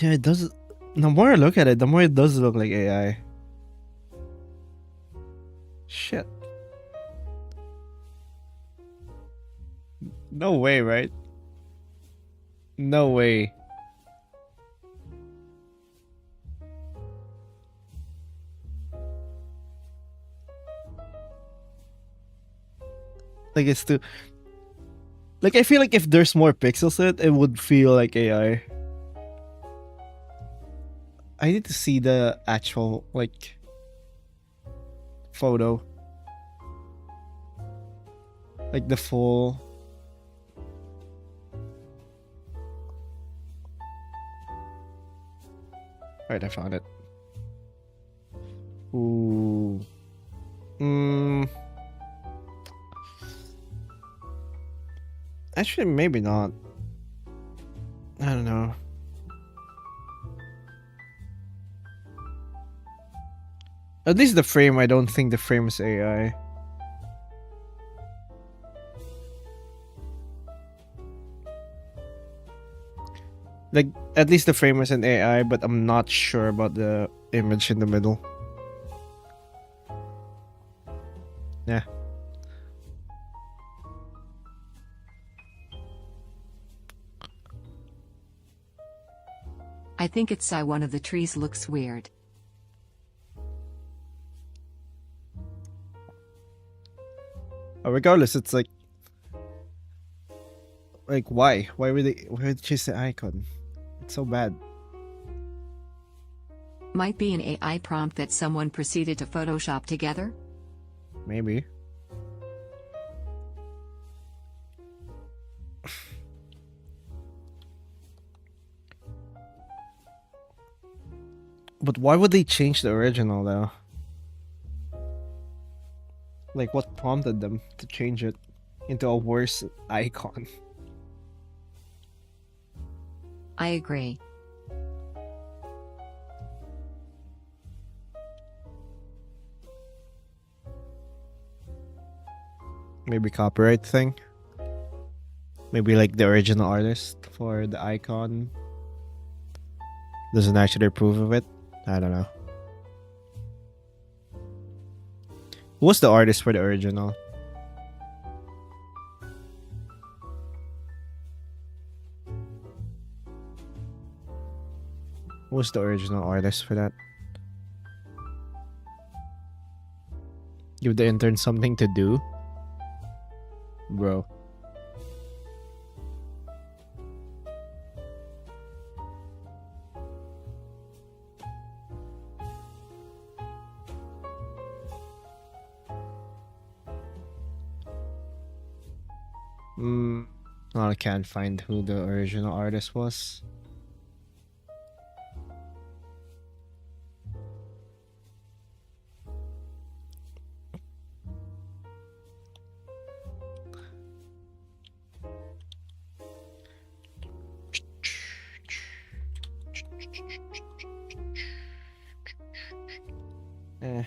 yeah, it does. The more I look at it, the more it does look like AI. Shit. No way, right? No way. Like it's too. Like I feel like if there's more pixels in it, it would feel like AI. I need to see the actual like photo. Like the full. Alright, I found it. Ooh. Actually, maybe not. I don't know. At least the frame, I don't think the frame is AI. Like, at least the frame is an AI, but I'm not sure about the image in the middle. Yeah. I think it's one of the trees looks weird. Regardless, it's like why? Why would they choose the icon? It's so bad. Might be an AI prompt that someone proceeded to Photoshop together? Maybe. But why would they change the original though? Like, what prompted them to change it into a worse icon? I agree. Maybe copyright thing? Maybe like the original artist for the icon doesn't actually approve of it? I don't know. Who was the artist for the original? Who was the original artist for that? Give the intern something to do? Bro. I can't find who the original artist was. Eh.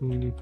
Mm.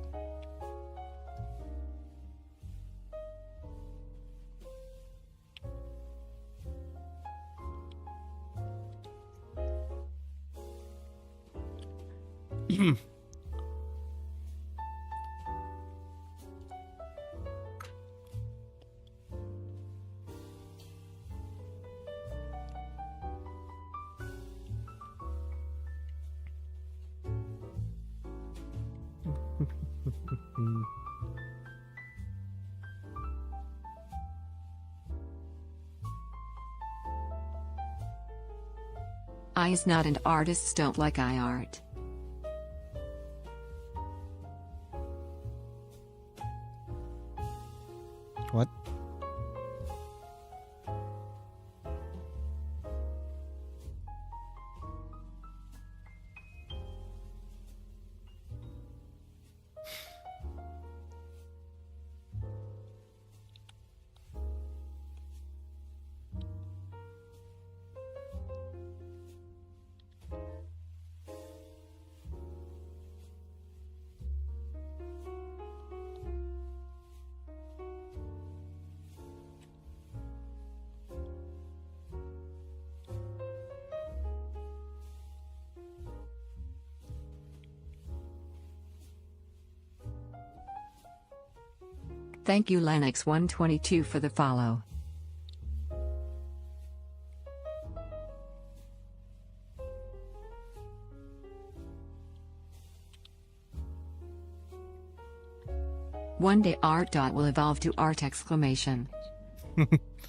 I is not and artists don't like I art. What? Thank you Lennox122 for the follow. One day art. Will evolve to art exclamation.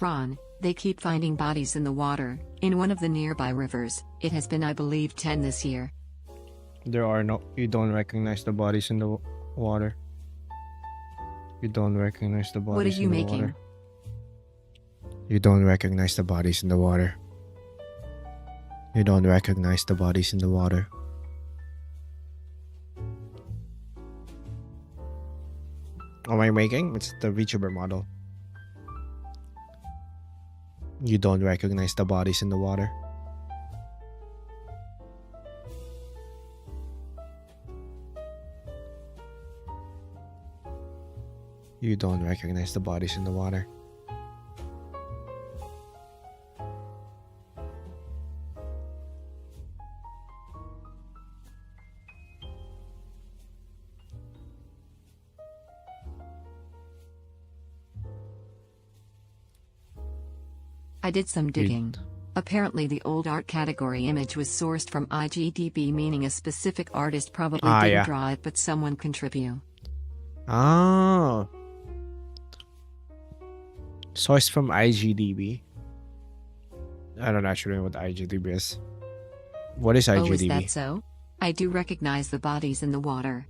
Ron, they keep finding bodies in the water, in one of the nearby rivers. It has been I believe 10 this year. There are no. You don't recognize the bodies in the water. You don't recognize the What are bodies you in the making? water. You don't recognize the bodies in the water. You don't recognize the bodies in the water. What am I making? It's the VTuber model. You don't recognize the bodies in the water. You don't recognize the bodies in the water. I did some digging. Apparently the old art category image was sourced from IGDB, meaning a specific artist probably didn't Yeah. draw it, but someone contribute. Oh. Sourced from IGDB. I don't actually know what IGDB is. What is Oh, is IGDB? that so? I do recognize the bodies in the water.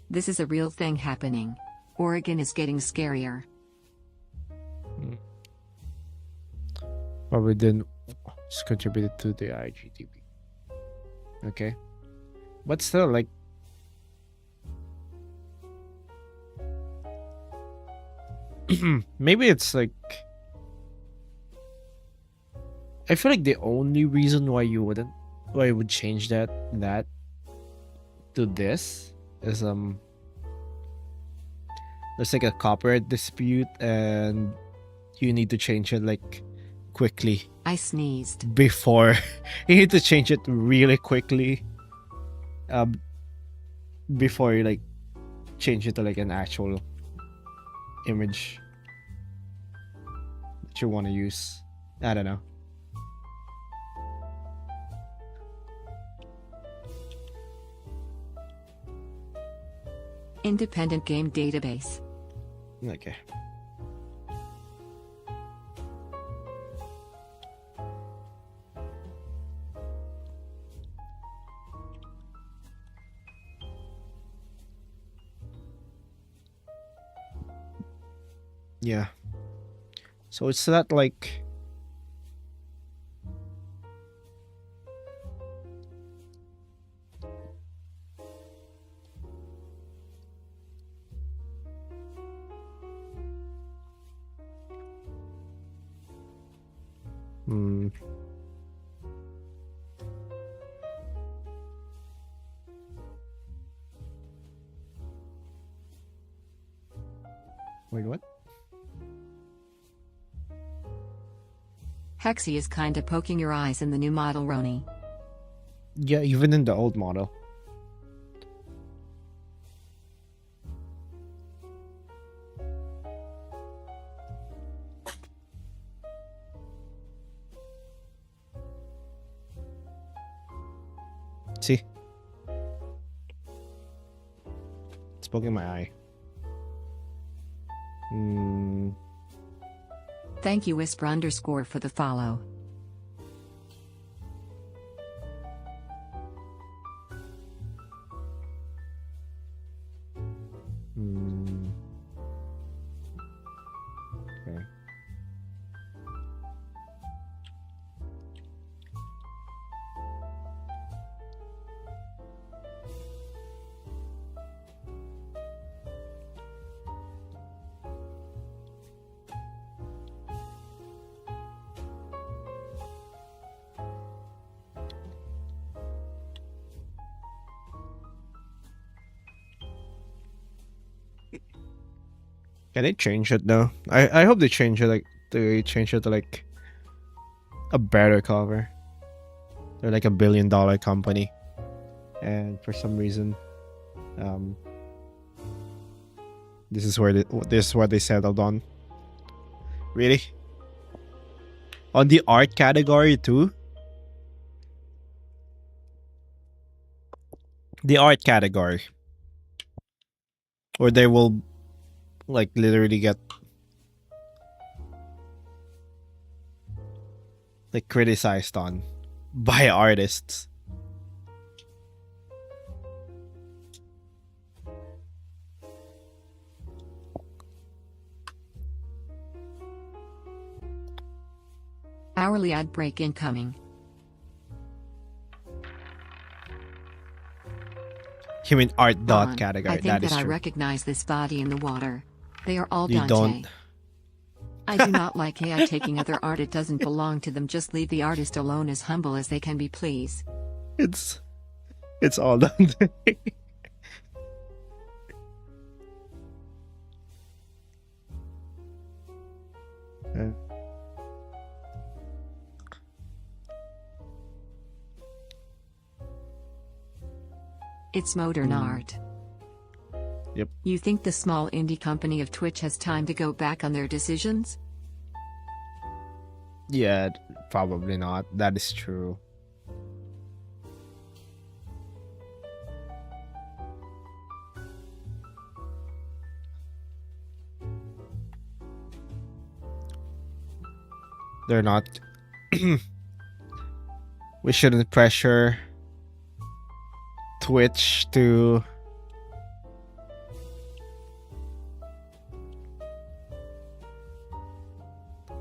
This is a real thing happening. Oregon is getting scarier. Probably didn't contributed to the IGTV. Okay. But still, like, maybe it's like, I feel like the only reason why you would change that to this is there's like a copyright dispute and you need to change it like quickly I sneezed. before you need to change it really quickly before you like change it to like an actual image that you want to use. I don't know. Independent game database. Okay. Yeah. So it's not like wait, what? Hexy is kinda poking your eyes in the new model, Roni. Yeah, even in the old model. See? It's poking my eye. Thank you Whisper_ for the follow. Okay. Can they change it though? I hope they change it to like a better cover. They're like $1 billion company, and for some reason, this is what they settled on. Really? On the art category too? The art category, or they will like literally get like criticized on by artists. Hourly ad break incoming. You mean art dot On. category? I think That is I true. recognize this body in the water. They are all You Dante. don't. I do not like AI taking other art. It doesn't belong to them. Just leave the artist alone, as humble as they can be, please. It's all done. Yeah. It's modern art. Yep. You think the small indie company of Twitch has time to go back on their decisions? Yeah, probably not. That is true. They're not. We shouldn't pressure Twitch to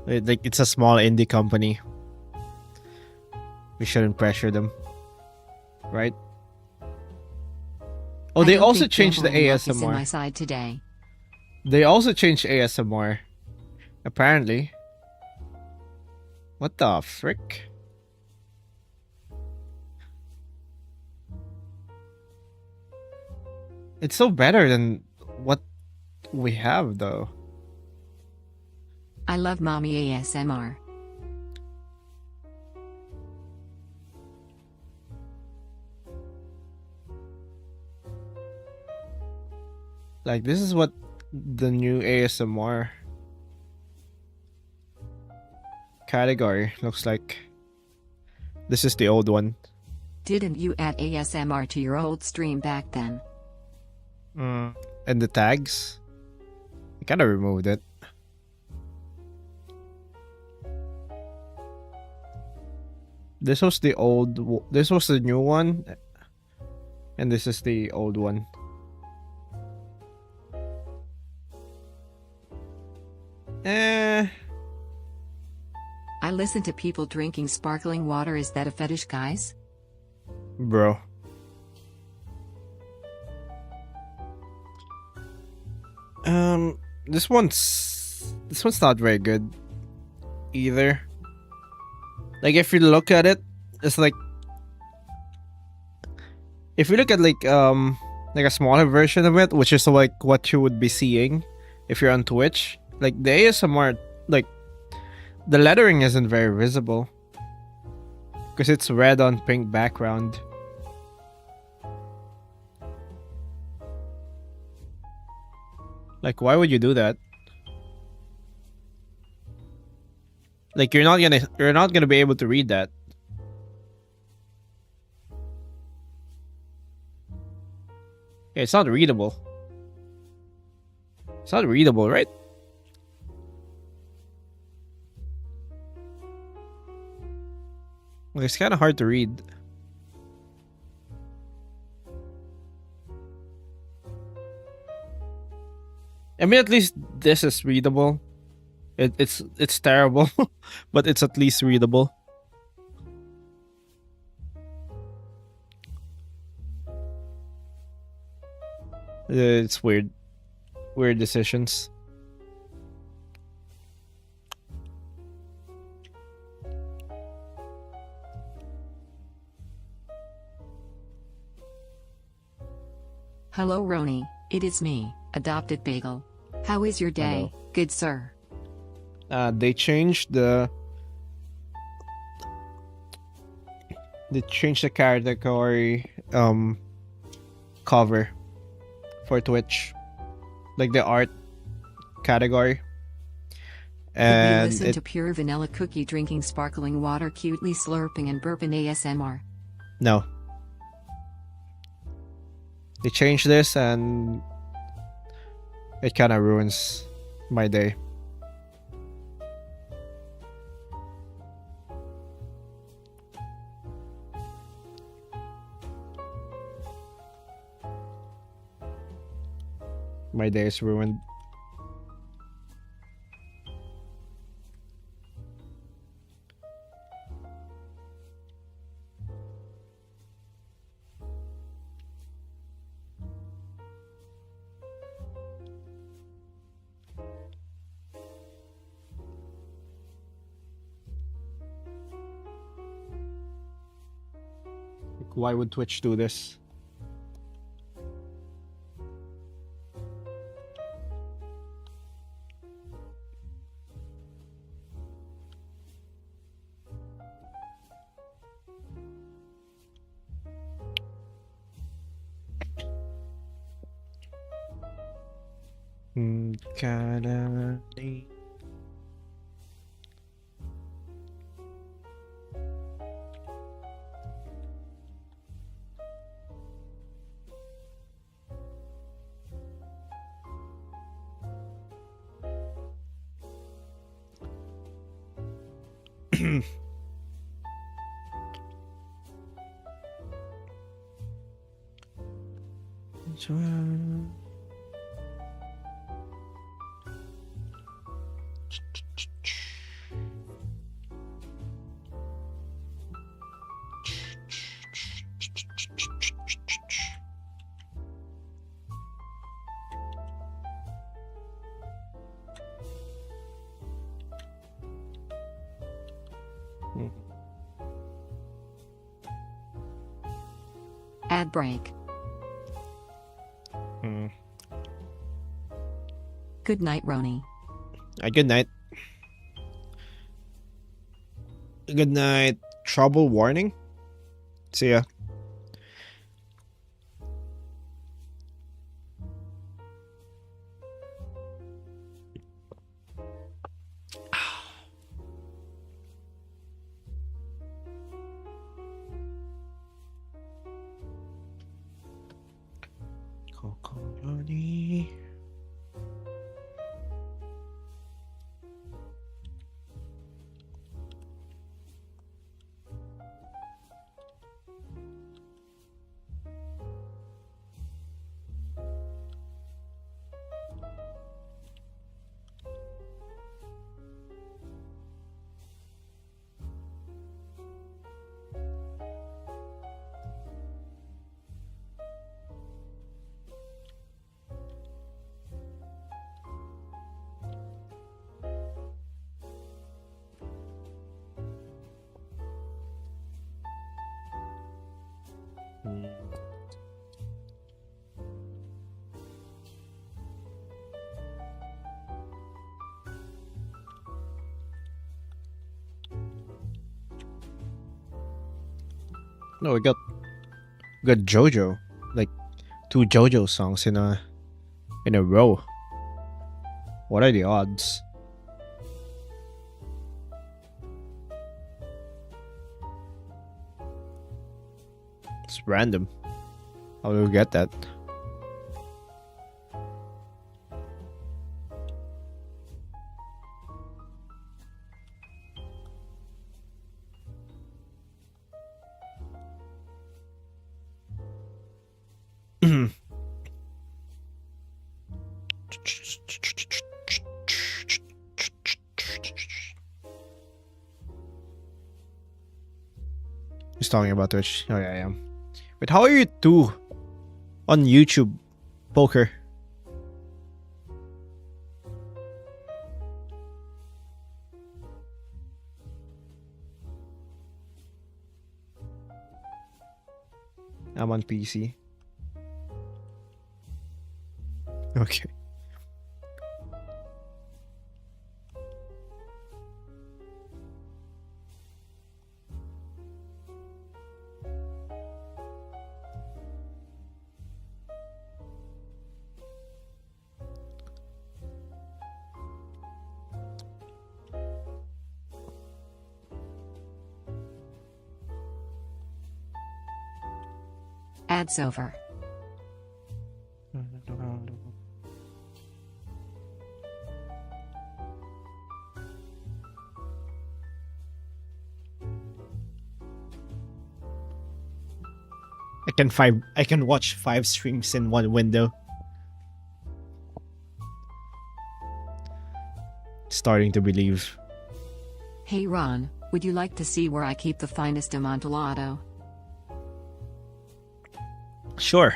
like it's a small indie company. We shouldn't pressure them, right? Oh, I they don't also think changed the gambling luck is in my ASMR. side today. They also changed ASMR. Apparently. What the frick? It's so better than what we have, though. I love mommy ASMR. Like, this is what the new ASMR category looks like. This is the old one. Didn't you add ASMR to your old stream back then? And the tags, I kind of removed it. This was the old. This was the new one, and this is the old one. Eh, I listen to people drinking sparkling water. Is that a fetish, guys? bro. This one's not very good either. Like, if you look at it, it's like, if you look at like a smaller version of it, which is like what you would be seeing if you're on Twitch, like the ASMR, like the lettering isn't very visible because it's red on pink background. Like, why would you do that? Like, you're not gonna be able to read that. Yeah, it's not readable. It's not readable, right? Like, it's kind of hard to read. I mean, at least this is readable. It's terrible, but it's at least readable. It's weird. Weird decisions. Hello, Roni. It is me, Adopted Bagel. How is your day, good sir? They changed the category cover for Twitch, like the art category, Did you and listen to pure vanilla cookie drinking sparkling water, cutely slurping and burping ASMR? no, they changed this and it kind of ruins my day. My day is ruined. Why would Twitch do this? Gotta need. Ad break. Good night, Roni. Good night. Good night. Trouble warning. See ya. No, we got JoJo, like 2 JoJo songs in a row. What are the odds? It's random. How do we get that? He's talking about Twitch. Oh yeah, I am. But how are you two on YouTube, poker? I'm on PC. Okay. Ads over. I can watch 5 streams in one window. Starting to believe. Hey Ron, would you like to see where I keep the finest Amontillado? Sure.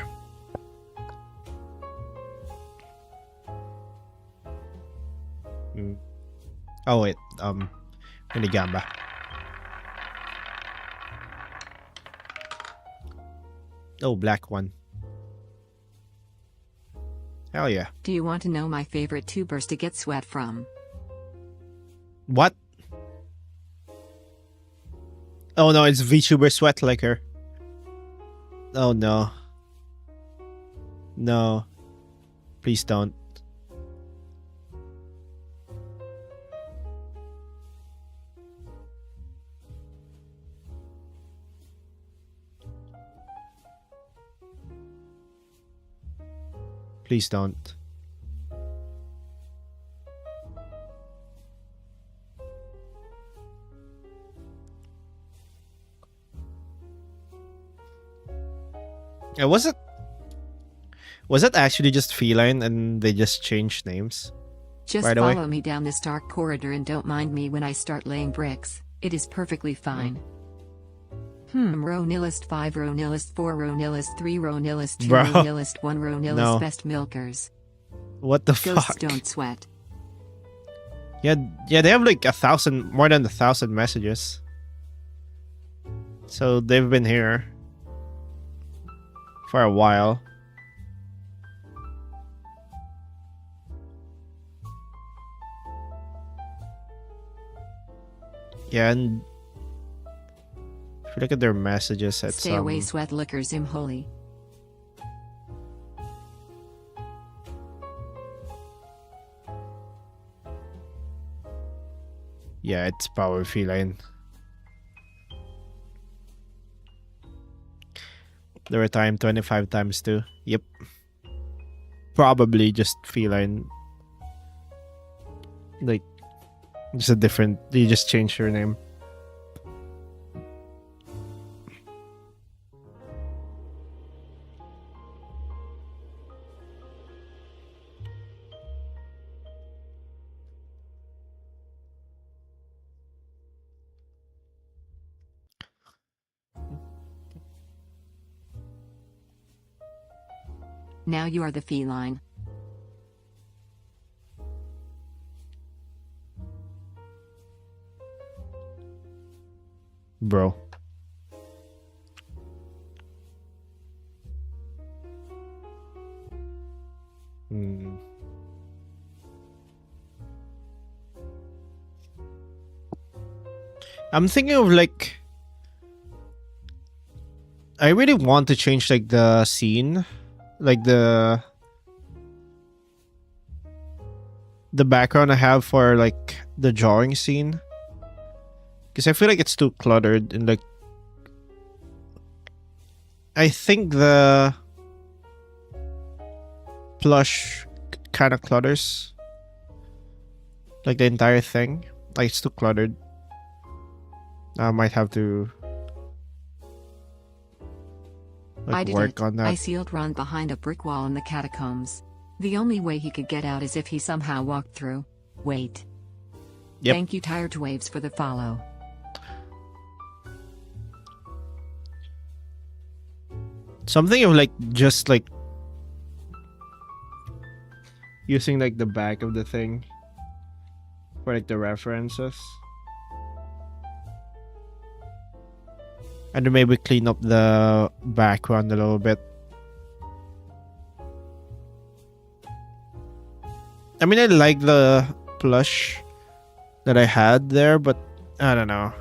Oh wait, Minigamba. Oh, black one. Hell yeah. Do you want to know my favorite tubers to get sweat from? What? Oh no, it's VTuber Sweat Liquor. Oh no. No. Please don't. Please don't. Was it actually just feline and they just changed names? Just Right away. follow me down this dark corridor and don't mind me when I start laying bricks. It is perfectly fine. Row nillist 5, row nillist 4, row nillist 3, row nillist 2, Bro. row nillist 1, row nillist No. best milkers. What the Ghosts fuck? don't sweat. Yeah, they have like more than 1,000 messages. So they've been here for a while. Yeah, and if you look at their messages, it's Stay away, sweat liquors holy. yeah, it's power feline. There were time 25 times too. Yep. Probably just feline. Like, just a different. You just changed your name. Now you are the feline. Bro. Hmm. I'm thinking of like I really want to change like the scene, like the background I have for like the drawing scene, because I feel like it's too cluttered and like I think the plush kind of clutters like the entire thing. Like it's too cluttered. I might have to I did work it. on that. I sealed Ron behind a brick wall in the catacombs. The only way he could get out is if he somehow walked through. Wait. Yep. Thank you, Tired Waves, for the follow. Something of like just like using like the back of the thing for like the references. And then maybe clean up the background a little bit. I mean, I like the plush that I had there, but I don't know.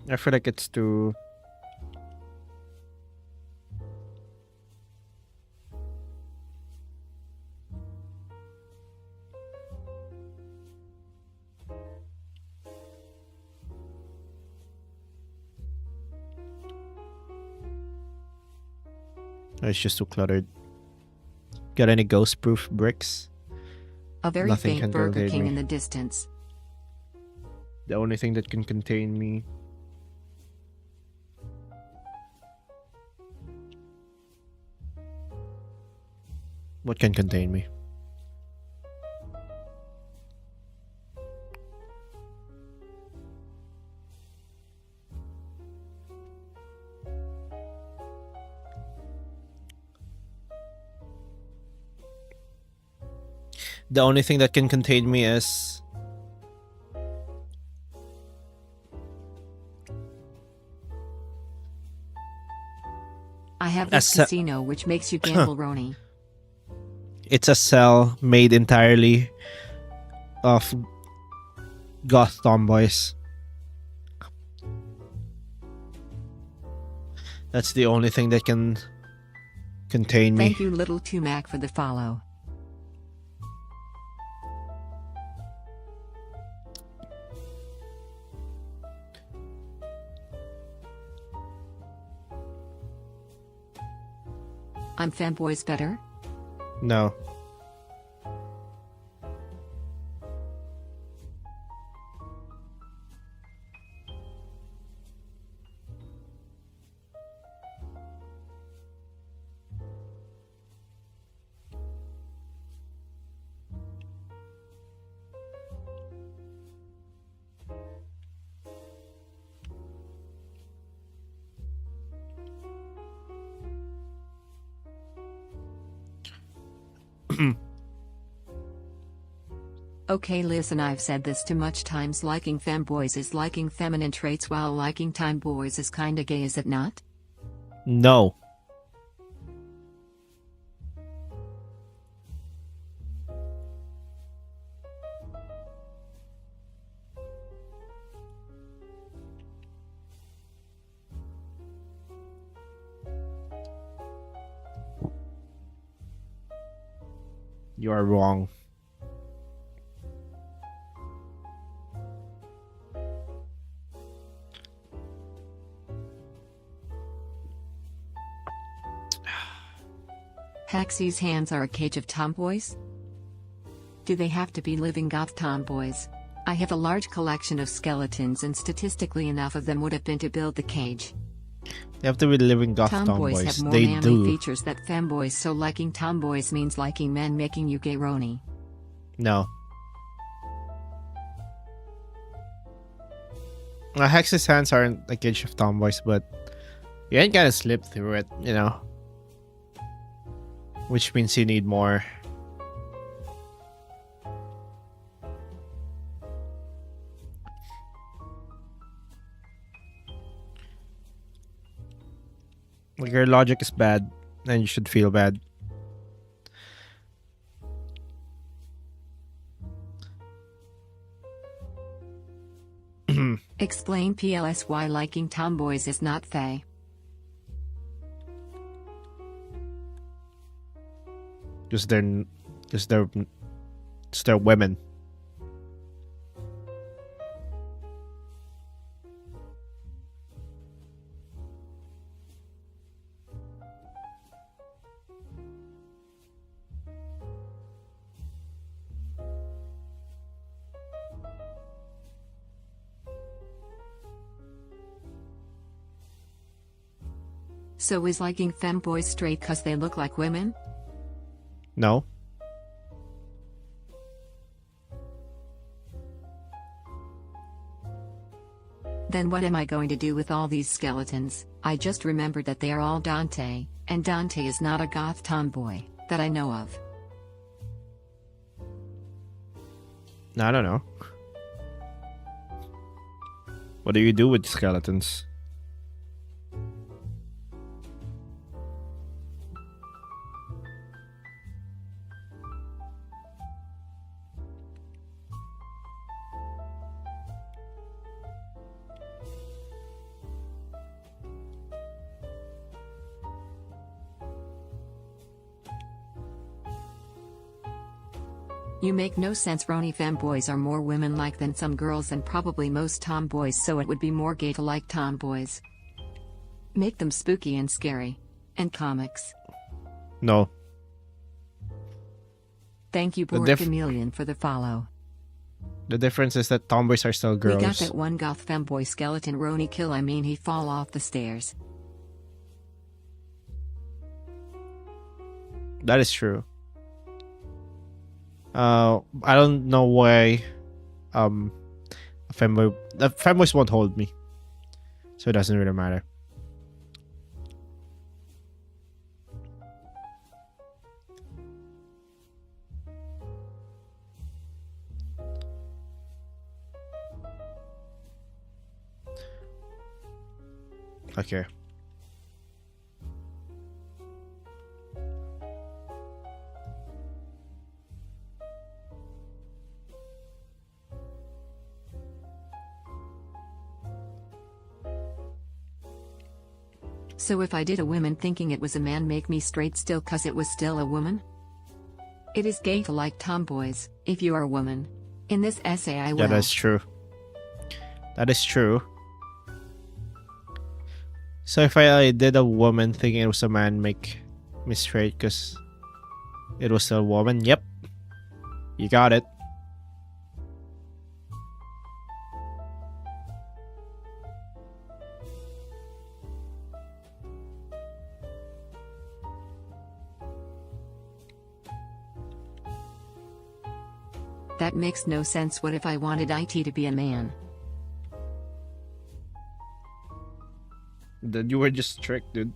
I feel like it's too... It's just too cluttered. Got any ghost-proof bricks? A very Nothing can faint Burger contain King me. in the distance. The only thing that can contain me. What can contain me? The only thing that can contain me is have A this ce- casino which makes you gamble, Roni. It's a cell made entirely of goth tomboys. That's the only thing that can contain me. Thank you, Little Tumac, for the follow. I'm femboys better? No. Okay, listen, I've said this too much times. Liking femboys is liking feminine traits, while liking tomboys is kinda gay, is it not? No. You are wrong. Haxie's hands are a cage of tomboys? Do they have to be living goth tomboys? I have a large collection of skeletons, and statistically enough of them would have been to build the cage. They have to be living goth Tomboys tomboys. have more They manly do. features than femboys, so liking tomboys means liking men, making you gay, Roni. No. Hex's hands aren't a cage of tomboys, but you ain't gonna slip through it, you know. Which means you need more. Like, your logic is bad, and you should feel bad. Explain PLS why liking tomboys is not fey. Because they're women. So is liking femboys straight cause they look like women? No. Then what am I going to do with all these skeletons? I just remembered that they are all Dante, and Dante is not a goth tomboy, that I know of. I don't know. What do you do with skeletons? You make no sense. Roni, femboys are more women-like than some girls and probably most tomboys, so it would be more gay to like tomboys. Make them spooky and scary. And comics. No. Thank you, The Bork Chameleon, for the follow. The difference is that tomboys are still girls. We got that one goth femboy skeleton Roni kill. I mean, he fall off the stairs. That is true. I don't know why a femboys won't hold me. So it doesn't really matter. Okay. So if I did a woman thinking it was a man make me straight still cause it was still a woman? It is gay to like tomboys, if you are a woman. In this essay I will. Yeah, that's true. That is true. So if I did a woman thinking it was a man make me straight because it was a woman, yep. You got it. That makes no sense. What if I wanted IT to be a man? Then you were just tricked, dude.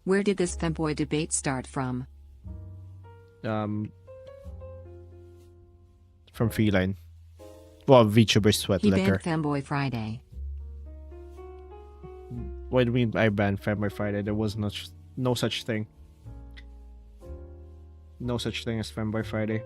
Where did this femboy debate start from? From Feline. Well, VTuber Sweat He Liquor. banned femboy Friday. What do you mean I banned Femboy Friday? There was no such thing. No such thing as Femboy Friday.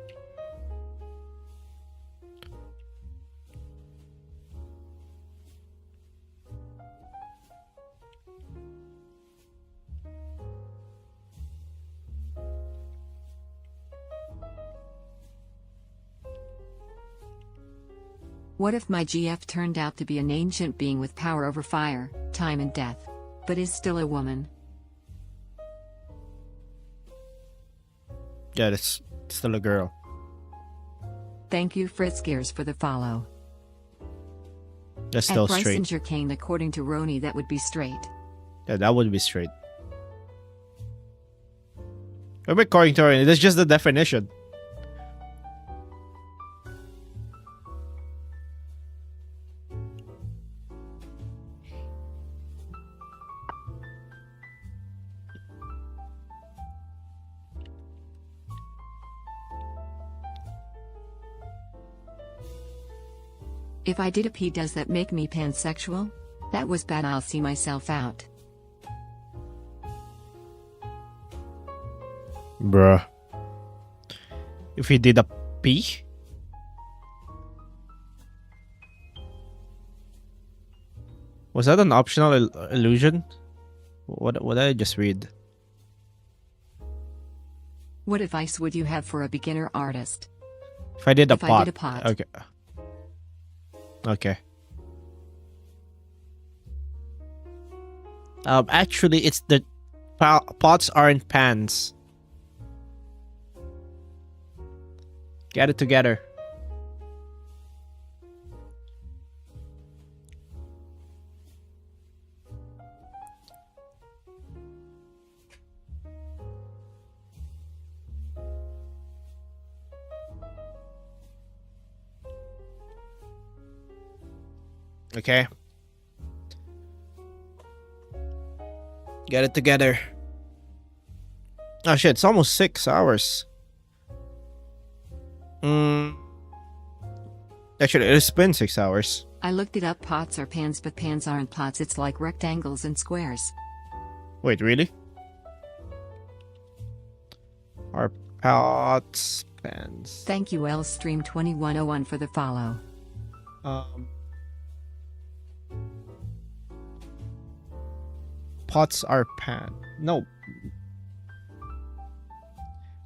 What if my GF turned out to be an ancient being with power over fire, time and death, but is still a woman? Yeah, that's still a girl. Thank you Fritz Gears for the follow. That's still At straight. Brysinger Kane, according to Roni, that would be straight. Yeah, that would be straight. But according to her, that's just the definition. If I did a P, does that make me pansexual? That was bad. I'll see myself out. Bruh. If he did a P? Was that an optional illusion? What did I just read? What advice would you have for a beginner artist? If I did a If I pot. did a pot. Okay. Okay. Actually, it's the pots aren't pans. Get it together. Okay. Get it together. Oh shit, it's almost 6 hours. Actually, it's been 6 hours. I looked it up. Pots are pans, but pans aren't pots. It's like rectangles and squares. Wait, really? Are pots pans? Thank you Lstream2101 for the follow. Pots are pan. No.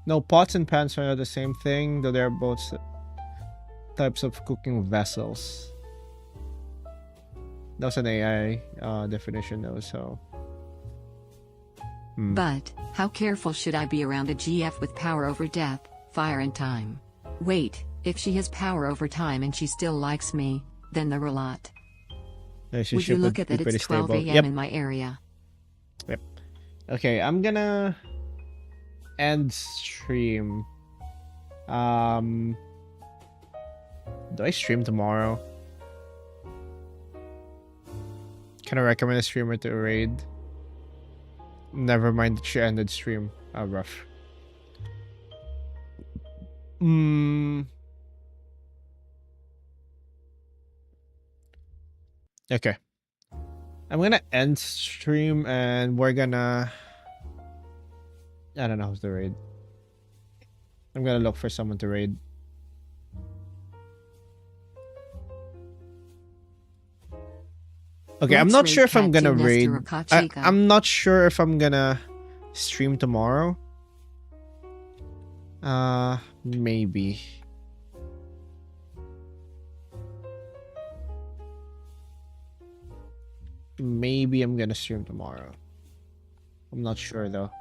No, pots and pans are the same thing, though they're both types of cooking vessels. That was an AI definition though, so. But, how careful should I be around a GF with power over death, fire and time? Wait, if she has power over time and she still likes me, then they're a lot. Would you look at that? It's 12 a.m. Yep. in my area. Yep. Okay, I'm gonna end stream. Do I stream tomorrow? Can I recommend a streamer to raid? Never mind that she ended stream. Rough. Okay. I'm gonna end stream and we're gonna... I don't know who's the raid. I'm gonna look for someone to raid. Okay, I'm Let's not raid sure if I'm Cat gonna D, raid. Nestor, or Kachiga. I'm not sure if I'm gonna stream tomorrow. Maybe. Maybe I'm gonna stream tomorrow. I'm not sure though.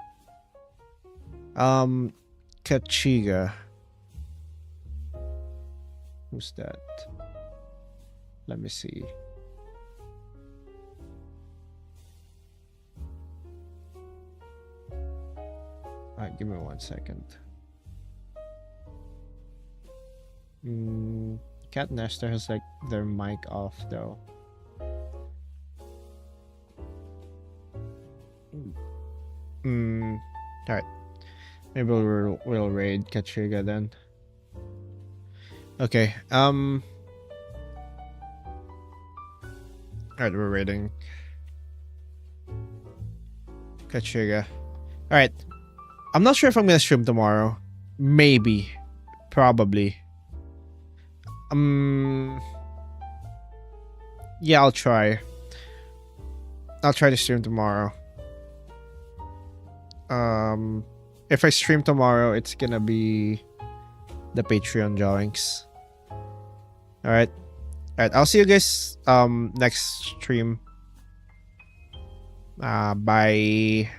Kachiga. Who's that? Let me see. Alright, give me 1 second. Cat Nestor has like their mic off though. Alright. Maybe we'll raid Kachiga then. Okay. Alright, we're raiding Kachiga. Alright. I'm not sure if I'm gonna stream tomorrow. Maybe. Probably. Yeah, I'll try. I'll try to stream tomorrow. If I stream tomorrow, it's gonna be the Patreon drawings. Alright. Alright, I'll see you guys next stream. Bye.